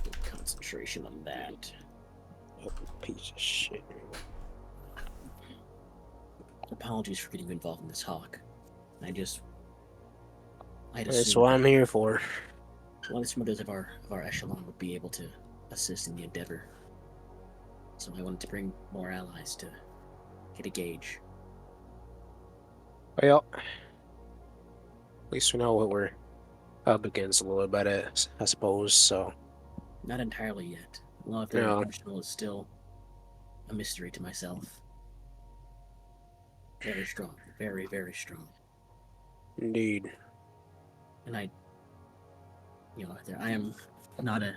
Speaker 2: Good concentration on that.
Speaker 5: Piece of shit.
Speaker 2: Apologies for getting you involved in this, Hawk. I'd
Speaker 5: That's
Speaker 2: assume
Speaker 5: what I'm here for.
Speaker 2: one of the members of our echelon would be able to assist in the endeavor. So I wanted to bring more allies to get a gauge.
Speaker 5: Well, at least we know what we're up against a little bit, I suppose. So,
Speaker 2: Not entirely yet. A lot of their
Speaker 5: No.
Speaker 2: arsenal is still a mystery to myself. Very strong. Very, very strong.
Speaker 5: indeed.
Speaker 2: And I am not a...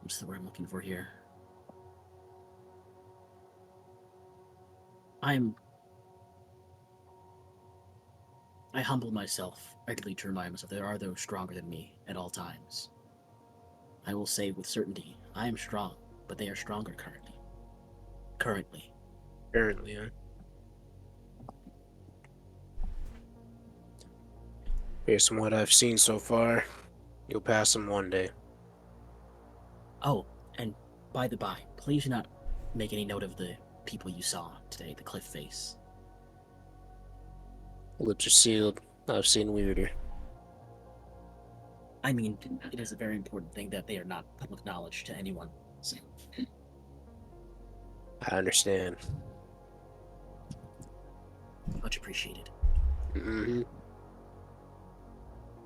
Speaker 2: What's the word I'm looking for here? I humble myself regularly to remind myself there are those stronger than me at all times. I will say with certainty, I am strong, but they are stronger currently.
Speaker 5: Apparently, huh? Based on what I've seen so far, you'll pass them one day.
Speaker 2: Oh, and by the by, please do not make any note of the people you saw today, the cliff face.
Speaker 5: Lips are sealed. I've seen weirder.
Speaker 2: I mean, it is a very important thing that they are not public knowledge to anyone. So,
Speaker 5: I understand.
Speaker 2: much appreciated.
Speaker 5: Mm-hmm.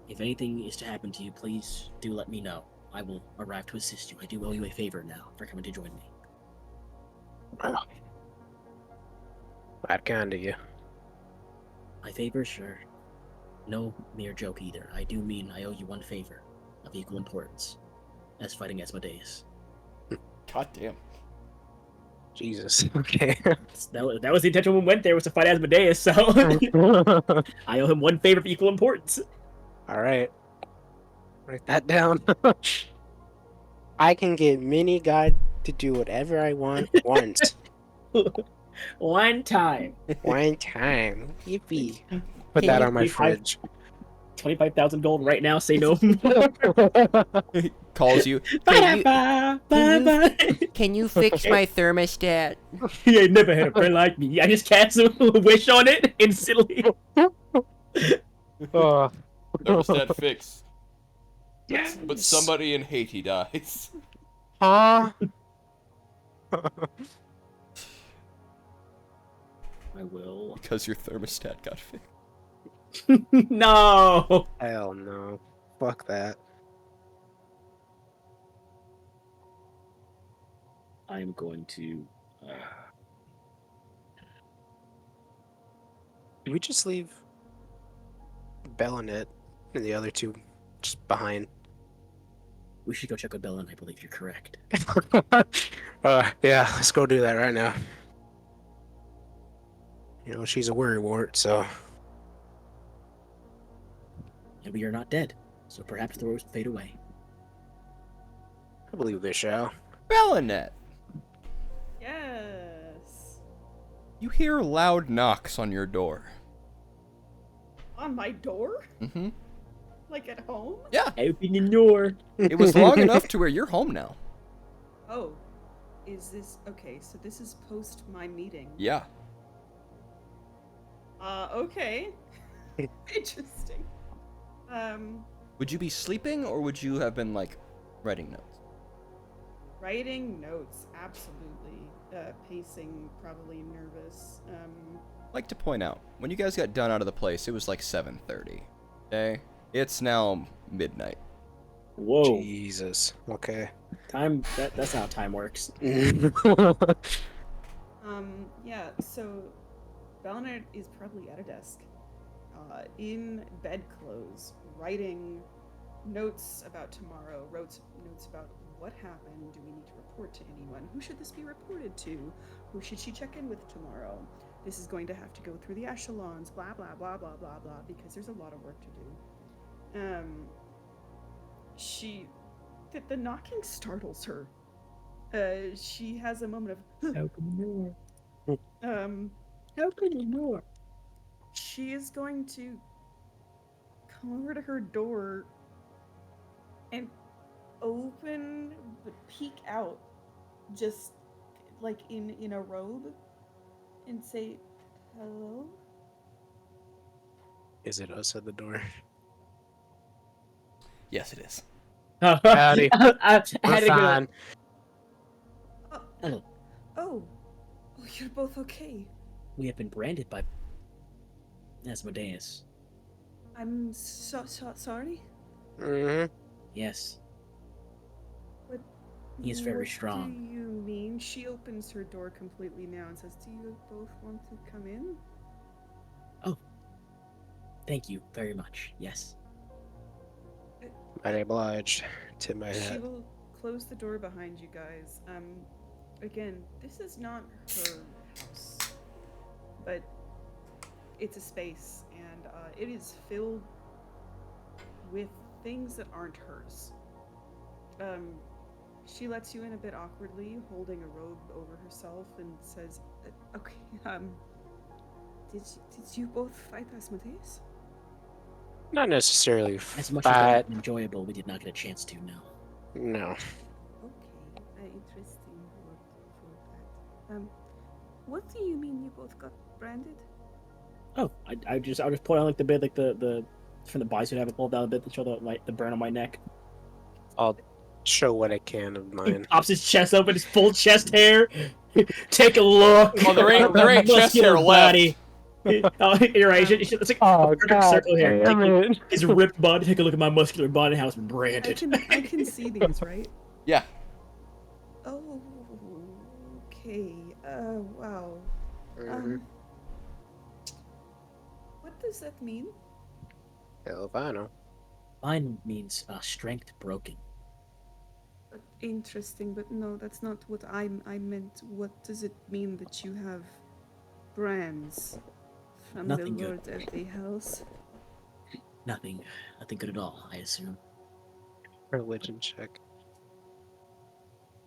Speaker 2: If anything is to happen to you, please do let me know. I will arrive to assist you. I do owe you a favor now for coming to join me.
Speaker 5: That kind of you.
Speaker 2: My favor, sure. No mere joke either. I do mean I owe you one favor of equal importance, as fighting Asmodeus.
Speaker 1: God damn.
Speaker 5: Jesus. Okay.
Speaker 2: That was the intention when we went there, was to fight Asmodeus, so I owe him one favor of equal importance.
Speaker 5: All right. Write that down. I can get Mini God to do whatever I want once.
Speaker 2: One time.
Speaker 5: One time. Yippee. Put that on my fridge.
Speaker 2: 25,000 gold right now, say no.
Speaker 1: Calls you. Can you fix my thermostat?
Speaker 2: He ain't never had a friend like me. I just cast a wish on it instantly.
Speaker 5: Oh.
Speaker 1: Thermostat fix.
Speaker 5: Yes.
Speaker 1: But somebody in Haiti dies.
Speaker 5: Huh?
Speaker 2: I will.
Speaker 1: Because your thermostat got fixed.
Speaker 2: No.
Speaker 5: Hell no. Fuck that.
Speaker 2: I'm going to.
Speaker 5: Did we just leave Bellanet and the other two just behind?
Speaker 2: We should go check with Bella, and I believe you're correct.
Speaker 5: Yeah, let's go do that right now. You know, she's a worrywart, so.
Speaker 2: And we are not dead, so perhaps the roast fade away.
Speaker 5: I believe they shall.
Speaker 1: Bellanet,
Speaker 3: Yes.
Speaker 1: you hear loud knocks on your door.
Speaker 3: On my door?
Speaker 1: Mm-hmm.
Speaker 3: Like at home?
Speaker 1: Yeah,
Speaker 2: Open the door.
Speaker 1: it was long enough to where you're home now.
Speaker 3: Oh. Is this okay, so this is post my meeting.
Speaker 1: Yeah.
Speaker 3: Okay. Interesting.
Speaker 1: Would you be sleeping, or would you have been, like, writing notes?
Speaker 3: Writing notes, absolutely. Pacing, probably nervous.
Speaker 1: I'd like to point out, when you guys got done out of the place, it was like 7:30. Okay? It's now midnight.
Speaker 2: Whoa.
Speaker 5: Jesus. Okay.
Speaker 2: Time. That's not how time works.
Speaker 3: Yeah, so Bernard is probably at a desk, in bedclothes, writing notes about tomorrow, notes about what happened, do we need to report to anyone, who should this be reported to, who should she check in with tomorrow, this is going to have to go through the echelons, blah blah blah blah blah blah, because there's a lot of work to do. The knocking startles her. She has a moment of
Speaker 2: Open the door.
Speaker 3: open the door. She is going to come over to her door and open but peek out, just like in a robe, and say, "Hello."
Speaker 5: Is it us at the door?
Speaker 1: Yes, it is.
Speaker 5: Howdy.
Speaker 2: I
Speaker 5: We're
Speaker 2: had to go.
Speaker 5: fine.
Speaker 2: Oh,
Speaker 3: Oh, you're both okay.
Speaker 2: we have been branded by Asmodeus.
Speaker 3: I'm so sorry.
Speaker 5: Mm-hmm.
Speaker 2: Yes,
Speaker 3: What?
Speaker 2: He is very
Speaker 3: what
Speaker 2: strong.
Speaker 3: do you mean? She opens her door completely now and says, "Do you both want to come in?"
Speaker 2: thank you very much. Yes.
Speaker 5: Mighty obliged. Tip my
Speaker 3: She
Speaker 5: hat.
Speaker 3: will close the door behind you guys. Again, this is not her house, but it's a space, and it is filled with things that aren't hers. She lets you in a bit awkwardly, holding a robe over herself, and says, "Okay, did you both fight Asmodeus?"
Speaker 5: Not necessarily
Speaker 2: As much as it
Speaker 5: fight.
Speaker 2: was enjoyable, we did not get a chance to. No.
Speaker 5: No.
Speaker 3: Okay, interesting word for that. What do you mean you both got branded?
Speaker 2: Oh, I'll just pull down like the bit, like the from the bicep, have it pulled down a bit to show the burn on my neck.
Speaker 5: I'll show what I can of
Speaker 2: He
Speaker 5: mine.
Speaker 2: pops his chest open, his full chest hair. Take a look.
Speaker 1: Oh, there ain't chest hair
Speaker 2: Muscular
Speaker 1: left.
Speaker 2: body. Oh, you're right. It's like a perfect circle here. Take his ripped body. Take a look at my muscular body. How it's been branded.
Speaker 3: I can see these, right?
Speaker 1: Yeah.
Speaker 3: Oh, okay. Wow.
Speaker 5: Mhm.
Speaker 3: What does that mean?
Speaker 5: Hell if I know.
Speaker 2: Mine means strength broken.
Speaker 3: Interesting, but no, that's not what I meant. What does it mean that you have brands from
Speaker 2: Nothing
Speaker 3: the
Speaker 2: good.
Speaker 3: Lord of the House?
Speaker 2: Nothing good at all. I assume.
Speaker 5: Religion check.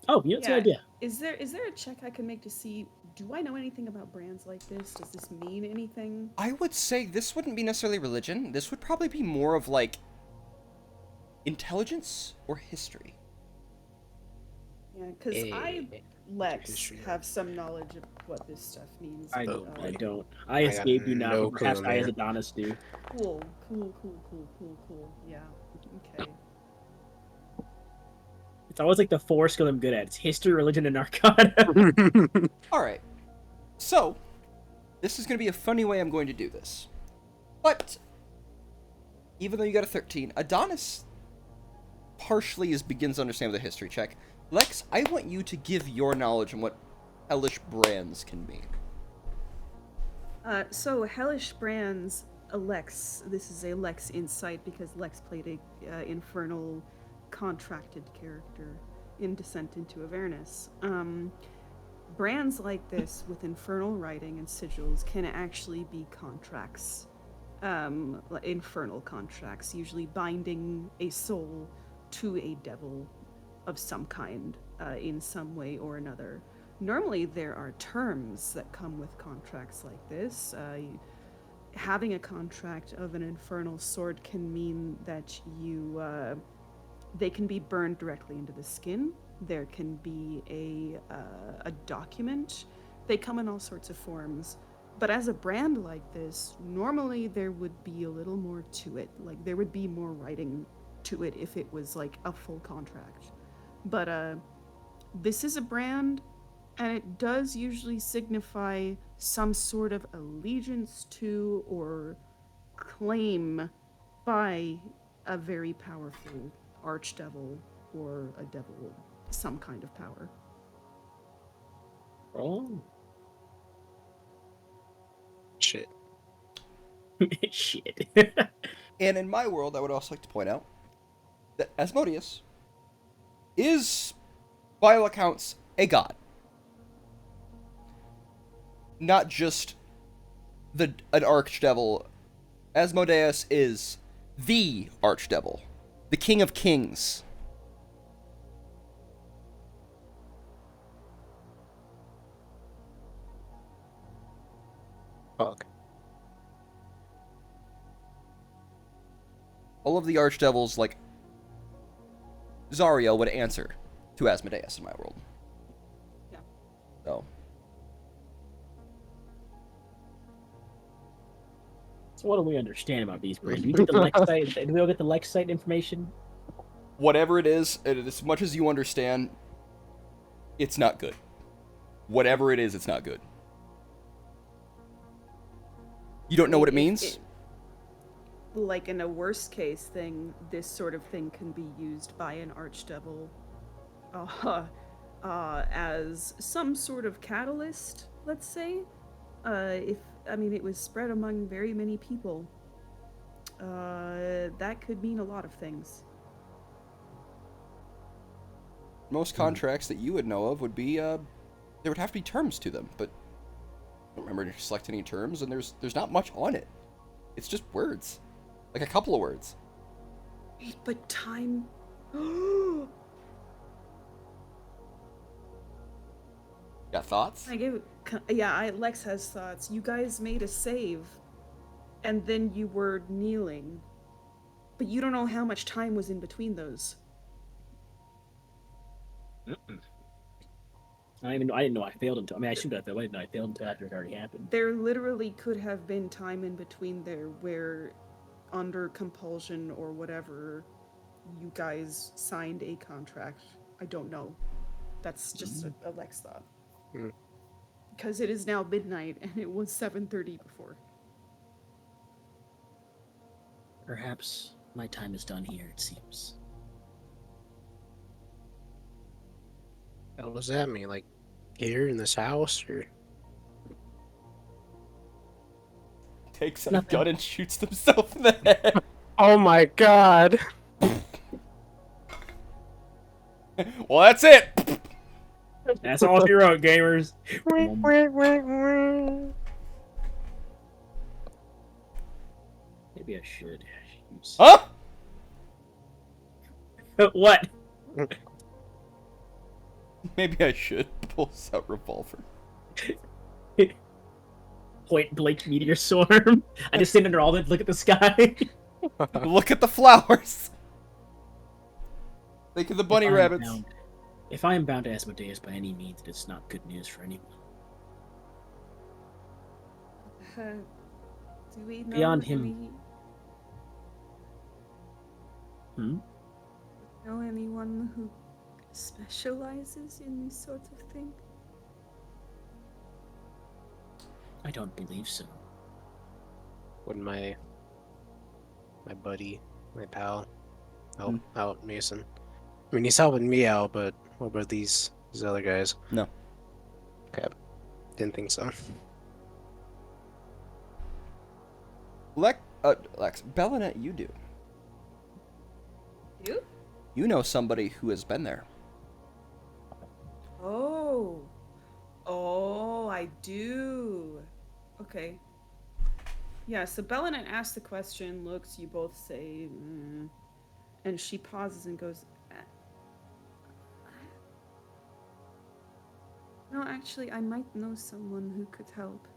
Speaker 2: Oh, that's
Speaker 3: Yeah.
Speaker 2: an idea.
Speaker 3: Is there a check I can make to see, do I know anything about brands like this? Does this mean anything?
Speaker 1: I would say this wouldn't be necessarily religion. This would probably be more of like intelligence or history.
Speaker 3: Yeah, because I,
Speaker 5: Eh,
Speaker 3: Lex,
Speaker 5: history.
Speaker 3: have some knowledge of what this stuff means.
Speaker 2: I
Speaker 3: but,
Speaker 2: don't. I don't. I
Speaker 5: I got
Speaker 2: escape you now.
Speaker 5: no
Speaker 2: Perhaps
Speaker 5: clue,
Speaker 2: I, as
Speaker 5: man.
Speaker 2: Adonis, do.
Speaker 3: Cool. Yeah. Okay.
Speaker 2: It's always like the four skill I'm good at. It's history, religion, and arcana.
Speaker 1: All right. So, this is going to be a funny way I'm going to do this. But, even though you got a 13, Adonis partially begins to understand with a history check. Lex, I want you to give your knowledge on what hellish brands can mean.
Speaker 3: So hellish brands, Lex. This is a Lex insight because Lex played a infernal contracted character in Descent into Avernus. Brands like this with infernal writing and sigils can actually be contracts, infernal contracts, usually binding a soul to a devil of some kind in some way or another. Normally, there are terms that come with contracts like this. Having a contract of an infernal sort can mean that they can be burned directly into the skin. There can be a document. They come in all sorts of forms. But as a brand like this, normally there would be a little more to it. Like, there would be more writing to it if it was like a full contract. But this is a brand, and it does usually signify some sort of allegiance to or claim by a very powerful archdevil or a devil, some kind of power.
Speaker 2: Oh.
Speaker 5: Shit.
Speaker 2: Shit.
Speaker 1: And in my world, I would also like to point out that Asmodeus is, by all accounts, a god. Not just an archdevil. Asmodeus is the archdevil, the king of kings.
Speaker 5: Fuck.
Speaker 1: All of the archdevils, like Zariel, would answer to Asmodeus in my world.
Speaker 3: Yeah.
Speaker 1: So.
Speaker 2: So what do we understand about these birds? Do we get the Lexite? Do we all get the Lexite information?
Speaker 1: Whatever it is, as much as you understand, it's not good. Whatever it is, it's not good. You don't know what it means?
Speaker 3: Like in a worst case thing, this sort of thing can be used by an archdevil as some sort of catalyst, let's say. It was spread among very many people. That could mean a lot of things.
Speaker 1: Most contracts that you would know of would be, there would have to be terms to them, but I don't remember to select any terms, and there's not much on it. It's just words. Like a couple of words.
Speaker 3: Wait, but time...
Speaker 1: Got thoughts?
Speaker 3: Lex has thoughts. You guys made a save, and then you were kneeling. But you don't know how much time was in between those.
Speaker 2: I didn't know I failed until. I mean, I should have. I didn't know I failed until after it already happened.
Speaker 3: There literally could have been time in between there where, under compulsion or whatever, you guys signed a contract. I don't know. That's just a Lex thought. Because it is now midnight and it was 7:30 before.
Speaker 2: Perhaps my time is done here, it seems.
Speaker 5: What does that mean? Like, here in this house, or?
Speaker 1: Takes out a gun and shoots himself in the head.
Speaker 5: Oh my god!
Speaker 1: Well, that's it!
Speaker 2: That's all she wrote, gamers. Maybe I should use...
Speaker 1: Huh?
Speaker 2: What?
Speaker 1: Maybe I should. Pulls out revolver.
Speaker 2: Point blank meteor swarm. I just stand under all that. Look at the sky.
Speaker 1: Look at the flowers. Think of the bunny rabbits.
Speaker 2: If I am bound to Asmodeus by any means, it's not good news for anyone.
Speaker 3: Do we know
Speaker 2: Beyond him.
Speaker 3: Know anyone who specializes in this sort of thing?
Speaker 2: I don't believe so.
Speaker 5: Would my buddy, my pal, help out Mason? I mean, he's helping me out, but what about these other guys?
Speaker 1: No.
Speaker 5: Okay. Didn't think so.
Speaker 1: Lex, Bellinet, you do.
Speaker 3: You?
Speaker 1: You know somebody who has been there.
Speaker 3: Oh, I do. Okay. Yeah, so Bellinet asks the question, looks, you both say, and she pauses and goes, no, actually, I might know someone who could help.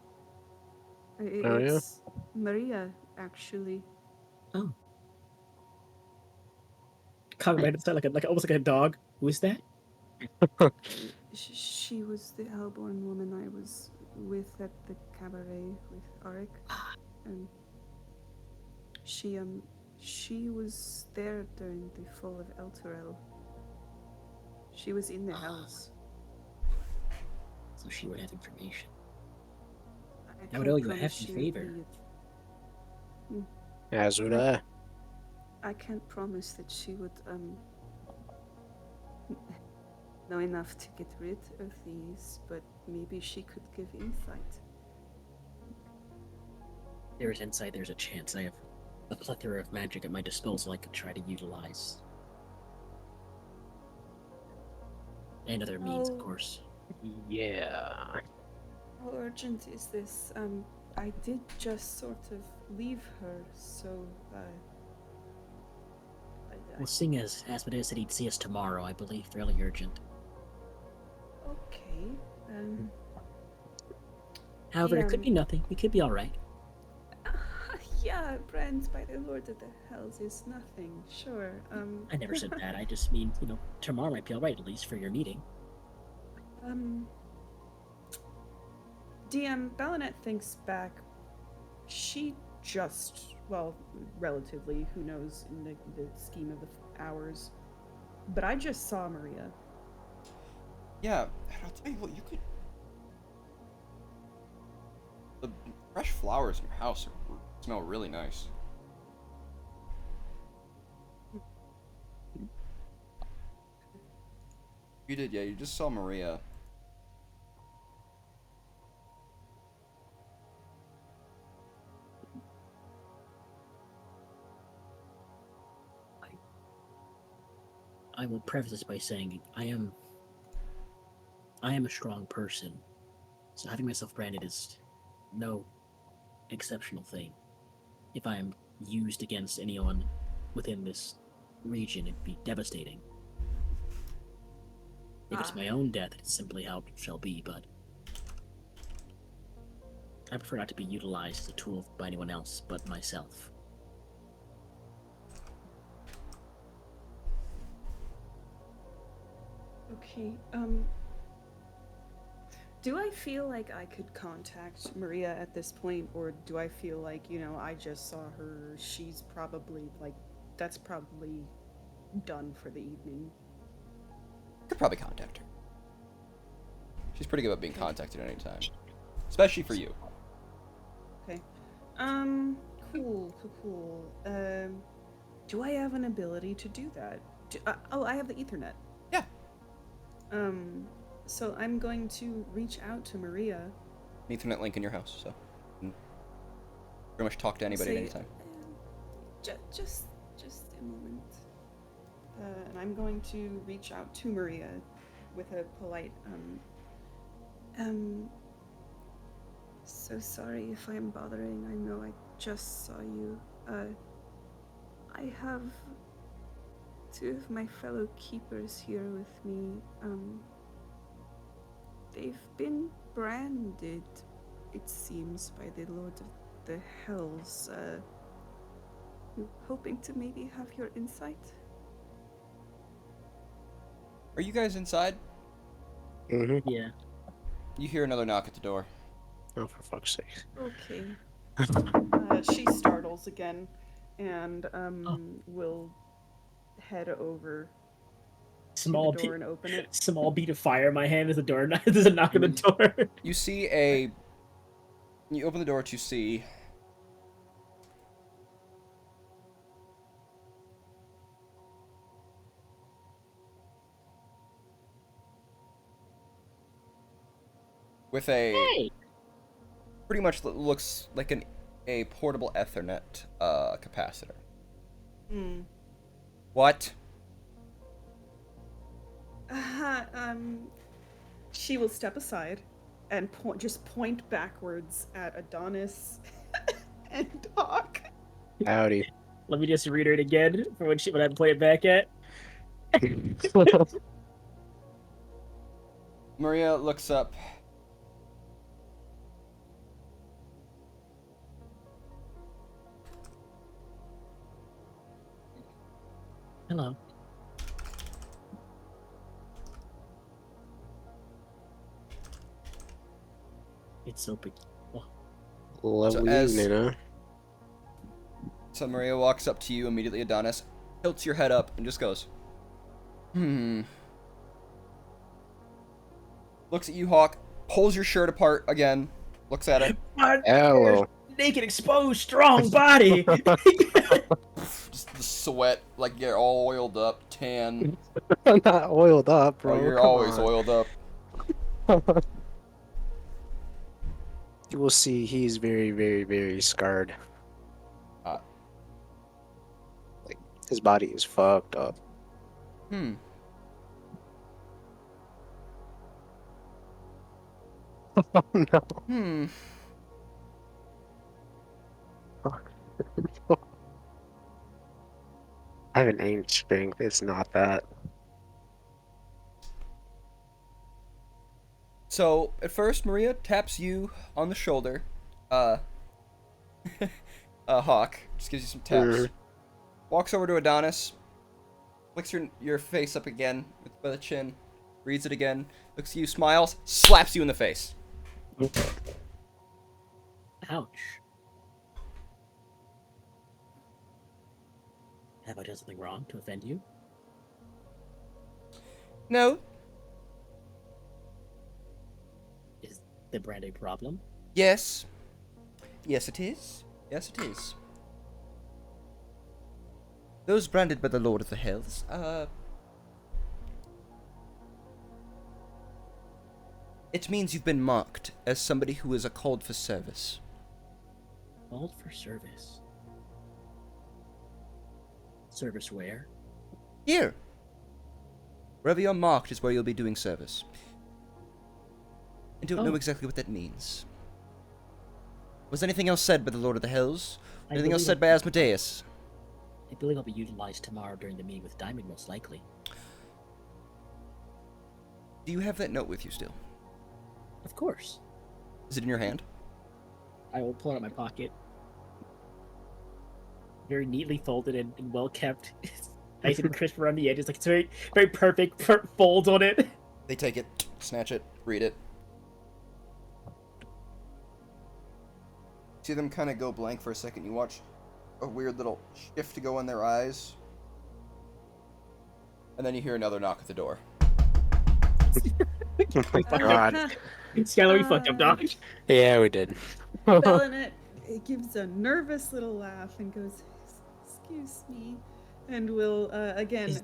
Speaker 3: It's Maria, actually.
Speaker 2: Oh. Kind of sound like almost like a dog. Who is that?
Speaker 3: She was the Hellborn woman I was with at the cabaret with Arik, and she was there during the fall of Elturel. She was in the house.
Speaker 2: So she would have information. I
Speaker 3: can't
Speaker 2: would owe you a
Speaker 3: promise
Speaker 2: hefty
Speaker 3: she would
Speaker 2: favor.
Speaker 3: be-
Speaker 5: As would I.
Speaker 3: I can't promise that she would know enough to get rid of these, but maybe she could give insight.
Speaker 2: There is insight, there's a chance. I have a plethora of magic at my disposal I could try to utilize. And other means, of
Speaker 3: Oh.
Speaker 2: course.
Speaker 5: Yeah.
Speaker 3: How urgent is this? I did just sort of leave her, so
Speaker 2: Well, seeing as Asmodeus said he'd see us tomorrow, I believe fairly urgent.
Speaker 3: okay.
Speaker 2: However, it could
Speaker 3: Yeah.
Speaker 2: be nothing. We could be alright.
Speaker 3: Yeah, brand by the Lord of the Hells is nothing. Sure.
Speaker 2: I never said that. I just mean, tomorrow might be alright, at least for your meeting.
Speaker 3: DM Bellinet thinks back. She just, well, relatively, who knows in the scheme of the hours. But I just saw Maria.
Speaker 1: Yeah, and I'll tell you what, you could. The fresh flowers in your house smell really nice. You did, yeah. You just saw Maria.
Speaker 2: I will preface this by saying I am a strong person, so having myself branded is no exceptional thing. If I am used against anyone within this region, it'd be devastating. If it's my own death, it's simply how it shall be, but I prefer not to be utilized as a tool by anyone else but myself.
Speaker 3: Okay, do I feel like I could contact Maria at this point, or do I feel like, I just saw her, she's probably, that's probably done for the evening?
Speaker 1: Could probably contact her. She's pretty good at being contacted at any time, especially for you.
Speaker 3: Okay. Cool. Do I have an ability to do that? I have the Ethernet.
Speaker 1: Yeah.
Speaker 3: So I'm going to reach out to Maria.
Speaker 1: An Ethernet link in your house, so you can pretty much talk to anybody at any time.
Speaker 3: Just a moment. And I'm going to reach out to Maria with a polite, so sorry if I'm bothering. I know I just saw you. I have two of my fellow keepers here with me. They've been branded, it seems, by the Lord of the Hells. Hoping to maybe have your insight?
Speaker 1: Are you guys inside?
Speaker 5: Mm-hmm.
Speaker 2: Yeah.
Speaker 1: You hear another knock at the door.
Speaker 5: Oh, for fuck's sake.
Speaker 3: Okay. She startles again, and will head over
Speaker 2: Small
Speaker 3: to the door and open it.
Speaker 2: small beat of fire in my hand as the door there's a knock on the door.
Speaker 1: You see you open the door to see with a pretty much looks like a portable Ethernet capacitor. What?
Speaker 3: She will step aside and just point backwards at Adonis and Hawk.
Speaker 5: Howdy.
Speaker 2: Let me just read it again for when I play it back at.
Speaker 1: Maria looks up.
Speaker 2: Hello. It's so big. Oh.
Speaker 5: Lovely
Speaker 1: as-
Speaker 5: evening, huh?
Speaker 1: So Maria walks up to you immediately. Adonis tilts your head up and just goes, Looks at you, Hawk. Pulls your shirt apart again. Looks at it.
Speaker 5: Hello.
Speaker 2: Naked, exposed, strong body.
Speaker 1: Just the sweat, like you're all oiled up, tan.
Speaker 5: I'm not oiled up, bro.
Speaker 1: You're
Speaker 5: Come
Speaker 1: always
Speaker 5: on.
Speaker 1: oiled up.
Speaker 5: You will see he's very, very, very scarred. Like, his body is fucked up. Oh, no. I have an aim strength. It's not that.
Speaker 1: So at first, Maria taps you on the shoulder. Hawk just gives you some taps. Walks over to Adonis. Flicks your face up again by the chin. Reads it again. Looks at you, smiles, slaps you in the face.
Speaker 2: Ouch. Have I done something wrong to offend you?
Speaker 1: No.
Speaker 2: Is the brand a problem?
Speaker 1: Yes. Yes, it is. Yes, it is. Those branded by the Lord of the Hills, it means you've been marked as somebody who is a called for service.
Speaker 2: Called for service. Service where?
Speaker 1: Here. Wherever you're marked is where you'll be doing service. I don't know
Speaker 2: Oh.
Speaker 1: exactly what that means. Was anything else said by the Lord of the Hills?
Speaker 2: I
Speaker 1: Anything else
Speaker 2: believe
Speaker 1: said by Asmodeus?
Speaker 2: I believe I'll be utilized tomorrow during the meeting with Diamond, most likely.
Speaker 1: Do you have that note with you still?
Speaker 2: Of course.
Speaker 1: Is it in your hand?
Speaker 2: I will pull it out of my pocket. Very neatly folded and well kept. It's nice and crisp around the edges. Like it's very, very perfect folds on it.
Speaker 1: They take it, snatch it, read it. See them kind of go blank for a second. You watch a weird little shift to go in their eyes. And then you hear another knock at the door.
Speaker 5: Oh my god.
Speaker 2: Skylar, you fucked up, dog.
Speaker 5: Yeah, we did.
Speaker 3: Bellinet gives a nervous little laugh and goes, "Excuse me," and will again.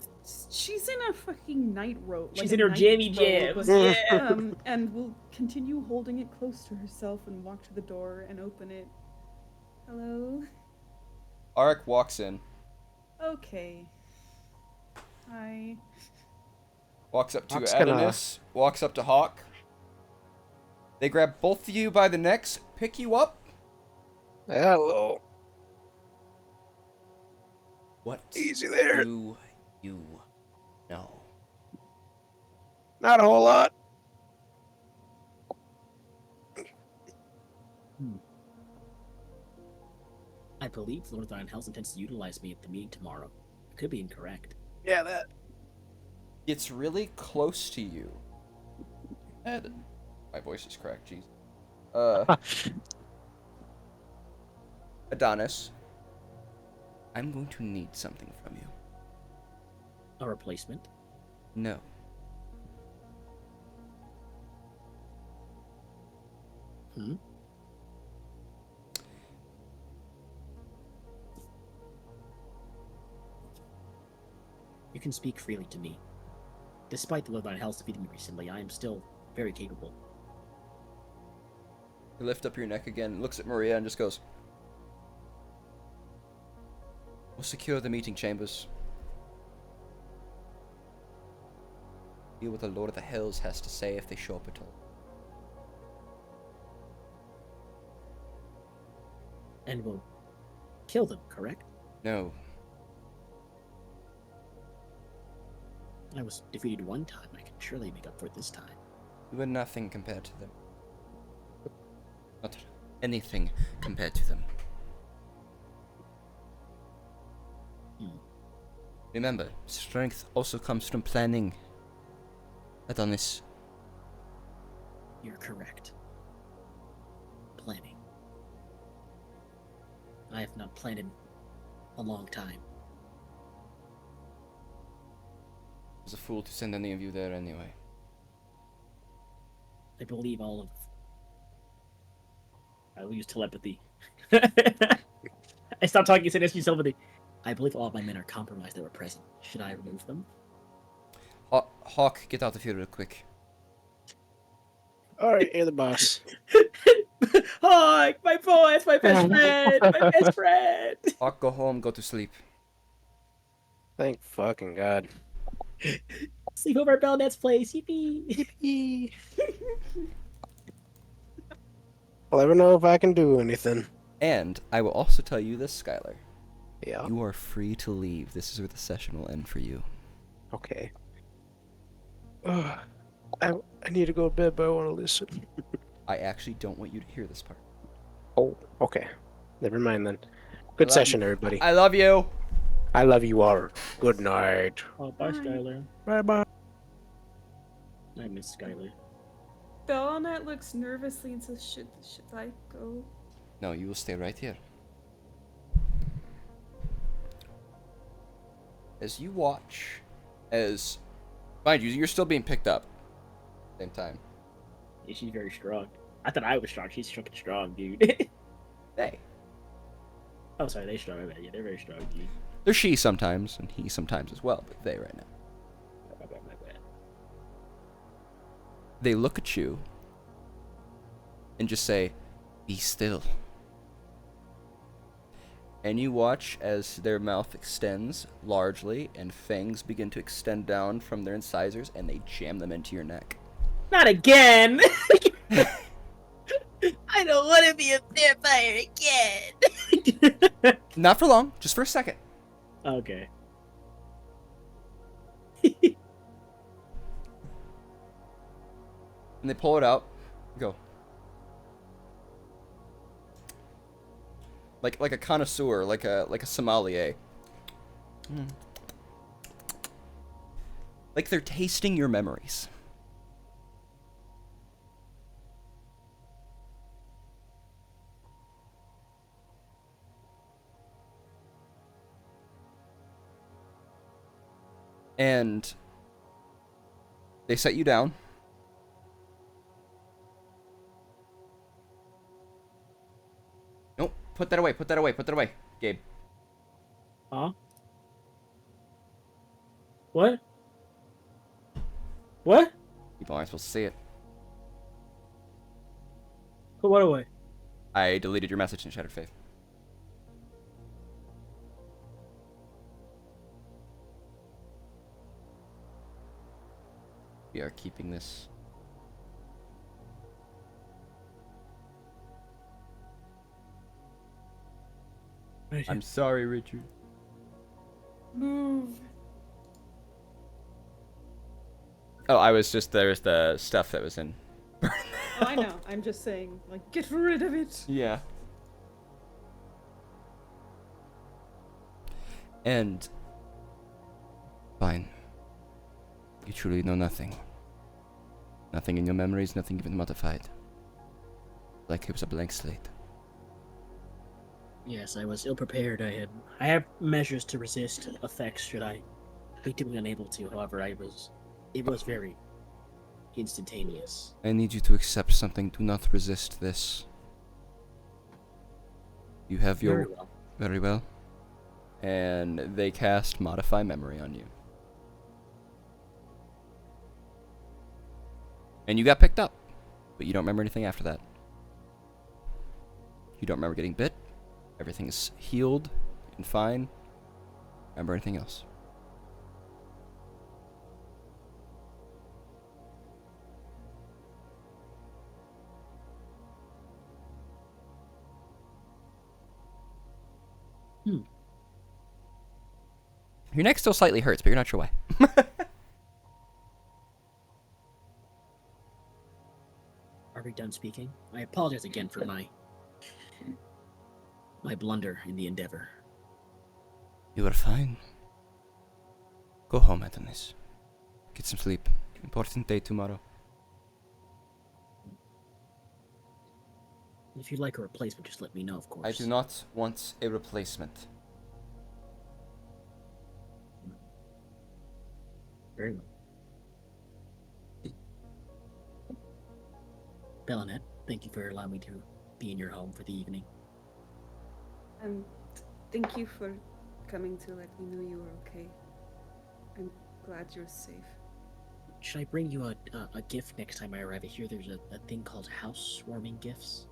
Speaker 3: She's in a fucking night robe.
Speaker 2: She's
Speaker 3: like
Speaker 2: in
Speaker 3: a
Speaker 2: her jammy
Speaker 3: night robe,
Speaker 2: jams. Yeah.
Speaker 3: and will continue holding it close to herself and walk to the door and open it. Hello.
Speaker 1: Arik walks in,
Speaker 3: Okay. Hi.
Speaker 1: walks up to
Speaker 5: Hawk's gonna-
Speaker 1: Adonis, walks up to Hawk. They grab both of you by the necks, pick you up.
Speaker 5: Hello.
Speaker 1: What
Speaker 5: Easy there.
Speaker 1: do you know?
Speaker 5: Not a whole lot.
Speaker 2: I believe Lord of the Iron Hells intends to utilize me at the meeting tomorrow. I could be incorrect.
Speaker 5: Yeah, that.
Speaker 1: It's really close to you. Ed. My voice is cracked, jeez. Adonis. I'm going to need something from you.
Speaker 2: A replacement?
Speaker 1: No.
Speaker 2: Hmm? You can speak freely to me. Despite the Lord of the Iron Hells defeating me recently, I am still very capable.
Speaker 1: You lift up your neck again, looks at Maria, and just goes, "We'll secure the meeting chambers. Hear what the Lord of the Hills has to say if they show up at all."
Speaker 2: And will kill them, correct?
Speaker 1: No.
Speaker 2: I was defeated one time. I can surely make up for it this time.
Speaker 1: You are nothing compared to them. Not anything compared to them.
Speaker 2: Hmm.
Speaker 1: Remember, strength also comes from planning. Adonis.
Speaker 2: You're correct. Planning. I have not planned in a long time.
Speaker 1: I was a fool to send any of you there anyway.
Speaker 2: I believe all of. I will use telepathy. I stopped talking and said, "Use telepathy." I believe all of my men are compromised that were present. Should I remove them?
Speaker 1: Hawk, get out of here real quick.
Speaker 5: Alright, you're the boss.
Speaker 2: Hawk, my boy, my best friend, my best friend.
Speaker 1: Hawk, go home, go to sleep.
Speaker 5: Thank fucking God.
Speaker 2: Sleep over at Belnet's place. Yippee!
Speaker 5: I'll never know if I can do anything.
Speaker 1: And I will also tell you this, Skylar.
Speaker 5: Yeah.
Speaker 1: You are free to leave. This is where the session will end for you.
Speaker 5: Okay. I need to go to bed, but I want to listen.
Speaker 1: I actually don't want you to hear this part.
Speaker 5: Oh, okay. Never mind then. Good
Speaker 1: love
Speaker 5: session, everybody.
Speaker 1: I love you!
Speaker 5: I love you all. Good night.
Speaker 2: Oh, bye,
Speaker 3: Bye.
Speaker 2: Skylar.
Speaker 5: Bye bye.
Speaker 2: I miss Skylar.
Speaker 3: Bellinet looks nervously and says, "Should I go?"
Speaker 1: No, you will stay right here. as you watch, as, mind you, you're still being picked up. Same time.
Speaker 2: Yeah, she's very strong. I thought I was strong. She's fucking strong, dude.
Speaker 1: They.
Speaker 2: Oh, sorry, they strong. Yeah, they're very strong, dude.
Speaker 1: They're she sometimes, and he sometimes as well, but they right now.
Speaker 2: My bad, my bad.
Speaker 1: They look at you and just say, "Be still." And you watch as their mouth extends largely, and fangs begin to extend down from their incisors, and they jam them into your neck.
Speaker 2: Not again! I don't want to be a vampire again!
Speaker 1: Not for long, just for a second.
Speaker 2: Okay.
Speaker 1: And they pull it out. Go. Like a connoisseur, like a sommelier. Like they're tasting your memories. And they set you down. Nope, put that away, put that away, put that away, Gabe.
Speaker 2: Huh? What? What?
Speaker 1: People aren't supposed to see it.
Speaker 2: Put what away?
Speaker 1: I deleted your message in Shattered Faith. We are keeping this. I'm sorry, Richard.
Speaker 3: Move.
Speaker 1: Oh, I was just, there's the stuff that was in.
Speaker 3: Oh, I know. I'm just saying, like, get rid of it.
Speaker 1: Yeah. And fine. You truly know nothing. Nothing in your memories, nothing even modified. Like it was a blank slate.
Speaker 2: Yes, I was ill prepared. I have measures to resist effects should I be too unable to. However, it was very instantaneous.
Speaker 1: I need you to accept something. Do not resist this. You have your...
Speaker 2: Very well.
Speaker 1: Very well. And they cast Modify Memory on you. And you got picked up. But you don't remember anything after that. You don't remember getting bit. Everything is healed and fine. Remember anything else? Your neck still slightly hurts, but you're not sure why.
Speaker 2: Are we done speaking? I apologize again for my blunder in the endeavor.
Speaker 1: You are fine. Go home, Adonis. Get some sleep. Important day tomorrow.
Speaker 2: If you'd like a replacement, just let me know, of course.
Speaker 1: I do not want a replacement.
Speaker 2: Very well. Bellanet, thank you for allowing me to be in your home for the evening.
Speaker 3: And thank you for coming to let me know you were okay. I'm glad you're safe.
Speaker 2: Should I bring you a gift next time I arrive? I hear there's a thing called housewarming gifts.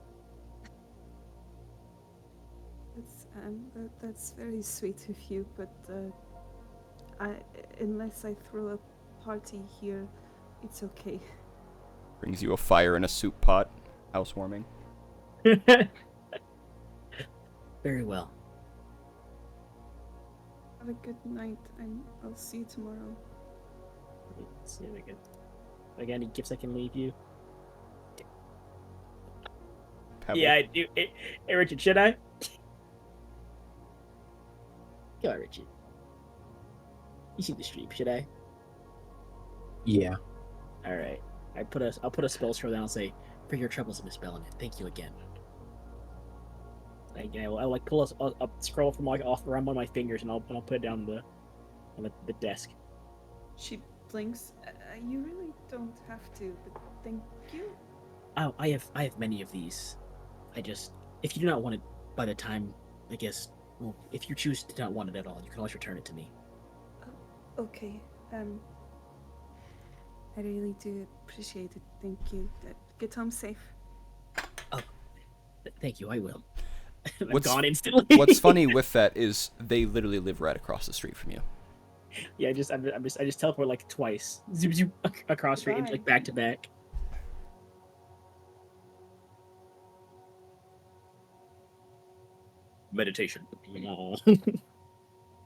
Speaker 8: That's very sweet of you, but unless I throw a party here, it's okay.
Speaker 1: Brings you a fire in a soup pot. Housewarming.
Speaker 2: Very well.
Speaker 8: Have a good night, and I'll see you tomorrow.
Speaker 2: Let's see if I can. I got any gifts I can leave you?
Speaker 1: Pebble.
Speaker 2: Yeah, I do. Hey, Richard, should I? Go on, Richard. You see the stream, should I?
Speaker 5: Yeah.
Speaker 2: All right. I'll put a spell scroll down and say, "For your troubles, Miss Bellanet, thank you again." I'll like pull a scroll from like off around one of my fingers, and I'll put it down the on the desk.
Speaker 8: She blinks. You really don't have to, but thank you.
Speaker 2: Oh, I have many of these. If you do not want it by the time, I guess, well, if you choose to not want it at all, you can always return it to me.
Speaker 8: Okay. I really do appreciate it. Thank you. Get home safe.
Speaker 2: Thank you, I will. I'm
Speaker 1: What's-
Speaker 2: gone instantly.
Speaker 1: What's funny with that is they literally live right across the street from you.
Speaker 2: Yeah, I just teleport like twice, zoom zoom across street, and, like
Speaker 8: Bye.
Speaker 2: back to back. Meditation.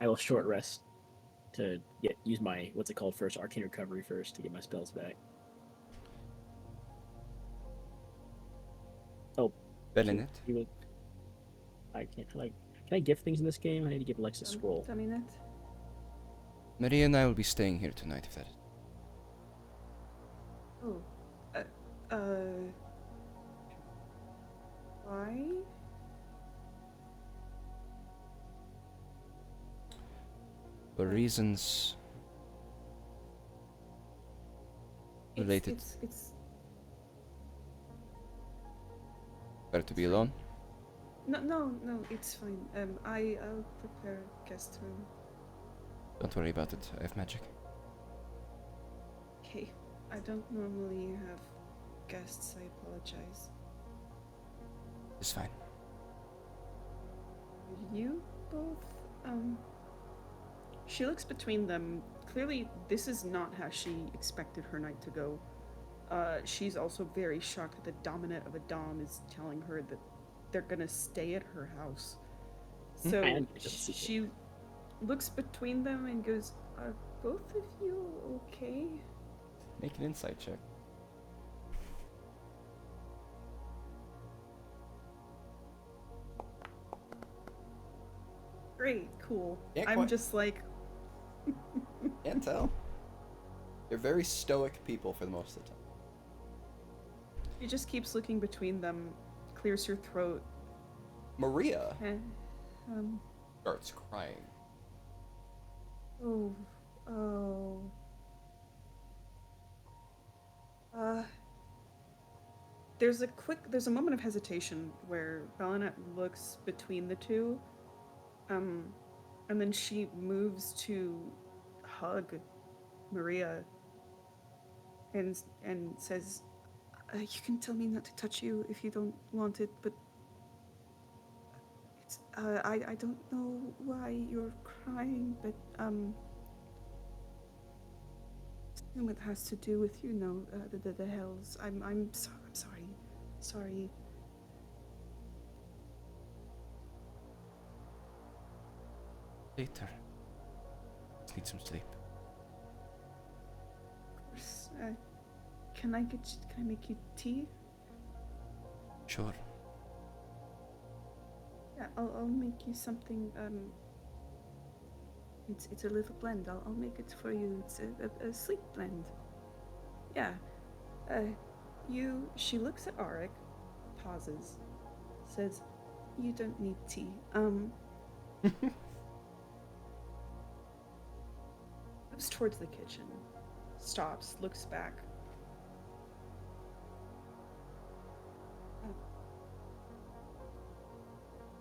Speaker 2: I will short rest to use my what's it called first, arcane recovery first to get my spells back. Oh,
Speaker 1: Bennett,
Speaker 2: I can't like. Can I gift things in this game? I need to give Alexa a scroll.
Speaker 8: Tell me that.
Speaker 1: Maria and I will be staying here tonight if that is.
Speaker 8: Oh. Why?
Speaker 1: For reasons related.
Speaker 8: It's
Speaker 1: Better to be alone.
Speaker 8: no, it's fine. I'll prepare a guest room.
Speaker 1: Don't worry about it. I have magic.
Speaker 8: Okay. I don't normally have guests. I apologize.
Speaker 1: It's fine.
Speaker 8: You both? She looks between them. Clearly, this is not how she expected her night to go. She's also very shocked that the dominant of a dom is telling her that they're gonna stay at her house. So she looks between them and goes, "Are both of you okay?"
Speaker 1: Make an insight check.
Speaker 8: Great, cool.
Speaker 1: Yeah,
Speaker 8: I'm
Speaker 1: quite.
Speaker 8: just like,
Speaker 1: Can't tell. They're very stoic people for the most of the time.
Speaker 8: she just keeps looking between them, clears her throat,
Speaker 1: Maria
Speaker 8: and
Speaker 1: starts crying.
Speaker 8: oh. There's a moment of hesitation where Bellinet looks between the two, and then she moves to hug Maria and says, "You can tell me not to touch you if you don't want it, but it's I don't know why you're crying, but assume it has to do with the hells. I'm sorry.
Speaker 1: Later. Let's need some sleep.
Speaker 8: Of course. Can I make you tea?
Speaker 1: Sure.
Speaker 8: Yeah, I'll make you something. It's a little blend. I'll make it for you. It's a sleep blend. Yeah. She looks at Arik, pauses, says, "You don't need tea." Moves towards the kitchen, stops, looks back.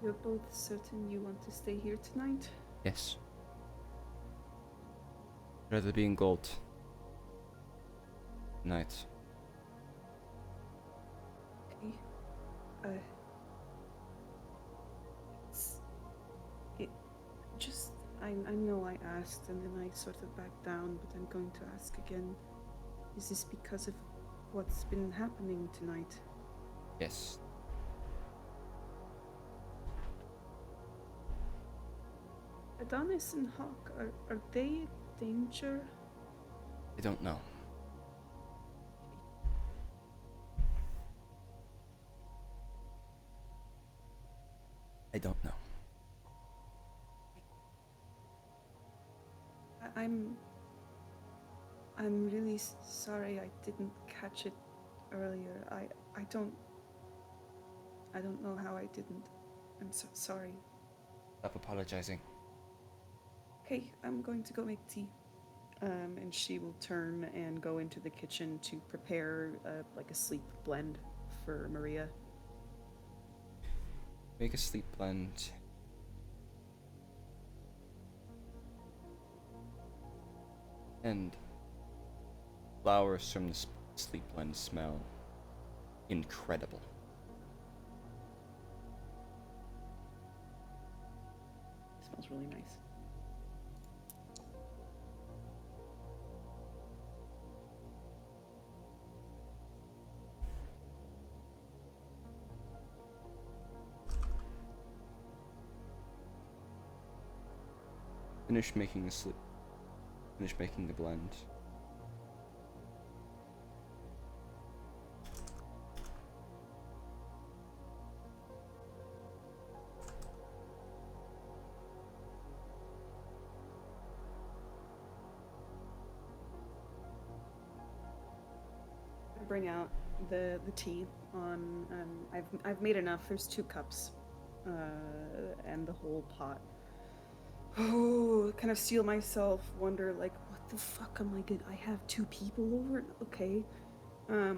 Speaker 8: You're both certain you want to stay here tonight?
Speaker 1: Yes. Rather be in gold. Night.
Speaker 8: Okay. I know I asked and then I sort of backed down, but I'm going to ask again. Is this because of what's been happening tonight?
Speaker 1: Yes.
Speaker 8: Adonis and Hawk, are they in danger?
Speaker 1: I don't know. I don't know.
Speaker 8: I'm really sorry I didn't catch it earlier. I don't know how I didn't. I'm so sorry.
Speaker 1: Stop apologizing.
Speaker 8: Okay, I'm going to go make tea. And she will turn and go into the kitchen to prepare like a sleep blend for Maria.
Speaker 1: Make a sleep blend. And flowers from the sleep blend smell incredible.
Speaker 8: It smells really nice.
Speaker 1: Finish making the blend.
Speaker 8: Bring out the tea on. I've made enough. There's 2 cups, and the whole pot. Oh, kind of steel myself. Wonder like, what the fuck am I gonna? I have 2 people over. Okay, gonna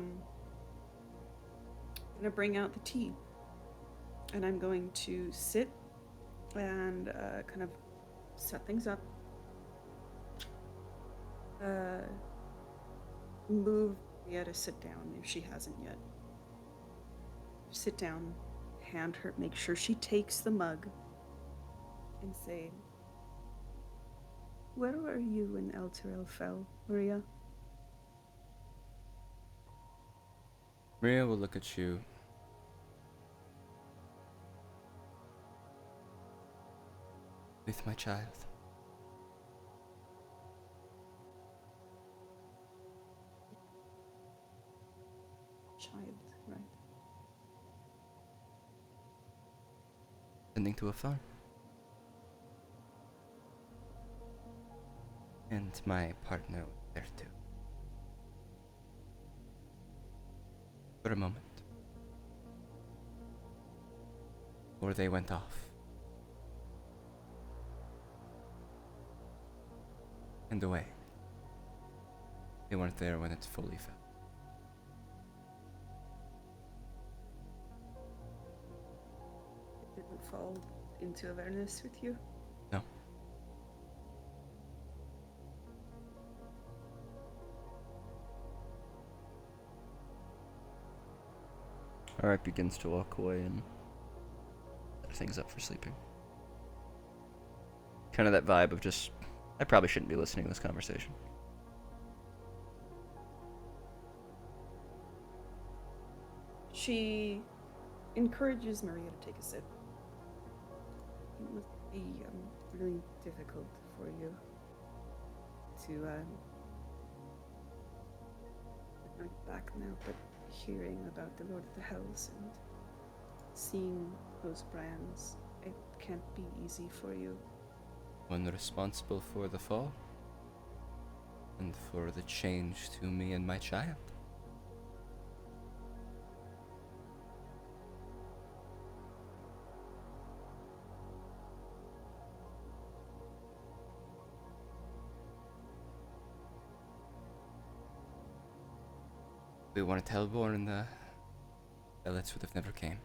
Speaker 8: bring out the tea, and I'm going to sit and kind of set things up. Move Maria to sit down if she hasn't yet. Sit down, hand her, make sure she takes the mug, and say, "Where were you when Elturel fell, Maria?"
Speaker 1: Maria will look at you. With my child.
Speaker 8: Child, right?
Speaker 1: Tending to a farm. And my partner was there too. For a moment. Before they went off. And away. They weren't there when it fully fell.
Speaker 8: It didn't fall into Avernus with you?
Speaker 1: No. Arak begins to walk away and set things up for sleeping. Kind of that vibe of just, I probably shouldn't be listening to this conversation.
Speaker 8: She encourages Maria to take a sip. It must be really difficult for you to not back now, but hearing about the Lord of the Hells and seeing those brands, it can't be easy for you.
Speaker 1: One responsible for the fall and for the change to me and my child. We wanted Hellborn and the Elites would have never came.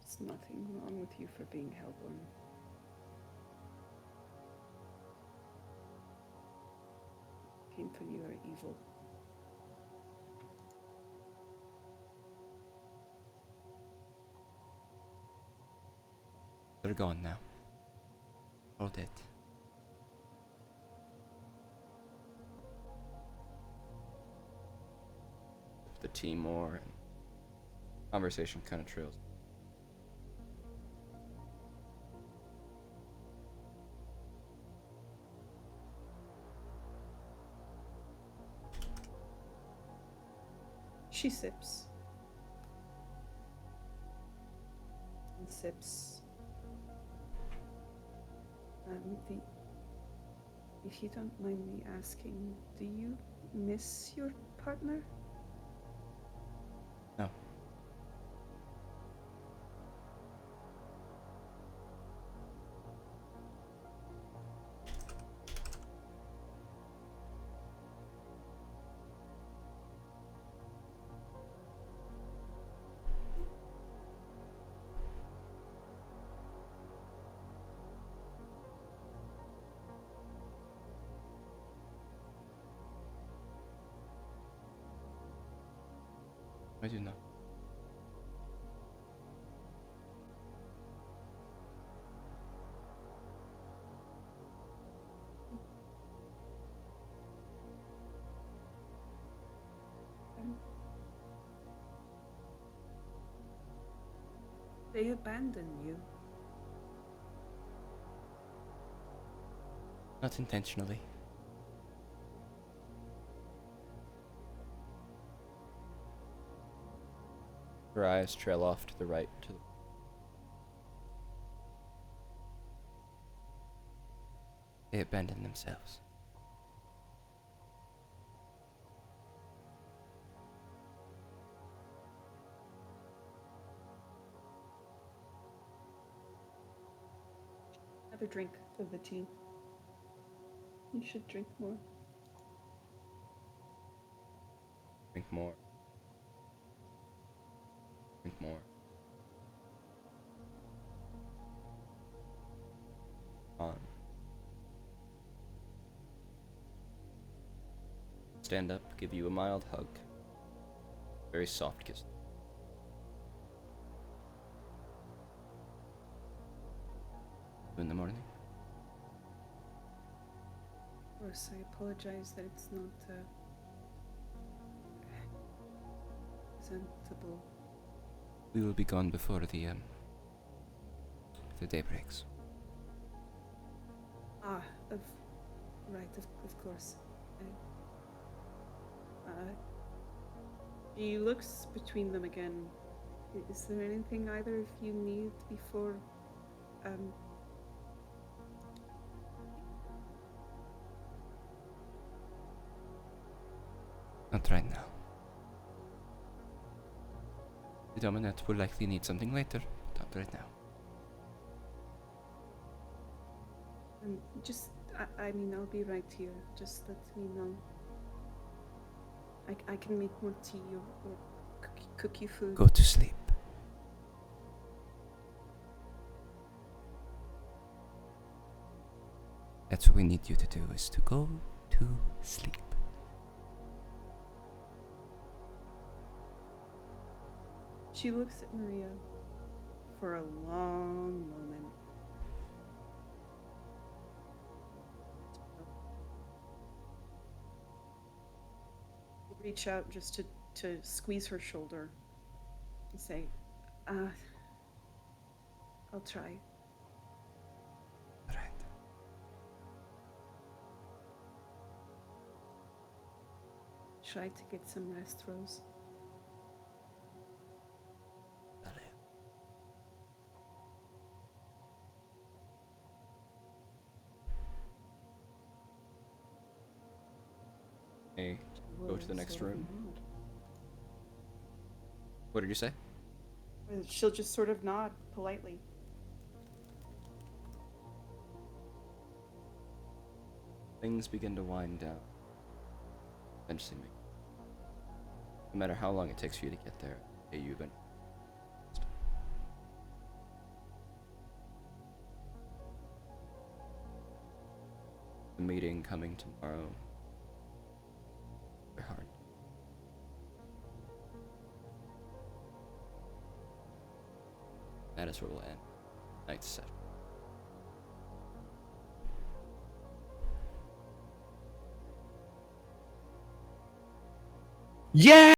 Speaker 8: There's nothing wrong with you for being Hellborn. Painful, you are evil.
Speaker 1: They're gone now. All dead. The team more and conversation kind of trails.
Speaker 8: She sips. And sips. If you don't mind me asking, do you miss your partner?
Speaker 1: No. do know.
Speaker 8: They abandoned you.
Speaker 1: Not intentionally. Her eyes trail off to the right. They abandon themselves.
Speaker 8: Have a drink of the tea. You should drink more.
Speaker 1: Drink more. Drink more. On. Stand up, give you a mild hug. Very soft kiss. In the morning.
Speaker 8: Of course, I apologize that it's not presentable.
Speaker 1: We will be gone before the day breaks.
Speaker 8: Ah, right, of course. He looks between them again. Is there anything either of you need before,
Speaker 1: Not right now. The Dominant will likely need something later, but not right now.
Speaker 8: just, I mean, I'll be right here. Just let me know. I can make more tea or cook you food.
Speaker 1: Go to sleep. That's what we need you to do, is to go to sleep.
Speaker 8: She looks at Maria for a long moment. Reach out just to squeeze her shoulder and say, I'll try.
Speaker 1: Alright.
Speaker 8: Try to get some rest, Rose.
Speaker 1: Go to the next room. What did you say?
Speaker 8: She'll just sort of nod politely.
Speaker 1: Things begin to wind down. Eventually, no matter how long it takes for you to get there, you've been. The meeting coming tomorrow. Very hard. That is where we'll end night's session.
Speaker 6: Yeah!